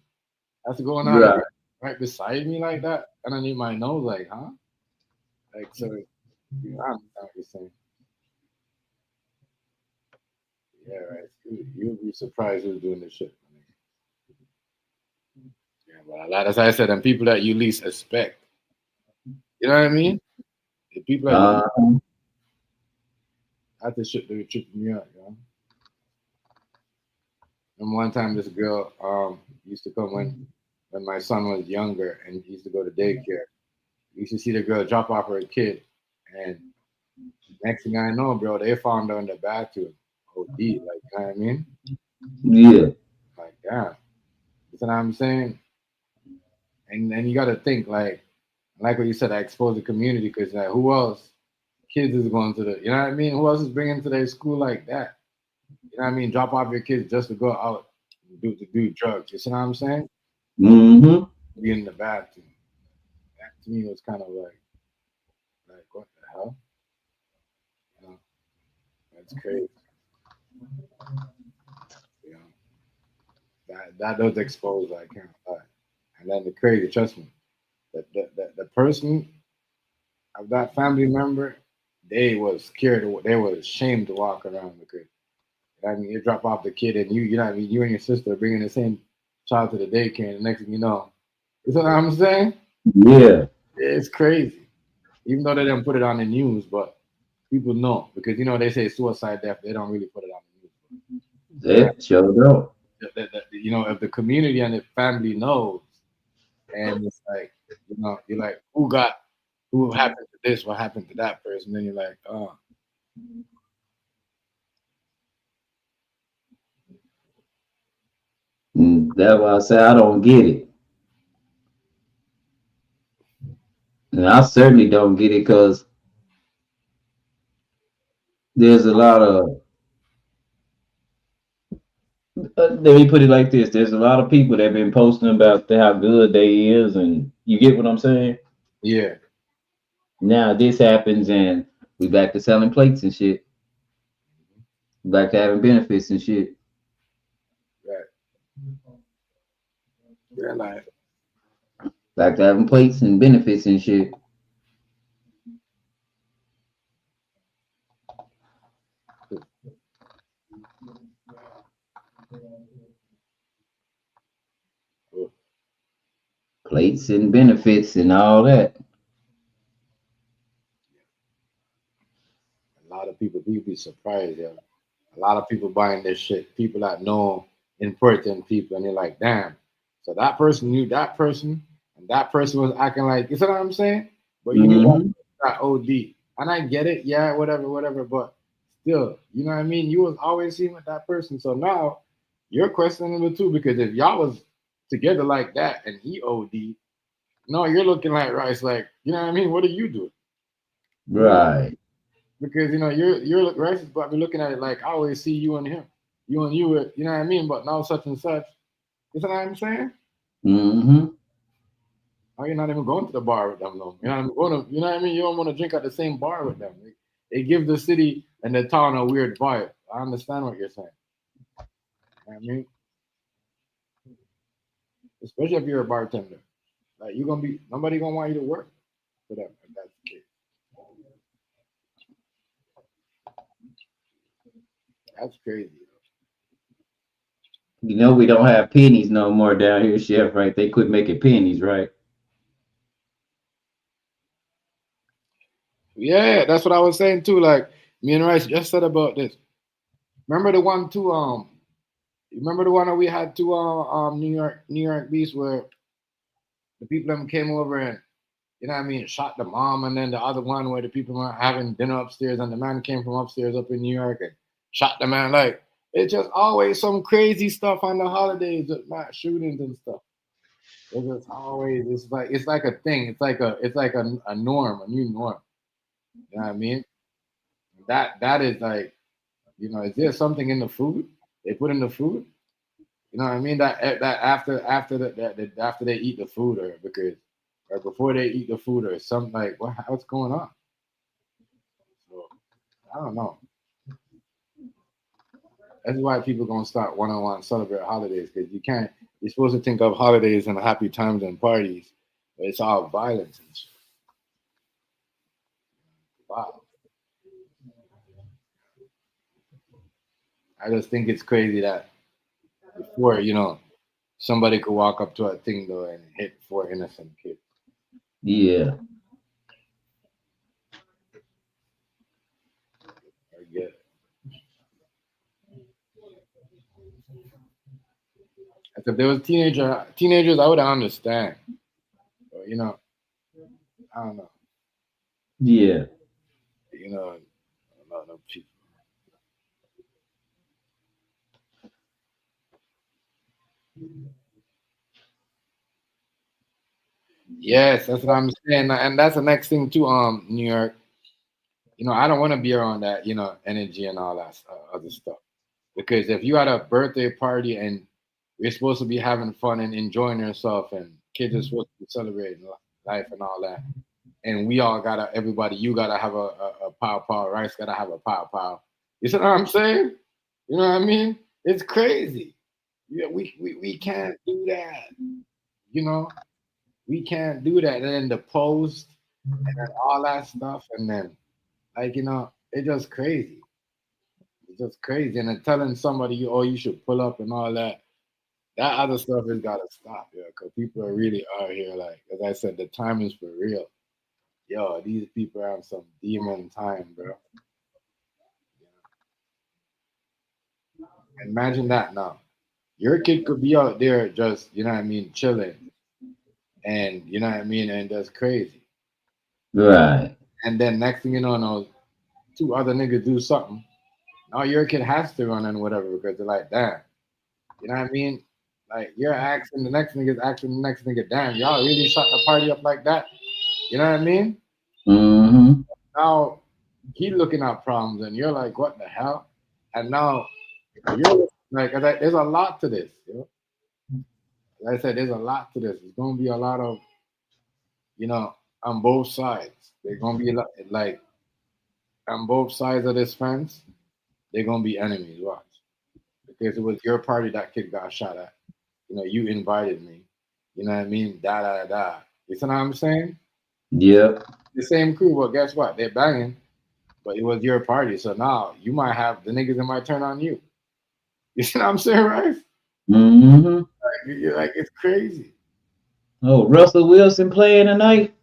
That's going on right beside me like that, underneath my nose, like, huh? Like, so, you know, I understand what you're saying. Yeah, right. You'll be surprised who's doing this shit. Yeah, but as I said, and people that you least expect. You know what I mean? The people that that's the shit that would trip me out, you know. And one time this girl used to come when my son was younger and he used to go to daycare. We used to see the girl drop off her kid, and next thing I know, bro, they found her in the bathroom. OD, like, you know what I mean? Yeah. Like, yeah. You know what I'm saying? And then you got to think, like what you said, I expose the community because, like, who else? Kids is going to the, you know what I mean? Who else is bringing to their school like that? You know what I mean? Drop off your kids just to go out and do drugs. You see what I'm saying? Mm-hmm. Be in the bathroom. That to me was kind of like what the hell? You know, that's crazy. You know, that does expose. I can't lie. And then the crazy, trust me, the person of that family member, they was scared. They was ashamed to walk around because I mean, you drop off the kid, and you know what I mean, you and your sister are bringing the same child to the daycare, and the next thing you know, you know what I'm saying? Yeah. It's crazy. Even though they didn't put it on the news, but people know because they say suicide death, they don't really put it on the news. That showed up. If the community and the family knows, and it's like, you're like, who happened to this? What happened to that person? Then you're like, oh. That's why I say I don't get it. And I certainly don't get it because there's a lot of, let me put it like this. There's a lot of people that have been posting about how good they is, and you get what I'm saying? Yeah. Now this happens and we back to selling plates and shit. Back to having benefits and shit. Right. Yeah, like, Back to having plates and benefits and shit. Plates and benefits and all that. a lot of people be surprised, yo. A lot of people buying this shit. People that know important people, and they're like, damn. So that person knew that person, and that person was acting like, you see what I'm saying? But you knew that OD. And I get it, yeah, whatever. But still, you know what I mean? You was always seeing with that person. So now you're questioning it too, because if y'all was together like that and he OD, no, you're looking like Rice, like, you know what I mean? What are you doing? Right. Because you're Rice is probably looking at it like I always see you and him. You and you, you know what I mean? But now such and such. You know what I'm saying? Mm-hmm. Or you're not even going to the bar with them, though. You're not even going to, you know what I mean? You don't want to drink at the same bar with them. It gives the city and the town a weird vibe. I understand what you're saying. You know what I mean? Especially if you're a bartender. Like you're gonna be nobody gonna want you to work for them if that's the case. That's crazy. You know we don't have pennies no more down here, Chef, right? They quit making pennies, right? Yeah, that's what I was saying too. Like me and Rice just said about this. Remember the one too? Remember the one that we had to New York Beach where the people them came over and you know what I mean shot the mom, and then the other one where the people were having dinner upstairs and the man came from upstairs up in New York and shot the man. Like it's just always some crazy stuff on the holidays with mass shootings and stuff. It's just always it's like a thing. It's like a norm, a new norm. You know what I mean? That is like, is there something in the food they put in the food? You know what I mean? That after they eat the food or before they eat the food or something like what's going on? So I don't know. That's why people gonna start one-on-one celebrate holidays because you can't. You're supposed to think of holidays and happy times and parties, but it's all violence and shit. Wow. I just think it's crazy that before somebody could walk up to a thing though and hit 4 innocent kids. Yeah. I get it. If there was teenagers, I would understand. But I don't know. Yeah. A lot of people. Yes, that's what I'm saying, and that's the next thing too. New York. I don't want to be around that. Energy and all that other stuff. Because if you had a birthday party and you're supposed to be having fun and enjoying yourself, and kids are supposed to be celebrating life and all that, and we all everybody, you gotta have a pow pow, Rice gotta have a pow pow. You see what I'm saying? You know what I mean? It's crazy. Yeah, we can't do that. We can't do that. And then the post and then all that stuff, and then it's just crazy. It's just crazy. And then telling somebody, oh, you should pull up and all that. That other stuff has got to stop, yo, because people are really out here. Like, as I said, the time is for real. Yo, these people have some demon time, bro. Imagine that now. Your kid could be out there just, you know what I mean, chilling. And, you know what I mean? And that's crazy. Right. And then next thing you know, no, two other niggas do something. Now your kid has to run and whatever because they're like, damn. You know what I mean? Like, you're asking the next nigga's asking the next nigga, damn, y'all really shut the party up like that? You know what I mean? Mm-hmm. Now he looking at problems and you're like, what the hell? And now you're like, there's a lot to this, you know? Like I said, there's a lot to this. There's gonna be a lot of, you know, on both sides. There's gonna be a lot, like on both sides of this fence, they're gonna be enemies. Watch, because it was your party that kid got shot at. You know, you invited me. You know what I mean? Da da da. You see what I'm saying? Yep. The same crew, but guess what? They're banging, but it was your party. So now you might have the niggas that might turn on you. You see what I'm saying, right? Mm-hmm. Like, you're like, it's crazy. Oh, Russell Wilson playing tonight?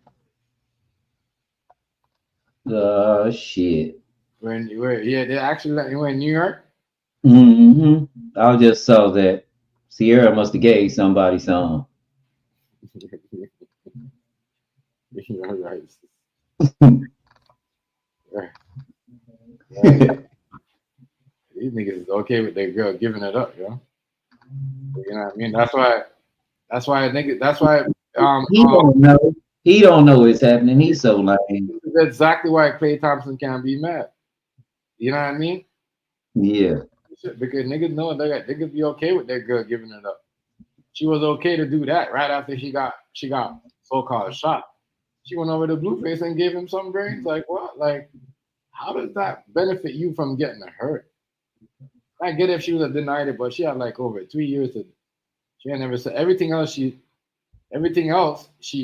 Shit. Yeah, they actually let you in New York. Mm-hmm. I just saw that Sierra must have gave somebody some. You're right. Yeah. These niggas is okay with their girl giving it up, yo. You know what I mean? That's why niggas. That's why He don't know. He don't know what's happening. He's so lame. That's exactly why Klay Thompson can't be mad. You know what I mean? Yeah. Because niggas know they could be okay with their girl giving it up. She was okay to do that right after she got so-called shot. She went over to Blueface and gave him some brains. Like what? Like, how does that benefit you from getting hurt? I get if she would have denied it, but she had like over 3 years to. She had never said everything else. She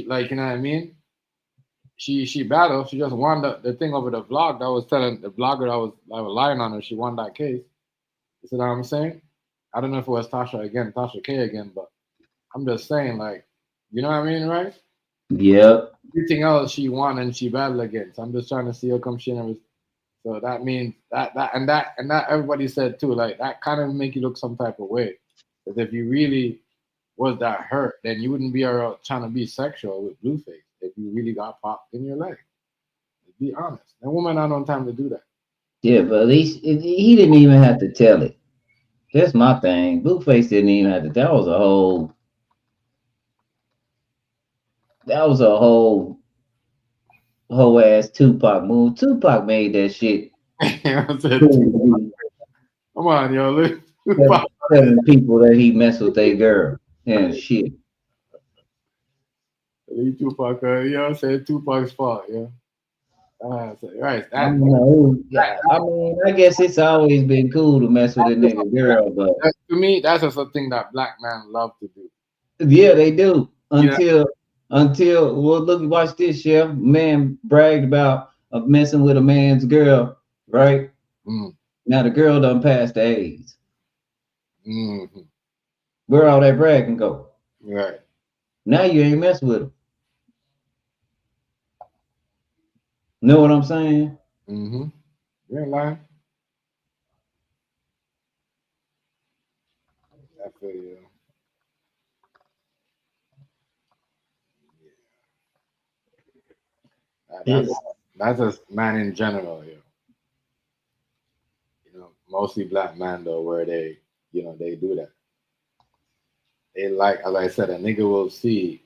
like, you know what I mean. She battled. She just won the thing over the blog that was telling the blogger that was lying on her. She won that case. You see what I'm saying? I don't know if it was Tasha K again, but I'm just saying, like, you know what I mean, right? Yep. Everything else she won and she battled against. So I'm just trying to see how come she never. So that means that everybody said too, like that kind of make you look some type of way. Because if you really was that hurt, then you wouldn't be around trying to be sexual with Blueface if you really got popped in your leg. To be honest, that woman not on time to do that. Yeah, but at least he didn't even have to tell it. That's my thing. Blueface didn't even have to. That was a whole ass Tupac move. Tupac made that shit. Come on, yo. Telling people that he messed with their girl and shit. Tupac, you know what I'm saying? Tupac's fault, yeah. Right. I mean, I guess it's always been cool to mess with a nigga girl, but to me, that's just a thing that black men love to do. Yeah, they do. Until well, look, watch this, Chef. Man bragged about messing with a man's girl, right? Now the girl done passed the AIDS. Mm-hmm. Where all that bragging go? Right. Now you ain't mess with him. Know what I'm saying? Mm-hmm. You ain't lying. I feel you. That's just man in general, yo. You know, mostly black man though, where they, you know, they do that. They like, as I said, a nigga will see,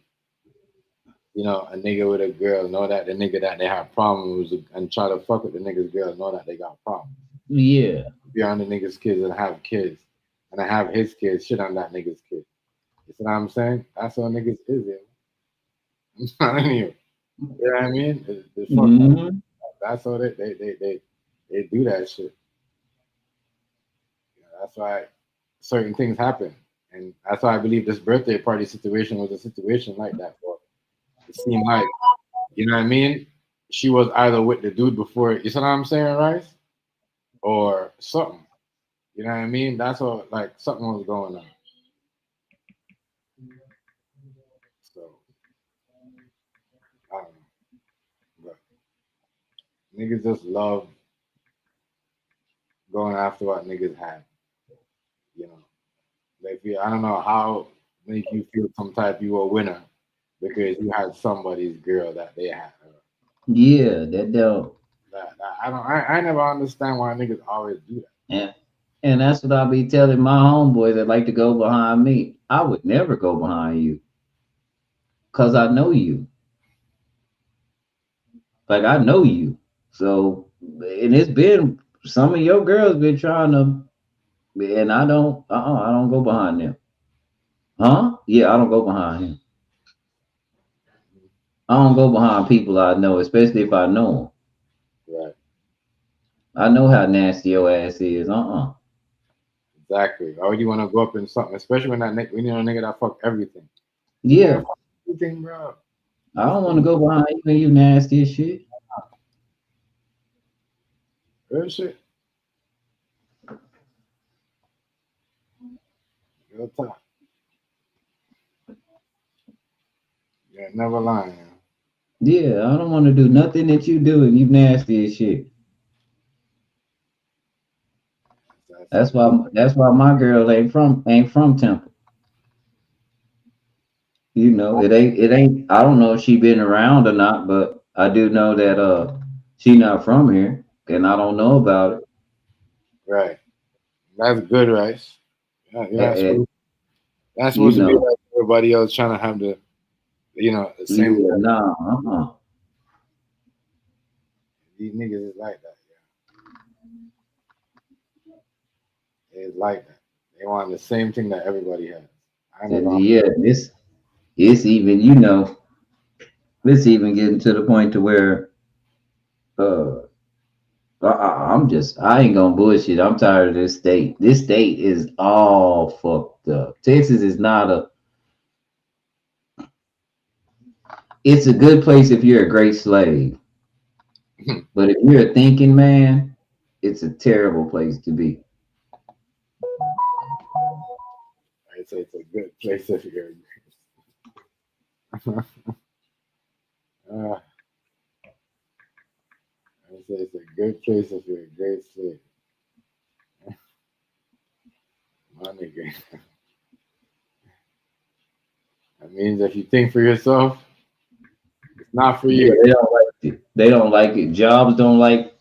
you know, a nigga with a girl, know that the nigga that they have problems with and try to fuck with the nigga's girl, know that they got problems. Yeah. Be on the nigga's kids and have kids. And I have his kids shit on that nigga's kids. You see what I'm saying? That's what niggas is, yo. I'm telling you. You know what I mean? That's how they do that shit. You know, that's why certain things happen. And that's why I believe this birthday party situation was a situation like that. For it seemed like, you know what I mean? She was either with the dude before, you see what I'm saying, right? Or something. You know what I mean? That's what, like, something was going on. So I don't know, but niggas just love going after what niggas have. You know, like, I don't know how make you feel some type you a winner because you had somebody's girl that they had. Yeah, that don't. I never understand why niggas always do that. Yeah. And that's what I'll be telling my homeboys that like to go behind me. I would never go behind you. Cause I know you. Like I know you. So and it's been some of your girls been trying to, and I don't go behind them. Huh? Yeah, I don't go behind him. I don't go behind people I know, especially if I know them. Right. I know how nasty your ass is. Exactly. Why would you want to go up in something, especially when when you're a nigga that fuck everything? Yeah. Fuck everything, bro. I don't want to go behind you when you nasty as shit. Real shit. Real talk. Yeah, never lying. Yeah, I don't want to do nothing that you do and you nasty as shit. That's why my girl ain't from Temple. You know, it ain't I don't know if she been around or not, but I do know that she not from here and I don't know about it. Right. That's good, right? Yeah, that's You supposed to be know. like everybody else trying to have the same. Yeah, nah, These niggas is like that. Yeah. It's like that. They want the same thing that everybody has. I never. Yeah, it's even, it's even getting to the point to where I ain't gonna bullshit. I'm tired of this state. This state is all fucked up. Texas is not it's a good place if you're a great slave. But if you're a thinking man, it's a terrible place to be. I say it's a good place if you're. I say it's a good place if you're a great slave. My nigga. That means if you think for yourself, it's not for you. Yeah, they don't like it. They don't like it. Jobs don't like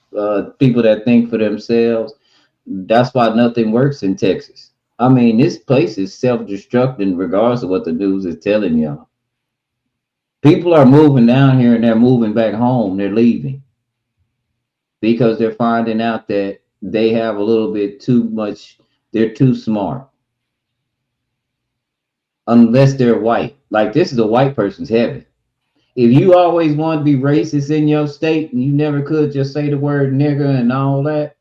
people that think for themselves. That's why nothing works in Texas. I mean, this place is self-destructing regardless of what the news is telling y'all. People are moving down here and they're moving back home. They're leaving because they're finding out that they have a little bit too much. They're too smart. Unless they're white. Like, this is a white person's heaven. If you always want to be racist in your state and you never could just say the word nigger and all that,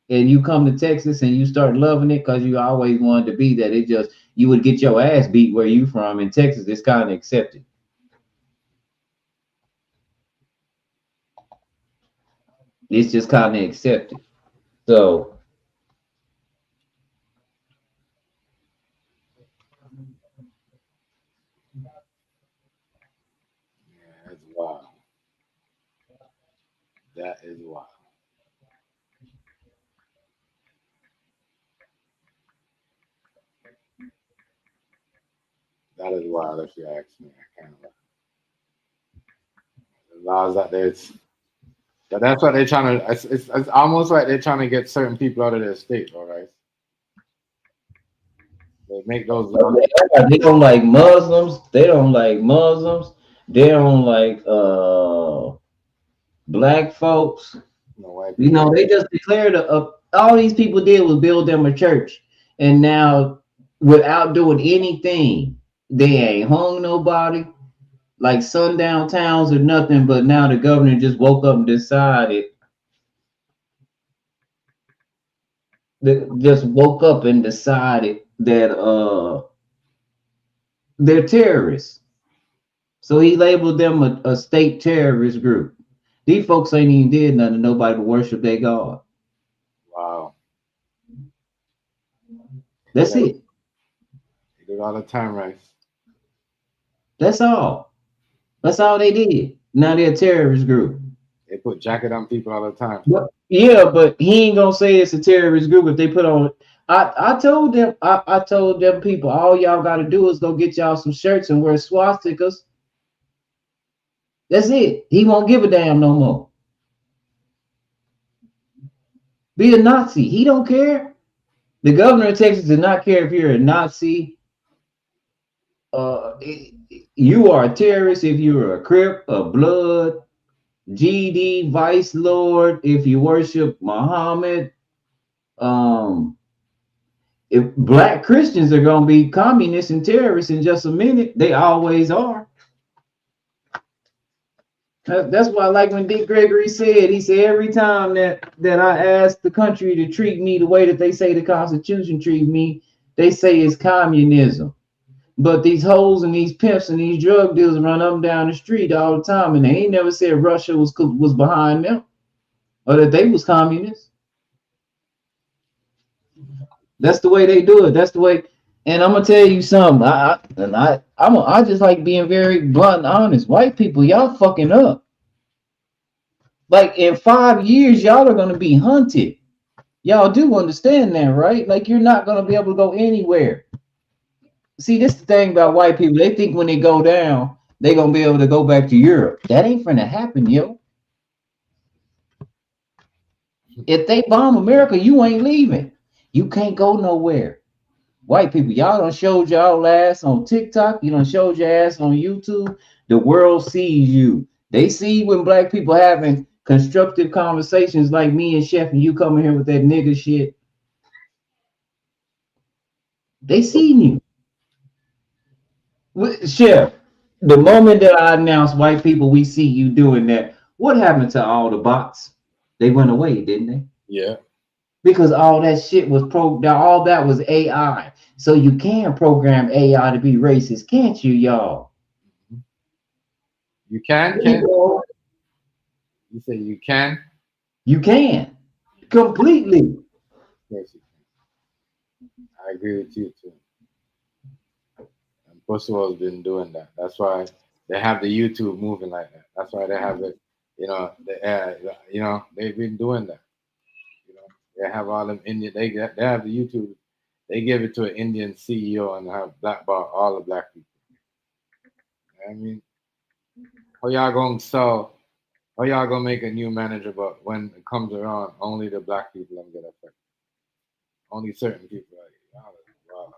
and you come to Texas and you start loving it because you always wanted to be that, you would get your ass beat where you from. In Texas, it's kind of accepted. It's just kind of accepted. So That's wild. That is wild. That is wild if you ask me. I can't lie. The laws out there, but that's what they're trying to. It's almost like they're trying to get certain people out of their state, all right? They make those laws. they don't like Muslims. They don't like Muslims. They don't like black folks. They just declared all these people did was build them a church, and now without doing anything, they ain't hung nobody. Like sundown towns or nothing, but now the governor just woke up and decided. Just woke up and decided that they're terrorists. So he labeled them a state terrorist group. These folks ain't even did nothing to nobody but worship their God. Wow. That's it. They do it all the time, right? That's all. That's all they did. Now they're a terrorist group. They put jacket on people all the time. But he ain't gonna say it's a terrorist group if they put on. I told them people, all y'all gotta do is go get y'all some shirts and wear swastikas. That's it. He won't give a damn no more. Be a Nazi. He don't care. The governor of Texas does not care if you're a Nazi. You are a terrorist if you're a Crip, a Blood, GD, Vice Lord, if you worship Muhammad. If black Christians are going to be communists and terrorists in just a minute, they always are. That's why, like when Dick Gregory said, he said every time that I ask the country to treat me the way that they say the Constitution treat me, they say it's communism. But these hoes and these pimps and these drug dealers run up and down the street all the time, and they ain't never said Russia was behind them or that they was communists. That's the way they do it. That's the way. And I'm gonna tell you something. I just like being very blunt and honest. White people, y'all fucking up. Like in 5 years, y'all are gonna be hunted. Y'all do understand that, right? Like you're not gonna be able to go anywhere. See, this is the thing about white people. They think when they go down, they're gonna be able to go back to Europe. That ain't finna happen, yo. If they bomb America, you ain't leaving. You can't go nowhere. White people, y'all done showed y'all ass on TikTok. You done showed your ass on YouTube. The world sees you. They see when black people having constructive conversations like me and Chef and you coming here with that nigga shit. They seen you. Chef, the moment that I announced white people, we see you doing that, what happened to all the bots? They went away, didn't they? Yeah. Because all that shit was all that was AI. So you can program AI to be racist, can't you, y'all? You can? You say you can? You can. Completely. Yes, you can. I agree with you too. And Pusswell's been doing that. That's why they have the YouTube moving like that. That's why they have it, they've been doing that. They have all them Indian. They have the YouTube. They give it to an Indian CEO and have blackball all the black people. I mean, how y'all gonna sell? How y'all gonna make a new manager? But when it comes around, only the black people don't get affected. Only certain people. Like, wow.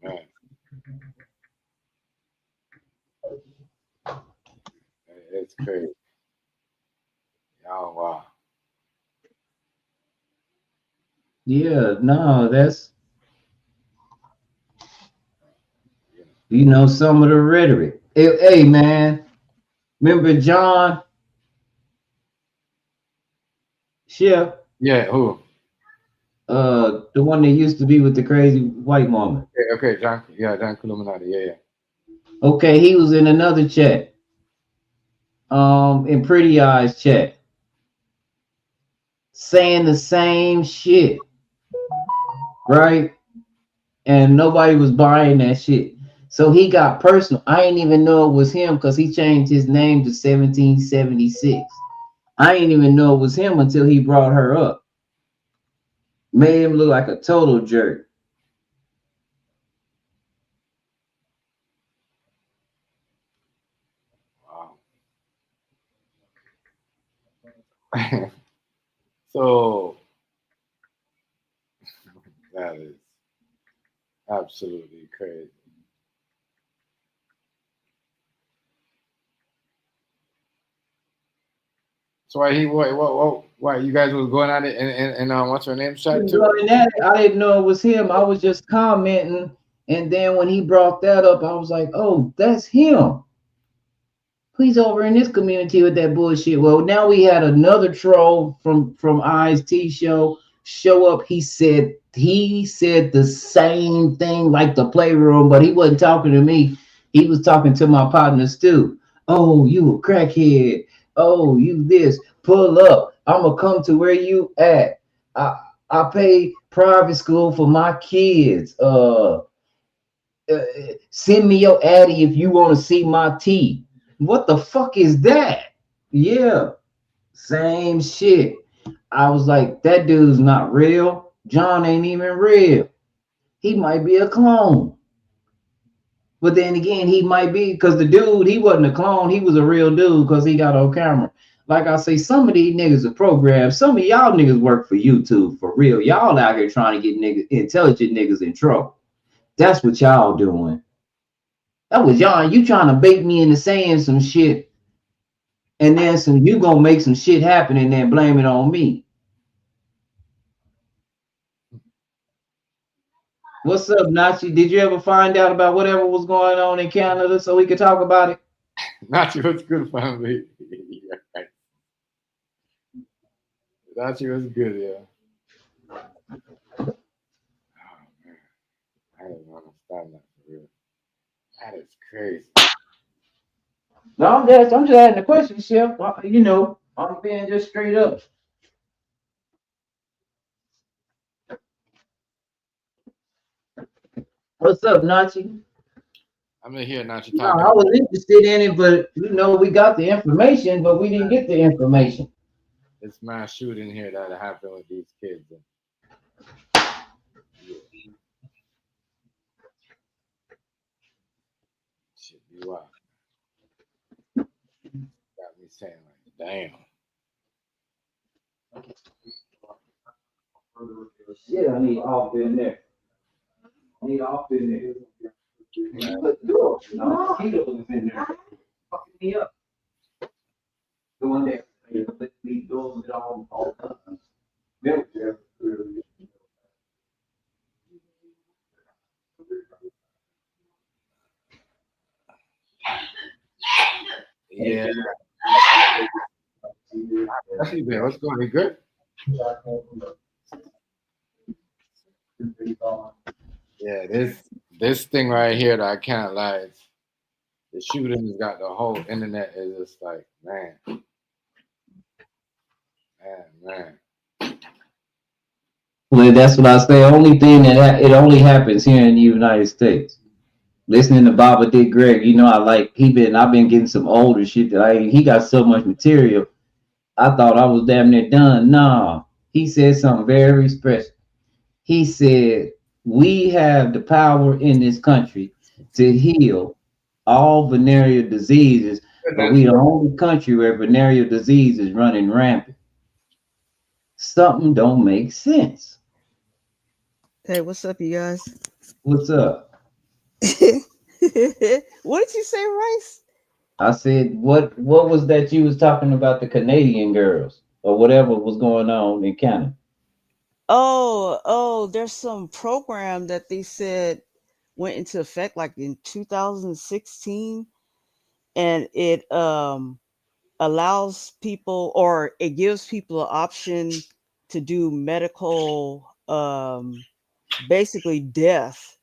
Man. It's crazy. Oh, wow. Yeah, no, that's some of the rhetoric. Hey, man, remember John? Chef? Yeah, who? The one that used to be with the crazy white woman. Okay, John Illuminati, yeah. Okay, he was in another chat. In Pretty Eyes chat. Saying the same shit. Right? And nobody was buying that shit. So he got personal. I didn't even know it was him because he changed his name to 1776. I didn't even know it was him until he brought her up. Made him look like a total jerk. Wow. So that is absolutely crazy. So why you guys was going at it and what's her name chat too? I didn't know it was him. I was just commenting, and then when he brought that up, I was like, "Oh, that's him." He's over in this community with that bullshit. Well, now we had another troll from IST show up. He said the same thing like the playroom, but he wasn't talking to me. He was talking to my partner Stu. Oh, you a crackhead. Oh, you this, pull up. I'ma come to where you at. I pay private school for my kids. Send me your addy if you want to see my teeth. What the fuck is that? Yeah, same shit. I was like, that dude's not real. John ain't even real. He might be a clone. But then again, he might be, because the dude, he wasn't a clone. He was a real dude because he got on camera. Like I say, some of these niggas are programmed. Some of y'all niggas work for YouTube for real. Y'all out here trying to get niggas, intelligent niggas in trouble. That's what y'all doing. That was y'all. You trying to bait me into saying some shit, and then you gonna make some shit happen and then blame it on me. What's up, Nachi? Did you ever find out about whatever was going on in Canada so we could talk about it? Nachi was good, family. Nachi was good, yeah. Oh, man. I didn't understand that for real. That is crazy. No, I'm just asking the question, Chef. You know, I'm being just straight up. What's up, Nachi? I'm gonna hear Nachi No, talking. I was interested in it, but you know, we got the information, but we didn't get the information. This mass shooting here that happened with these kids. Shit be wild. Got me saying like, damn. Shit, I need off in there. I need off in there. Put the door. No, mosquitoes in there. Fucking me up. Go in there. Leave doors all done. Milk there. Yeah. What's going on? Good? Yeah, this thing right here that I can't lie. The shooting has got the whole internet is just like, man. Well, that's what I say. Only thing that it only happens here in the United States. Listening to Baba Dick Greg, you know, I've been getting some older shit that he got so much material. I thought I was damn near done. Nah, he said something very special. He said, we have the power in this country to heal all venereal diseases, but we the only country where venereal disease is running rampant. Something don't make sense. Hey, what's up, you guys? What's up? What did you say, Rice? I said, what was that you was talking about, the Canadian girls or whatever was going on in Canada? Oh, there's some program that they said went into effect like in 2016, and it allows people, or it gives people an option to do medical basically death.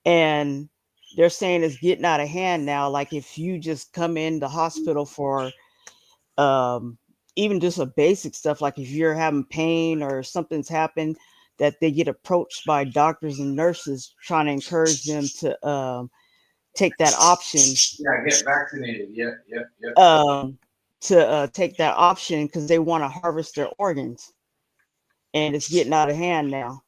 And they're saying it's getting out of hand now. Like if you just come in the hospital for even just a basic stuff, like if you're having pain or something's happened, that they get approached by doctors and nurses trying to encourage them to take that option. Yeah, get vaccinated. Yep. To take that option because they want to harvest their organs, and it's getting out of hand now.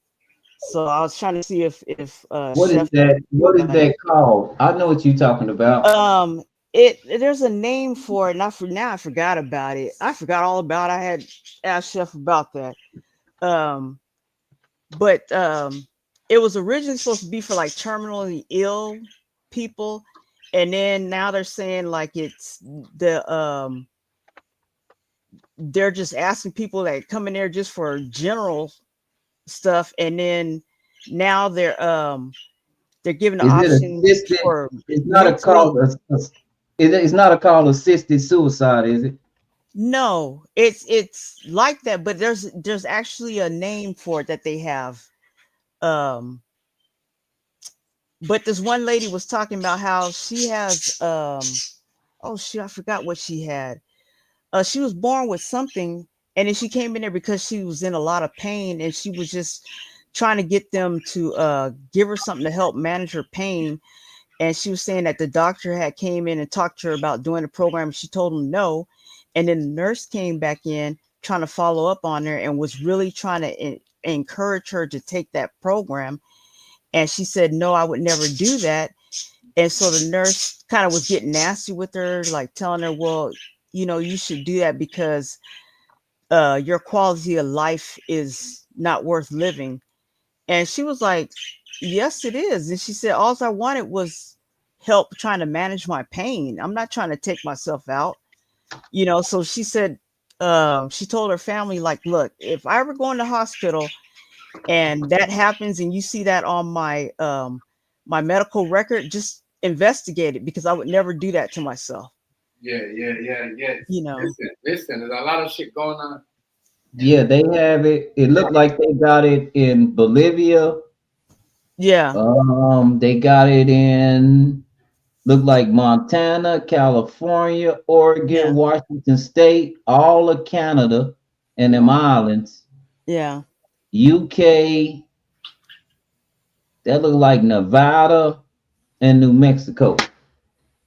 So I was trying to see if what Chef, is that? What is that called? I know what you're talking about. There's a name for it, and I forgot about it. I forgot all about it. I had asked Chef about that. But it was originally supposed to be for like terminally ill people, and then now they're saying like it's they're just asking people that come in there just for general stuff, and then now they're giving the option for it's not a call. It's not a call assisted suicide, is it? No, it's like that, but there's actually a name for it that they have. But this one lady was talking about how she has a oh shit, I forgot what she had. She was born with something, and then she came in there because she was in a lot of pain, and she was just trying to get them to give her something to help manage her pain. And she was saying that the doctor had came in and talked to her about doing the program. She told him no, and then the nurse came back in trying to follow up on her and was really trying to encourage her to take that program. And she said, no, I would never do that. And so the nurse kind of was getting nasty with her, like telling her, well, you know, you should do that because your quality of life is not worth living. And she was like, yes, it is. And she said, all I wanted was help trying to manage my pain. I'm not trying to take myself out, you know. So she said, she told her family, like, look, if I ever go in the hospital and that happens and you see that on my my medical record, just investigate it, because I would never do that to myself. Yeah. You know. Listen, there's a lot of shit going on. Yeah, they have it. It looked like they got it in Bolivia. Yeah. They got it in look like Montana, California, Oregon, Yeah. Washington State, all of Canada and them islands. Yeah. UK. That look like Nevada and New Mexico.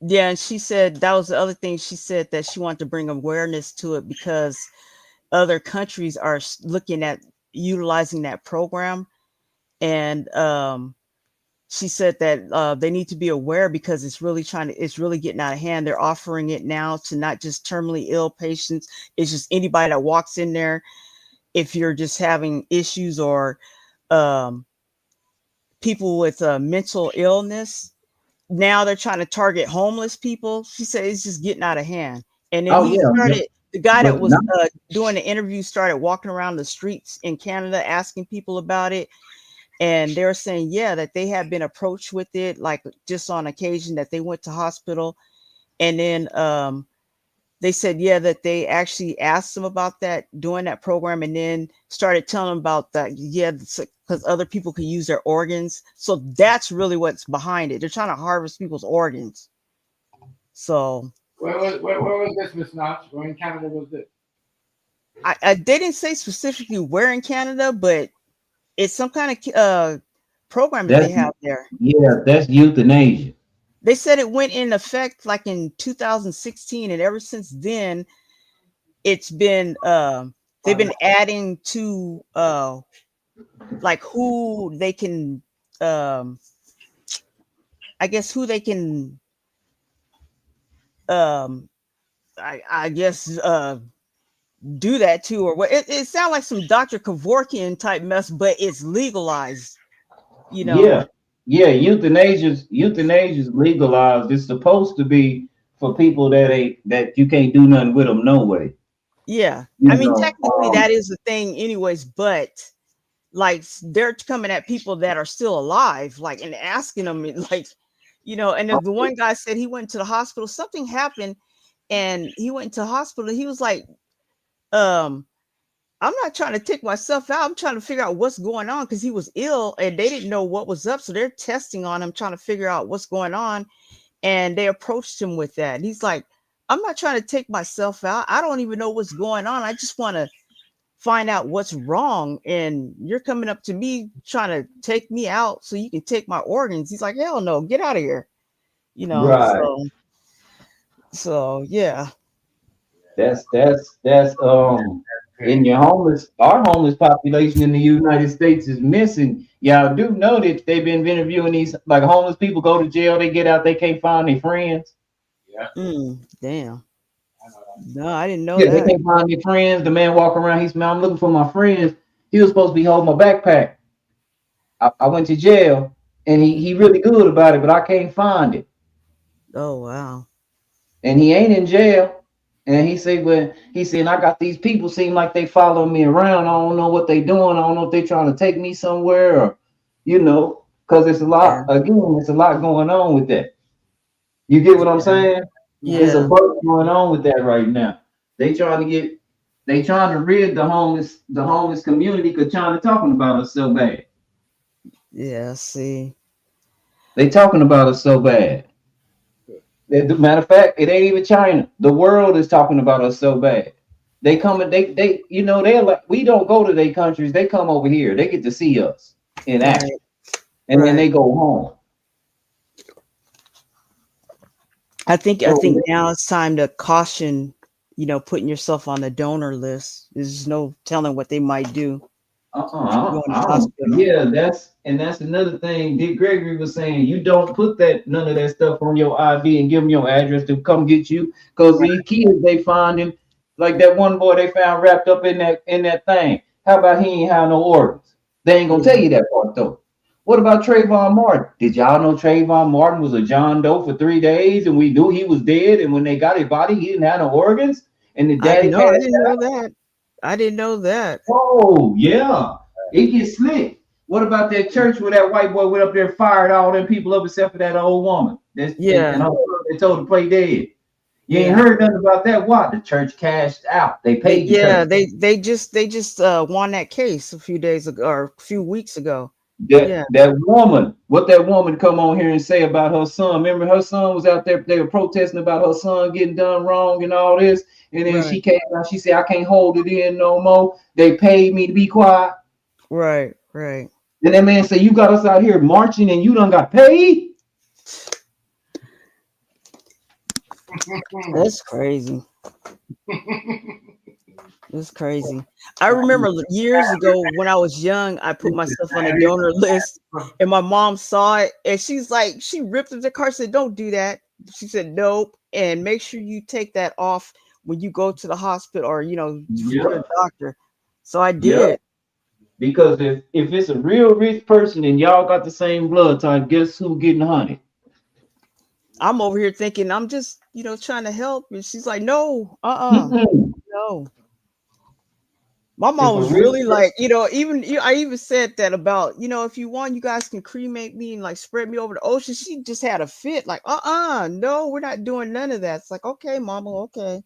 Yeah, and she said that was the other thing. She said that she wanted to bring awareness to it because other countries are looking at utilizing that program. And she said that they need to be aware because it's really getting out of hand. They're offering it now to not just terminally ill patients. It's just anybody that walks in there. If you're just having issues or people with mental illness, now they're trying to target homeless people. She said it's just getting out of hand. And then the guy that was doing the interview started walking around the streets in Canada asking people about it. And they're saying, yeah, that they have been approached with it, like just on occasion that they went to hospital. And then they said, yeah, that they actually asked them about that, doing that program, and then started telling them about that. Yeah, because other people can use their organs. So that's really what's behind it. They're trying to harvest people's organs. So Where was this, Miss Notch? Where in Canada was this? They didn't say specifically where in Canada, but it's some kind of program that they have there. Yeah, that's euthanasia. They said it went in effect like in 2016, and ever since then, it's been they've been adding to like who they can I guess who they can I guess do that to, or what it sounds like some Dr. Kevorkian type mess, but it's legalized, you know. Yeah, euthanasia is legalized. It's supposed to be for people that you can't do nothing with them no way. Yeah, I mean, technically that is the thing anyways, but like they're coming at people that are still alive, like, and asking them, like, you know. And the one guy said he went to the hospital, something happened, and he went to the hospital. He was like, I'm not trying to take myself out. I'm trying to figure out what's going on, because he was ill and they didn't know what was up. So they're testing on him, trying to figure out what's going on. And they approached him with that. And he's like, I'm not trying to take myself out. I don't even know what's going on. I just want to find out what's wrong. And you're coming up to me trying to take me out so you can take my organs. He's like, hell no, get out of here. You know, right. So yeah. That's in your our homeless population in the United States is missing. Y'all do know that they've been interviewing these, like, homeless people go to jail, they get out, they can't find their friends. Yeah. Damn. No, I didn't know that. They can't find their friends. The man walking around, he's, man, I'm looking for my friends. He was supposed to be holding my backpack. I went to jail and he really good about it, but I can't find it. Oh wow. And he ain't in jail. And he said, I got these people seem like they following me around. I don't know what they doing. I don't know if they trying to take me somewhere, or, you know, because it's a lot, again, it's a lot going on with that. You get what I'm saying? Yeah. There's a bunch going on with that right now. They trying to rid the homeless community, because China talking about us so bad. Yeah, see. They talking about us so bad. Matter of fact, it ain't even China. The world is talking about us so bad. They come and they you know they're like we don't go to their countries. They come over here. They get to see us in Right. action, and then they go home. I think So, now it's time to caution, putting yourself on the donor list. There's no telling what they might do. Going to hospital. yeah, that's another thing. Dick Gregory was saying you don't put none of that stuff on your ID and give them your address to come get you, because these kids they finding like that one boy they found wrapped up in that thing. How about he ain't have no organs? They ain't gonna tell you that part though. What about Trayvon Martin? Did y'all know Trayvon Martin was a John Doe for 3 days and we knew he was dead? And when they got his body, he didn't have no organs, and the daddy I passed didn't know out. that. I didn't know that. Oh, yeah. It gets slick. What about that church where that white boy went up there and fired all them people up except for that old woman? And her son, they told her to play dead. You ain't heard nothing about that. What? The church cashed out. They paid the church. They just won that case a few days ago or a few weeks ago. That woman, what that woman come on here and say about her son? Remember, her son was out there. They were protesting about her son getting done wrong and all this. And then she came out. She said, "I can't hold it in no more. They paid me to be quiet." Right. And that man said, "You got us out here marching, and you done got paid." That's crazy. That's crazy. I remember years ago when I was young, I put myself on a donor list, and my mom saw it, and she's like, she ripped up the card, said, "Don't do that." She said, "Nope, and make sure you take that off when you go to the hospital or to the doctor." So I did. Because if it's a real rich person and y'all got the same blood type, guess who getting honey? I'm over here thinking I'm just trying to help, and she's like, "No, no." My mom was really like, I even said that about, if you want, you guys can cremate me and like spread me over the ocean. She just had a fit, like, no, we're not doing none of that. It's like, okay, mama, okay.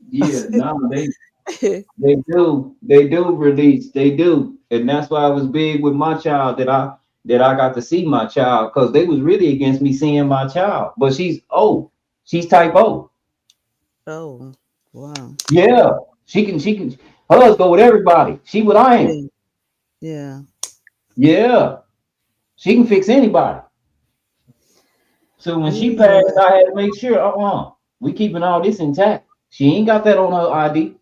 Yeah, no, they do release, they do, and that's why I was big with my child that I got to see my child, because they was really against me seeing my child, but she's type O. Oh, wow. Yeah, she can hers go with everybody. She with iron. Yeah. She can fix anybody. So when she passed, I had to make sure, we keeping all this intact. She ain't got that on her ID.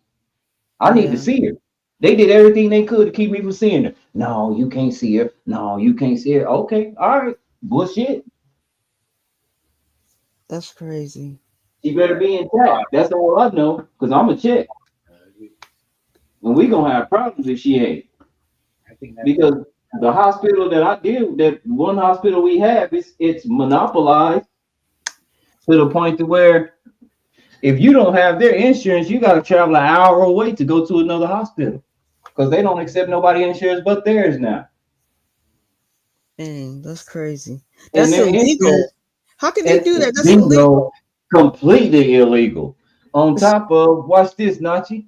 I need to see her. They did everything they could to keep me from seeing her. No, you can't see her. No, you can't see her. Okay, all right. Bullshit. That's crazy. She better be intact. That's all I know, because I'm a chick. And we gonna have problems if she ain't. Because the hospital that I deal with, that one hospital we have, it's monopolized to the point to where if you don't have their insurance, you got to travel an hour away to go to another hospital, because they don't accept nobody insurance but theirs now. Dang, that's crazy. And That's illegal. How can they do that? That's illegal. illegal. Completely illegal. On top of, watch this, Nachi.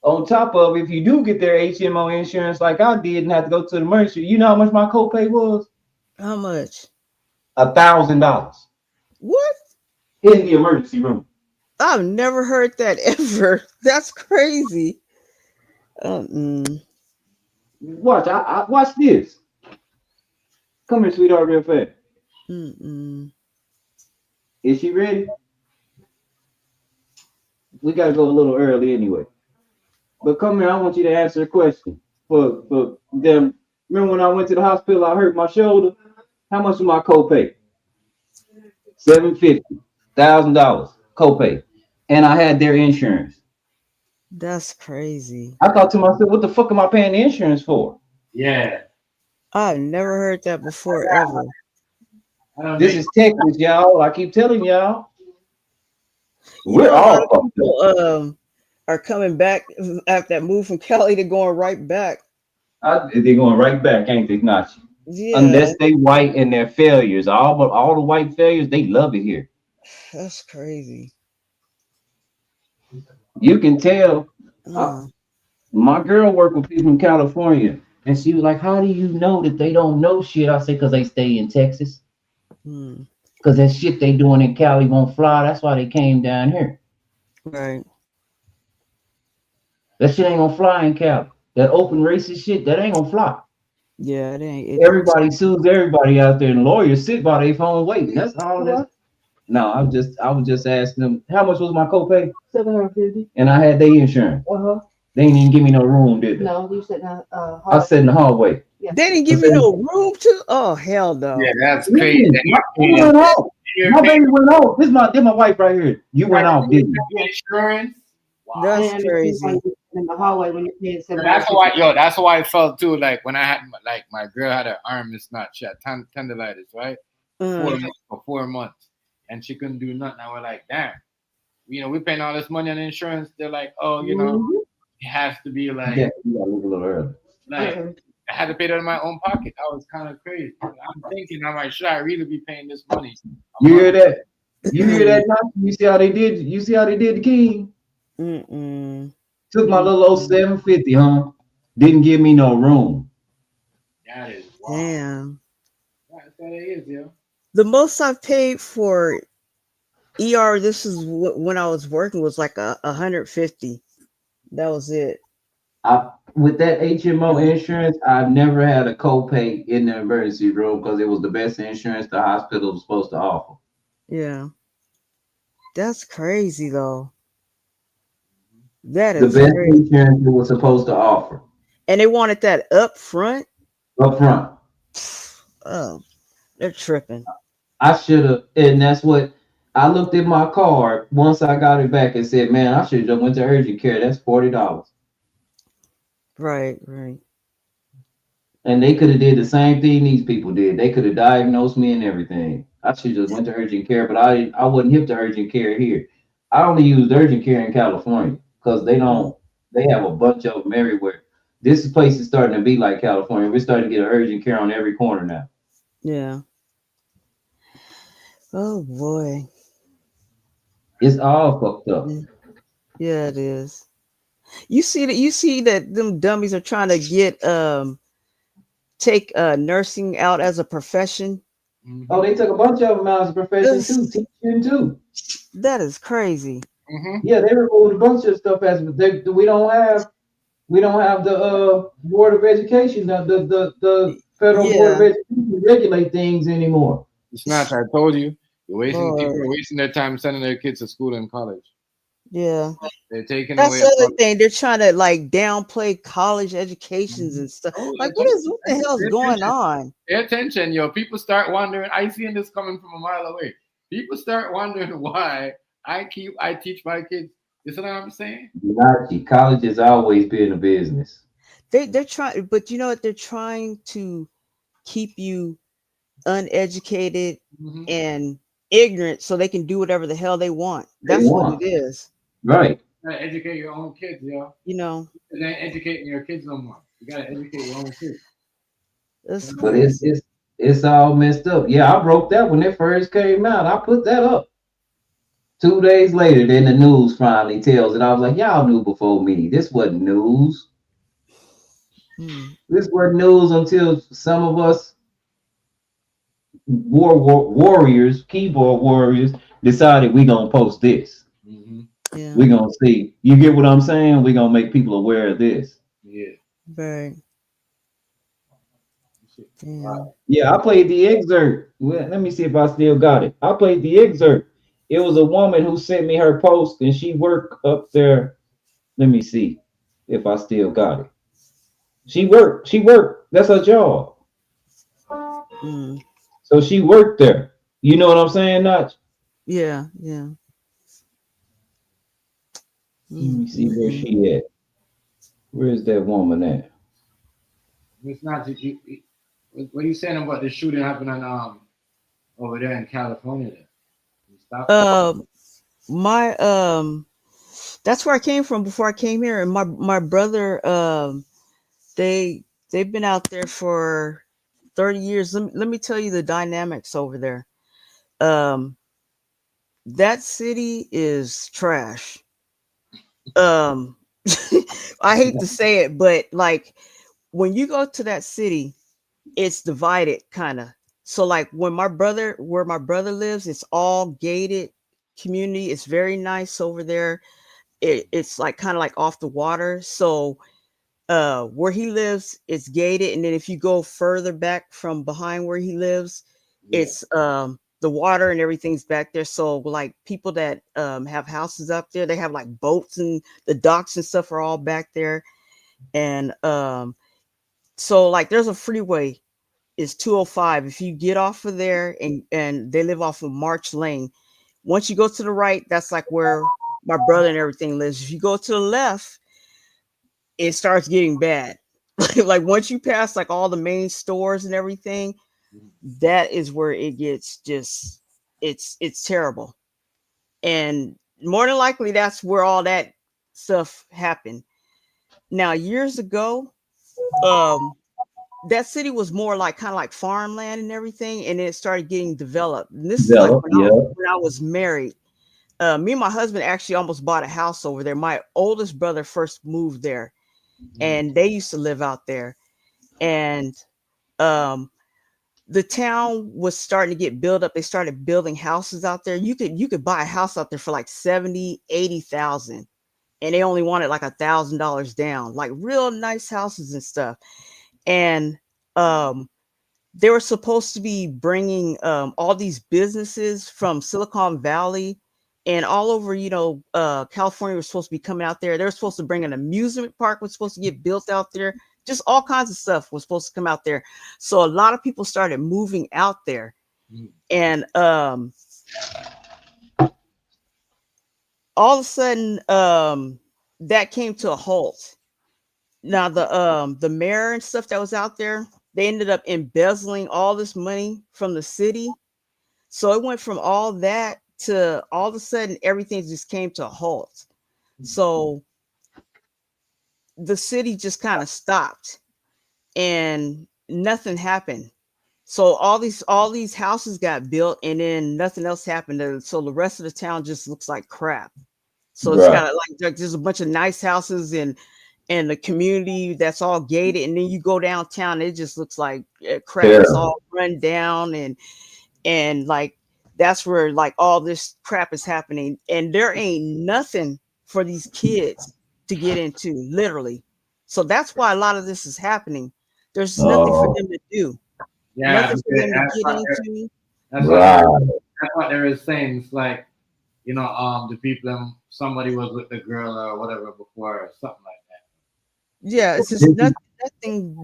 On top of, if you do get their HMO insurance like I did and have to go to the emergency, you know how much my copay was? How much? $1,000. What? In the emergency room. I've never heard that ever. That's crazy. Watch, I watch this. Come here, sweetheart, real fast. Is she ready? We gotta go a little early anyway. But come here, I want you to answer a question. For them. Remember when I went to the hospital, I hurt my shoulder? How much was my copay? $750. $1,000 copay. And I had their insurance. That's crazy. I thought to myself, what the fuck am I paying the insurance for? Yeah. I've never heard that before, ever. This is Texas, y'all. I keep telling y'all. We're a lot of people are coming back after that move from Cali. They're going right back. They're going right back, ain't they? Not you. Yeah. Unless they white and their failures. All the white failures, they love it here. That's crazy. You can tell. My girl worked with people from California, and she was like, "How do you know that they don't know shit?" I say, "Because they stay in Texas." Because that shit they doing in Cali won't fly. That's why they came down here. Right. That shit ain't gonna fly in Cali. That open racist shit, that ain't gonna fly. Yeah, it ain't. Everybody sues everybody out there, and lawyers sit by their phone waiting. That's all that. No, I was just asking them how much was my copay, $750, and I had their insurance. They ain't even give me no room, did they? No, you said I sat in the hallway. They didn't give you no room to. Oh hell no. Yeah, that's crazy. You went off. My baby went off. This my wife right here. You went off, didn't you? Insurance. Wow. That's crazy. In the hallway when you're paying That's why, that's how I felt too. Like when I had, like my girl had her arm mismatched, she had tendonitis, right? 4 months, and she couldn't do nothing. I was like, damn, we're paying all this money on insurance. They're like, oh, it has to be like, Yeah, you gotta leave a little early. like I had to pay that in my own pocket. That was kind of crazy. I'm thinking, I'm like, should I really be paying this money? You hear that? You hear that? You see how they did? You see how they did the king? Took my little old 750, huh? Didn't give me no room. That is damn. That's what it is, yo. The most I've paid for ER, this is when I was working, was like 150. That was it. With that HMO insurance, I've never had a copay in the emergency room because it was the best insurance the hospital was supposed to offer. Yeah. That's crazy though. That The is best crazy. insurance it was supposed to offer. And they wanted that up front? Up front. Oh, they're tripping. I should have, and that's what I looked at my card once I got it back and said, man, I should have just went to urgent care. That's $40. Right. And they could have did the same thing these people did. They could have diagnosed me and everything. I should just went to urgent care, but I wasn't hip to urgent care here. I only used urgent care in California because they have a bunch of them everywhere. This place is starting to be like California. We're starting to get urgent care on every corner now. Yeah. Oh boy. It's all fucked up. Yeah, it is. You see that them dummies are trying to get take nursing out as a profession. Oh, they took a bunch of them out as a profession too, teaching too. That is crazy. Yeah, they removed a bunch of stuff as we don't have the Board of Education, the federal Board of Education regulate things anymore. It's not. I told you, people are wasting their time sending their kids to school and college. Yeah. They're taking That's away. the other thing. They're trying to like downplay college educations and stuff. Like, what the hell's going on? Pay attention, yo. People start wondering. I seen this coming from a mile away. People start wondering why I teach my kids. You see what I'm saying? College has always been a business. They're trying, but you know what? They're trying to keep you uneducated and ignorant so they can do whatever the hell they want. That's what it is. Right. You gotta educate your own kids, yo. You know. You ain't educating your kids no more. You gotta educate your own kids. But it's all messed up. Yeah, I broke that when it first came out. I put that up. 2 days later, then the news finally tells it. I was like, y'all knew before me. This wasn't news. This wasn't news until some of us warriors, keyboard warriors, decided we gonna post this. Yeah. We gonna see. You get what I'm saying? We gonna make people aware of this. Yeah. Right. Yeah, I played the excerpt. Well, let me see if I still got it. I played the excerpt. It was a woman who sent me her post, and she worked up there. Let me see if I still got it. She worked. That's her job. So she worked there. You know what I'm saying, Notch? Yeah. Let me see where she at. Where is that woman at? It's not. What are you saying about the shooting happening over there in California? That's where I came from before I came here, and my brother they've been out there for 30 years. Let me tell you the dynamics over there. That city is trash. I hate to say it, but like when you go to that city, it's divided kind of. So like where my brother lives, it's all gated community. It's very nice over there. It's like kind of like off the water. So where he lives, it's gated, and then if you go further back from behind where he lives, it's the water and everything's back there. So like people that have houses up there, they have like boats, and the docks and stuff are all back there. And so like there's a freeway, it's 205. If you get off of there, and they live off of March Lane, once you go to the right, that's like where my brother and everything lives. If you go to the left, it starts getting bad. Like once you pass like all the main stores and everything, that is where it gets just it's terrible. And more than likely that's where all that stuff happened. Now years ago, that city was more like kind of like farmland and everything, and it started getting developed. And this is like Develop, yeah. when I was married. Me and my husband actually almost bought a house over there. My oldest brother first moved there, and they used to live out there. And the town was starting to get built up. They started building houses out there. You could buy a house out there for like 70,000-80,000, and they only wanted like $1,000 down, like real nice houses and stuff. And they were supposed to be bringing all these businesses from Silicon Valley and all over, California was supposed to be coming out there. They were supposed to bring an amusement park, was supposed to get built out there. Just all kinds of stuff was supposed to come out there. So a lot of people started moving out there. And all of a sudden, that came to a halt. Now the mayor and stuff that was out there, they ended up embezzling all this money from the city. So it went from all that to all of a sudden everything just came to a halt. So the city just kind of stopped and nothing happened. So all these houses got built and then nothing else happened. And so the rest of the town just looks like crap. So it's got like there's a bunch of nice houses and the community that's all gated, and then you go downtown, it just looks like crap. Yeah. It's all run down, and like that's where like all this crap is happening, and there ain't nothing for these kids to get into, literally. So that's why a lot of this is happening. There's nothing for them to do. Yeah, nothing for them to get into. That's what they were saying. It's like, the people, somebody was with the girl or whatever before or something like that. Yeah, it's just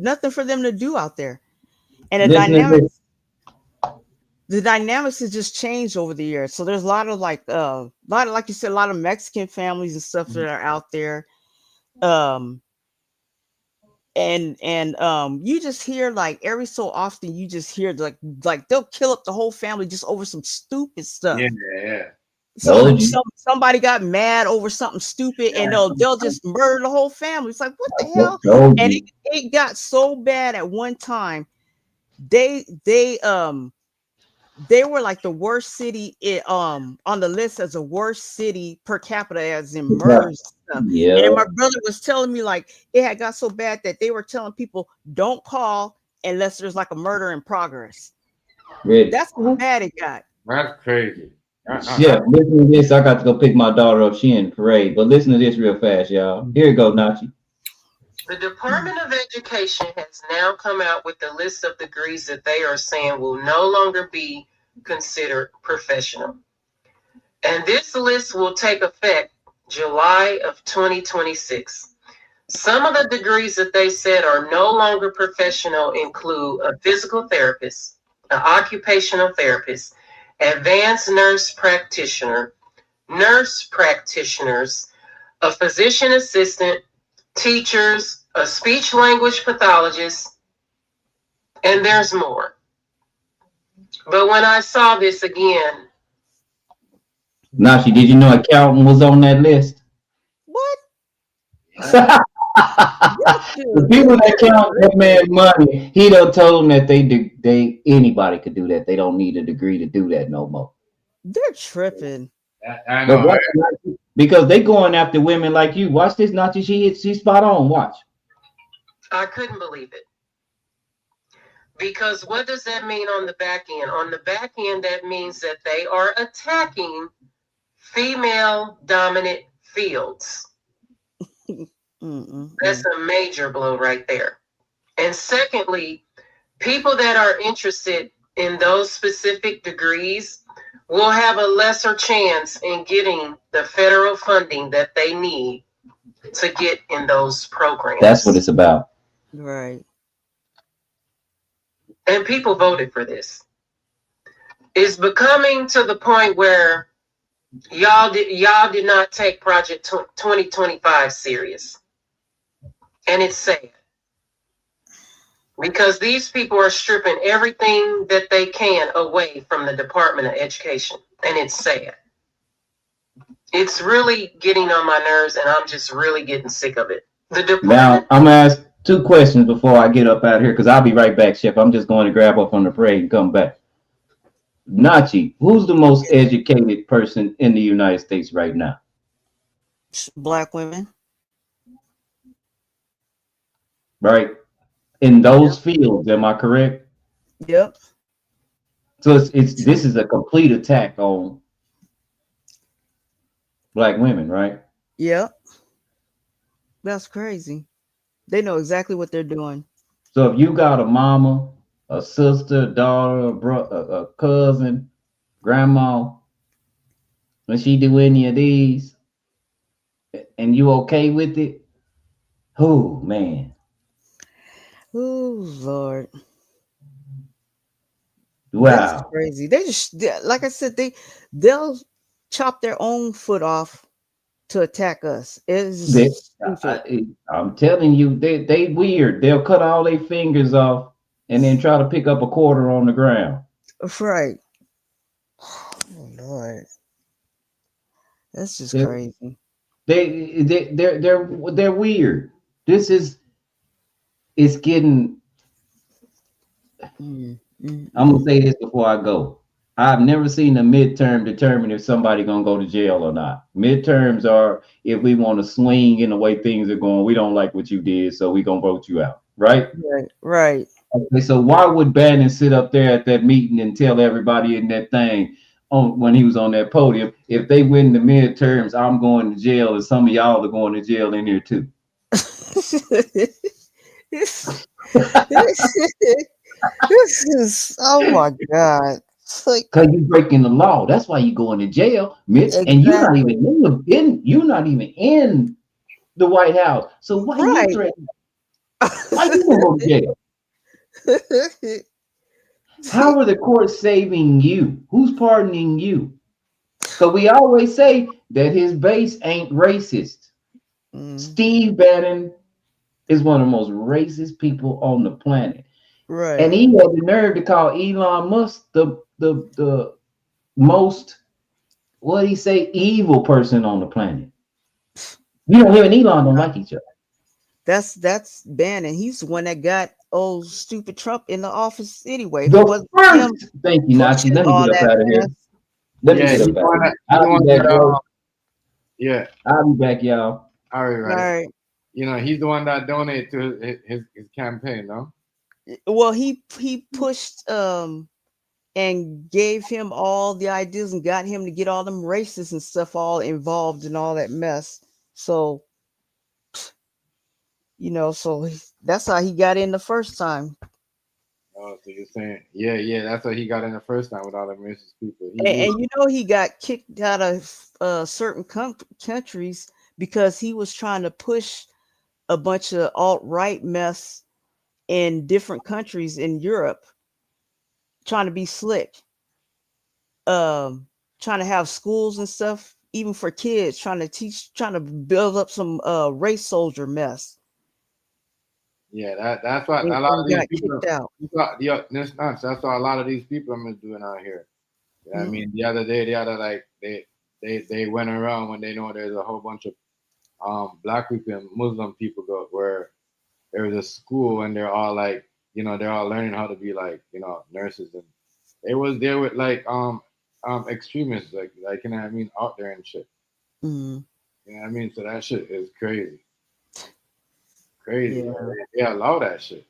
nothing for them to do out there. And the dynamics has just changed over the years. So there's a lot of like you said, a lot of Mexican families and stuff that are out there. And you just hear like every so often you just hear like they'll kill up the whole family just over some stupid stuff. Yeah. Somebody got mad over something stupid, and they'll just murder the whole family. It's like, what the hell? And it got so bad at one time. They were like the worst city on the list as the worst city per capita as in murders stuff. Yeah. And my brother was telling me like it had got so bad that they were telling people don't call unless there's like a murder in progress. Really? That's how bad it got. That's crazy. Yeah, listen to this. I got to go pick my daughter up. She in parade, but listen to this real fast, y'all. Here you go, Nachi. The Department of Education has now come out with a list of degrees that they are saying will no longer be considered professional. And this list will take effect July of 2026. Some of the degrees that they said are no longer professional include a physical therapist, an occupational therapist, advanced nurse practitioners, a physician assistant, teachers, a speech language pathologist, and there's more. But when I saw this again, Nashi, did you know accountant was on that list? What? The people that count that man money, he done told them that they anybody could do that. They don't need a degree to do that no more. They're tripping. I know. But because they going after women like you. Watch this, Nachi. She's spot on. Watch. I couldn't believe it. Because what does that mean on the back end? On the back end, that means that they are attacking female dominant fields. That's a major blow right there. And secondly, people that are interested in those specific degrees will have a lesser chance in getting the federal funding that they need to get in those programs. That's what it's about. Right. And people voted for this. It's becoming to the point where y'all did not take Project 2025 serious. And it's sad. Because these people are stripping everything that they can away from the Department of Education. And it's sad. It's really getting on my nerves, and I'm just really getting sick of it. Now, I'm going to ask 2 questions before I get up out of here, because I'll be right back, Chef. I'm just going to grab up on the parade and come back. Nachi, who's the most educated person in the United States right now? Black women. Right? In those fields, am I correct? Yep. So this is a complete attack on Black women, right? Yep. That's crazy. They know exactly what they're doing. So if you got a mama, a sister, a daughter, a cousin, grandma, when she do any of these, and you okay with it, oh man. Oh Lord. Wow. That's crazy. Like I said, they'll chop their own foot off to attack us. I'm telling you, they weird. They'll cut all their fingers off and then try to pick up a quarter on the ground. Right. Oh Lord. That's just crazy. They're weird. It's getting. I'm gonna say this before I go. I've never seen a midterm determine if somebody gonna go to jail or not. Midterms are if we want to swing in the way things are going. We don't like what you did, so we gonna vote you out. Right? Right. Okay, so why would Bannon sit up there at that meeting and tell everybody in that thing when he was on that podium, if they win the midterms, I'm going to jail, and some of y'all are going to jail in here too? This is, oh my God. Because you're breaking the law. That's why you're going to jail, Mitch. Exactly. And you're not even in the White House. So why you threatening? Why you going to jail? How are the courts saving you? Who's pardoning you? Because we always say that his base ain't racist. Steve Bannon is one of the most racist people on the planet. Right. And he had the nerve to call Elon Musk the most, what did he say, evil person on the planet. You know, him and Elon don't like each other. That's Bannon. He's the one that got old stupid Trump in the office anyway. Thank you, Nachi. Let me get up out of here. Let me get up out of here. I'll be back, y'all. Yeah. I'll be back, y'all. All right. You know, he's the one that donated to his campaign, no? Well, he pushed and gave him all the ideas and got him to get all them racists and stuff all involved in all that mess. So, you know, so that's how he got in the first time. Oh, so you're saying, yeah, that's how he got in the first time with all them racist people. And you know, he got kicked out of certain countries because he was trying to push a bunch of alt-right mess in different countries in Europe, trying to be slick, trying to have schools and stuff, even for kids, trying to build up some race soldier mess. Yeah, that's what a lot of these people out. That's what a lot of these people are doing out here. You know what I mean, the other day, they went around when they know there's a whole bunch of black people and Muslim people go where there was a school and they're all like, you know, they're all learning how to be like, you know, nurses, and they was there with like extremists, like you know what I mean, out there and shit. You know what I mean? So that shit is crazy. Crazy. Yeah, allow that shit.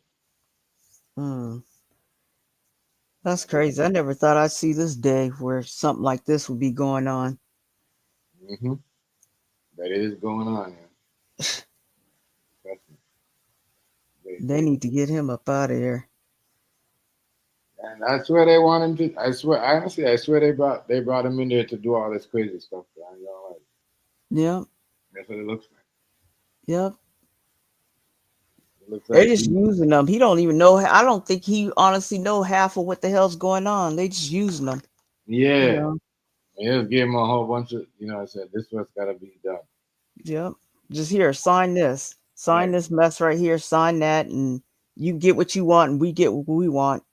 That's crazy. I never thought I'd see this day where something like this would be going on. Mm-hmm. But it is going on. Yeah. They need to get him up out of here. And I swear they want him to. I swear, honestly, I swear they brought him in there to do all this crazy stuff. You know, like, Yep. that's what it looks like. Yep. It looks They're like just using them. He don't even know. I don't think he honestly know half of what the hell's going on. They just using them. yeah. You know? They just gave him a whole bunch of, I said this what's got to be done. Yep. Just here, sign this. Sign this mess right here. Sign that, and you get what you want, and we get what we want.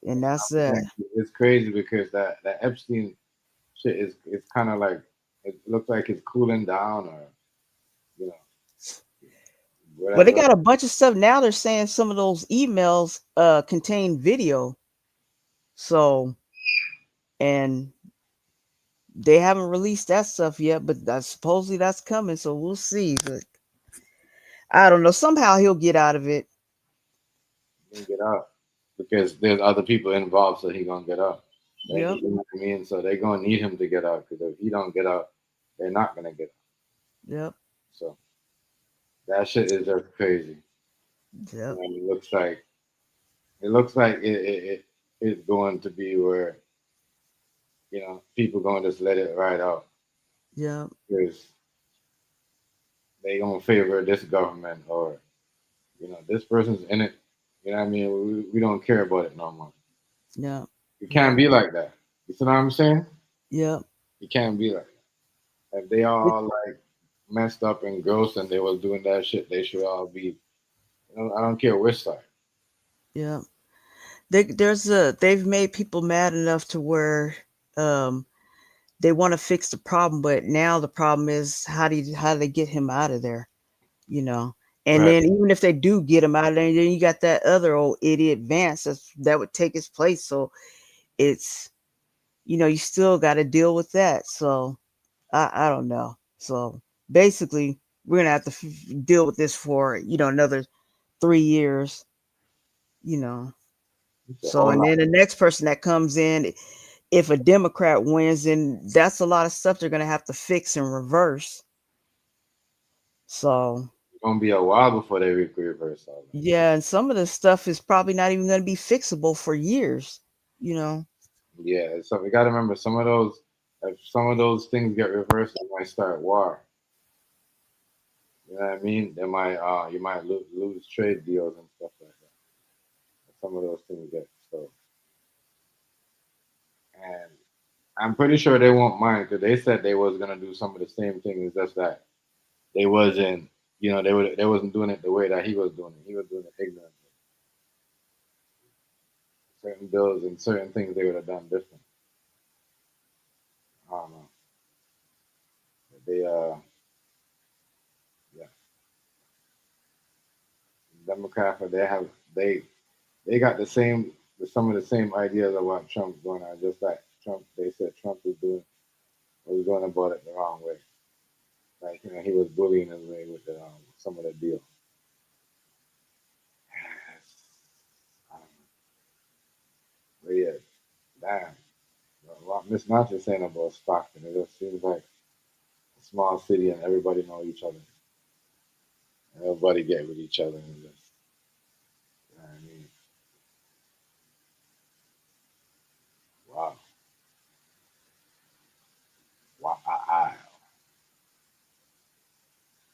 And that's it. It's crazy because that Epstein shit is it's kind of like it looks like it's cooling down, or whatever. Well, they got a bunch of stuff now. They're saying some of those emails contain video. So, and they haven't released that stuff yet, but supposedly that's coming. So we'll see. But I don't know. Somehow he'll get out of it. He can get out because there's other people involved, so he gonna get out. Yep. You know what I mean? So they're gonna need him to get out because if he don't get out, they're not gonna get out. Yep. So that shit is just crazy. Yep. And it looks like it's going to be where people gonna just let it ride out. Yeah. Because they gonna favor this government, or this person's in it. You know what I mean? We don't care about it no more. Yeah. You can't be like that. You see what I'm saying? Yeah. You can't be like that. If they all like messed up and gross and they was doing that shit, they should all be. I don't care which side. Yeah. They've made people mad enough to where they want to fix the problem, but now the problem is how do they get him out of there? And Right. then even if they do get him out of there, then you got that other old idiot Vance that would take his place. So it's you still got to deal with that. So I don't know. So basically, we're gonna have to deal with this for another 3 years. So and then the next person that comes in, if a Democrat wins, then that's a lot of stuff they're gonna have to fix and reverse. So It's gonna be a while before they reverse all that. yeah, and some of the stuff is probably not even gonna be fixable for years. Yeah, so we gotta remember some of those. If some of those things get reversed, it might start war. You know what I mean? They might you might lose trade deals and stuff like that. Some of those things get so. And I'm pretty sure they won't mind because they said they was gonna do some of the same things. Just that they wasn't, they wasn't doing it the way that he was doing it. He was doing it ignorantly. Certain bills and certain things they would have done different. I don't know. They yeah, Democrats, they got some of the same ideas of what Trump's doing. Just like Trump, they said Trump was going about it the wrong way. Like he was bullying his way with some of the deal. But yeah, damn. What Miss Nacho saying about Stockton, it just seems like a small city and everybody know each other. And everybody get with each other and just, you know what I mean? Wow. Wow.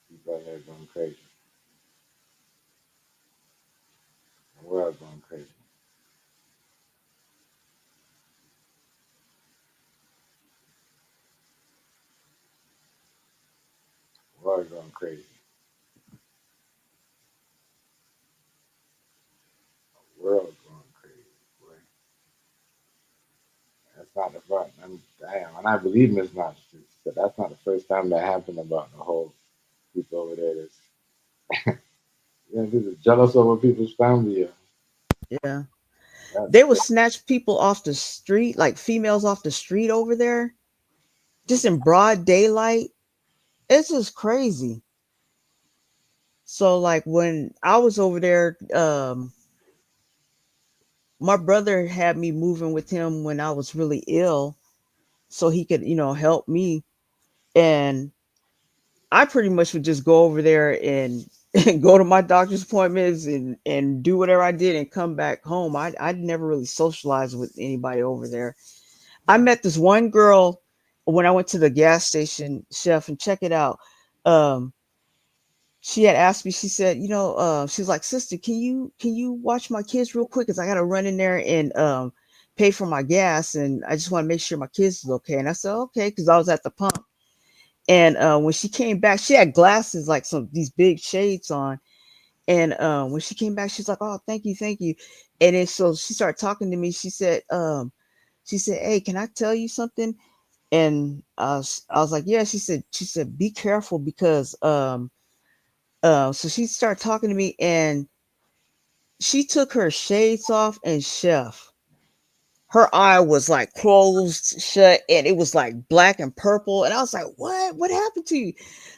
People out here going crazy. The world going crazy. The world going crazy. The world going crazy. Boy. That's not the front. Damn, and I believe Miss Nacho. But that's not the first time that happened about the whole people over there. People jealous over people's family. Yeah. They would snatch people off the street, like females off the street over there, just in broad daylight. It's just crazy. So like when I was over there, my brother had me moving with him when I was really ill, so he could, help me. And I pretty much would just go over there and, and go to my doctor's appointments and do whatever I did and come back home. I never really socialized with anybody over there. I met this one girl when I went to the gas station, chef, and check it out. Um, she had asked me, she said, she's like, sister, can you watch my kids real quick? Cause I gotta run in there and pay for my gas, and I just want to make sure my kids is okay. And I said, okay, because I was at the pump. And when she came back, she had glasses, like some these big shades on. And when she came back, she's like, oh, thank you. And then so she started talking to me. She said, hey, can I tell you something? And I was like, yeah. She said, be careful because so she started talking to me, and she took her shades off, and chef, her eye was like closed shut, and it was like black and purple. And I was like, what happened to you?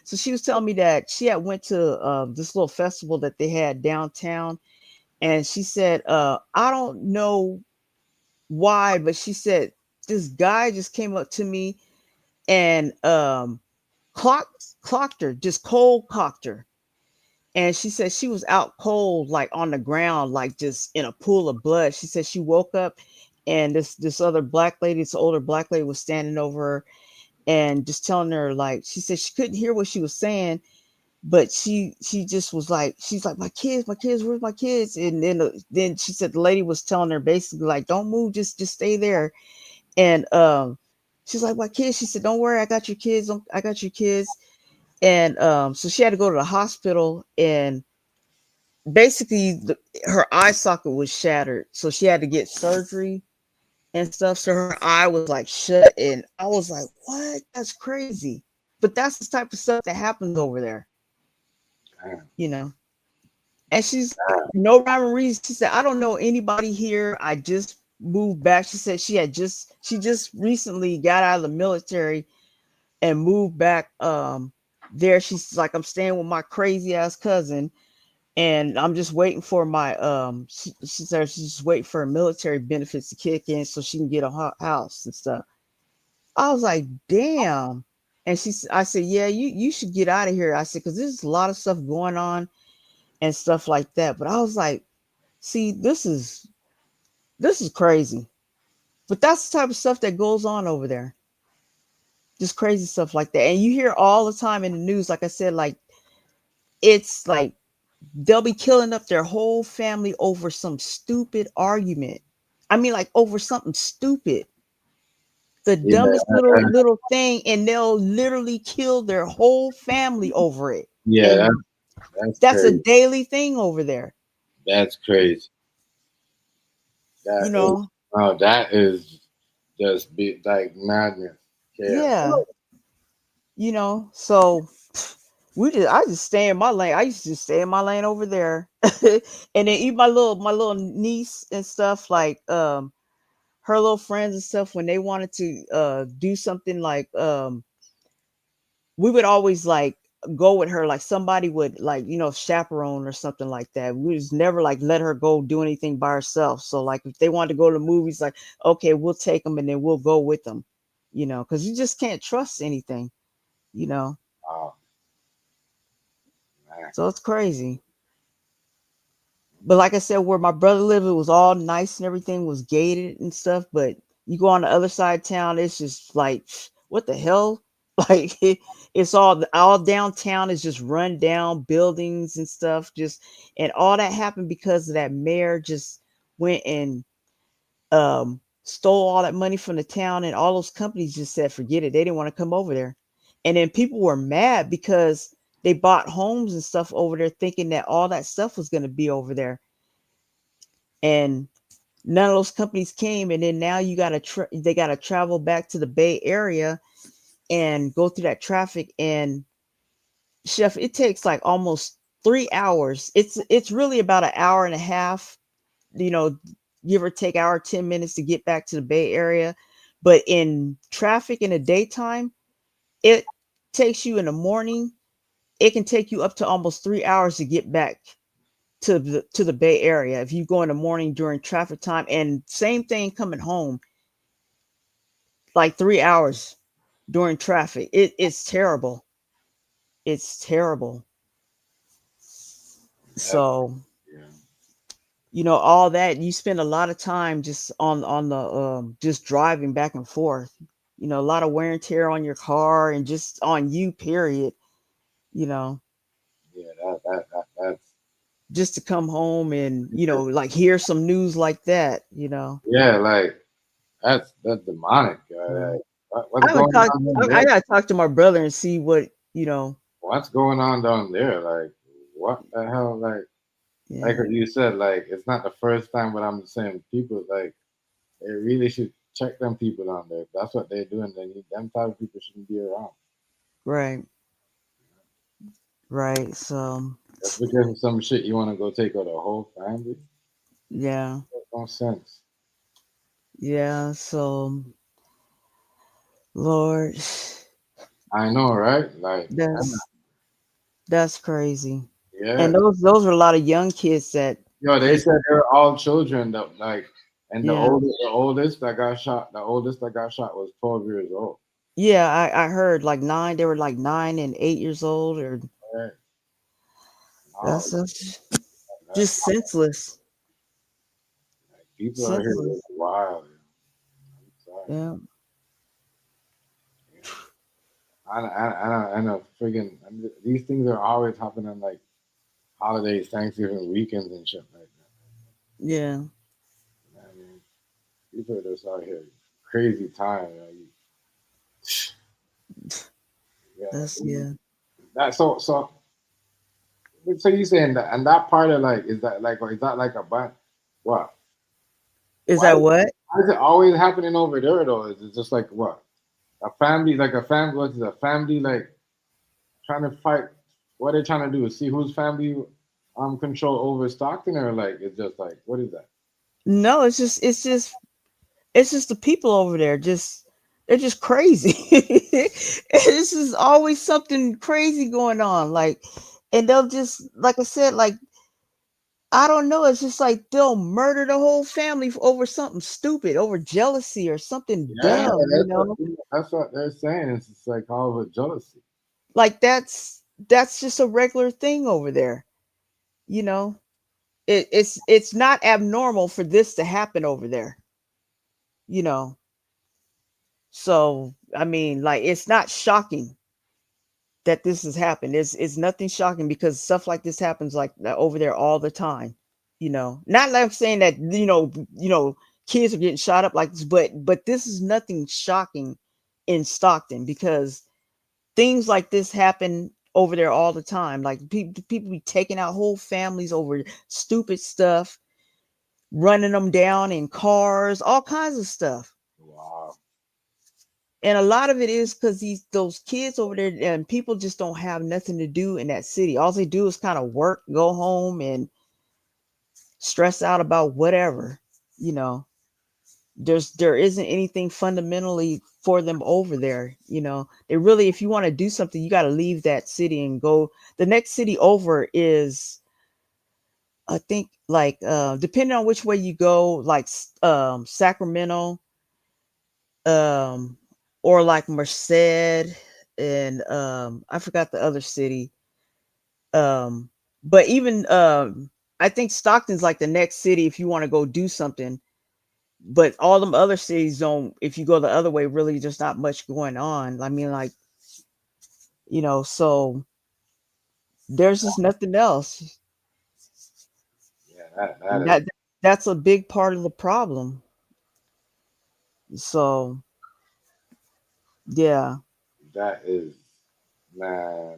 So she was telling me that she had went to this little festival that they had downtown, and she said, I don't know why, but she said this guy just came up to me and clocked her, just cold cocked her. And she said she was out cold, like on the ground, like just in a pool of blood. She said she woke up, and this other black lady, this older black lady, was standing over her and just telling her, like, she said she couldn't hear what she was saying, but she just was like, she's like, my kids, where's my kids? And then she said the lady was telling her basically like, don't move, just stay there. And she's like, my kids. She said, don't worry, I got your kids. I got your kids. And so she had to go to the hospital, and basically her eye socket was shattered, so she had to get surgery and stuff. So her eye was like shut, and I was like, what? That's crazy. But that's the type of stuff that happens over there, you know. And she's no rhyme or reason. She said, I don't know anybody here. I just moved back. She said she just recently got out of the military and moved back there. She's like, I'm staying with my crazy ass cousin, and I'm just waiting for my she said she's just waiting for her military benefits to kick in so she can get a house and stuff. I was like, damn. And I said, yeah, you should get out of here. I said, because there's a lot of stuff going on and stuff like that. But I was like, see, this is crazy. But that's the type of stuff that goes on over there. Just crazy stuff like that. And you hear all the time in the news, like I said, like it's like they'll be killing up their whole family over some stupid argument. I mean, like over something stupid. The Yeah, dumbest little thing, and they'll literally kill their whole family over it. yeah, And that's that's a crazy. daily thing over there. That's crazy. You know, Oh, that is just be like madness. yeah. So I just stay in my lane. I used to just stay in my lane over there. And then even my little niece and stuff, like her little friends and stuff, when they wanted to do something, like we would always like go with her, like somebody would, like, chaperone or something like that. We just never like let her go do anything by herself. So like if they wanted to go to the movies, like, okay, we'll take them, and then we'll go with them, because you just can't trust anything, you know Oh, man. so it's crazy. But like I said, where my brother lived, it was all nice and everything was gated and stuff. But you go on the other side of town, it's just like, what the hell? Like it's all downtown is just run down buildings and stuff. And all that happened because of that mayor just went and stole all that money from the town, and all those companies just said forget it. They didn't want to come over there. And then people were mad because they bought homes and stuff over there thinking that all that stuff was going to be over there, and none of those companies came. And then now you got to they got to travel back to the Bay Area and go through that traffic. And chef, it takes like almost 3 hours. It's really about an hour and a half, you know give or take hour 10 minutes to get back to the Bay Area. But in traffic in the daytime, it takes you in the morning, it can take you up to almost 3 hours to get back to the Bay Area. If you go in the morning during traffic time, and same thing coming home, like 3 hours during traffic. It's terrible. It's terrible. So, all that, you spend a lot of time just on the just driving back and forth. A lot of wear and tear on your car and just on you, period. You know, Yeah, that's just to come home and like hear some news like that. yeah, like that's demonic. Like, what's I haven't going talked. on down I there? gotta talk to my brother and see what. What's going on down there? Like, what the hell? Like Yeah. what you said, like it's not the first time, but I'm saying people like they really should check them people down there. If that's what they're doing, then them type of people shouldn't be around. Right. Right. So. Just because of some shit you want to go take out a whole family, Yeah. makes no sense. Yeah. So. Lord. I know, right? Like, That's crazy. yeah. And those are a lot of young kids that. Yo, they said they're all children that like, and Yeah. the oldest that got shot, was 12 years old. Yeah, I heard like 9. They were like 9 and 8 years old, or Right. that's just senseless. People out here Senseless. is wild. I'm sorry. Yeah. I know. Friggin' these things are always happening on like holidays, Thanksgiving weekends, and shit like that. Yeah. I mean, people are just out here crazy time. That's Yeah. That so you saying that, and that part of like is that like, or is that like a bunch? What? Is that what? Why is it always happening over there though? Is it just like what? A family, like a family, what is a family like trying to fight? What they're trying to do is see whose family control over Stockton, or like it's just like what is that? No, it's just the people over there. They're just crazy. This is always something crazy going on. Like, and they'll just, like I said, like, I don't know. It's just like they'll murder the whole family over something stupid, over jealousy or something Yeah, dumb. that's what they're saying. It's just like all of a jealousy. Like that's just a regular thing over there. You know, it's not abnormal for this to happen over there. You know, so I mean, like, it's not shocking that this has happened. It's nothing shocking because stuff like this happens like that over there all the time. Not like I'm saying that kids are getting shot up like this, but this is nothing shocking in Stockton because things like this happen over there all the time. Like people be taking out whole families over stupid stuff, running them down in cars, all kinds of stuff. Wow. And a lot of it is because those kids over there, and people just don't have nothing to do in that city. All they do is kind of work, go home, and stress out about whatever. You know, there isn't anything fundamentally for them over there. They really, if you want to do something, you got to leave that city and go. The next city over is, I think, like depending on which way you go, like Sacramento, um or like Merced, and I forgot the other city. But even I think Stockton's like the next city if you want to go do something. But all them other cities don't, if you go the other way, really just not much going on. I mean, like, so there's just nothing else. Yeah, And that that's a big part of the problem. So yeah. is man.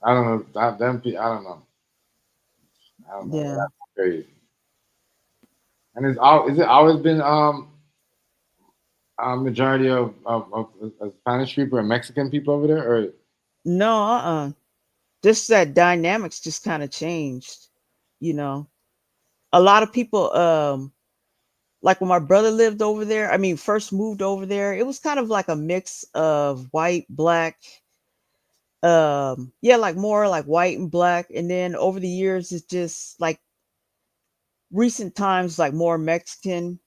I don't know. I don't know. I don't know. Yeah. That's crazy. And is it always been a majority of Spanish people or Mexican people over there, or No, just that dynamics just kind of changed. A lot of people, like when my brother lived over there, I mean, first moved over there, it was kind of like a mix of white, black, Yeah, like more like white and black, and then over the years it's just like recent times like more Mexican,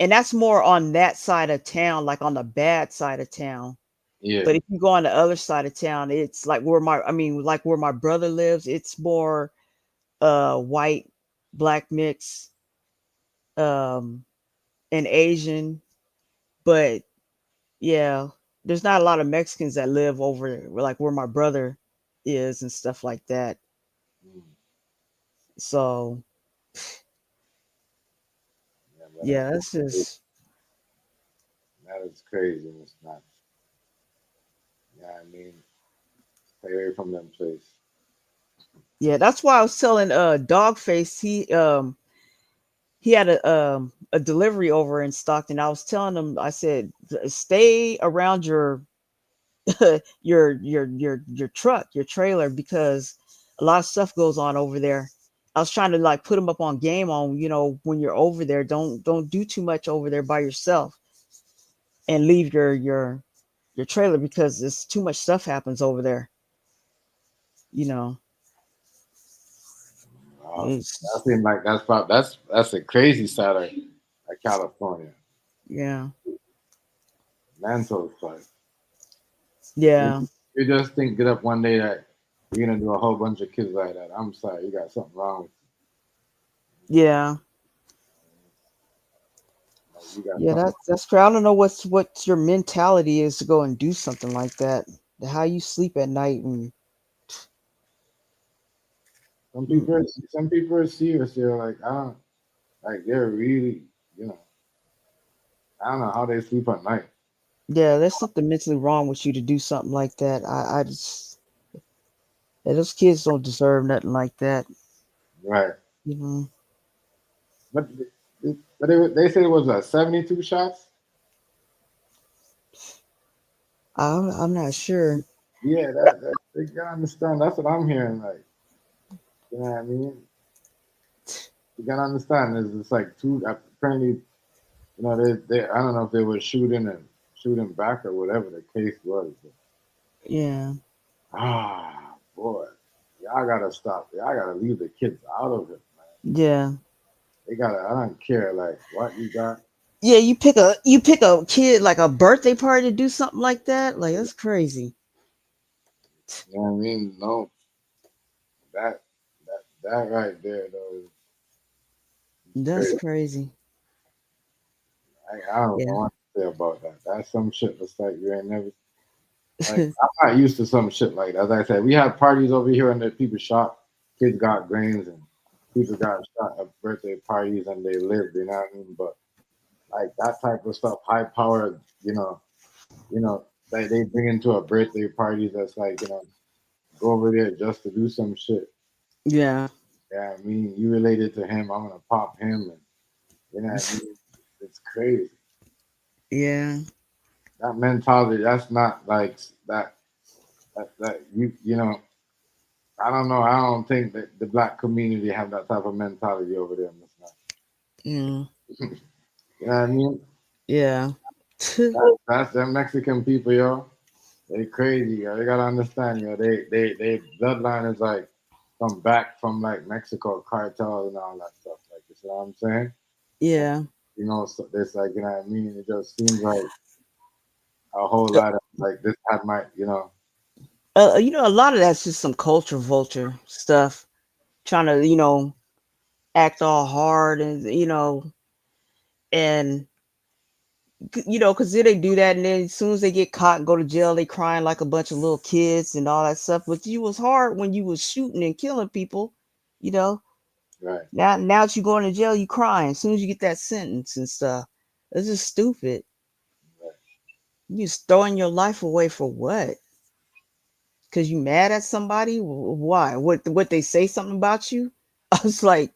and that's more on that side of town, like on the bad side of town. Yeah. But if you go on the other side of town, it's like like where my brother lives, it's more white, black mix, um, and Asian. But yeah, there's not a lot of Mexicans that live over like where my brother is and stuff like that. So Yeah, yeah, it's just that is crazy. It's not. Yeah, I mean, stay away from them place. yeah, that's why I was telling Dogface he had a delivery over in Stockton. I was telling him, I said, stay around your your truck, your trailer, because a lot of stuff goes on over there. I was trying to like put him up on game on, when you're over there, don't do too much over there by yourself and leave your trailer because there's too much stuff happens over there. You know, That it's seems like that's a crazy side of California. yeah, Mental like yeah, you just think get up one day that you're gonna do a whole bunch of kids like that. I'm sorry, you got something wrong with yeah, you. You got yeah. something. That's crazy. I don't know what your mentality is to go and do something like that. How you sleep at night and Some people are serious. They're like, I don't like they're really, you know, I don't know how they sleep at night. yeah, there's something mentally wrong with you to do something like that. I just yeah, those kids don't deserve nothing like that. Right. You know, But they said it was 72 shots. I'm not sure. Yeah, that they gotta understand. That's what I'm hearing. Like, you know what I mean? You gotta understand. It's like two. Apparently, they I don't know if they were shooting back or whatever the case was. But, Yeah, boy, y'all gotta stop. Y'all gotta leave the kids out of it. yeah, They gotta. I don't care like what you got. yeah. You pick a kid like a birthday party to do something like that. Like that's crazy. You know what I mean? No, that that right there though is That's crazy. crazy. I don't know Yeah. what to say about that. That's some shit that's like you ain't never like I'm not used to some shit like that. As I said, we have parties over here and the people shot, kids got grains and people got shot at birthday parties and they lived, you know what I mean? But like that type of stuff, high powered, they bring into a birthday party that's like, go over there just to do some shit. Yeah. Yeah, I mean, you related to him, I'm gonna pop him and you know what I mean? It's crazy. Yeah. That mentality, that's not like that you know, I don't know. I don't think that the black community have that type of mentality over there. Yeah. You know what I mean? Yeah. That's them Mexican people, yo. They crazy, yo. They gotta understand, yo. They bloodline is like from like Mexico cartel and all that stuff. Like you see what I'm saying? Yeah. So it's like you know what I mean. It just seems like a whole lot of like this had my A lot of that's just some culture vulture stuff, trying to, act all hard and, and because then they do that, and then as soon as they get caught and go to jail, they crying like a bunch of little kids and all that stuff. But you was hard when you was shooting and killing people, you know. right. Now that you going to jail, you crying as soon as you get that sentence and stuff. It's just stupid. You just throwing your life away for what? Because you mad at somebody? Why? What they say something about you? I was like,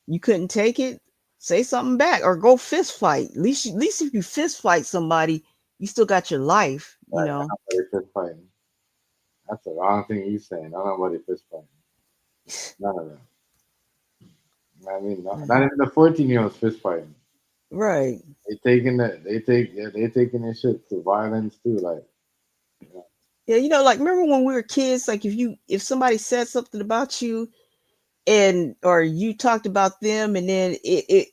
you couldn't take it. Say something back or go fist fight. At least if you fist fight somebody, you still got your life. Right. Nobody fist fighting. That's the wrong thing you saying. Nobody fist fighting. None of that. I mean, not even the 14-year-olds fist fighting. Right. They taking this shit to violence too. Like, Yeah, like remember when we were kids, like if somebody said something about you and or you talked about them and then it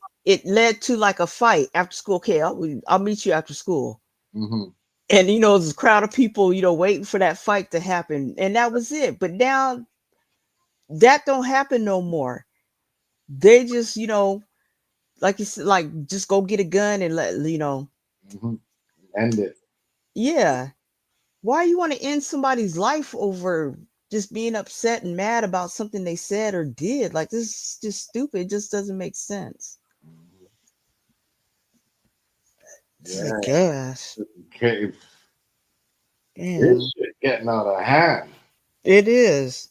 led to like a fight after school. Okay, I'll meet you after school. Mm-hmm. And there's a crowd of people, waiting for that fight to happen. And that was it. But now that don't happen no more. They just, like you said, like just go get a gun and Mm-hmm. End it. yeah. Why you want to end somebody's life over just being upset and mad about something they said or did? Like this is just stupid. It just doesn't make sense. Yeah. I guess. Okay. Yeah. This shit getting out of hand. It is.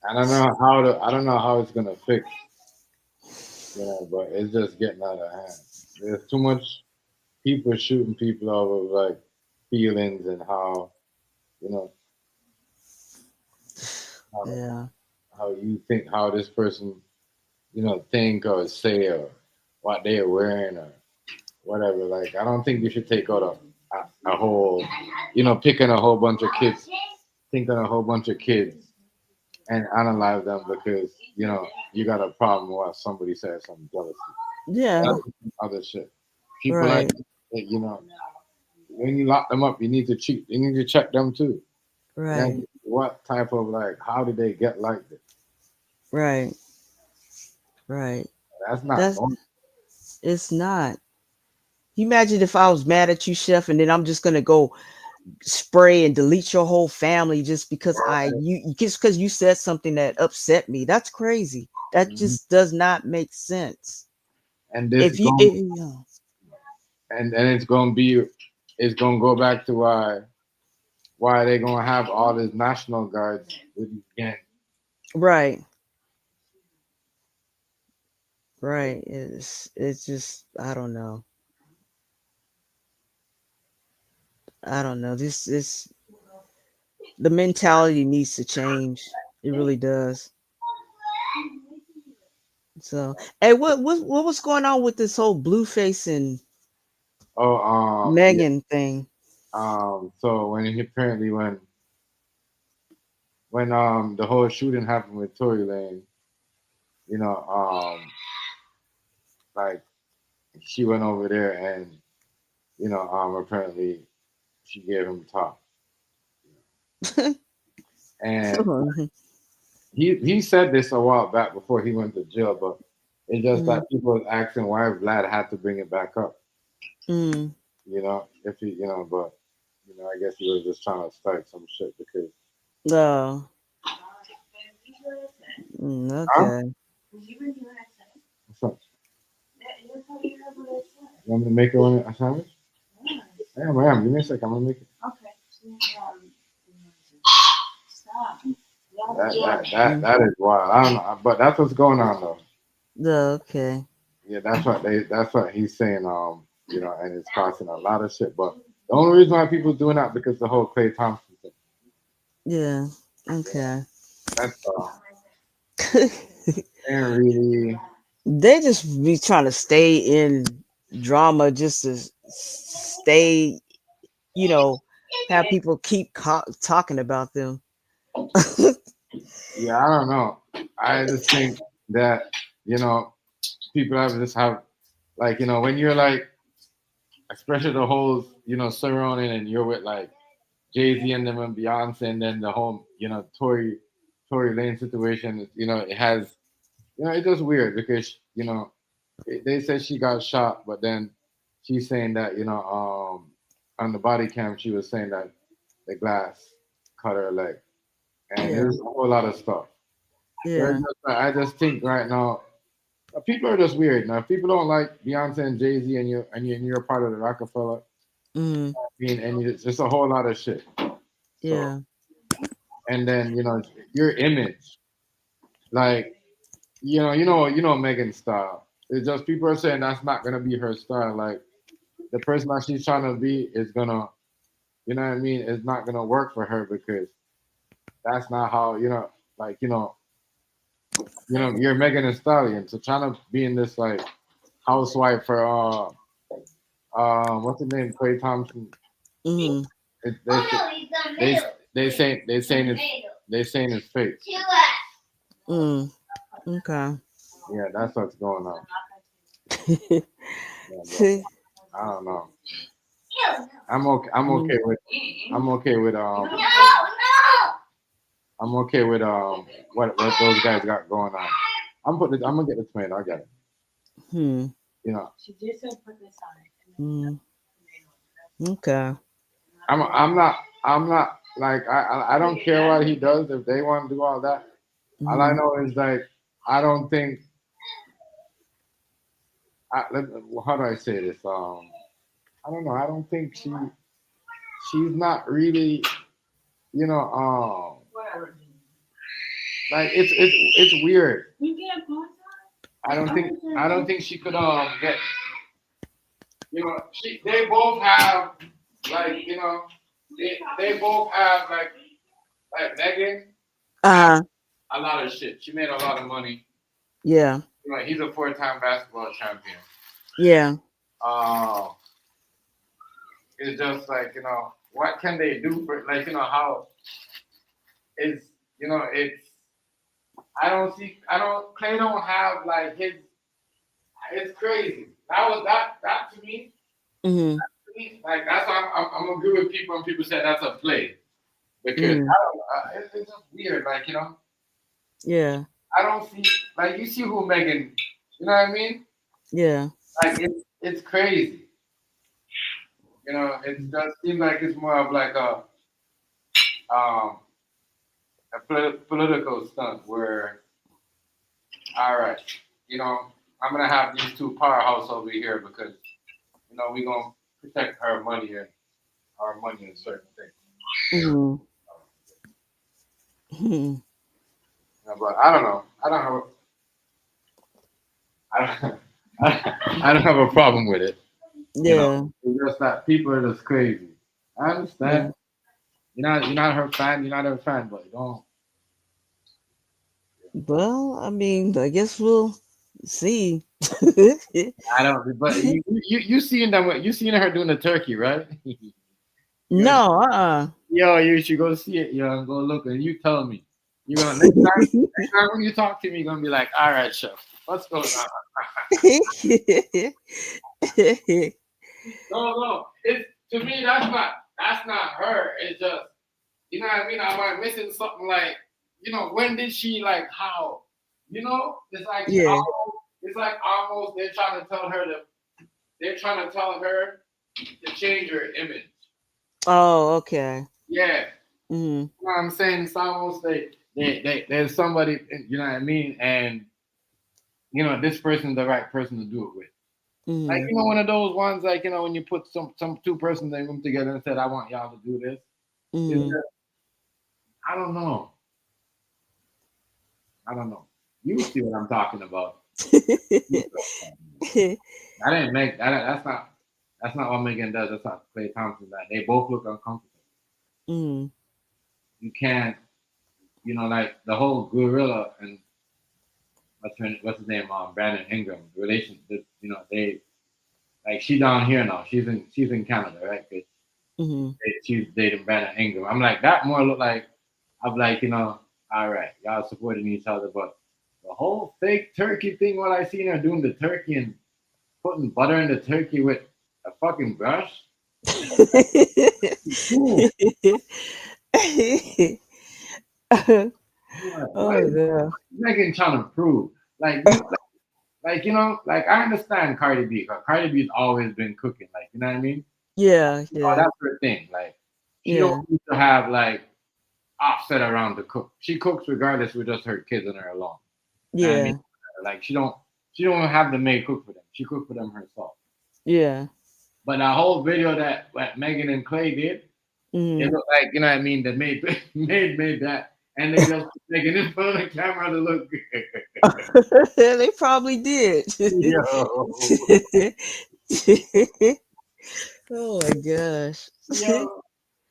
I don't know how it's gonna fix. But it's just getting out of hand. There's too much people shooting people over like feelings and how you know Yeah. how you think how this person think or say or what they're wearing or whatever. Like I don't think you should take out a whole picking a whole bunch of kids, thinking a whole bunch of kids and analyze them because you got a problem with somebody says some jealousy. Yeah. That's other shit. People Right. when you lock them up, you need to check them too. Right. What type of how did they get like this? Right. Right. That's not That's normal. it's not. You imagine if I was mad at you, Chef, and then I'm just gonna go spray and delete your whole family just because you said something that upset me. That's crazy. That Mhm. just does not make sense. And this If you, going and it's gonna go back to why they gonna have all these national guards with these gangs. right, right, it's just I don't know. This is the mentality needs to change. It really does. So, hey, what was going on with this whole Blueface and Oh, yeah. Megan thing? So apparently when the whole shooting happened with Tory Lane, you know, like she went over there and apparently she gave him top, and he said this a while back before he went to jail, but it's just Mm, that people was asking why Vlad had to bring it back up. mm, If he, but I guess he was just trying to start some shit because. oh, Huh? okay. What's up? You want me to make it one a sandwich? I am. Give me a sec. I'm gonna make it. That is wild. I don't know, but that's what's going on though. Okay. Yeah, that's what he's saying. And it's causing a lot of shit. But the only reason why people doing that because the whole Clay Thompson thing. Yeah. Okay. That's and really. They just be trying to stay in drama just to stay, you know, have people keep talking about them. Yeah, I don't know. I just think that people have when you're like, especially the whole surrounding, and you're with like Jay Z and them and Beyonce, and then the whole Tory Lane situation. It has it's just weird because they said she got shot, but then she's saying that on the body cam she was saying that the glass cut her leg, and Yeah. there's a whole lot of stuff. So Yeah. I just think right now people are just weird. Now, if people don't like Beyonce and Jay Z, and you're part of the Rockefeller, Mm, and it's just a whole lot of shit. So, yeah. and then your image, like Megan's style. It's just people are saying that's not gonna be her style. Like the person that she's trying to be is gonna, what I mean, is not gonna work for her because that's not how like you're Megan and Stallion. So trying to be in this like housewife for what's the name, Clay Thompson. Mm, They saying it's fake. Okay. Yeah, that's what's going on. Yeah, but I don't know. I'm okay. I'm okay with. I'm okay with. I'm okay with what those guys got going on. I'm gonna get the twin. I got it. You know. She just said put this on it. Okay. I'm not like I don't care what he does if they want to do all that. All I know is like I don't think. How do I say this? I don't know. I don't think she's not really, you know, like it's weird. I don't think she could get, you know, they both have like, you know, they both have like Megan a lot of shit. She made a lot of money. Yeah. You know, he's a 4-time basketball champion. Yeah. It's just like, you know, what can they do for, like, you know, how it's, you know, it's, Clay don't have like his, it's crazy. That to me, like, that's why I'm agree with people when people say that's a play. Because it's just weird, like, you know. Yeah. I don't see, like, you see who Megan, you know what I mean? Yeah. Like, it's crazy. You know, it does seem like it's more of like a political stunt where, all right, you know, I'm gonna have these two powerhouse over here because, you know, we're gonna protect our money and certain things. Yeah, but I don't know. I don't have a problem with it. Yeah. You know, it's just that people are just crazy. I understand. Yeah. You're not her fan. You're not her fan, but you don't. Well, I mean, I guess we'll see. I don't. But you seen them? You seen her doing the turkey, right? No. Yo, you should go see it. Yo, and go look, and you tell me. You're gonna next time when you talk to me, you're gonna be like, all right, chef, what's going on? No. It's to me that's not her. It's just, you know what I mean? Am I missing something? Like, you know, when did she, like, how? You know, it's like almost they're trying to tell her to change her image. Oh, okay. Yeah. You know what I'm saying? It's almost like there's somebody, you know what I mean? And, you know, this person's the right person to do it with. Like, you know, one of those ones, like, you know, when you put some two persons in the room together and said, I want y'all to do this. I don't know. You see what I'm talking about. I didn't make that. That's not what Megan does. That's not Klay Thompson. That they both look uncomfortable. You can't, you know, like the whole gorilla and what's his name, Brandon Ingram relationship. You know, they, like, she down here now. She's in Canada, right? She's dating Brandon Ingram. I'm like, that more look like, I'm like, you know, all right, y'all supporting each other, but the whole fake turkey thing, what I seen her doing the turkey and putting butter in the turkey with a fucking brush. Oh yeah. Megan trying to prove, like, you know, like, I understand Cardi B. Cardi B's always been cooking, like, you know what I mean? Yeah. Oh, that's her thing. Like, she don't need to have like offset around to cook. She cooks regardless with just her kids and her alone. You know what I mean? Like, she don't have the maid cook for them. She cook for them herself. Yeah. But the whole video that Megan and Clay did, it looked like, you know what I mean, the maid made that, and they just making it for the camera to look good. They probably did. Oh my gosh. Yo,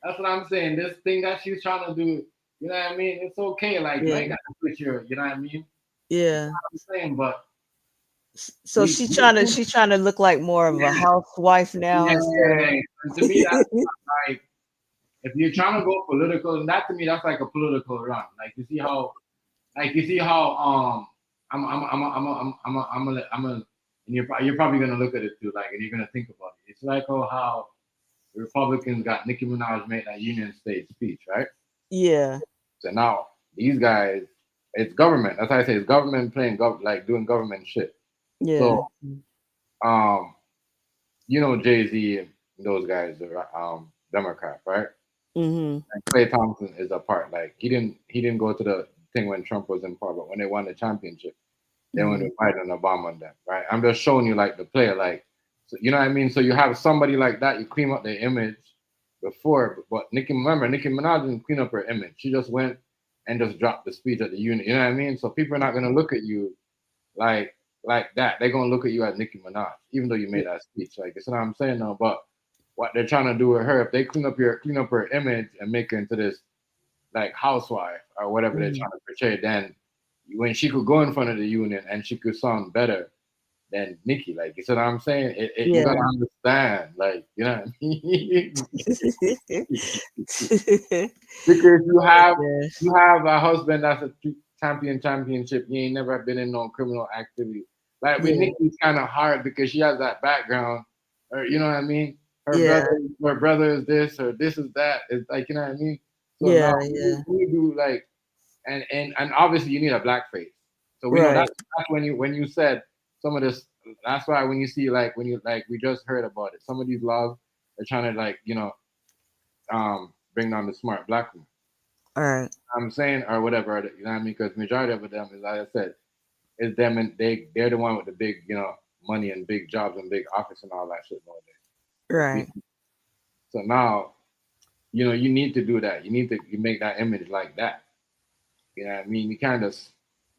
that's what I'm saying. This thing that she's trying to do, you know what I mean? It's okay. Like, you ain't got to put your, you know what I mean? Yeah. That's what I'm saying, but so she's trying to look like more of a housewife now. Yeah, to me that's not like, if you're trying to go political, and that to me, that's like a political run. Like you see how and you're probably gonna look at it too, like, and you're gonna think about it. It's like how the Republicans got Nicki Minaj make that Union State speech, right? Yeah. So now these guys, it's government. That's why I say it's government playing like doing government shit. Yeah. So, Jay-Z and those guys are Democrat, right? Mm-hmm. And Klay Thompson is a part. Like he didn't go to the thing when Trump was in power, but when they won the championship, they went with Biden and Obama and them, right? I'm just showing you like the player, like, so you know what I mean. So you have somebody like that, you clean up their image before, but Nicki Minaj didn't clean up her image. She just went and just dropped the speech at the union. You know what I mean? So people are not gonna look at you like that. They're gonna look at you as Nicki Minaj, even though you made that speech. Like, you know what I'm saying? No, but what they're trying to do with her, if they clean up her image and make her into this like housewife or whatever they're trying to portray, then when she could go in front of the union and she could sound better than Nicki, like, you see what I'm saying? You gotta understand, like, you know what I mean? Because you have a husband that's a championship, you ain't never been in no criminal activity. Like with Nicki, it's kind of hard because she has that background, or you know what I mean? Her brother is this, or this is that. It's like, you know what I mean? So now you do like, and obviously you need a black face. So we know that's when you said some of this. That's why when you see like we just heard about it, some of these laws are trying to like bring down the smart black woman. All right. I'm saying, or whatever, you know what I mean? Because majority of them is, like I said, is them, and they're the one with the big money and big jobs and big office and all that shit nowadays. Right. So now, you need to do that. You need to make that image like that. You know what I mean? You can't just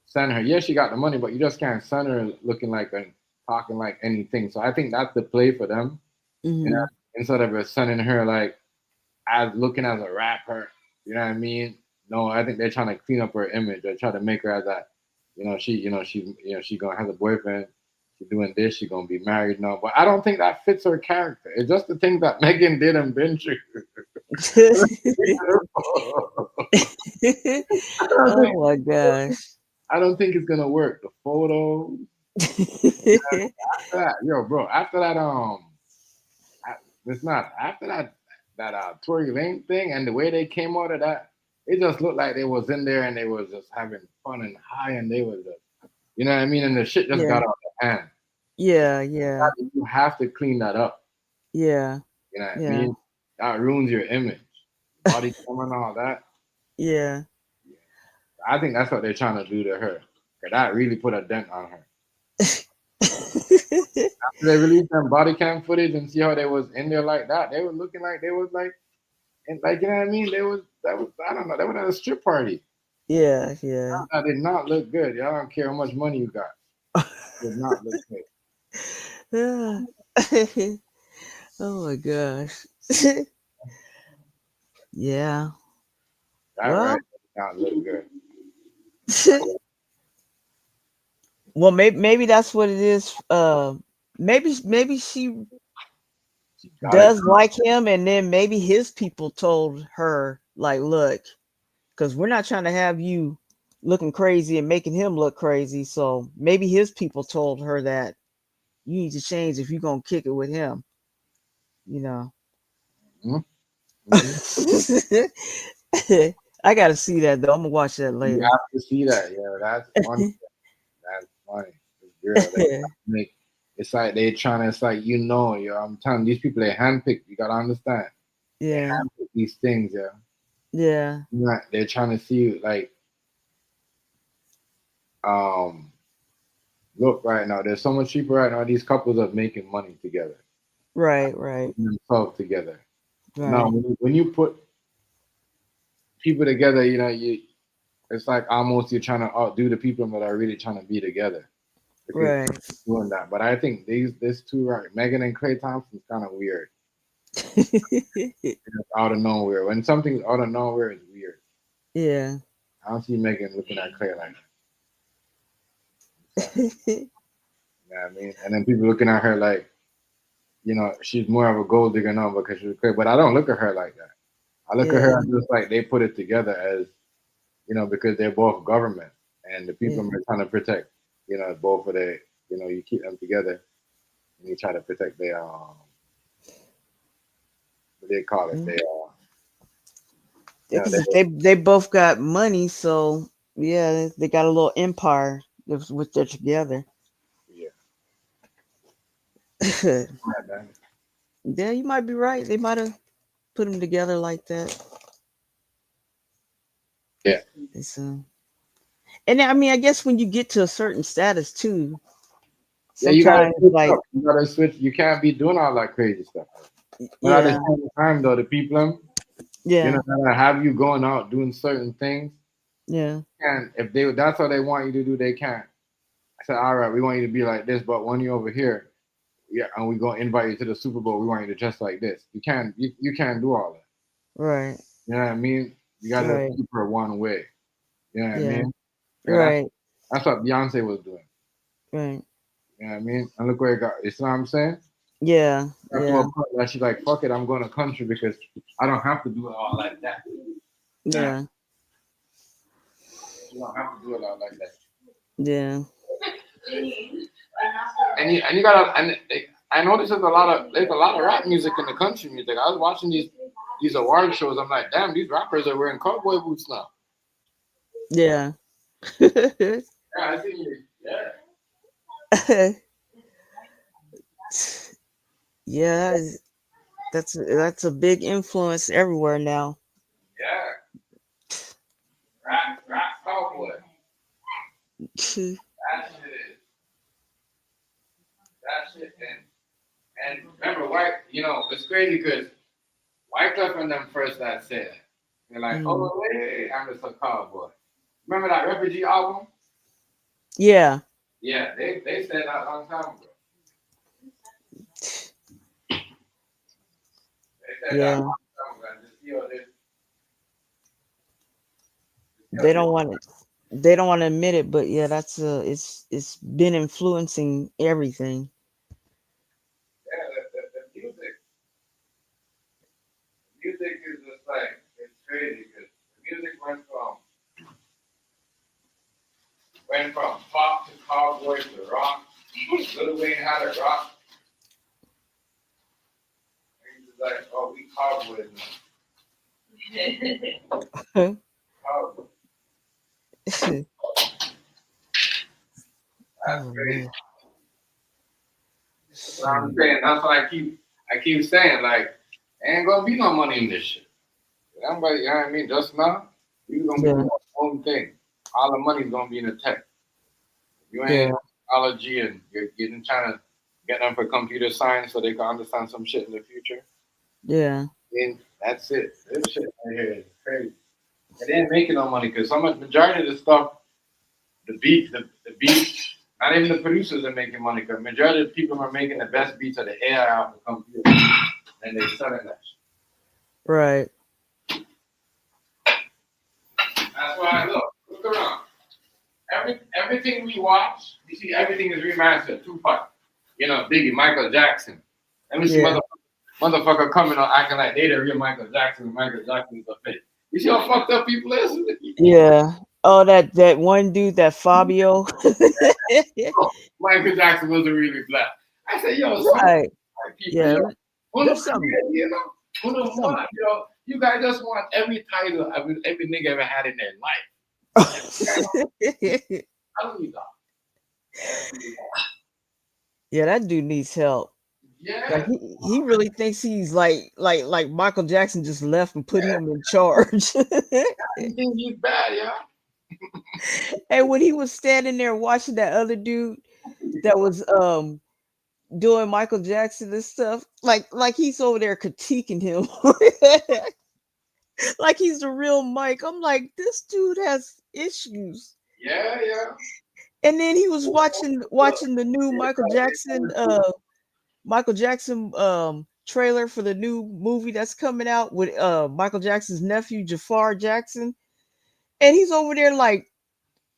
send her. Yeah, she got the money, but you just can't send her looking like and talking like anything. So I think that's the play for them. Mm-hmm. Instead of sending her like as looking as a rapper. You know what I mean? No, I think they're trying to clean up her image. They're trying to make her as that. She gonna have a boyfriend. She's doing this. She's gonna be married now. But I don't think that fits her character. It's just the things that Megan did and been through. Oh my gosh! I don't think it's gonna work. The photos. After that, bro. After that, it's not after that Tory Lane thing and the way they came out of that. It just looked like they was in there and they was just having fun and high, and they was just, you know what I mean? And the shit just got out of hand. Yeah. You have to clean that up. Yeah. You know what I mean? That ruins your image. Body camera and all that. Yeah. I think that's what they're trying to do to her. That really put a dent on her. After they released them body cam footage and see how they was in there like that, they were looking like they was like, and like, you know what I mean? That was I don't know, they were at a strip party. Yeah. That did not look good. Y'all don't care how much money you got. It did not look good. Oh my gosh. Yeah. That right did not look good. Well, maybe that's what it is. Maybe she does like him, and then maybe his people told her, like, look, because we're not trying to have you looking crazy and making him look crazy. So maybe his people told her that you need to change if you're gonna kick it with him. I gotta see that though. I'm gonna watch that later. You have to see that, that's funny. That's funny. It's like they trying to, it's like, I'm telling these people, they handpicked. You gotta understand. Yeah. They handpick these things, Yeah. They're trying to see, like, look right now. There's so much cheaper right now. These couples are making money together. Right. Themselves together. Right. Now, when you put people together, it's like almost you're trying to outdo the people that are really trying to be together. Right. Doing that, but I think this two, right, Megan and Klay Thompson's kind of weird. It's out of nowhere. When something's out of nowhere, it's weird. Yeah. I don't see Megan looking at Klay like that. You know what I mean? And then people looking at her like, she's more of a gold digger now because she's Klay. But I don't look at her like that. I look at her just like they put it together as, because they're both government and the people are trying to protect, both of their, you keep them together and you try to protect their, what they call it, Because they both got money, so yeah, they got a little empire with they're together. Yeah. Yeah, you might be right. They might have put them together like that. Yeah. So, and I mean, I guess when you get to a certain status too, yeah, you gotta sometimes switch like up. You gotta switch. You can't be doing all that crazy stuff. But at the yeah, same time, though, the people, yeah, gonna have you going out doing certain things. yeah, And if that's what they want you to do, they can't. I said, all right, we want you to be like this, but when you're over here, and we're gonna invite you to the Super Bowl, we want you to dress like this. You can't do all that. right, You know what I mean? You gotta right, keep her one way. You know what I yeah, mean? right, That's what Beyonce was doing. right, You know what I mean? And look where it got. You see what I'm saying? yeah, That's yeah, what part that she's like, fuck it, I'm going to country because I don't have to do it all like that. yeah, You don't have to do it all like that. yeah. And you gotta, and I noticed there's a lot of rap music in the country music. I was watching these award shows. I'm like, damn, these rappers are wearing cowboy boots now. Yeah. Yeah, I see you. Yeah. Yeah, that's a big influence everywhere now. Yeah. Rap cowboy. That shit is. That shit and remember, it's crazy because Wyclef and them first that said, they're like, oh, wait, I'm just a cowboy. Remember that Refugee album? Yeah. Yeah, they said that a long time ago. They said that a long time ago. They don't want it. They don't want to admit it, but yeah, it's been influencing everything. Yeah, the music is just like, it's crazy because the music went from pop to cowboy to rock. Lil Wayne had a rock. And he was like, oh, we cowboys now. Cowboy. That's crazy. That's what I'm saying. That's what I keep saying. Like, ain't gonna be no money in this shit. Everybody, you know what I mean? Just now, you're gonna be doing your own thing. All the money's gonna be in the tech. You ain't in technology and you're trying to get them for computer science so they can understand some shit in the future. Yeah. And that's it. This shit right here is crazy. They ain't making no money because majority of the stuff, the beat, not even the producers are making money because majority of the people are making the best beats of the AI off the computer and they selling that shit. Right. That's why look around. Everything we watch, you see everything is remastered. Tupac, Biggie, Michael Jackson. Let me see motherfucker coming on acting like they the real Michael Jackson and Michael Jackson is a fake. You see how fucked up people is? Yeah. Oh, that one dude, that Fabio. Michael Jackson wasn't really black. I said, yo, right. People, Yeah. You guys just want every title every nigga ever had in their life. I don't need that. Yeah, that dude needs help. Yeah. Like he really thinks he's like Michael Jackson just left and put him in charge. He thinks he's bad, yeah. And when he was standing there watching that other dude that was doing Michael Jackson and stuff, like he's over there critiquing him. Like he's the real Mike. I'm like, this dude has issues. Yeah. And then he was watching the new Michael Jackson trailer for the new movie that's coming out with Michael Jackson's nephew Jafar Jackson, and he's over there like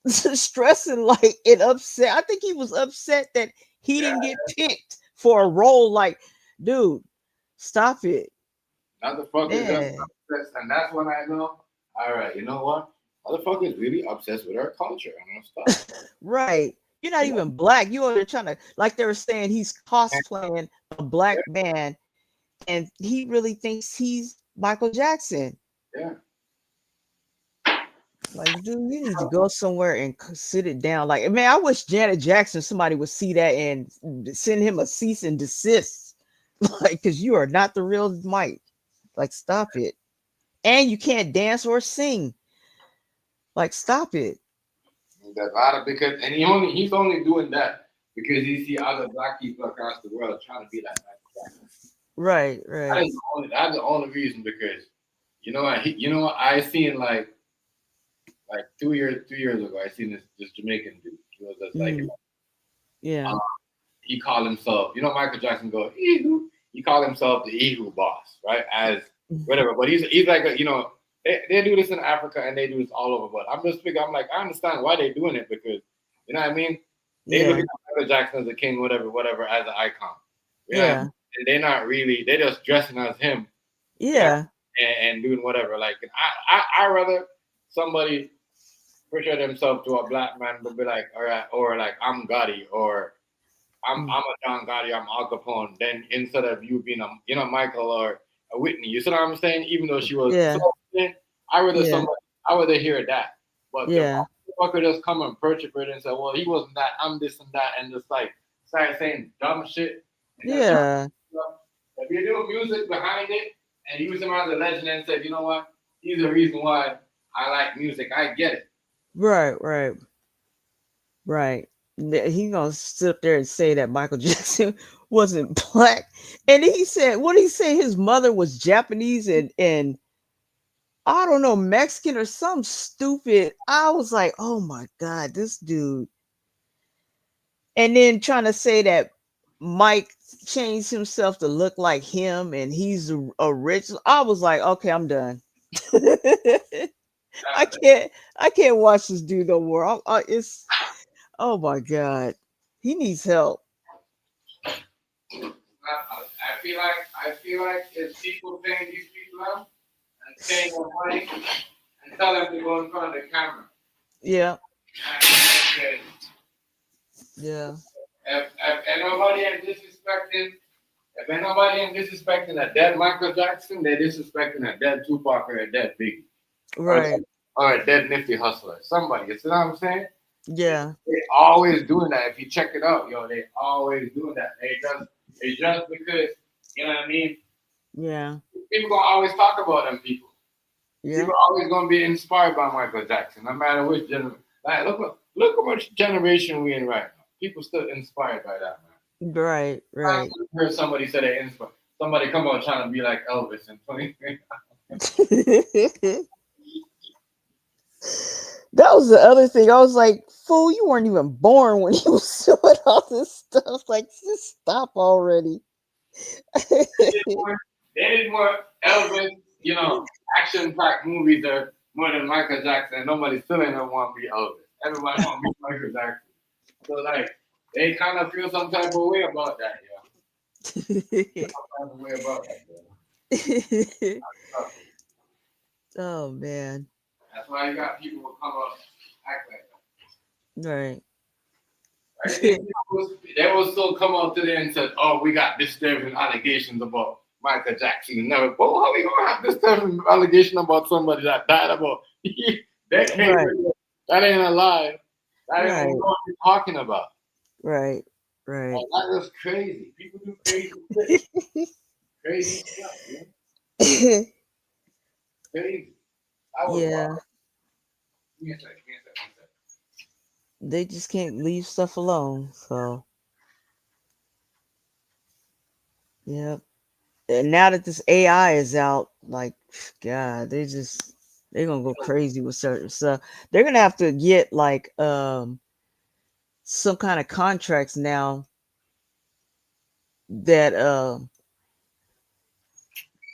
stressing like and upset. I think he was upset that he didn't get picked for a role. Like, dude, stop it. Not the fuck is that obsessed, and that's when I know. All right, you know what? Motherfuckers really obsessed with our culture. I'm gonna stop. Right. You're not even black. You are trying to, like they were saying, he's cosplaying a black man, and he really thinks he's Michael Jackson. Yeah. Like, dude, you need to go somewhere and sit it down. Like, man, I wish Janet Jackson, somebody would see that and send him a cease and desist. Like, because you are not the real Mike. Like, stop it. And you can't dance or sing. Like, stop it. That because he's only doing that because he see other black people across the world trying to be like Michael Jackson. Right. That's the only reason because you know what I seen like 2 years ago I seen this Jamaican dude. He was just like yeah. He called himself, Michael Jackson go, Eehoo. He called himself the Eehoo boss, right? As whatever. But he's like, they do this in Africa and they do this all over. But I'm like, I understand why they're doing it because, you know what I mean? They look at Michael Jackson as a king, whatever, as an icon. Yeah. And they're not really, they're just dressing as him. Yeah. And doing whatever. Like, I rather somebody portray themselves to a black man but be like, all right, or like, I'm Gotti, or I'm a John Gotti, I'm Al Capone. Then instead of you being a Michael or a Whitney, you see what I'm saying? Even though she was, I rather hear that. But the fucker just come and perpetrate it and say, well, he wasn't that, I'm this and that, and just like start saying dumb shit. Yeah. If you do music behind it and use him as a legend and said, you know what, he's the reason why I like music, I get it. Right. He gonna sit up there and say that Michael Jackson wasn't black, and he said, what did he say? His mother was Japanese and I don't know, Mexican or some stupid. I was like, oh my god, this dude. And then trying to say that Mike changed himself to look like him and he's a original. I was like, okay, I'm done. I can't watch this dude no more. It's oh my god, he needs help. I feel like if people paying these people out and paying them money and tell them to go in front of the camera. Yeah. If anybody ain't disrespecting a dead Michael Jackson, they're disrespecting a dead Tupac or a dead Biggie. Right. Or a dead Nifty Hustler. Somebody, you see what I'm saying? Yeah. They always doing that. If you check it out, they always doing that. It's just because, you know what I mean? Yeah. People gonna always talk about them people. Yeah. People always gonna be inspired by Michael Jackson, no matter which generation. Like, look how much generation we in right now. People still inspired by that, man. Right. I heard somebody say they inspired. Somebody come out trying to be like Elvis in 20. That was the other thing. I was like, fool, you weren't even born when he was doing all this stuff. Like, just stop already. They did more Elvis, action-packed movies are more than Michael Jackson, and nobody still ain't want to be Elvis. Everybody want to be Michael Jackson. So, like, they kind of feel some type of way about that, Oh, man. That's why you got people who come up act like that. Right. They will still come out today and say, oh, we got disturbing allegations about Michael Jackson. Never, well, how we gonna have disturbing allegation about somebody that died about? That ain't a lie. That ain't what we're talking about. Right. Like, that is crazy. People do crazy shit. Crazy stuff, man. Crazy. Yeah. They just can't leave stuff alone. So, yeah. And now that this AI is out, like, God, they're gonna go crazy with certain stuff. They're gonna have to get like some kind of contracts now that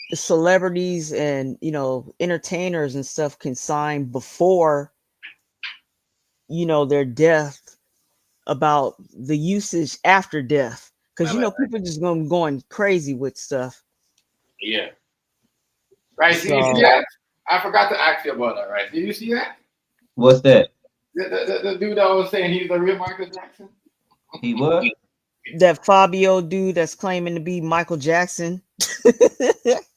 the celebrities and entertainers and stuff can sign before their death, about the usage after death, because people just going crazy with stuff. Yeah. Right? Did you So see that? I forgot to ask you about that. Right? Did you see that? What's that? The dude that was saying he's the real Michael Jackson. He what? that Fabio dude that's claiming to be Michael Jackson.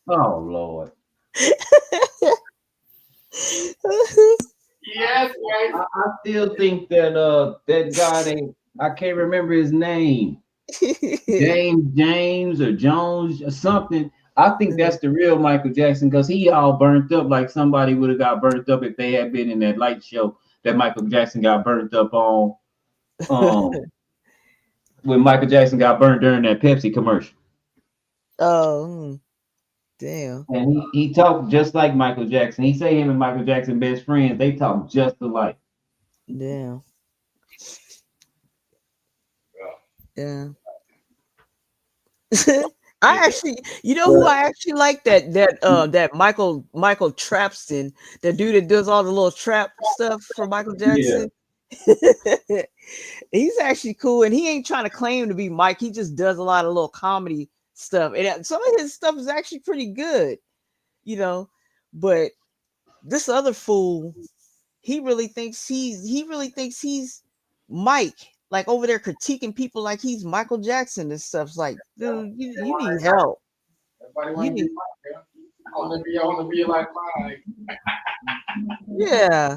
Oh Lord. Yes, right. I still think that that guy I can't remember his name. James or Jones or something. I think that's the real Michael Jackson because he all burnt up like somebody would have got burnt up if they had been in that light show that Michael Jackson got burnt up on. When Michael Jackson got burnt during that Pepsi commercial. Oh, damn. And he talked just like Michael Jackson. He say him and Michael Jackson best friends. They talk just alike. Damn. Yeah. I actually, you know who I actually like that Michael Trapston, that dude that does all the little trap stuff for Michael Jackson. Yeah. He's actually cool, and he ain't trying to claim to be Mike. He just does a lot of little comedy stuff, and some of his stuff is actually pretty good, you know. But this other fool, he really thinks he's Mike, like over there critiquing people like he's Michael Jackson and stuff. It's like, dude, you need help. Everybody want to be Mike, yeah? I want to be like Mike. Yeah.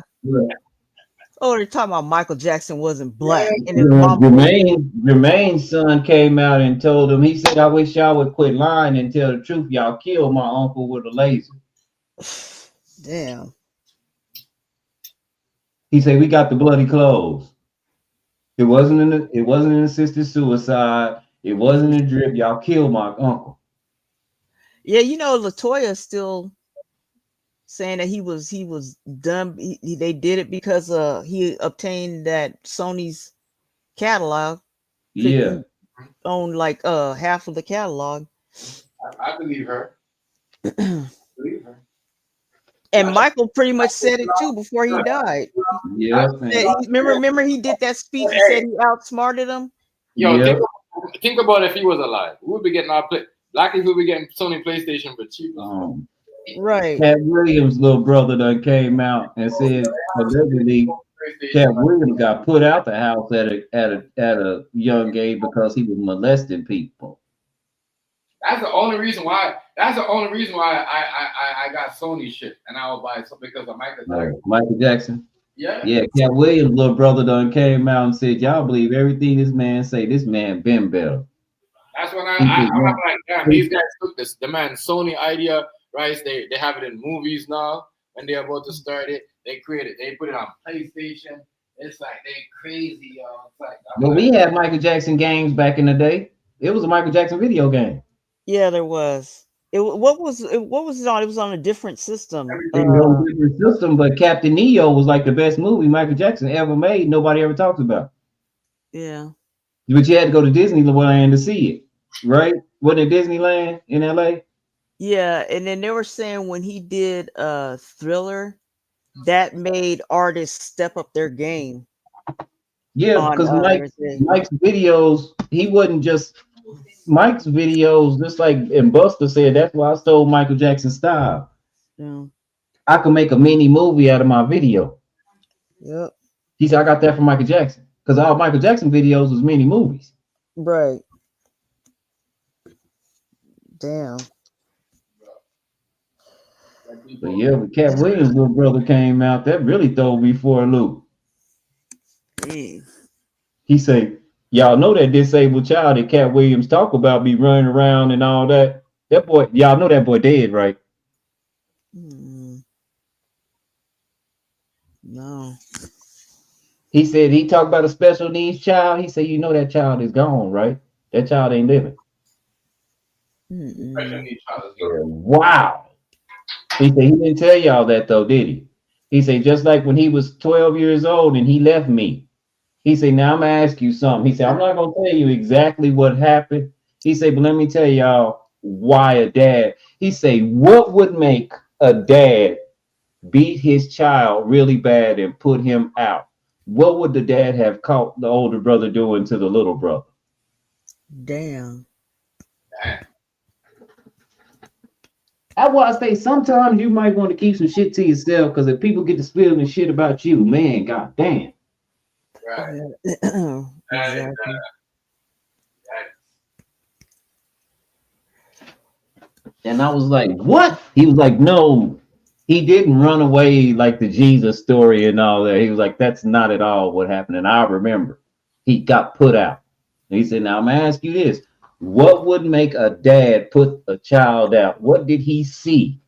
Oh, they're talking about Michael Jackson wasn't black. Yeah. And his mom Jermaine's son came out and told him, he said, I wish y'all would quit lying and tell the truth. Y'all killed my uncle with a laser. Damn. He said, we got the bloody clothes. It wasn't an assisted suicide. It wasn't a drip. Y'all killed my uncle. Yeah, you know, LaToya still saying that he was done. They did it because he obtained that Sony's catalog. Yeah. He owned like half of the catalog. I believe her. Believe her. And Michael pretty much said it too before he died. Yeah. Remember he did that speech and said he outsmarted him. Yo, Yeah. think about if he was alive. We would be getting our Blackies would be getting Sony PlayStation for cheap. Right. Cat Williams' little brother done came out and said allegedly Cat Williams got put out the house at a young age because he was molesting people. That's the only reason why. I got Sony shit, and I will buy something because of Michael Jackson. Michael Jackson. Yeah. Yeah, Cat Williams' little brother done came out and said, y'all believe everything this man say. This man been better. That's when I'm like, damn, these guys took the man Sony idea, right? They have it in movies now. When they're about to start it, they put it on PlayStation. It's like they crazy, y'all. It's like, But we had Michael Jackson games back in the day. It was a Michael Jackson video game. Yeah, there was. What was it on? It was on a different system. It was on a different system, but Captain Neo was like the best movie Michael Jackson ever made. Nobody ever talks about. Yeah. But you had to go to Disneyland to see it, right? Wasn't it Disneyland in LA? Yeah, and then they were saying when he did Thriller, that made artists step up their game. Yeah, because Mike's videos, he wasn't just Mike's videos, just like and Buster said, that's why I stole Michael Jackson's style. Yeah. I could make a mini movie out of my video. Yep. He said I got that from Michael Jackson. Because all Michael Jackson videos was mini movies. Right. Damn. But yeah, when Cat Williams' little brother came out, that really threw me for a loop. He said, y'all know that disabled child that Cat Williams talk about be running around and all that. That boy, y'all know that boy dead, right? No. He said he talked about a special needs child. He said, you know that child is gone, right? That child ain't living. Wow. He said he didn't tell y'all that though, did he? He said just like when he was 12 years old and he left me. He said, now I'm gonna ask you something. He said, I'm not gonna tell you exactly what happened. He said, but let me tell y'all why a dad. He said, what would make a dad beat his child really bad and put him out? What would the dad have caught the older brother doing to the little brother? Damn. That's why I say sometimes you might want to keep some shit to yourself, because if people get to spilling shit about you, man, god damn. Right. Exactly. And I was like, what? He was like, no, he didn't run away like the Jesus story and all that. He was like, that's not at all what happened. And I remember he got put out. And he said, now I'm gonna ask you this. What would make a dad put a child out? What did he see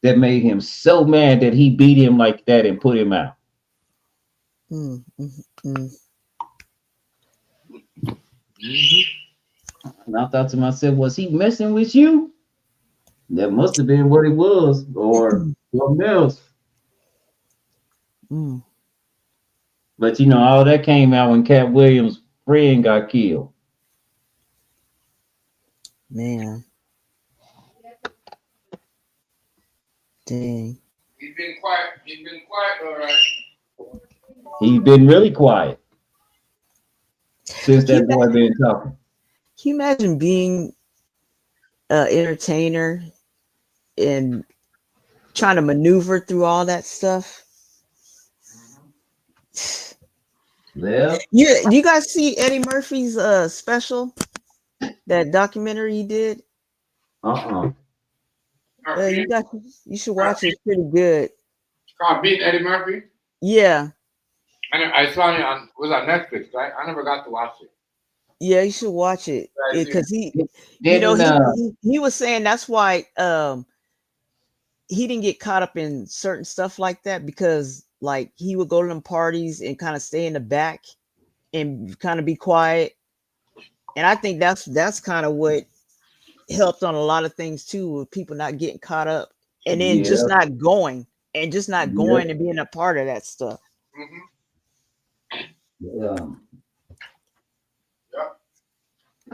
that made him so mad that he beat him like that and put him out? Mm, mm, mm. And I thought to myself, was he messing with you? That must have been what it was, or something else. Mm. But you know, all that came out when Cat Williams' friend got killed. Man. Dang. He's been quiet. He's been quiet, all right. He's been really quiet since that boy been talking. Can you imagine being an entertainer and trying to maneuver through all that stuff? Yeah. You guys see Eddie Murphy's special? That documentary he did? You should watch it. It's pretty good. Called Beat Eddie Murphy? Yeah. I saw it was on Netflix, right? I never got to watch it. Yeah, you should watch it. Because he was saying that's why he didn't get caught up in certain stuff like that, because like he would go to them parties and kind of stay in the back and kind of be quiet. And I think that's kind of what helped on a lot of things too, with people not getting caught up and then just not going and being a part of that stuff. Yeah.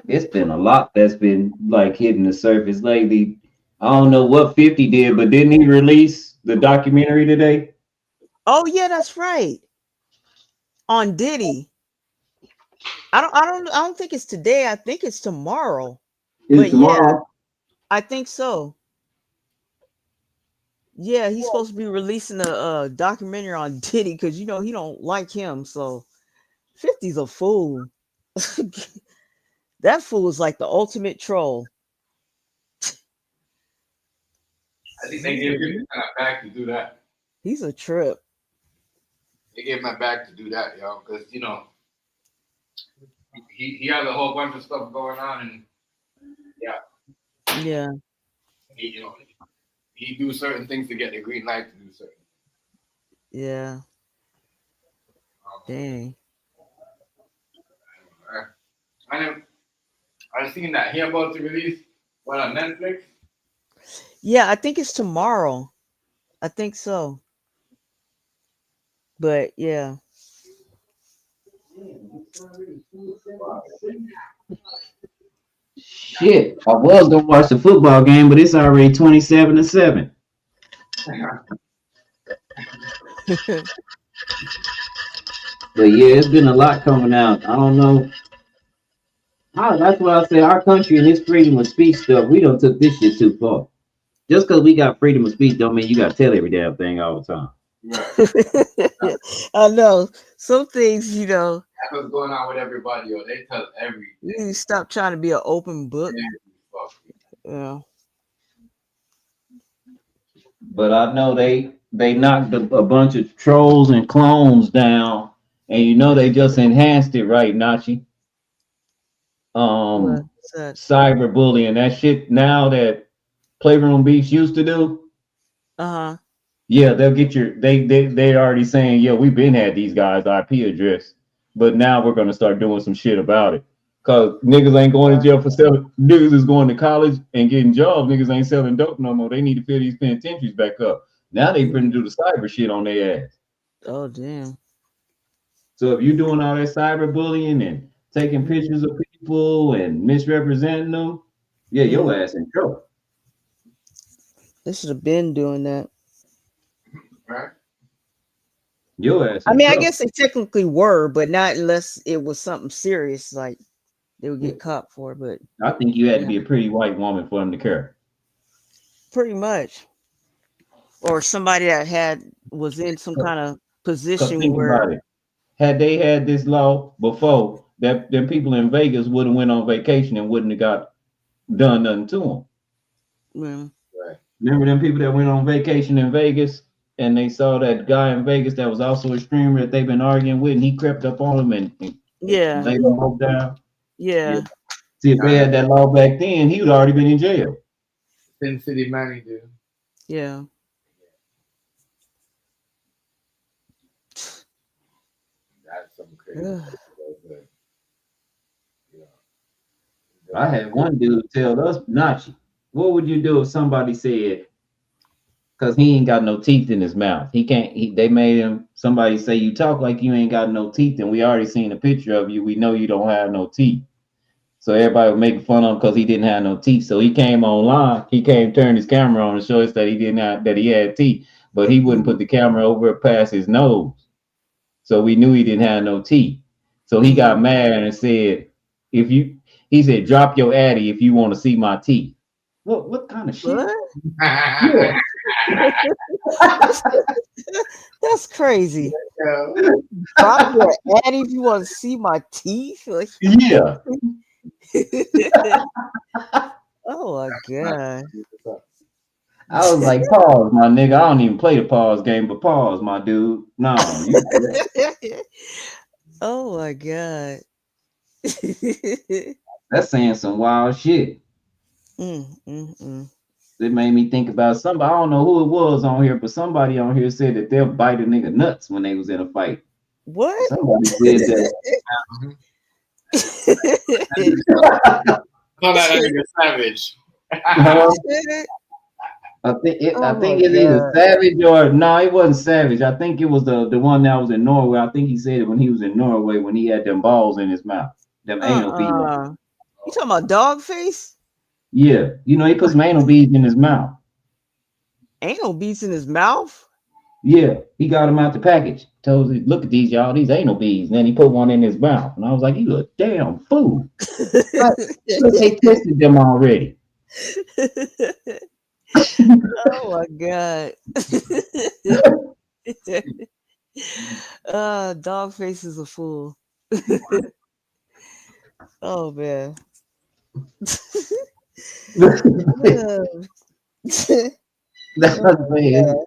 It's been a lot that's been like hitting the surface lately. I don't know what 50 did, but didn't he release the documentary today? Oh yeah, that's right. On Diddy. I don't think it's today. I think it's tomorrow. It's tomorrow. Yeah, I think so. Yeah, he's supposed to be releasing a documentary on Diddy because he don't like him. So 50's a fool. That fool is like the ultimate troll. I think they gave him a bag to do that. He's a trip. They gave him a bag to do that, yo, because he has a whole bunch of stuff going on, and yeah, he do certain things to get the green light to do certain. Yeah. Dang. I've seen that he about to release on Netflix. Yeah, I think it's tomorrow. I think so. But yeah. Shit, I was gonna watch the football game, but it's already 27-7. But yeah, it's been a lot coming out. I don't know. That's why I say our country and this freedom of speech stuff, we don't took this shit too far. Just because we got freedom of speech don't mean you gotta tell every damn thing all the time. Right. I know. Some things, that's what's going on with everybody, yo. They tell everything. You stop trying to be an open book. Yeah. But I know they knocked a bunch of trolls and clones down, and they just enhanced it, right, Nachi? Cyberbullying, that shit now that Playroom Beats used to do. Yeah, they'll get they already saying, yeah, we've been had these guys' IP address, but now we're gonna start doing some shit about it. Cause niggas ain't going to jail for selling. Niggas is going to college and getting jobs. Niggas ain't selling dope no more. They need to fill these penitentiaries back up. Now they finna do the cyber shit on their ass. Oh damn. So if you're doing all that cyberbullying and taking pictures of people and misrepresenting them, yeah, your ass in trouble. They should have been doing that. Right. Your ass. I mean, I guess they technically were, but not unless it was something serious, like they would get caught for. But I think you had to be a pretty white woman for them to care. Pretty much. Or somebody that was in some kind of Because position think where about it. Had they had this law before, that then people in Vegas would have went on vacation and wouldn't have got done nothing to them. well, Right. Remember them people that went on vacation in Vegas and they saw that guy in Vegas that was also a streamer that they've been arguing with, and he crept up on them and yeah, laid them both down. yeah. See, if they had that law back then, he would already been in jail. Sin City Manny, dude. Yeah. That's some crazy Ugh. stuff right there. I had one dude tell us, Nachi, what would you do if somebody said, because he ain't got no teeth in his mouth. He can't, they made him, somebody say, you talk like you ain't got no teeth, and we already seen a picture of you. We know you don't have no teeth. So everybody was making fun of him because he didn't have no teeth. So he came online, he came turn his camera on and show us that he didn't have, that he had teeth, but he wouldn't put the camera over past his nose. So we knew he didn't have no teeth. So he got mad and said, he said, drop your addy if you want to see my teeth. What kind of shit? What? Yeah. That's crazy. Drop your addy if you want to see my teeth. Like, yeah. Oh my god. I was like, pause, my nigga. I don't even play the pause game, but pause, my dude. No, you. Oh my god. That's saying some wild shit. It made me think about somebody. I don't know who it was on here, but somebody on here said that they'll bite a nigga nuts when they was in a fight. What? Somebody said that. Call that nigga savage. I think it's either Savage or no, it wasn't Savage. I think it was the one that was in Norway. I think he said it when he was in Norway when he had them balls in his mouth, them anal beads. You talking about Dogface? Yeah, you know he put some anal beads in his mouth. Anal beads in his mouth? Yeah, he got them out the package. Told him, look at these, y'all, these anal beads. And then he put one in his mouth. And I was like, you a damn fool. They tested them already. Oh my god. Dogface is a fool. Oh man. That's what I'm saying.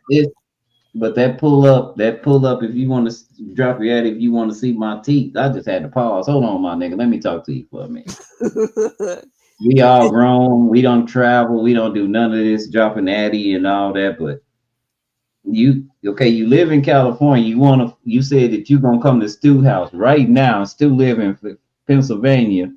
But that pull up, if you want to drop your ad, if you want to see my teeth, I just had to pause. Hold on, my nigga. Let me talk to you for a minute. We all grown. We don't travel. We don't do none of this dropping addy and all that. But you live in California. You said that you're gonna come to Stu house right now. Still live in Pennsylvania,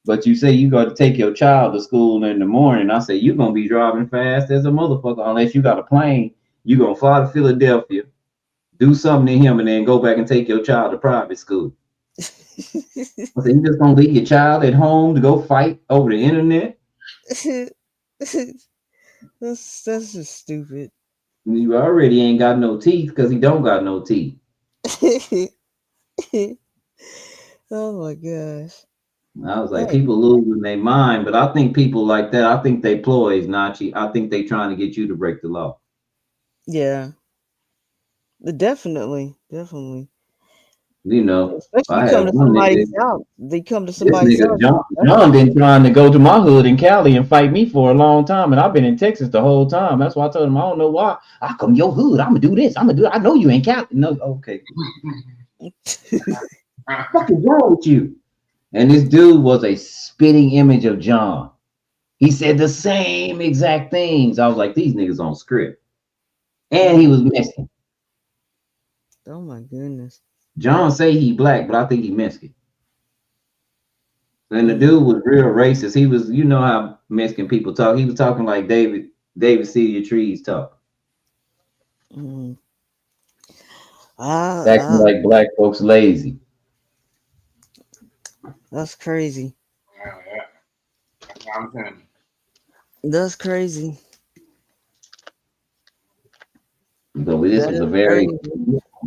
but you say you got to take your child to school in the morning. I say you're gonna be driving fast as a motherfucker unless you got a plane. You're gonna fly to Philadelphia, do something to him, and then go back and take your child to private school. I said, you just gonna leave your child at home to go fight over the internet? That's just stupid. You already ain't got no teeth because he don't got no teeth. Oh my gosh. I was like, people losing their mind, but I think people like that, I think they ploys, Nachi. I think they trying to get you to break the law. Yeah. Definitely. You know, especially you come to somebody's house. They come to somebody's house. John been trying to go to my hood in Cali and fight me for a long time, and I've been in Texas the whole time. That's why I told him I don't know why. I come to your hood. I'm gonna do this. I'm gonna do. I know you ain't Cali. No, okay. What is wrong with you? And this dude was a spitting image of John. He said the same exact things. I was like, these niggas on script, and he was Mexican. Oh my goodness. John say he black, but I think he Mexican. And the dude was real racist. He was, you know how Mexican people talk. He was talking like David Celia Trees talk. Mm. Acting like black folks lazy. That's crazy. I'm saying. That's crazy. So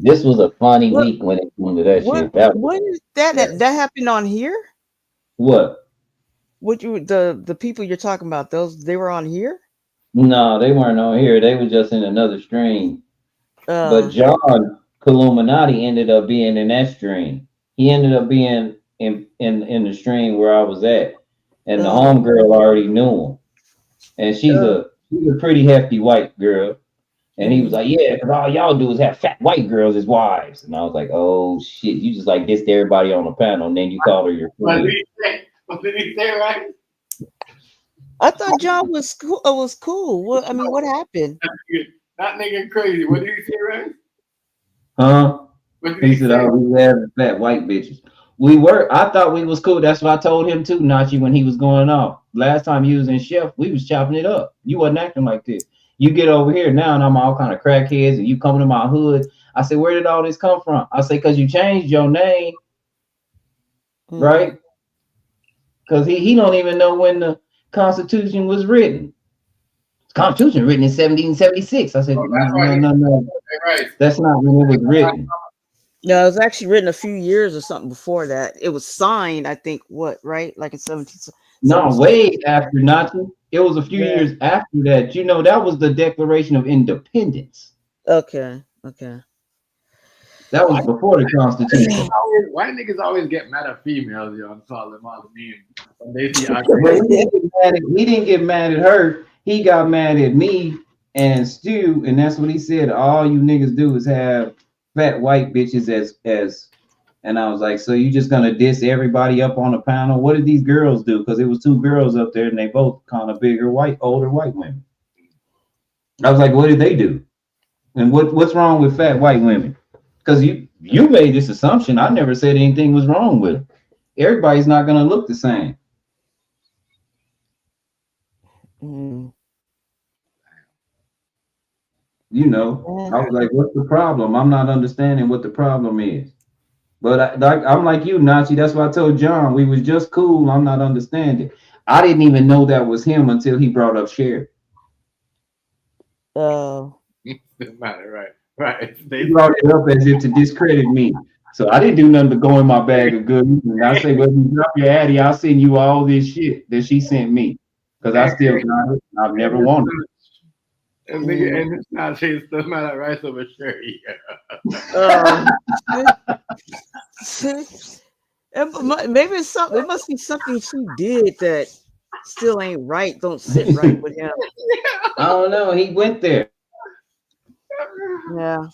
this was a funny week when it went to that shit. What is that happened on here? What? What the people you're talking about? They were on here? No, they weren't on here. They were just in another stream. But Oh, John Illuminati ended up being in that stream. He ended up being in the stream where I was at, and the oh, homegirl already knew him, and she's oh. a pretty hefty white girl. And he was Mm. like, "Yeah, because all y'all do is have fat white girls as wives." And I was like, "Oh shit, you just like dissed everybody on the panel, and then you called her your What friend." did he say? What did he say, right? I thought John was cool. Was cool. What I mean, what happened? That nigga crazy. What did he say, right? Huh? What did He he said, say? "Oh, we have fat white bitches." We were. I thought we was cool. That's what I told him too, Nachi, when he was going off. Last time he was in Chef, we was chopping it up. You wasn't acting like this. You get over here now, and I'm all kind of crackheads, and you coming to my hood. I said, "Where did all this come from?" I say, "Cause you changed your name, right? Because he don't even know when the Constitution was written. The Constitution written in 1776. I said, Oh, that's why no. right. That's not when it was written. No, it was actually written a few years or something before that. It was signed, I think, right? Like in 1776. No, way after Nazi. It was a few years after that. You know, that was the Declaration of Independence. Okay. That was before the Constitution. Why niggas always get mad at females, yo, and call them all names when they see But he didn't get mad at her. He got mad at me and Stu, and that's what he said. All you niggas do is have fat white bitches as. And I was like, so you just gonna diss everybody up on the panel? What did these girls do? Because it was two girls up there, and they both kind of bigger, older white women. I was like, what did they do? And what's wrong with fat white women? Because you made this assumption. I never said anything was wrong with them. Everybody's not gonna look the same. You know, I was like, what's the problem? I'm not understanding what the problem is. But I'm like you, Nachi. That's why I told John we was just cool. I'm not understanding. I didn't even know that was him until he brought up Sherry. Right. He brought it up as if to discredit me. So I didn't do nothing but go in my bag of good. And I say, well, you drop your addy, I'll send you all this shit that she sent me. Because I still got it. I've never wanted it. And nigga, and it's not saying stuff like rice over sherry. Maybe it's something. It must be something she did that still ain't right. Don't sit right with him. I don't know. He went there. Yeah.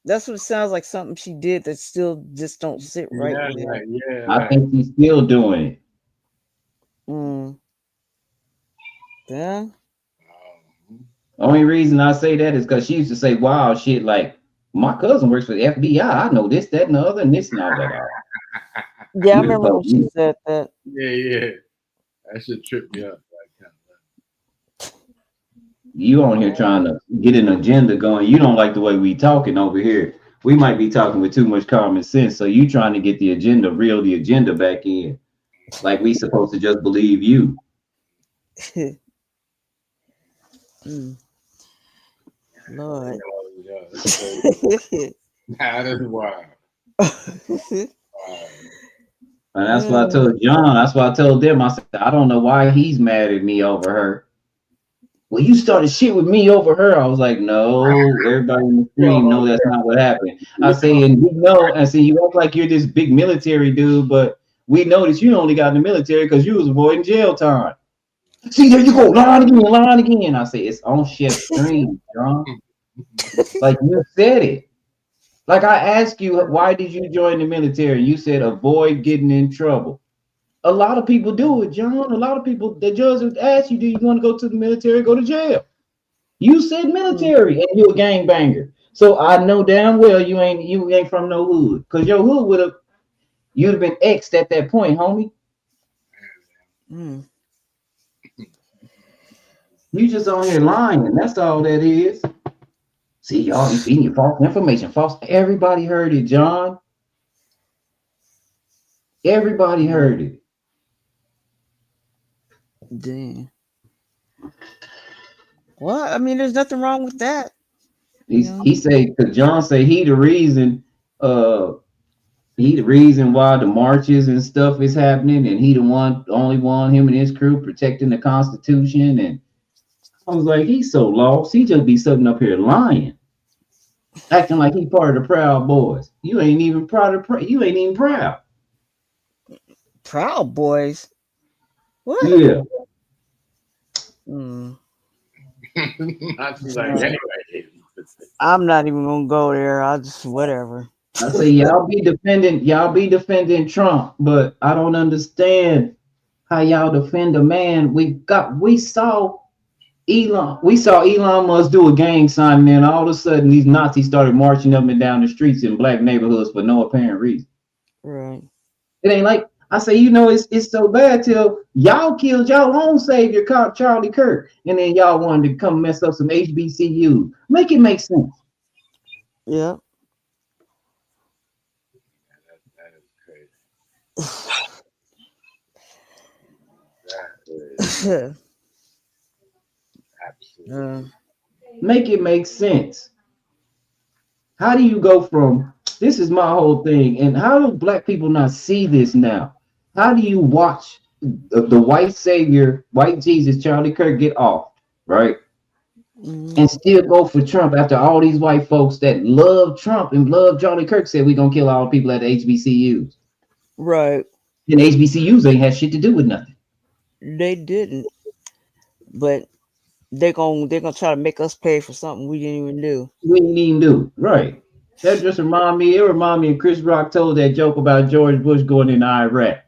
That's what it sounds like. Something she did that still just don't sit right with him. Yeah. I think he's still doing it. Yeah. Only reason I say that is because she used to say wild shit like, my cousin works for the FBI. I know this, that, and the other, and this, and all that. Yeah, I remember when she said that. Yeah. That should trip me up. You on here trying to get an agenda going. You don't like the way we talking over here. We might be talking with too much common sense. So you trying to get the agenda, reel the agenda back in. Like we supposed to just believe you. Lord. That is wild. And that's why I told John, that's why I told them, I said, I don't know why he's mad at me over her. Well, you started shit with me over her. I was like, no, everybody in the stream know that's not what happened. I say, and we know, I say, you act like you're this big military dude, but we noticed you only got in the military because you was avoiding jail time. See, there you go, lying again. I say, it's on Chef stream, John. Like you said it. Like I asked you, why did you join the military? You said avoid getting in trouble. A lot of people do it, John. A lot of people, the judge would ask you, do you want to go to the military or go to jail? You said military and you're a gangbanger. So I know damn well you ain't from no hood. Because your hood you'd have been X'd at that point, homie. You just on here lying. That's all that is. See, y'all, you feeding you false information. Everybody heard it, John. Everybody heard it. Damn. Well, I mean, there's nothing wrong with that. He say, because John say he the reason why the marches and stuff is happening, and he the only one, him and his crew protecting the Constitution, and I was like, he's so lost. He just be sitting up here lying, acting like he part of the Proud Boys. You ain't even proud of. You ain't even proud. Proud Boys. What? Yeah. Nazi's like, anyway. I'm not even gonna go there. I'll just whatever. I say y'all be defending Trump, but I don't understand how y'all defend a man. We saw Elon Musk do a gang sign, and then all of a sudden these Nazis started marching up and down the streets in black neighborhoods for no apparent reason. Right. It ain't like I say, it's so bad till y'all killed y'all own savior, Charlie Kirk, and then y'all wanted to come mess up some HBCUs. Make it make sense. Yeah. Make it make sense. How do you go from this is my whole thing, and how do black people not see this now? How do you watch the white savior, white Jesus, Charlie Kirk get off, right? And still go for Trump after all these white folks that love Trump and love Charlie Kirk said we're gonna kill all the people at the HBCUs. Right. And HBCUs ain't had shit to do with nothing. They didn't. But they're gonna try to make us pay for something we didn't even do. We didn't even do. Right. That just remind me of Chris Rock told that joke about George Bush going into Iraq.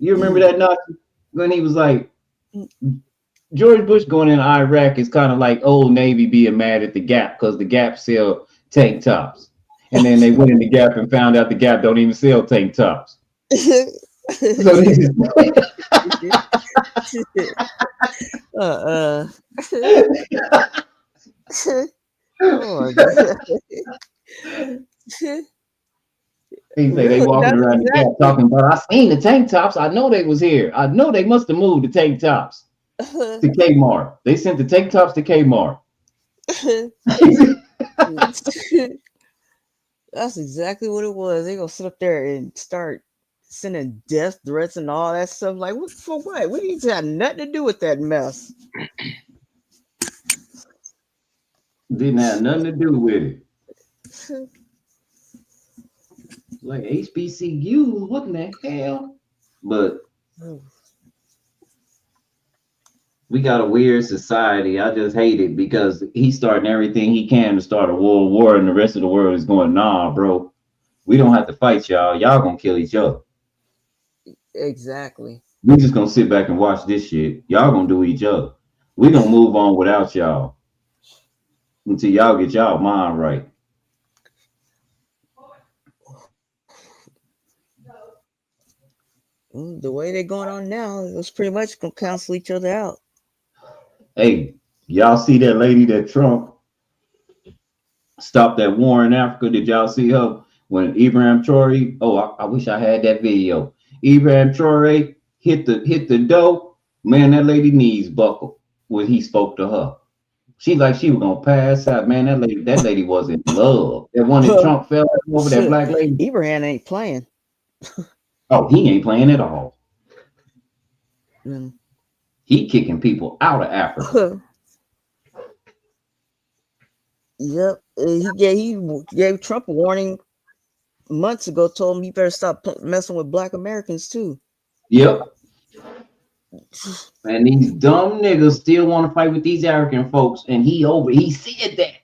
You remember that Nazi? When he was like, George Bush going in Iraq is kind of like Old Navy being mad at the Gap because the Gap sell tank tops. And then they went in the Gap and found out the Gap don't even sell tank tops. So He say they walking around the Gap talking about, I seen the tank tops. I know they was here. I know they must have moved the tank tops to Kmart. They sent the tank tops to Kmart. That's exactly what it was. They gonna sit up there and start sending death threats and all that stuff. Like, what for? What? We need to have nothing to do with that mess. Didn't have nothing to do with it. Like HBCUs, what in the hell? But we got a weird society. I just hate it because he's starting everything he can to start a world war, and the rest of the world is going, nah, bro. We don't have to fight y'all. Y'all gonna kill each other. Exactly. We just gonna sit back and watch this shit. Y'all gonna do each other. We gonna move on without y'all until y'all get y'all mind right. The way they're going on now, it's pretty much gonna cancel each other out. Hey, y'all see that lady that Trump stopped that war in Africa? Did y'all see her when Ibrahim Traore? Oh, I wish I had that video. Ibrahim Traore hit the door. Man, that lady knees buckled when he spoke to her. She like she was gonna pass out. Man, that lady was in love. That one that Trump fell over, that black lady. Ibrahim ain't playing. Oh, he ain't playing at all. Mm. He kicking people out of Africa. Yep. He gave Trump a warning months ago, told him he better stop messing with black Americans too. Yep. And these dumb niggas still want to fight with these African folks, and he said that.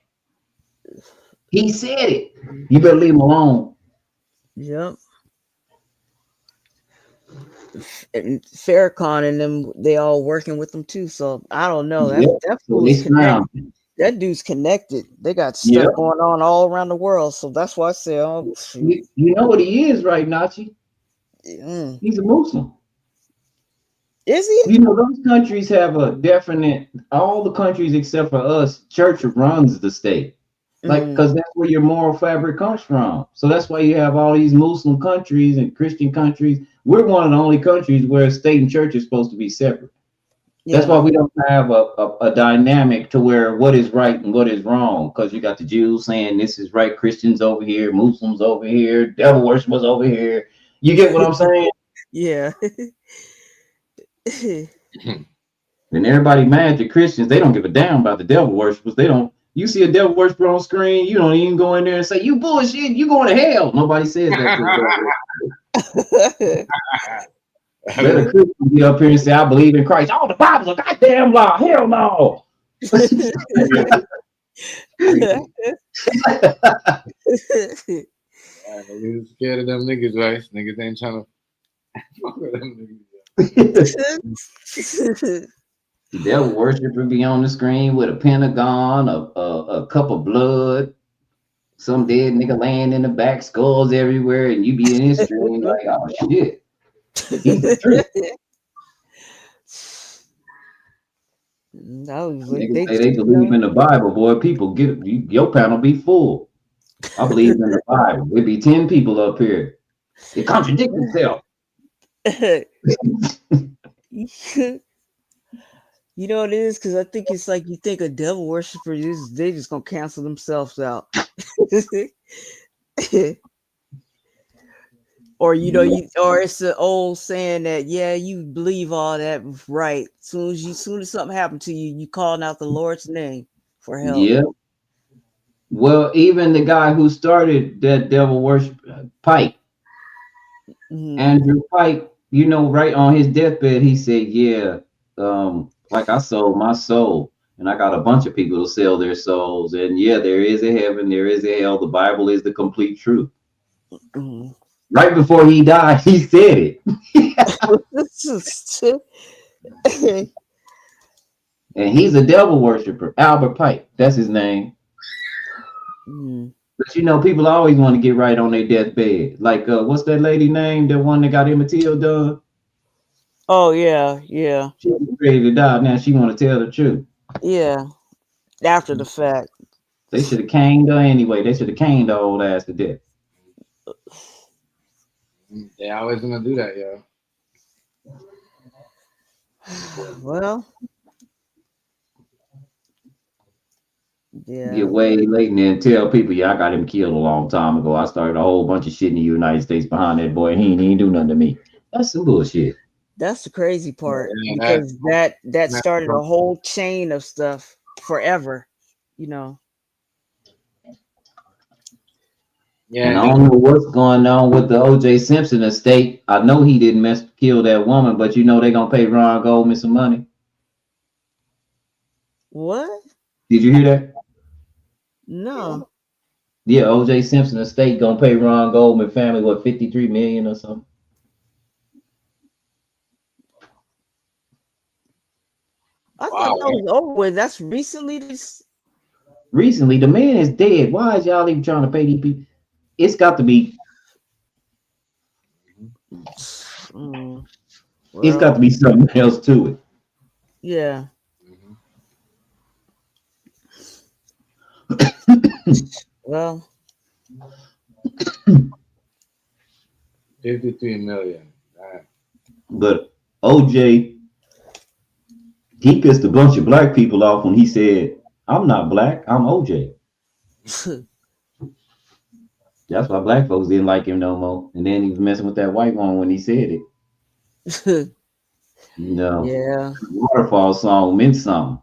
He said it. You better leave him alone. Yep. And Farrakhan and them, they all working with them too. So I don't know. That dude's connected. They got stuff going on all around the world. So that's why I say, oh, you know what he is, right, Nachi? He's a Muslim. Is he? You know, those countries have a definite, all the countries except for us, church runs the state. Like, because that's where your moral fabric comes from. So that's why you have all these Muslim countries and Christian countries. We're one of the only countries where state and church is supposed to be separate. Yeah. That's why we don't have a dynamic to where what is right and what is wrong. Because you got the Jews saying this is right, Christians over here, Muslims over here, devil worshippers over here. You get what I'm saying? Yeah. And everybody mad at Christians. They don't give a damn about the devil worshippers. They don't. You see a devil worshiper on screen, you don't even go in there and say, "You bullshit, you going to hell." Nobody says that to the devil. Let a Christian be up here and say, "I believe in Christ." Oh, the Bible's a goddamn lie. Hell no. You scared of them niggas, right? Niggas ain't trying to fuck with them The devil worshiper be on the screen with a pentagon, a cup of blood, some dead nigga laying in the back, skulls everywhere, and you be in his stream like, oh shit. He's the truth. Niggas say they believe in the Bible, boy. People get your panel be full. I believe in the Bible. It'd be 10 people up here. It contradicts itself. You know what it is? Because I think it's like you think a devil worshiper, they just gonna cancel themselves out. Or or it's the old saying that you believe all that right. Soon as something happened to you, you calling out the Lord's name for help. Yeah. Well, even the guy who started that devil worship, Pike, Andrew Pike, right on his deathbed, he said, "Yeah, like I sold my soul, and I got a bunch of people to sell their souls, and yeah, there is a heaven, there is a hell. The Bible is the complete truth." Right before he died, he said it. And he's a devil worshiper, Albert Pike. That's his name. But people always want to get right on their deathbed. Like, what's that lady name? The one that got Emmett Till done? Oh yeah. She was ready to die. Now she want to tell the truth. Yeah. After the fact. They should have caned her anyway. They should have caned her old ass to death. They always gonna do that, yo. Well. Yeah. Get way late and then tell people, I got him killed a long time ago. I started a whole bunch of shit in the United States behind that boy, and he ain't do nothing to me. That's some bullshit. That's the crazy part, because that started a whole chain of stuff forever, Yeah, and I don't know what's going on with the O.J. Simpson estate. I know he didn't kill that woman, but they're gonna pay Ron Goldman some money. What? Did you hear that? No. Yeah, O.J. Simpson estate gonna pay Ron Goldman family what, $53 million or something. I thought that was over with. That's recently. Recently, the man is dead. Why is y'all even trying to pay these people? It's got to be. It's got to be something else to it. Yeah. Well. 53 million. But OJ, he pissed a bunch of black people off when he said, "I'm not black, I'm OJ." That's why black folks didn't like him no more. And then he was messing with that white one when he said it. Yeah. Waterfall song meant something.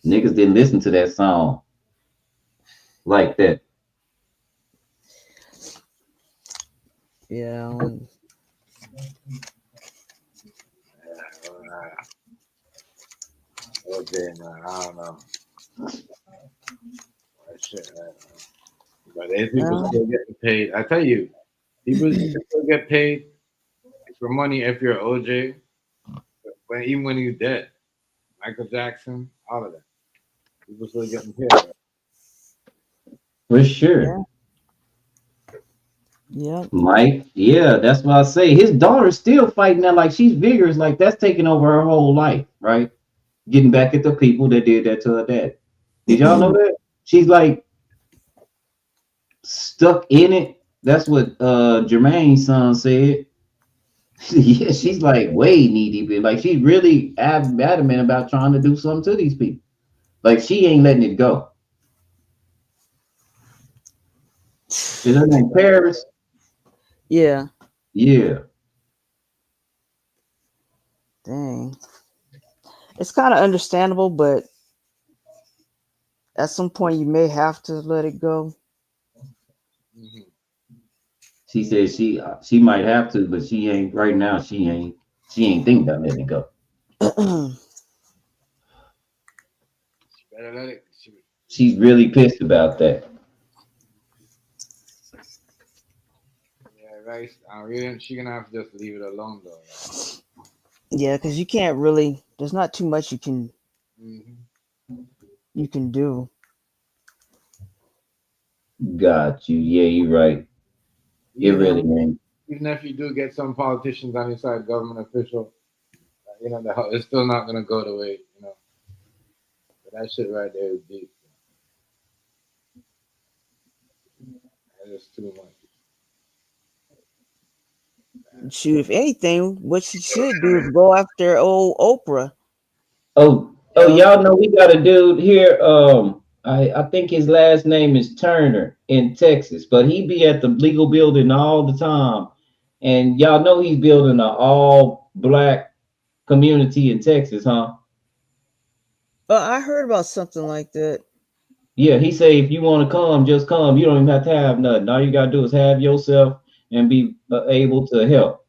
Niggas didn't listen to that song like that. Yeah. Okay, man. I don't know. Shit, but these people still getting paid. I tell you, people still get paid for money if you're OJ, even when you're dead. Michael Jackson, all of that. People still getting paid. For sure. Yeah. Mike, yeah, that's what I say. His daughter's still fighting that, like she's vigorous, like that's taking over her whole life, right? Getting back at the people that did that to her dad. Did y'all know that? She's like stuck in it. That's what Jermaine's son said. Yeah, she's like way knee deep in. Like she's really adamant about trying to do something to these people. Like she ain't letting it go. Is her name Paris? Yeah. Yeah. Dang. It's kind of understandable, but at some point you may have to let it go. She said she might have to, but she ain't right now. She ain't thinking about letting it go. Better let it. She's really pissed about that. Yeah, right. I really, she gonna have to just leave it alone though. Yeah, because you can't really. There's not too much you can do. Got you. Yeah, you're right. It really ain't. Even if you do get some politicians on your side, government official, it's still not gonna go the way you know. But that shit right there is deep. That is too much. Shoot, if anything, what she should do is go after old Oprah. Oh, y'all know we got a dude here. I think his last name is Turner in Texas, but he be at the legal building all the time. And y'all know he's building an all black community in Texas, huh? I heard about something like that. Yeah, he say if you want to come, just come. You don't even have to have nothing. All you gotta do is have yourself and be able to help.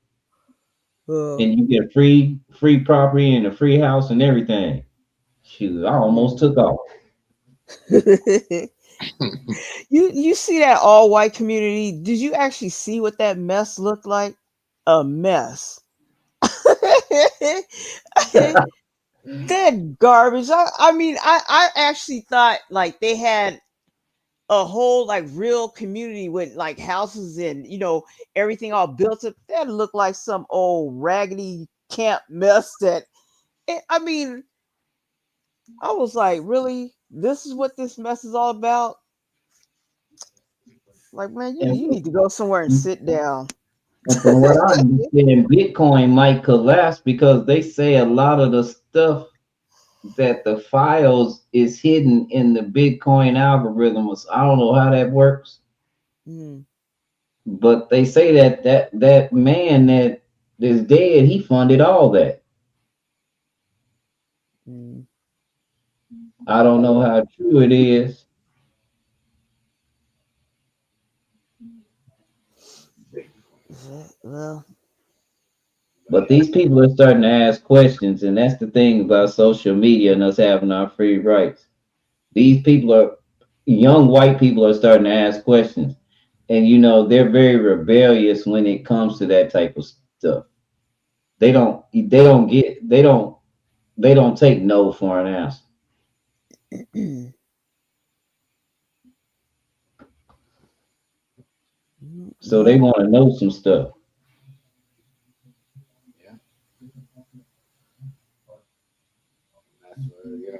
And you get free property and a free house and everything. Shoot, I almost took off. You see that all white community? Did you actually see what that mess looked like? A mess. That garbage. I mean, I actually thought like they had a whole like real community with like houses and everything all built up. That looked like some old raggedy camp mess. I mean, I was like, really? This is what this mess is all about? Like, man, you need to go somewhere and sit down. And from what I understand, Bitcoin might collapse because they say a lot of the stuff that the files is hidden in the Bitcoin algorithms. I don't know how that works, but they say that man that is dead, he funded all that. I don't know how true it is. Well, But these people are starting to ask questions, and that's the thing about social media and us having our free rights. These people are young white people are starting to ask questions. And they're very rebellious when it comes to that type of stuff. They don't take no for an answer. So they want to know some stuff. That's where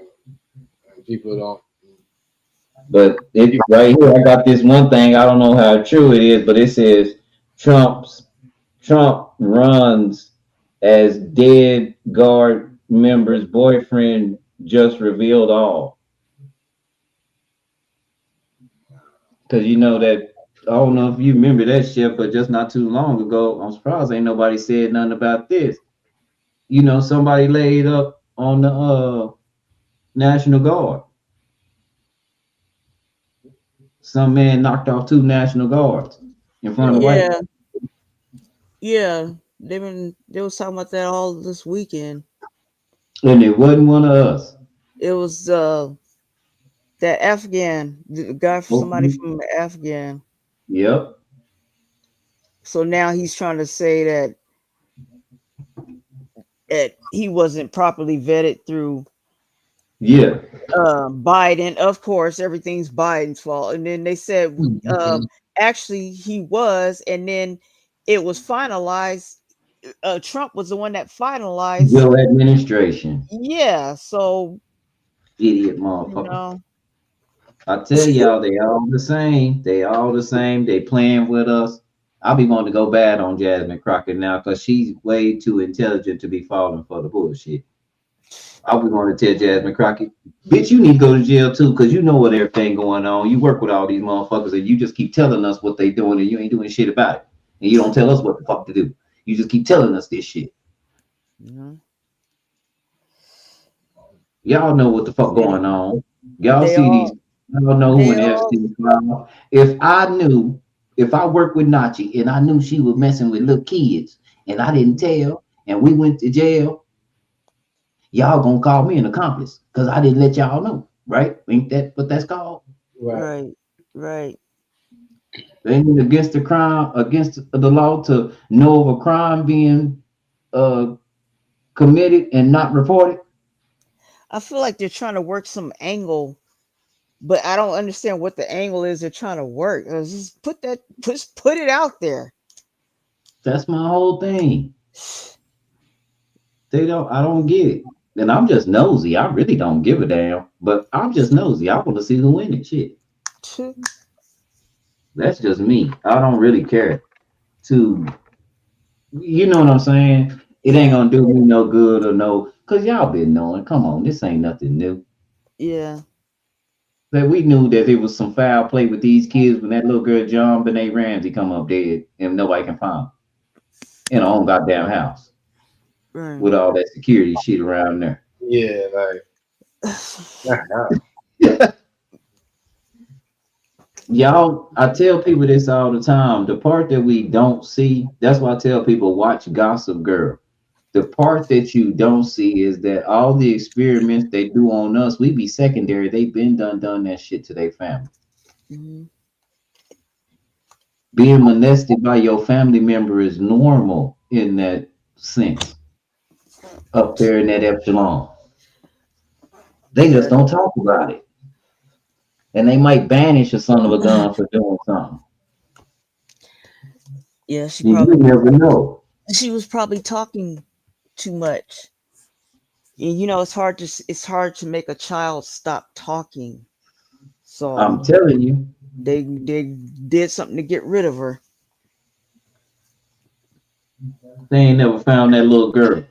people don't. But right here, I got this one thing. I don't know how true it is, but it says Trump runs as dead guard member's boyfriend just revealed all. Because that I don't know if you remember that shit, but just not too long ago, I'm surprised ain't nobody said nothing about this. Somebody laid up on the National Guard. Some man knocked off 2 National Guards in front of the White House. Yeah, they was talking about that all this weekend. And it wasn't one of us. It was that Afghan, the guy, somebody from Afghan. Yep. So now he's trying to say that he wasn't properly vetted through Biden. Of course, everything's Biden's fault. And then they said actually he was, and then it was finalized. Trump was the one that finalized Bill administration. Yeah, so idiot motherfucker. I tell y'all, they all the same. They all the same. They playing with us. I'll be wanting to go bad on Jasmine Crockett now because she's way too intelligent to be falling for the bullshit. I was going to tell Jasmine Crockett, bitch, you need to go to jail too because you know what everything going on. You work with all these motherfuckers and you just keep telling us what they doing and you ain't doing shit about it. And you don't tell us what the fuck to do. You just keep telling us this shit. Y'all know what the fuck going on. Y'all They see these. all Y'all know who they in all Epstein file. If I worked with Nachi and I knew she was messing with little kids and I didn't tell and we went to jail, y'all gonna call me an accomplice because I didn't let y'all know, right? Ain't that what that's called? right, right. Ain't it against the crime, against the law to know of a crime being uh committed and not reported? I feel like they're trying to work some angle, but I don't understand what the angle is they're trying to work. Just put it out there. That's my whole thing. I don't get it. And I'm just nosy. I really don't give a damn. But I'm just nosy. I want to see who win it. Shit. That's just me. I don't really care to, you know what I'm saying? It ain't Yeah, gonna do me no good or no, cause y'all been knowing. Come on, this ain't nothing new. yeah, That we knew that there was some foul play with these kids when that little girl John Benet Ramsey come up dead and nobody can find him in her own goddamn house right. with all that security shit around there. Yeah, like Y'all, I tell people this all the time. The part that we don't see, that's why I tell people watch Gossip Girl. The part that you don't see is that all the experiments they do on us, we be secondary. They been done that shit to their family. Mhm. Being molested by your family member is normal in that sense up there in that epsilon. They just Yeah, don't talk about it. And they might banish a son of a gun for doing something. yeah. You never know. She was probably talking too much. And, it's hard to make a child stop talking. I'm So telling you, they did something to get rid of her. they ain't never found that little girl.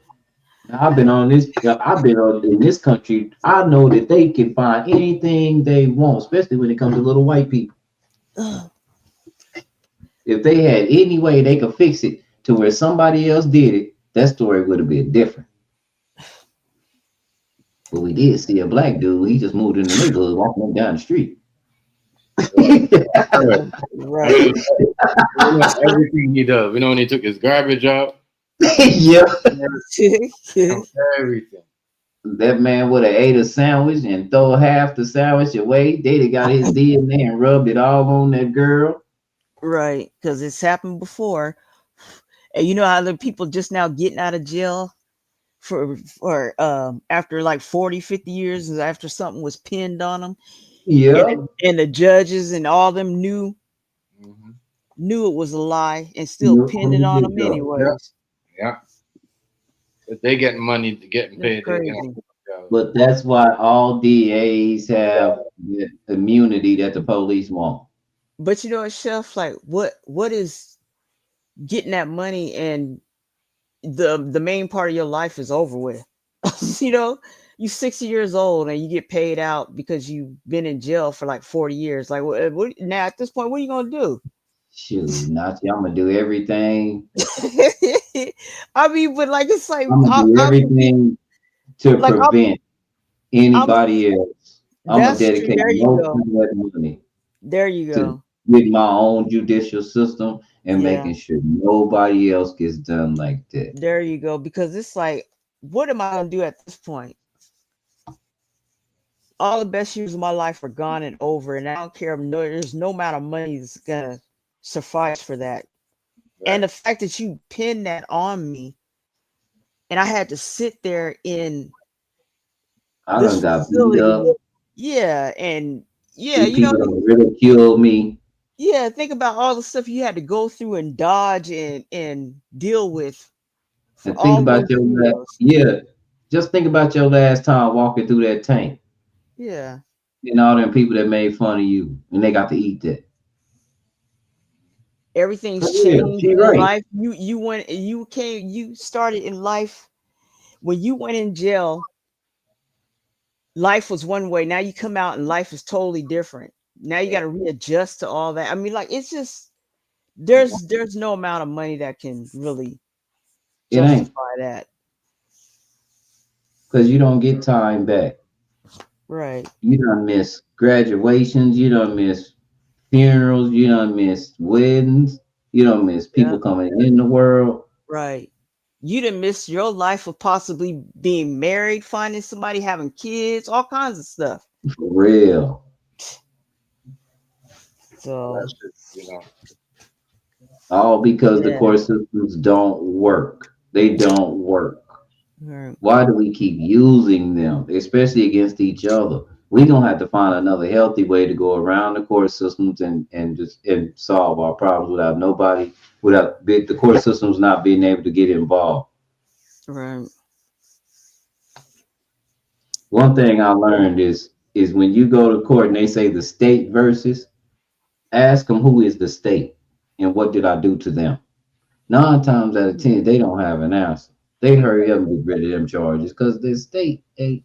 Now, I've been on this. I've been on in this country. I know that they can find anything they want, especially when it comes to little white people. If they had any way they could fix it to where somebody else did it, that story would have been different. But we did see a black dude. He just moved in the neighborhood, walking up down the street. Right. everything he does. We know when he took his garbage out. Yeah. Everything. That man would have ate a sandwich and throw half the sandwich away. They'd have got his DNA and rubbed it all on that girl. Right, because it's happened before. And you know how the people just now getting out of jail for after like 40, 50 years after something was pinned on them. Yeah. And the judges and all them knew it was a lie and still pinned it on them anyways. Yeah. If they getting money, getting That's paid. crazy. But that's why all DAs have the immunity that the police want. But you know what, Chef? Like, what is getting that money and the main part of your life is over with? You 60 years old and you get paid out because you've been in jail for like 40 years. Like, what now at this point, what are you gonna do? Shoot, Nachi, I'm gonna do everything. I mean, but like it's like I'm gonna do everything to like prevent anybody else. I'm gonna that's true. dedicate There you most go. of that money There you to go. with my own judicial system and Yeah. making sure nobody else gets done like that. There you go. Because it's like, what am I gonna do at this point? All the best years of my life are gone and over, and I don't care. There's no amount of money that's gonna suffice for that. And the fact that you pinned that on me, and I had to sit there in I this done got beat facility, up. yeah, and yeah, These people done ridiculed me. yeah. Think about all the stuff you had to go through and dodge and deal with for And think all about those your years. just think about your last time walking through that tank Yeah. and all them people that made fun of you and they got to eat that. For Everything's real, changed she in right. life. You started in life when you went in jail. Life was one way. Now you come out and life is totally different. Now you got to readjust to all that. I mean, like it's just there's no amount of money that can really It ain't justify that. because you don't get time back. Right. You done miss graduations. You done miss funerals. You done miss weddings. You done miss people Yeah. coming in the world. Right. You didn't miss your life of possibly being married, finding somebody, having kids, all kinds of stuff. For real. So That's just, you know. All because the yeah. court systems don't work. They don't work. Right. Why do we keep using them, especially against each other? We're gonna have to find another healthy way to go around the court systems and just and solve our problems without nobody, the court systems not being able to get involved. Right. One thing I learned is when you go to court and they say the state versus, ask them who is the state and what did I do to them. 9 times out of 10, they don't have an answer. They hurry up and get rid of them charges because the state ain't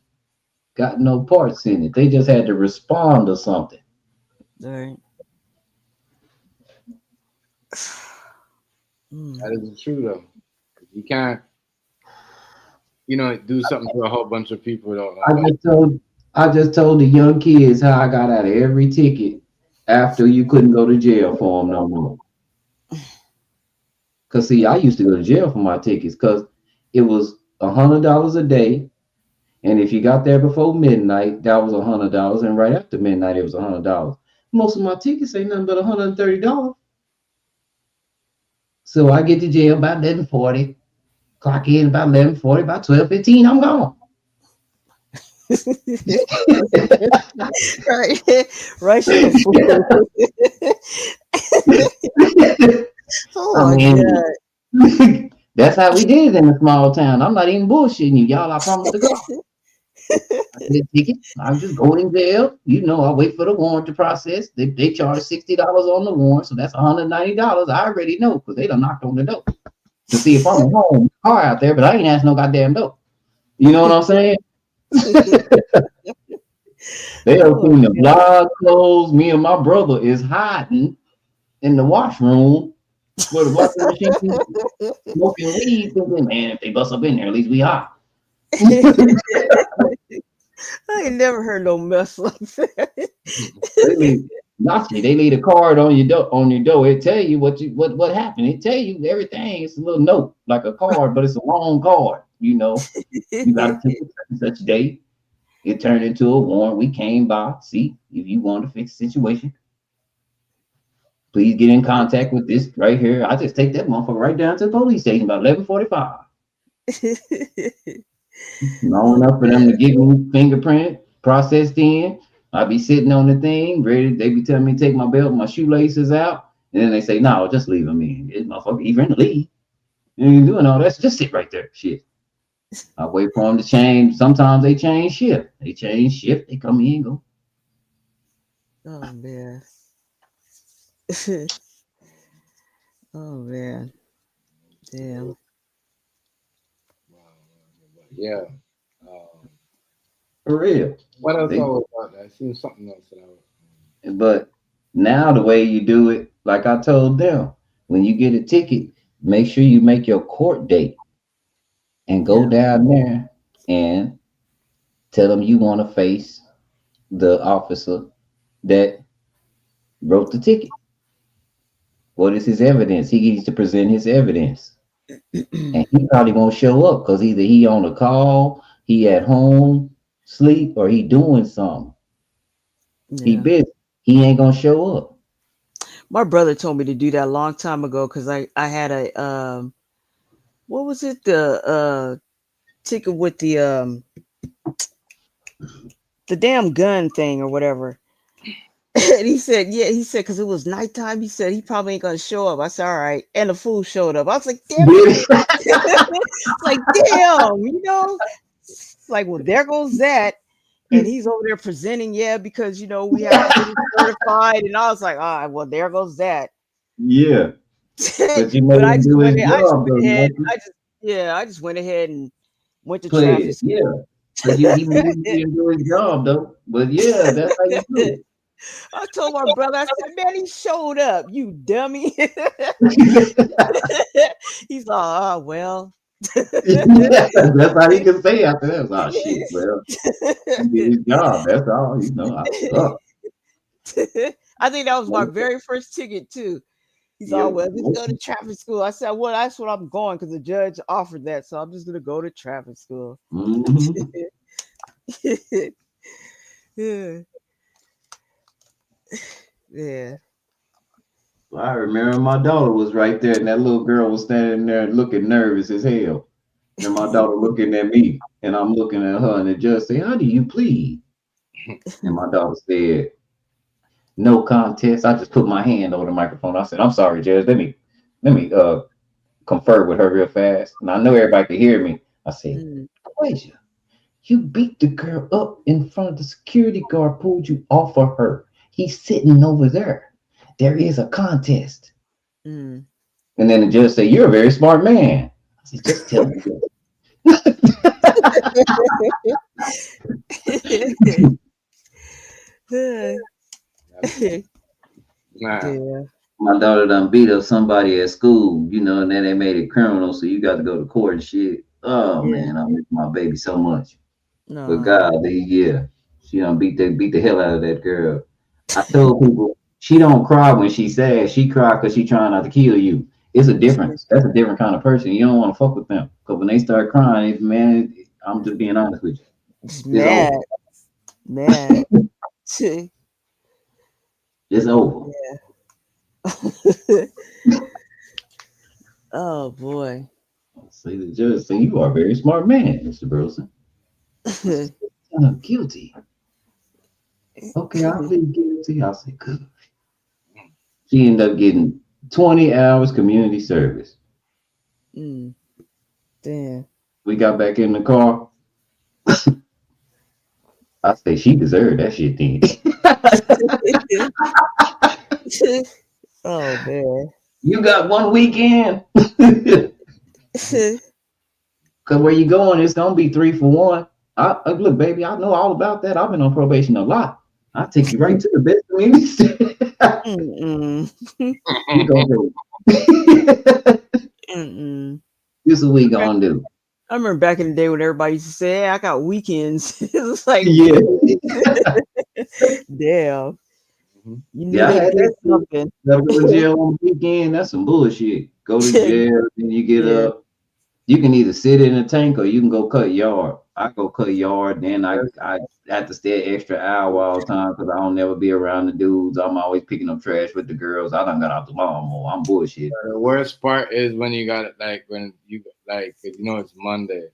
got no parts in it. They just had to respond to something. Right. That is true though. You can't, you know, do something to a whole bunch of people though. I just told the young kids how I got out of every ticket after you couldn't go to jail for them no more. Cause see, I used to go to jail for my tickets because it was $100 a day, and if you got there before midnight, that was $100, and right after midnight, it was $100. Most of my tickets ain't nothing but $130. So I get to jail about 11:40, clock in about 11:40, about 12:15, I'm gone. Right. Right. You're the fool. Oh I my mean, God. that's how we did it in a small town. I'm not even bullshitting you, y'all. I promise to God. I get a ticket. I'm just going in jail. You know, I wait for the warrant to process. They charge $60 on the warrant, so that's $190. I already know because they done knocked on the door to see if I'm at home, car out there, but I ain't asked no goddamn door. You know what I'm saying? They have seen the blog closed. Me and my brother is hiding in the washroom for the washing machine, smoking weed, thinking, man, if they bust up in there, at least we hot. I ain't never heard no mess like that. They leave a card on your door. It tell you what happened. It tell you everything. It's a little note, like a card, but it's a long card. You know, you got to take such date. It turned into a warrant. We came by. See, if you want to fix the situation, please get in contact with this right here. I just take that motherfucker right down to the police station about 11:45. Long enough for them to get me fingerprint processed in. I be sitting on the thing, ready. They be telling me to take my belt, my shoelaces out, and then they say, "No, just leave them in." This motherfucker, even to leave. You ain't doing all that. Just sit right there. Shit. I wait for them to change. Sometimes they change shift. They change shift. They come in and go. Oh man. Oh man. Damn. Yeah. For real. What else They- I was about that? I seen something else that I was. But now the way you do it, like I told them, when you get a ticket, make sure you make your court date and go down there and tell them you want to face the officer that wrote the ticket. What is his evidence? He needs to present his evidence. And he probably won't show up because either he on a call, he at home, sleep, or he doing something. He Yeah. busy. He ain't gonna show up. My brother told me to do that a long time ago because I had a what was it, the ticket with the damn gun thing or whatever. And he said, because it was nighttime. He said he probably ain't gonna show up. I said, all right. And the fool showed up. I was like, damn it. It's like, damn, you know. It's like, well, there goes that. And he's over there presenting, because we have to get it certified. And I was like, all right, well, there goes that. Yeah. But you But made him do his job, though, ahead. Mikey. I just went ahead and went to Play traffic it, school. yeah. Because he made him do his job, though. But yeah, that's how you do it. I told my brother, I said, man, he showed up, you dummy. He's like, oh, well, That's all he can say after that. Oh shit, well, he did his job. That's all. You know, I suck. I think that was my very first ticket too. He's all, well, just go to traffic school. I said, well, that's what I'm going because the judge offered that, so I'm just gonna go to traffic school. Yeah. Yeah. I remember my daughter was right there, and that little girl was standing there looking nervous as hell. And my daughter looking at me, and I'm looking at her, and the judge said, "How do you plead?" And my daughter said, "No contest." I just put my hand over the microphone. I said, "I'm sorry, Judge. Let me confer with her real fast." And I know everybody could hear me. I said, "Quasia, you beat the girl up in front of the security guard, pulled you off of her. He's sitting over there. There is a contest." And then the judge said, "You're a very smart man." I said, "Just tell me." Yeah. My daughter done beat up somebody at school, you know, and then they made it criminal, so you got to go to court and shit. Oh man, I miss my baby so much. But God, yeah, she done beat the hell out of that girl. I told people she don't cry when she's sad. She cry because she trying not to kill you. It's a difference. That's a different kind of person. You don't want to fuck with them because when they start crying, man, I'm just being honest with you. It's Mad. over. Mad. It's over. Yeah. Oh boy. See, the judge say you are a very smart man, Mr. Burleson. I'm guilty. Okay, I plead guilty. I say good. She ended up getting 20 hours community service. Damn. We got back in the car. I say she deserved that shit then. Oh man. You got one weekend. Cause where you going, it's gonna be 3 for 1. I look, baby, I know all about that. I've been on probation a lot. I'll take you right to the best community. You gonna do. This is what we gonna do. I remember back in the day when everybody used to say, "Hey, I got weekends." It was like, yeah. Damn. You knew I they had did that something. Go to jail on the weekend. That's some bullshit. Go to jail, then you get up. You can either sit in a tank or you can go cut yard. I go cut yard, then I have to stay an extra hour all the time because I don't never be around the dudes. I'm always picking up trash with the girls. I done got out the lawnmower. I'm bullshit. The worst part is when you got it, like when you like, you know, it's Monday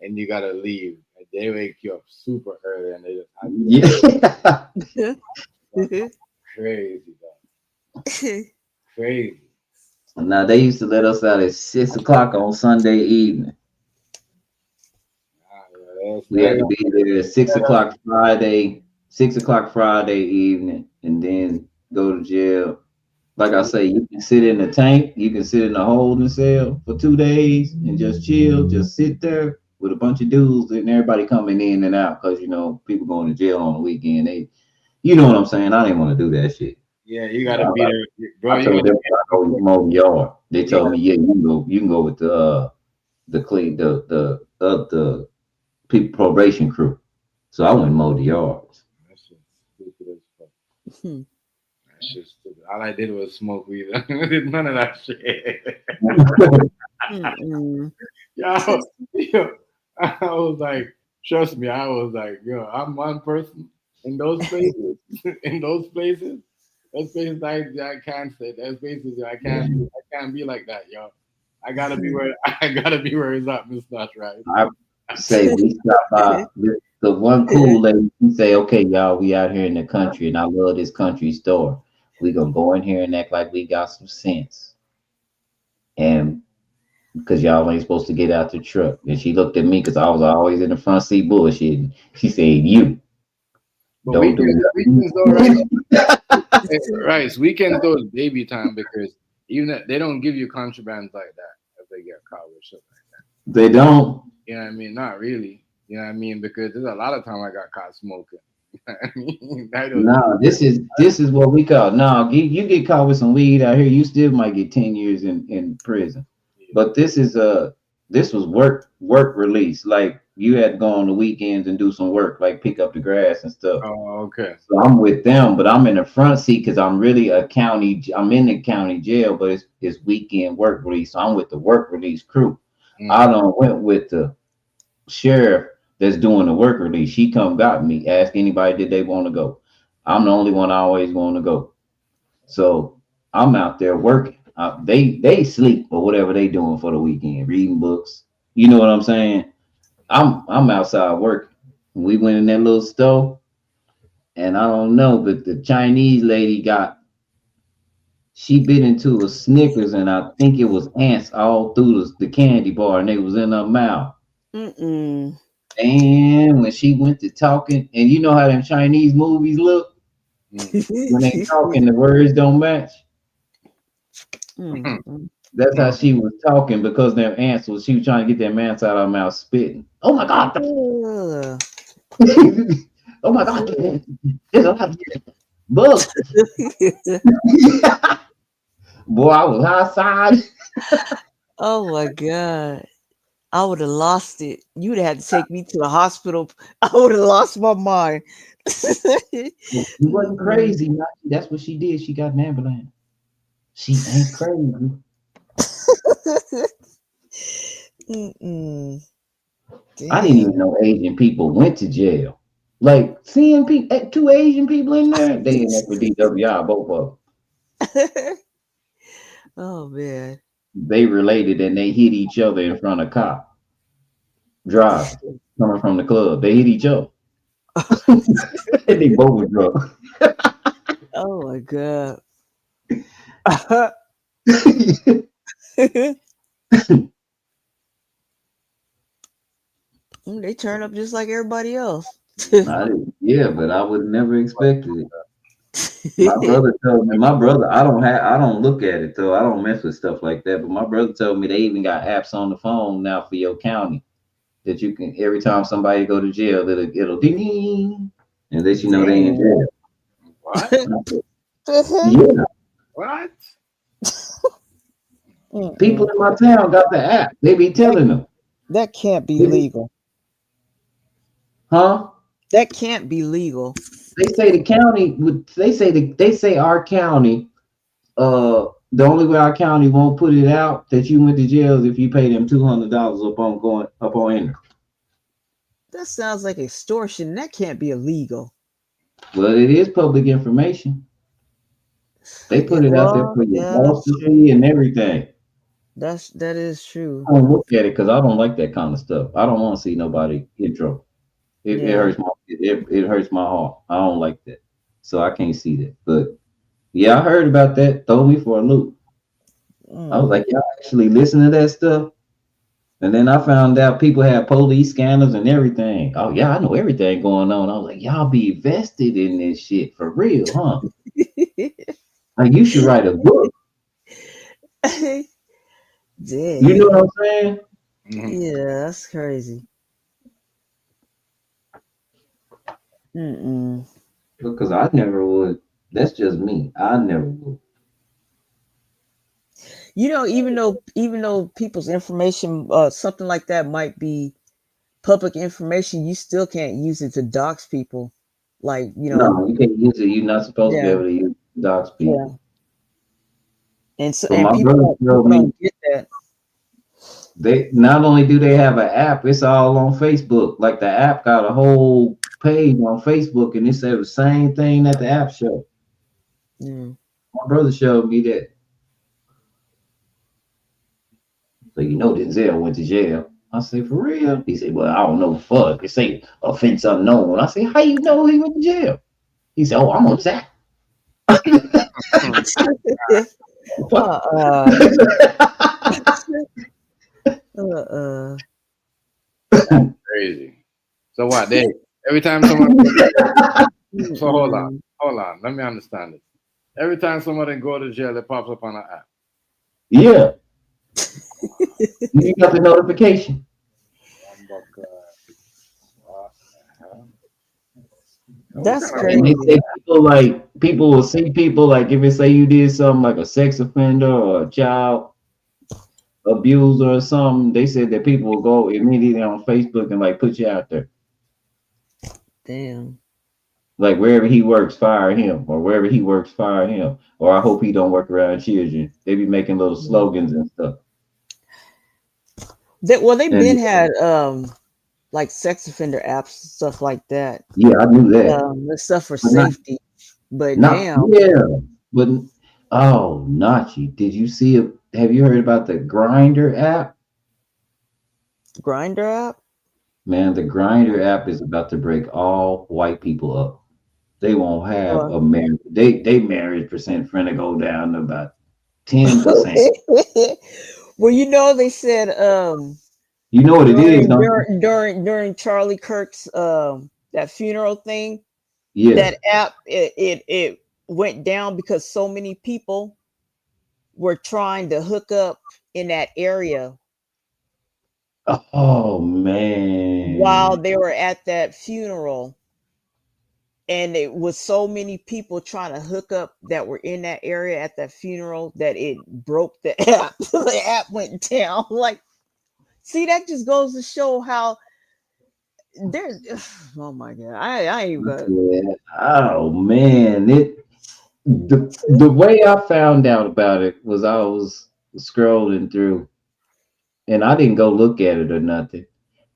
and you gotta leave. And they wake you up super early and they just have you. Crazy, dog. Crazy. Now they used to let us out at 6 o'clock on Sunday evening. We had to be there at 6 o'clock Friday, 6 o'clock Friday evening, and then go to jail. Like I say, you can sit in the tank, you can sit in the holding cell for 2 days and just chill, just sit there with a bunch of dudes and everybody coming in and out because you know people going to jail on the weekend. They, you know what I'm saying? I didn't want to do that shit. Yeah, you gotta be there, bro. I told them I go mow the yard. They told me, yeah, you can go with the people probation crew. So I went and mowed the yards. That shit's stupid as fuck. That shit's stupid. All I did was smoke weed. I did none of that shit. Yo, I was like, trust me, I was like, yo, I'm one person in those places. In those places. Those places I can't say. Those places I can't be like that, yo. I gotta be where it's at, Miss Not right. I say we stop by the one cool lady. She say, okay, y'all, we out here in the country, and I love this country store. We gonna go in here and act like we got some sense, and because y'all ain't supposed to get out the truck. And she looked at me because I was always in the front seat bullshitting. She said, "You don't do weekends though, right? Right, weekends though is baby time because even that, they don't give you contrabands like that if they get caught with shit like that. They don't. You know what I mean? Not really. You know what I mean? Because there's a lot of time I got caught smoking. No, this is what we call you get caught with some weed out here, you still might get 10 years in prison. But this is This was work release. Like you had to go on the weekends and do some work, like pick up the grass and stuff. Oh, okay. So I'm with them, but I'm in the front seat because I'm really I'm in the county jail, but it's weekend work release. So I'm with the work release crew. I done went with the sheriff that's doing the work release. She come got me, ask anybody did they want to go. I'm the only one I always want to go. So I'm out there working. They sleep or whatever they doing for the weekend, reading books. You know what I'm saying? I'm outside working. We went in that little store, and I don't know, but the Chinese lady she bit into a Snickers, and I think it was ants all through the candy bar, and they was in her mouth. Mm-mm. And when she went to talking, and you know how them Chinese movies look, when they talking, the words don't match. That's how she was talking because them ants she was trying to get them ants out of her mouth spitting. Oh my God. Oh my God. There's a lot of bugs. Boy, I was outside. Oh my God. I would have lost it. You would have had to take me to the hospital. I would have lost my mind. She wasn't crazy. That's what she did. She got an ambulance. She ain't crazy. I didn't even know Asian people went to jail. Like seeing people, 2 Asian people in there, they in there for DWI, both of them. Oh man. They related and they hit each other in front of cop. Driving, coming from the club. They hit each other. And they both were drunk. Oh my God. They turn up just like everybody else. Yeah, but I would never expected it. My brother told me, I don't look at it though. I don't mess with stuff like that. But my brother told me they even got apps on the phone now for your county that you can every time somebody go to jail, it'll ding ding and let you know they in jail. What? Yeah. What? People in my town got the app. They be telling them. That can't be legal. Huh? That can't be legal. They say the county would. They say our county. The only way our county won't put it out that you went to jail is if you pay them $200 up on in. That sounds like extortion. That can't be illegal. Well, it is public information. They put it out there for your boss to see and everything. That is true. I don't look at it because I don't like that kind of stuff. I don't want to see nobody get trouble. It hurts it hurts my heart. I don't like that. So I can't see that. But yeah, I heard about that. Throw me for a loop. I was like, y'all actually listen to that stuff? And then I found out people have police scanners and everything. Oh yeah, I know everything going on. I was like, y'all be vested in this shit for real, huh? Like you should write a book. Dang. You know what I'm saying? Yeah, that's crazy. Because I never would. That's just me. I never would. You know, even though people's information, something like that might be public information, you still can't use it to dox people. Like, you know. No, you can't use it. You're not supposed to be able to use dox people. Yeah. And so, But and my people don't get that. They not only do they have an app, it's all on Facebook. Like the app got a whole page on Facebook, and it said the same thing that the app showed. My brother showed me that. So you know Denzel went to jail. I said, for real? He said, well, I don't know. Fuck. It say offense unknown. I said, how you know he went to jail? He said, oh, I'm on that. Crazy. So what? Every time someone so hold on. Let me understand this. Every time somebody go to jail, it pops up on an app. Yeah. You got the notification. That's And crazy. they say people will see people like if it say you did something like a sex offender or a child, abuse or something, they said that people will go immediately on Facebook and like put you out there. Damn. Like wherever he works, fire him, or wherever he works, fire him, or I hope he don't work around children. They be making little slogans and stuff. They've And been had like sex offender apps, stuff like that. yeah, I knew that. The stuff for But not, safety. But not damn. yeah, but oh, Nachi, did you see it? Have you heard about the Grinder app? Grinder app? Man, the Grinder app is about to break all white people up. They won't have a marriage. They marriage percent finna go down to about 10%. Well, you know, they said You know what it is, don't you? during Charlie Kirk's that funeral thing, Yeah. that app it went down because so many people were trying to hook up in that area Oh man. while they were at that funeral. And it was so many people trying to hook up that were in that area at that funeral that it broke the app. The app went down. Like, see, that just goes to show how there's. Oh my god, I ain't even. Yeah. Oh man, the way I found out about it was I was scrolling through, and I didn't go look at it or nothing.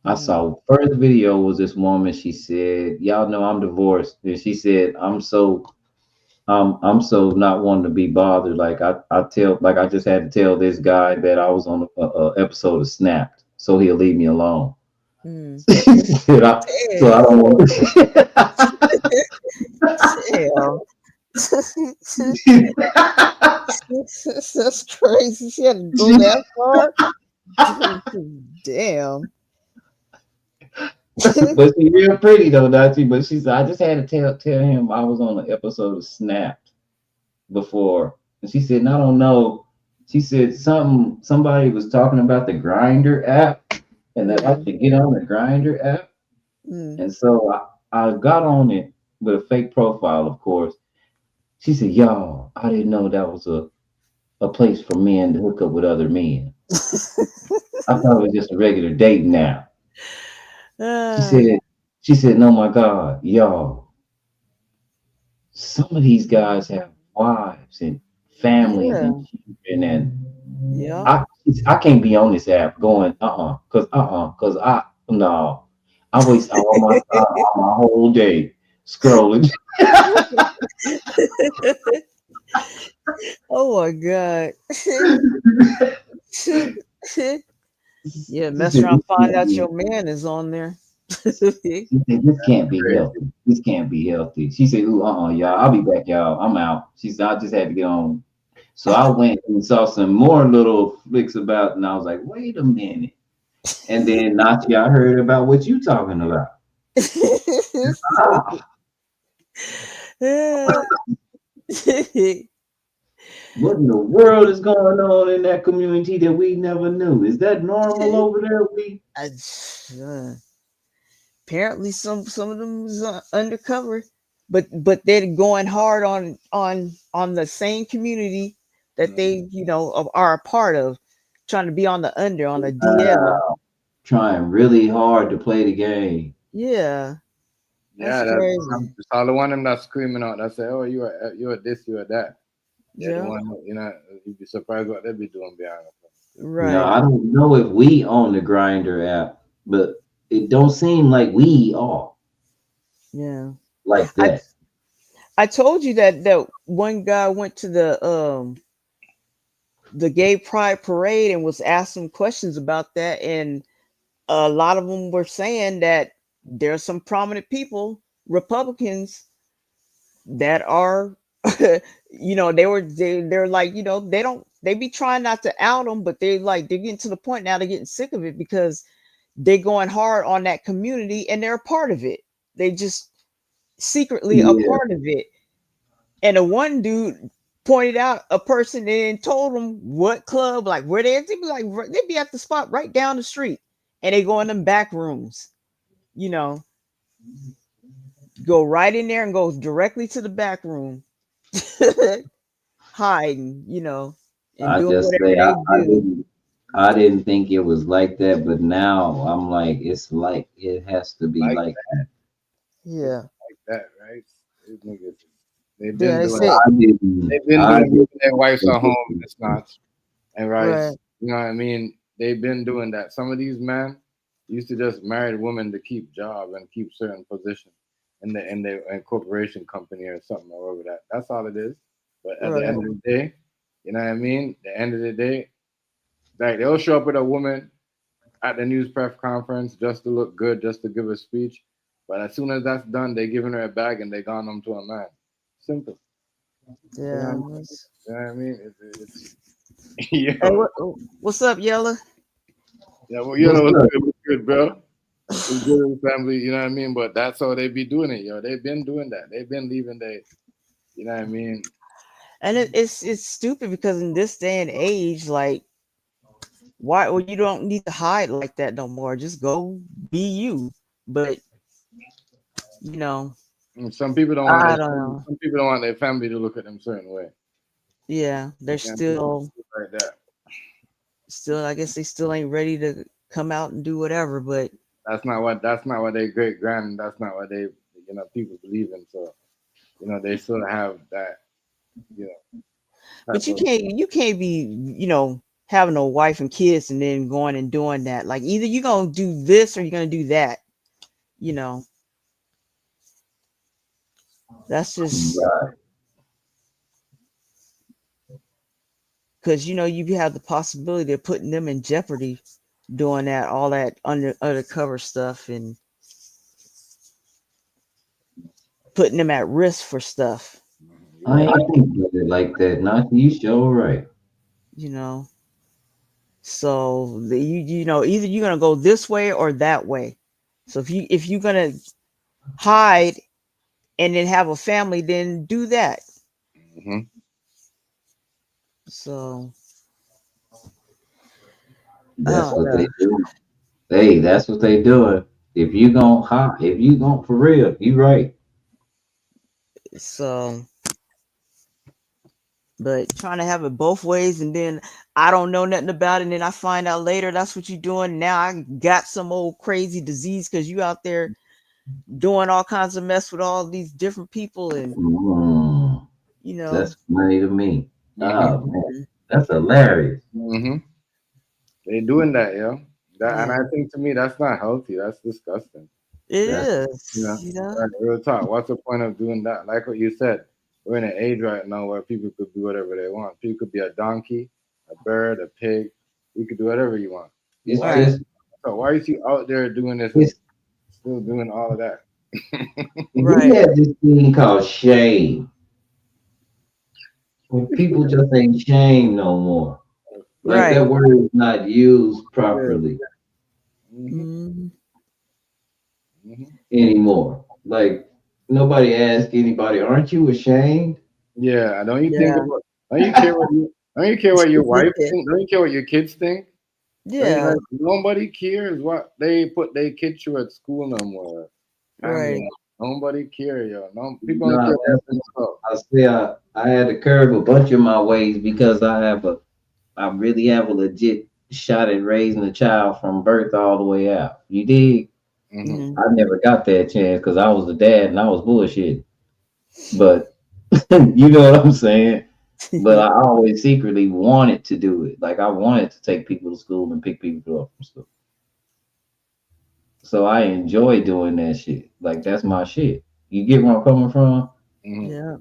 I saw first video was this woman. She said, "Y'all know I'm divorced," and she said, I'm so not wanting to be bothered. Like I just had to tell this guy that I was on a episode of Snapped, so he'll leave me alone." So I don't want Damn. That's crazy. She had to go that far. Damn. But she's real pretty though, Nachi. But she said I just had to tell him I was on an episode of Snapped before, and she said, "I don't know." She said somebody was talking about the Grinder app, and that I should get on the Grinder app. And so I got on it with a fake profile, of course. She said, "Y'all, I didn't know that was a place for men to hook up with other men. I thought it was just a regular date now." She said, "No, my God, y'all, some of these guys have wives and families and children, and I can't be on this app going, cause no, I waste all my time, my whole day scrolling." Oh my god. Yeah, mess around, find out your man is on there. She said, "This can't be healthy. This can't be healthy." She said, "Ooh, y'all, I'll be back, y'all. I'm out." She said, "I just had to get on." So I went and saw some more little flicks about, and I was like, "Wait a minute." And then Nachi, I heard about what you talking about. What in the world is going on in that community that we never knew? Is that normal over there? Apparently some of them is undercover, but they're going hard on the same community that they are a part of, trying to be on the DL. Trying really hard to play the game. Yeah. Yeah, that's all the one of them that's screaming out that say, "Oh, you are this, you are that." Yeah, the one, you'd be surprised what they'd be doing behind us. Right. Now, I don't know if we own the Grinder app, but it don't seem like we are. Yeah. Like that. I told you that one guy went to the gay pride parade and was asking questions about that, and a lot of them were saying that there's some prominent people, Republicans, that are they're like, they be trying not to out them, but they're getting to the point now, they're getting sick of it because they're going hard on that community and they're a part of it. They just secretly a part of it. And the one dude pointed out a person and told them what club, like where they'd be at the spot right down the street, and they go in them back rooms, go right in there and go directly to the back room, hiding, and doing whatever they do. I didn't think it was like that, but now I'm like, it's like it has to be Like like that. Yeah. like that, right? These niggas, they've Yeah, been they doing say I didn't. they've been I doing didn't. their wives at home, it's not. And right, right. you know what I mean? They've been doing that. Some of these men used to just marry women to keep job and keep certain position in the corporation company or something or whatever that. That's all it is. But at the Right. end of the day, you know what I mean? The end of the day, like they'll show up with a woman at the news press conference just to look good, just to give a speech. But as soon as that's done, they giving her a bag and they gone them to a man. Simple. You know what I Yeah. mean? You know what I mean? It's Hey, yo, what's up, Yella? yeah, well, you What's know up? what's good, bro. It's good in the family, you know what I mean? But that's how they be doing it, yo. They've been doing that. They've been leaving they, you know what I mean? And it's stupid because in this day and age, like, why? Well, you don't need to hide like that no more. Just go be you. But you know, And some people don't want I their don't know. some people don't want their family to look at them a certain way. Yeah, they're Yeah, still like that. I guess they still ain't ready to come out and do whatever. But That's not what they great grand. That's not what they people believe in. So they still have that you know type but of you can't be having a wife and kids and then going and doing that. Like either you're gonna do this or you're gonna do that. You know, that's just Right. because you have the possibility of putting them in jeopardy doing that all that undercover stuff and putting them at risk for stuff. I yeah. ain't think about it like that. Not you sure right. You know, so either you're gonna go this way or that way. So if you're gonna hide and then have a family, then do that. Mm-hmm. So That's oh what they no. do. Hey, that's what they doing. If you gon' for real, you right. So but trying to have it both ways and then I don't know nothing about it and then I find out later that's what you're doing. Now I got some old crazy disease because you out there doing all kinds of mess with all these different people and Mm, you know that's funny to me. Mm-hmm. Oh man, that's hilarious. Mm-hmm. They doing that, yo. And yeah, I think to me that's not healthy. That's disgusting. it That's is, Like, real talk. What's the point of doing that? Like what you said, we're in an age right now where people could do whatever they want. People could be a donkey, a bird, a pig. You could do whatever you want. So it's right. why is he out there doing this and it's still doing all of that? we Right. have this thing called shame. When people just ain't shame no more. Like Right. that word is not used Yeah. properly Mm-hmm. Mm-hmm. Mm-hmm. anymore. Like nobody asks anybody, aren't you ashamed? Yeah. Don't you think Yeah. about? Don't you care what your wife think? Don't you care what your kids think? Don't you Yeah. like? Nobody cares what they put their kids through at school no more. Right. Family. Nobody care, yo. No people don't No, care about that's this stuff. I say I had to curb a bunch of my ways because I really have a legit shot at raising a child from birth all the way out. You dig? Mm-hmm. Mm-hmm. I never got that chance because I was the dad and I was bullshit. But you know what I'm saying? But I always secretly wanted to do it. Like I wanted to take people to school and pick people up from school. So I enjoy doing that shit. Like that's my shit. You get where I'm coming from? Mm-hmm. Yeah.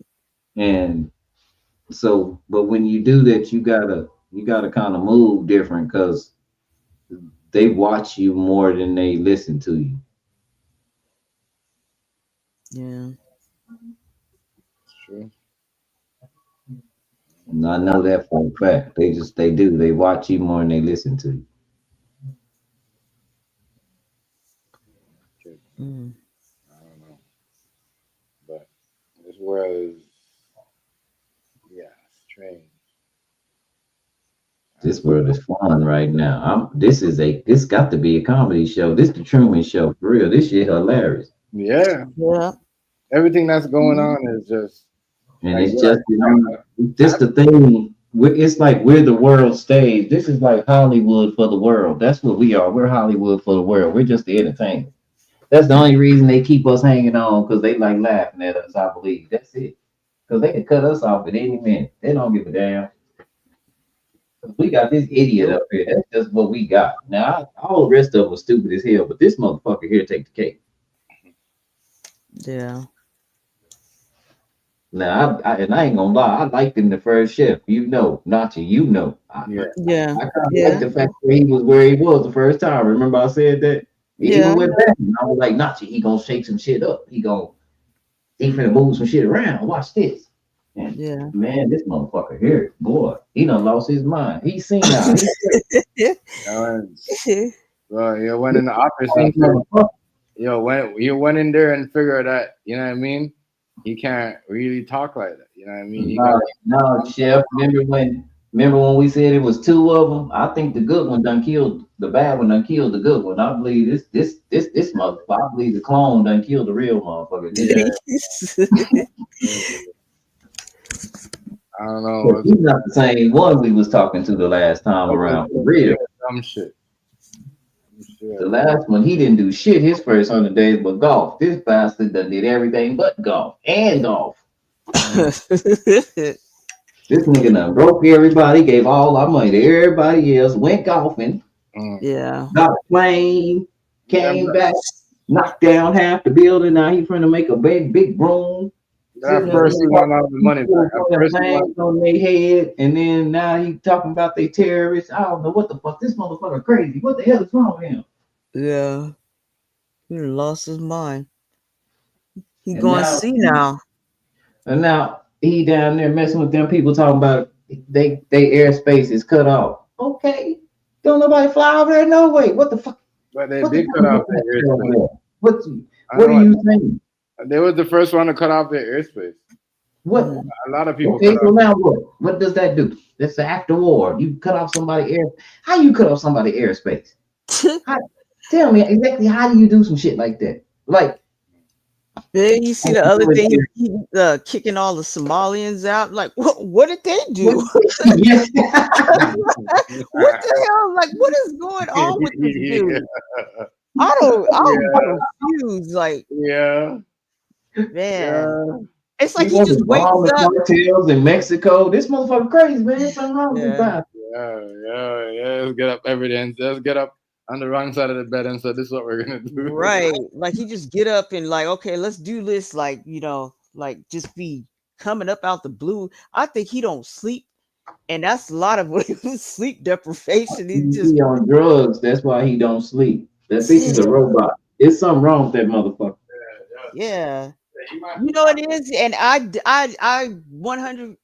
And so, but when you do that, you gotta kind of move different because they watch you more than they listen to you. Yeah. True. And I know that for a fact. They do. They watch you more than they listen to you. Mm-hmm. I don't know, but this world is strange. This world is fun right now. This got to be a comedy show. This the Truman Show for real. This shit hilarious. Yeah, Yeah. everything that's going on is just And like it's you're just right. this the thing. It's like we're the world stage. This is like Hollywood for the world. That's what we are. We're Hollywood for the world. We're just the entertainment. That's the only reason they keep us hanging on, because they like laughing at us, I believe. That's it. Because they can cut us off at any minute. They don't give a damn. We got this idiot up here. That's just what we got. Now, all the rest of them are stupid as hell, but this motherfucker here take the cake. Yeah. Now, and I ain't gonna lie, I liked him the first shift. You know, Nachi, you know. Yeah. I kind of like the fact that he was where he was the first time. Remember I said that? Even with that, I was like, Nachi, he gonna shake some shit up. He finna move some shit around. Watch this. And man, this motherfucker here, boy, he done lost his mind. He's seen now. Well, you went in the office and you went in there and figured that, you know what I mean? He can't really talk like that. You know what I mean? No, Chef. Remember when we said it was two of them? I think the good one done killed the bad one. Done killed the good one. I believe this motherfucker. I believe the clone done killed the real motherfucker. I don't know. He's not the same one we was talking to the last time around. For real. Some shit. The last one, he didn't do shit his first 100 days but golf. This bastard done did everything but golf and golf. This nigga done broke everybody, gave all our money to everybody else, went golfing. Yeah. Got a plane, came back, knocked down half the building. Now he trying to make a big room. That first he want all the money back. On their head, and then now he talking about they terrorists. I don't know what the fuck. This motherfucker crazy. What the hell is wrong with him? Yeah. He lost his mind. He And going to see now. And now he down there messing with them people talking about they airspace is cut off. Okay. Don't nobody fly over there? No way. What the fuck? But they did cut off their airspace. What are you saying? They was the first one to cut off their airspace. What? A lot of people. Okay, so now what? What does that do? That's an act of war. You cut off somebody's air. How you cut off somebody's airspace? Tell me exactly how do you do some shit like that? Like, then you see the other thing, he kicking all the Somalians out. Like, what did they do? What the hell? Like, what is going on with this dude? I'm confused. Like, man. It's like he just wakes up. Cartels in Mexico. This motherfucker crazy, man. There's something wrong with this guy. Yeah. Let's get up evidence. Let's get up on the wrong side of the bed and say this is what we're gonna do. Right. Like he just get up and like, okay, let's do this. Like, you know, like just be coming up out the blue. I think he don't sleep. And that's a lot of what sleep deprivation. He just on drugs. That's why he don't sleep. That bitch is a robot. There's something wrong with that motherfucker. Yeah. You know it is, and I 100%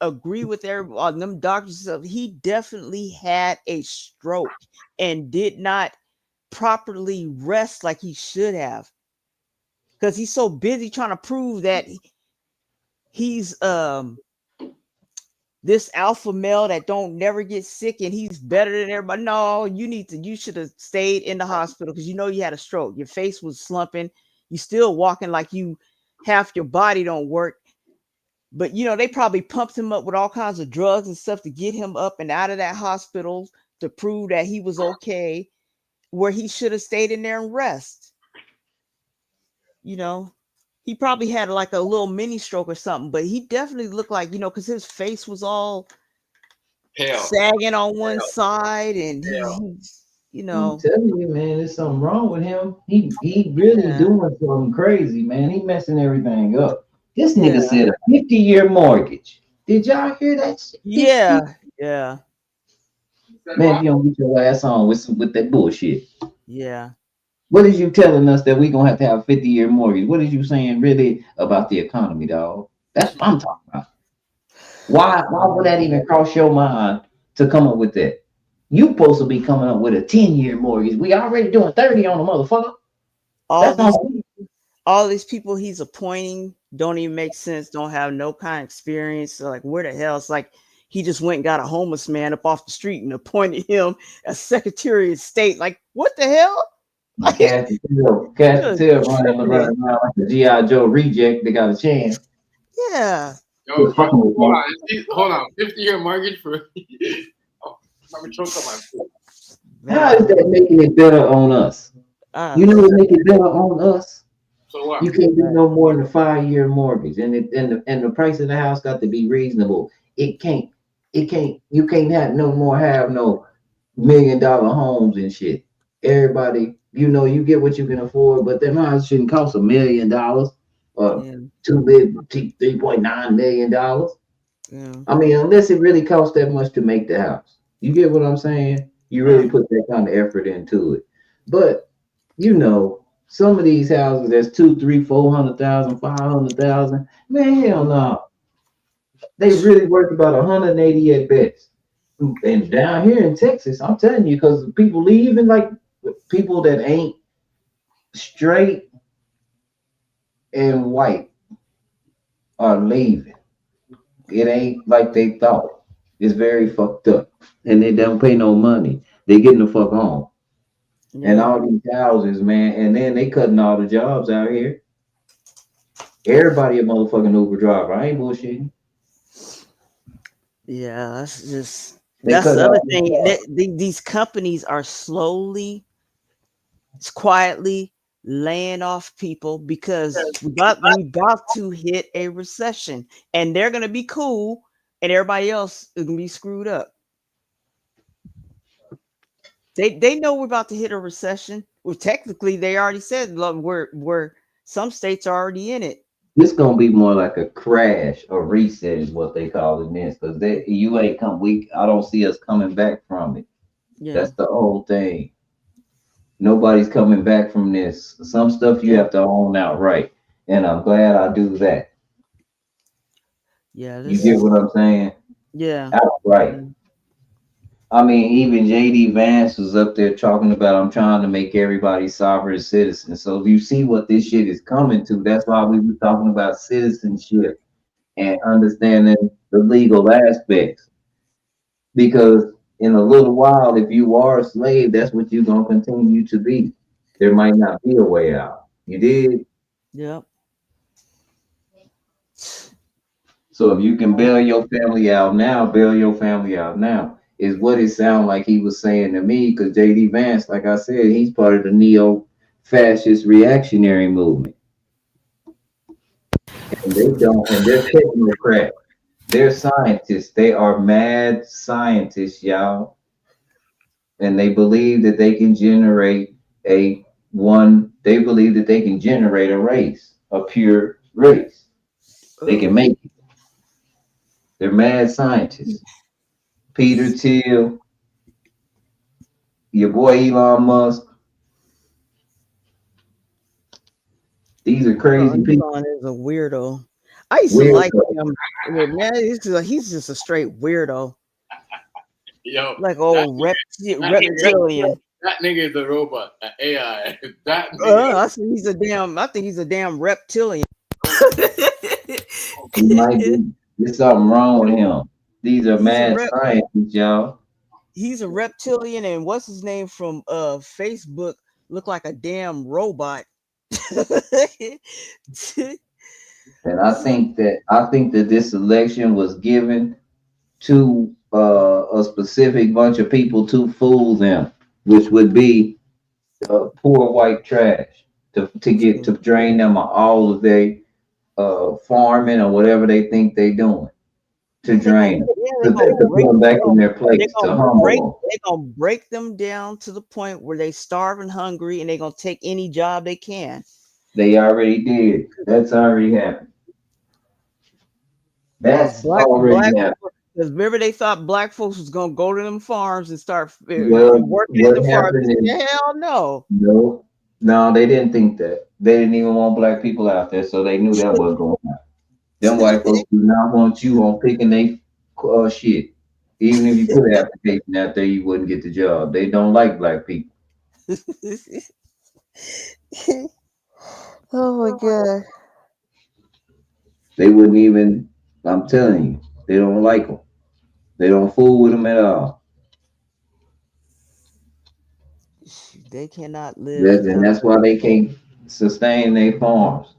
agree with everyone on them doctors. He definitely had a stroke and did not properly rest like he should have, because he's so busy trying to prove that he's this alpha male that don't never get sick and he's better than everybody. No, you should have stayed in the hospital because you know you had a stroke. Your face was slumping. You still walking like you half your body don't work. But you know, they probably pumped him up with all kinds of drugs and stuff to get him up and out of that hospital to prove that he was okay, where he should have stayed in there and rest. You know, he probably had like a little mini stroke or something, but he definitely looked like, you know, because his face was all sagging on one side, and he's, you know, I'm telling you, man, there's something wrong with him. He really doing something crazy, man. He messing everything up. This nigga said a 50-year mortgage. Did y'all hear that shit? Yeah. Man, if you don't get your ass on with that bullshit. Yeah. What is you telling us that we gonna have to have a 50-year mortgage? What is you saying really about the economy, dog? That's what I'm talking about. Why would that even cross your mind to come up with that? You supposed to be coming up with a 10-year mortgage. We already doing 30 on a motherfucker. All these people he's appointing don't even make sense, don't have no kind of experience. So like, where the hell? It's like he just went and got a homeless man up off the street and appointed him as Secretary of State. Like, what the hell? Cash running around like a G.I. Joe reject. They got a chance. Yeah. Yo, fucking with hold me. on. Hold on. 50-year mortgage for. Oh, let me choke on my food. How is that making it better on us? You know what make it better on us? So what? You can't do no more than a 5-year mortgage, and the price of the house got to be reasonable. You can't have no more have no $1 million homes and shit. Everybody, you get what you can afford, but them houses shouldn't cost $1 million or $3.9 million. I mean, unless it really costs that much to make the house. You get what I'm saying? You really put that kind of effort into it. But some of these houses that's 200,000, 300,000, 400,000, 500,000. Man, hell no. They really worth about 180 at best. And down here in Texas, I'm telling you, because people leaving, like people that ain't straight and white are leaving. It ain't like they thought. It's very fucked up. And they don't pay no money. They getting the fuck home. And all these houses, man, and then they cutting all the jobs out here. Everybody a motherfucking Uber driver. I ain't bullshitting. Yeah, that's They the cut other out thing. These companies are slowly, quietly laying off people because we about to hit a recession, and they're gonna be cool, and everybody else is gonna be screwed up. They know we're about to hit a recession. Well, technically, they already said, look, we're some states are already in it. This gonna be more like a crash or reset is what they call it this, because you ain't come weak. I don't see us coming back from it. Yeah. That's the whole thing. Nobody's coming back from this. Some stuff you have to own outright, and I'm glad I do that. Yeah, You get what I'm saying? Yeah. Outright. I mean, even JD Vance was up there talking about I'm trying to make everybody sovereign citizens. So if you see what this shit is coming to, that's why we were talking about citizenship and understanding the legal aspects. Because in a little while, if you are a slave, that's what you're gonna continue to be. There might not be a way out. You did? Yep. So if you can bail your family out now, bail your family out now. Is what it sounded like he was saying to me, because JD Vance, like I said, he's part of the neo-fascist reactionary movement. And they're technocrats. They're scientists. They are mad scientists, y'all. And they believe that they can generate they believe that they can generate a race, a pure race. They can make it. They're mad scientists. Peter Thiel, your boy Elon Musk. These are crazy people. Elon is a weirdo. I used to like him, but man, he's just a straight weirdo. Yo, Like old reptilian. That nigga is a robot, an AI. That nigga. I think he's a damn reptilian. He might be. There's something wrong with him. These are mad scientists, y'all. He's a reptilian, and what's his name from Facebook look like a damn robot. And I think that this election was given to a specific bunch of people to fool them, which would be poor white trash to drain them of all of their farming or whatever they think they're doing, to drain them, to put them back in their place, to humble them. They're gonna break them down to the point where they starve and hungry, and they're gonna take any job they can. They already did. That's already happened. That's already happened. Because remember, they thought black folks was gonna go to them farms and start Well, working in the farms. Hell no. No, they didn't think that. They didn't even want black people out there, so they knew that wasn't going to happen. Them white folks do not want you on picking their shit. Even if you put an application out there, you wouldn't get the job. They don't like black people. Oh my god. They wouldn't even. I'm telling you, they don't like them. They don't fool with them at all. They cannot live. That's why they can't sustain their farms.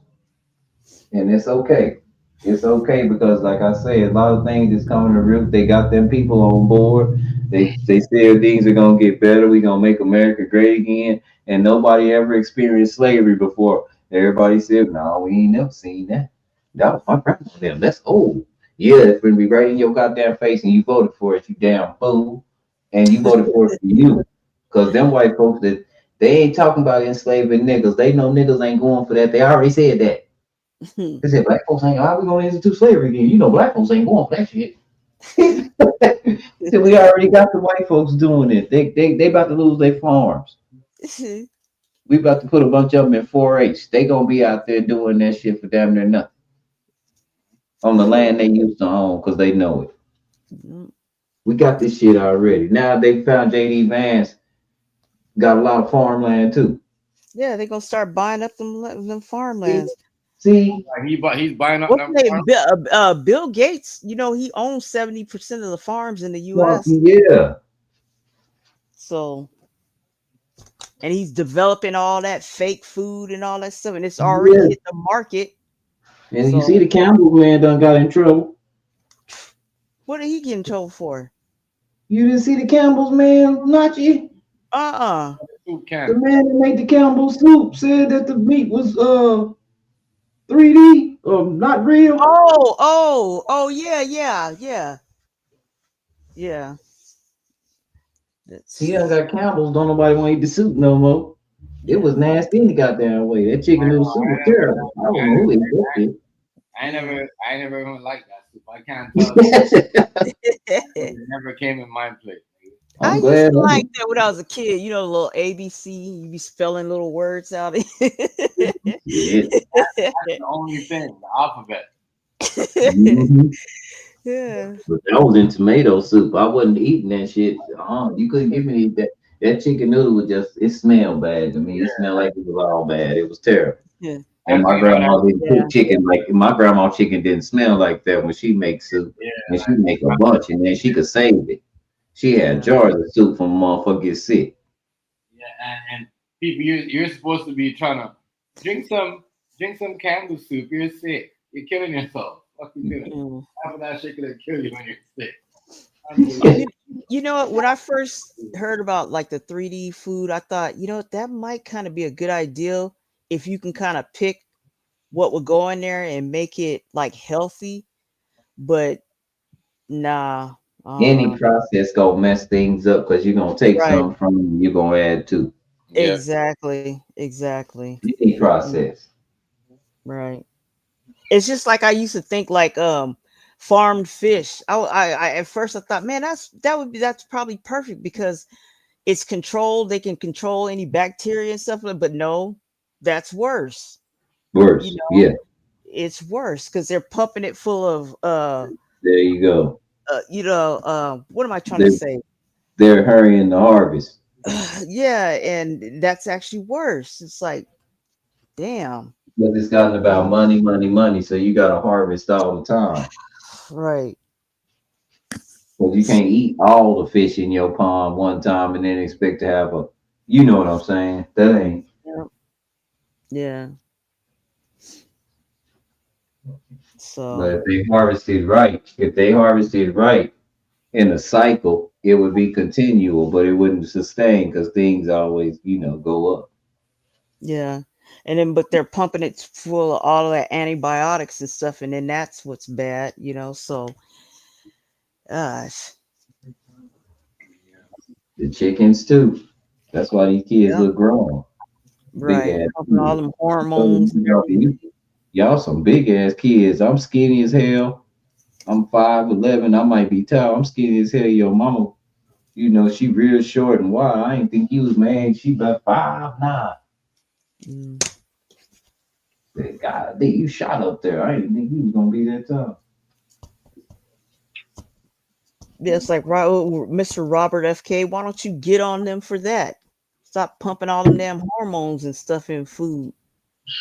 And it's okay. It's okay because, like I say, a lot of things is coming to root. They got them people on board. They said things are gonna get better. We gonna make America great again. And nobody ever experienced slavery before. Everybody said, "No, we ain't never seen that. That was my grandma. Them. That's old." Yeah, it's gonna be right in your goddamn face, and you voted for it, you damn fool. And you voted for it for you, because them white folks that they ain't talking about enslaving niggas. They know niggas ain't going for that. They already said that. They said black folks ain't. How we gonna institute slavery again? You know, black folks ain't going for that shit. So we already got the white folks doing it. They about to lose their farms. We about to put a bunch of them in 4-H. They gonna be out there doing that shit for damn near nothing on the land they used to own because they know it. We got this shit already. Now they found JD Vance got a lot of farmland too. Yeah, they're gonna start buying up them farmlands. See, he's buying up What's them his farms. name? Bill Gates. You know, he owns 70% of the farms in the U.S. Yeah. So, and he's developing all that fake food and all that stuff, and it's already Yeah. hit the market. And you see the Campbell man done got in trouble. What did he get in trouble for? You didn't see the Campbell's man, Nachi? The man that made the Campbell soup said that the meat was 3D or not real. Oh, yeah. He done got Campbell's. Don't nobody want to eat the soup no more. It was nasty in the goddamn way. That chicken noodle soup was terrible. I don't know who ate that shit. I never even liked that soup. I can't tell. It never came in my plate. I used to like that when I was a kid. You know, little ABC. You be spelling little words out. Yeah. That's the only thing. The alphabet. Yeah. But that was in tomato soup. I wasn't eating that shit. You couldn't give me that. That chicken noodle was just, it smelled bad to me. It smelled like it was all bad. It was terrible. Yeah. And my grandma didn't cook chicken like my grandma chicken didn't smell like that when she makes soup. And she make a bunch and then she could save it. She had jars of soup from motherfucker get sick. Yeah, and people, you're supposed to be trying to drink some Campbell soup. You're sick. You're killing yourself. What you doing? Half of that shit could kill you when you're sick. You know what? When I first heard about like the 3D food, I thought, you know, that might kind of be a good idea if you can kind of pick what would go in there and make it like healthy. But nah. Any process gonna mess things up because you're gonna take some from them, you're gonna add to. Exactly. Any process. Right. It's just like I used to think like farmed fish. I at first I thought, man, that's probably perfect because it's controlled. They can control any bacteria and stuff, but no, that's worse. Worse, You know, yeah. It's worse because they're pumping it full of There you go. What am I trying to say? They're hurrying the harvest. Yeah, and that's actually worse. It's like, damn. But it's gotten about money, so you gotta harvest all the time. Right. Because you can't eat all the fish in your pond one time and then expect to have you know what I'm saying? That ain't. Yeah. So. But if they harvested right in a cycle, it would be continual, but it wouldn't sustain because things always, go up. Yeah. And then, but they're pumping it full of all of that antibiotics and stuff, and then that's what's bad, so gosh. The chickens too. That's why these kids look grown. Right. Pumping all them hormones. Y'all some big ass kids. I'm skinny as hell. I'm 5'11". I might be tall. I'm skinny as hell. Your mama, she real short and wide. I ain't think you was man. She about 5'9". God, you shot up there. I didn't think you was gonna be that tall. Yeah, it's like Mr. Robert FK. Why don't you get on them for that? Stop pumping all them damn hormones and stuff in food.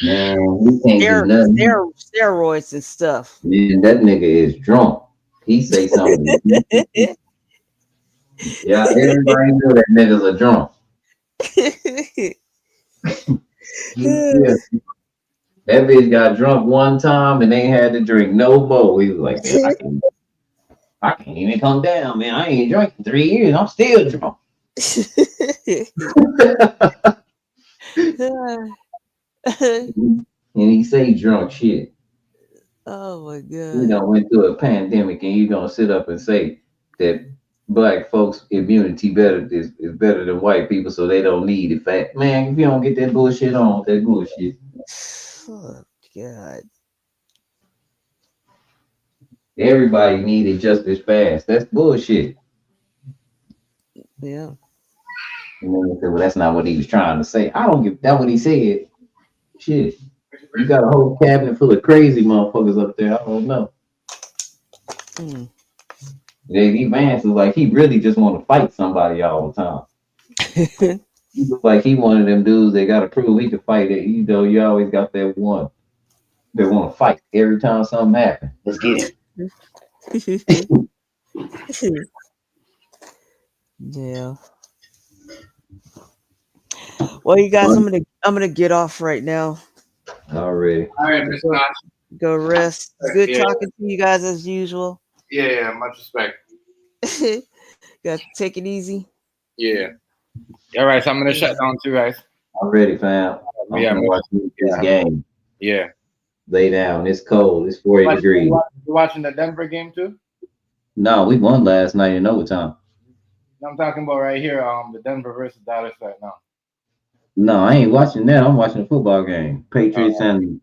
Man, we can't do nothing. Steroids and stuff. Man, that nigga is drunk. He say something. Yeah, everybody know that nigga's a drunk. Yeah. That bitch got drunk one time and they had to drink no more. He was like, man, I can't even come down, man. I ain't drunk in 3 years. I'm still drunk. And he say drunk shit. Oh my We god. done went through a pandemic and you gonna sit up and say that black folks immunity is better than white people, so they don't need it. Fat man, if you don't get that bullshit on, that bullshit. Oh god. Everybody need it just as fast. That's bullshit. Yeah. And then they say, well, that's not what he was trying to say. I don't give that what he said. Shit. You got a whole cabinet full of crazy motherfuckers up there. I don't know. Mm. J.D. Vance is like he really just want to fight somebody all the time. He look like he one of them dudes that got to prove he can fight it. You know, you always got that one that want to fight every time something happens. Let's get it. Yeah. Well, you guys, I'm gonna get off right now. Already. All right, Mr. Go, Notch. go rest. It's good Yeah. talking to you guys as usual. Yeah, much respect. Got to take it easy. Yeah. All right, so I'm gonna shut down too, guys. Already, fam. I'm Yeah, gonna watch this game. Yeah. Lay down. It's cold. It's 40 degrees. You watching the Denver game too? No, we won last night in overtime. I'm talking about right here, the Denver versus Dallas right now. No, I ain't watching that. I'm watching a football game. Patriots and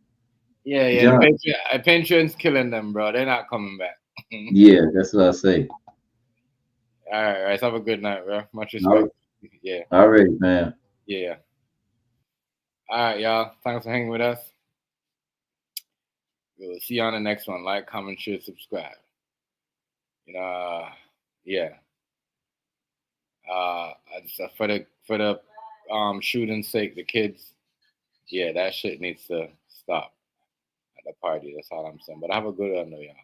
Yeah, John. the Patriots killing them, bro. They're not coming back. Yeah, that's what I say. All right, have a good night, bro. Much respect. Yeah. Already, man. Yeah. All right, y'all. Thanks for hanging with us. We'll see you on the next one. Like, comment, share, subscribe. Yeah. Just for the shooting's sake, the kids. Yeah, that shit needs to stop at the party. That's all I'm saying. But have a good one, though, y'all.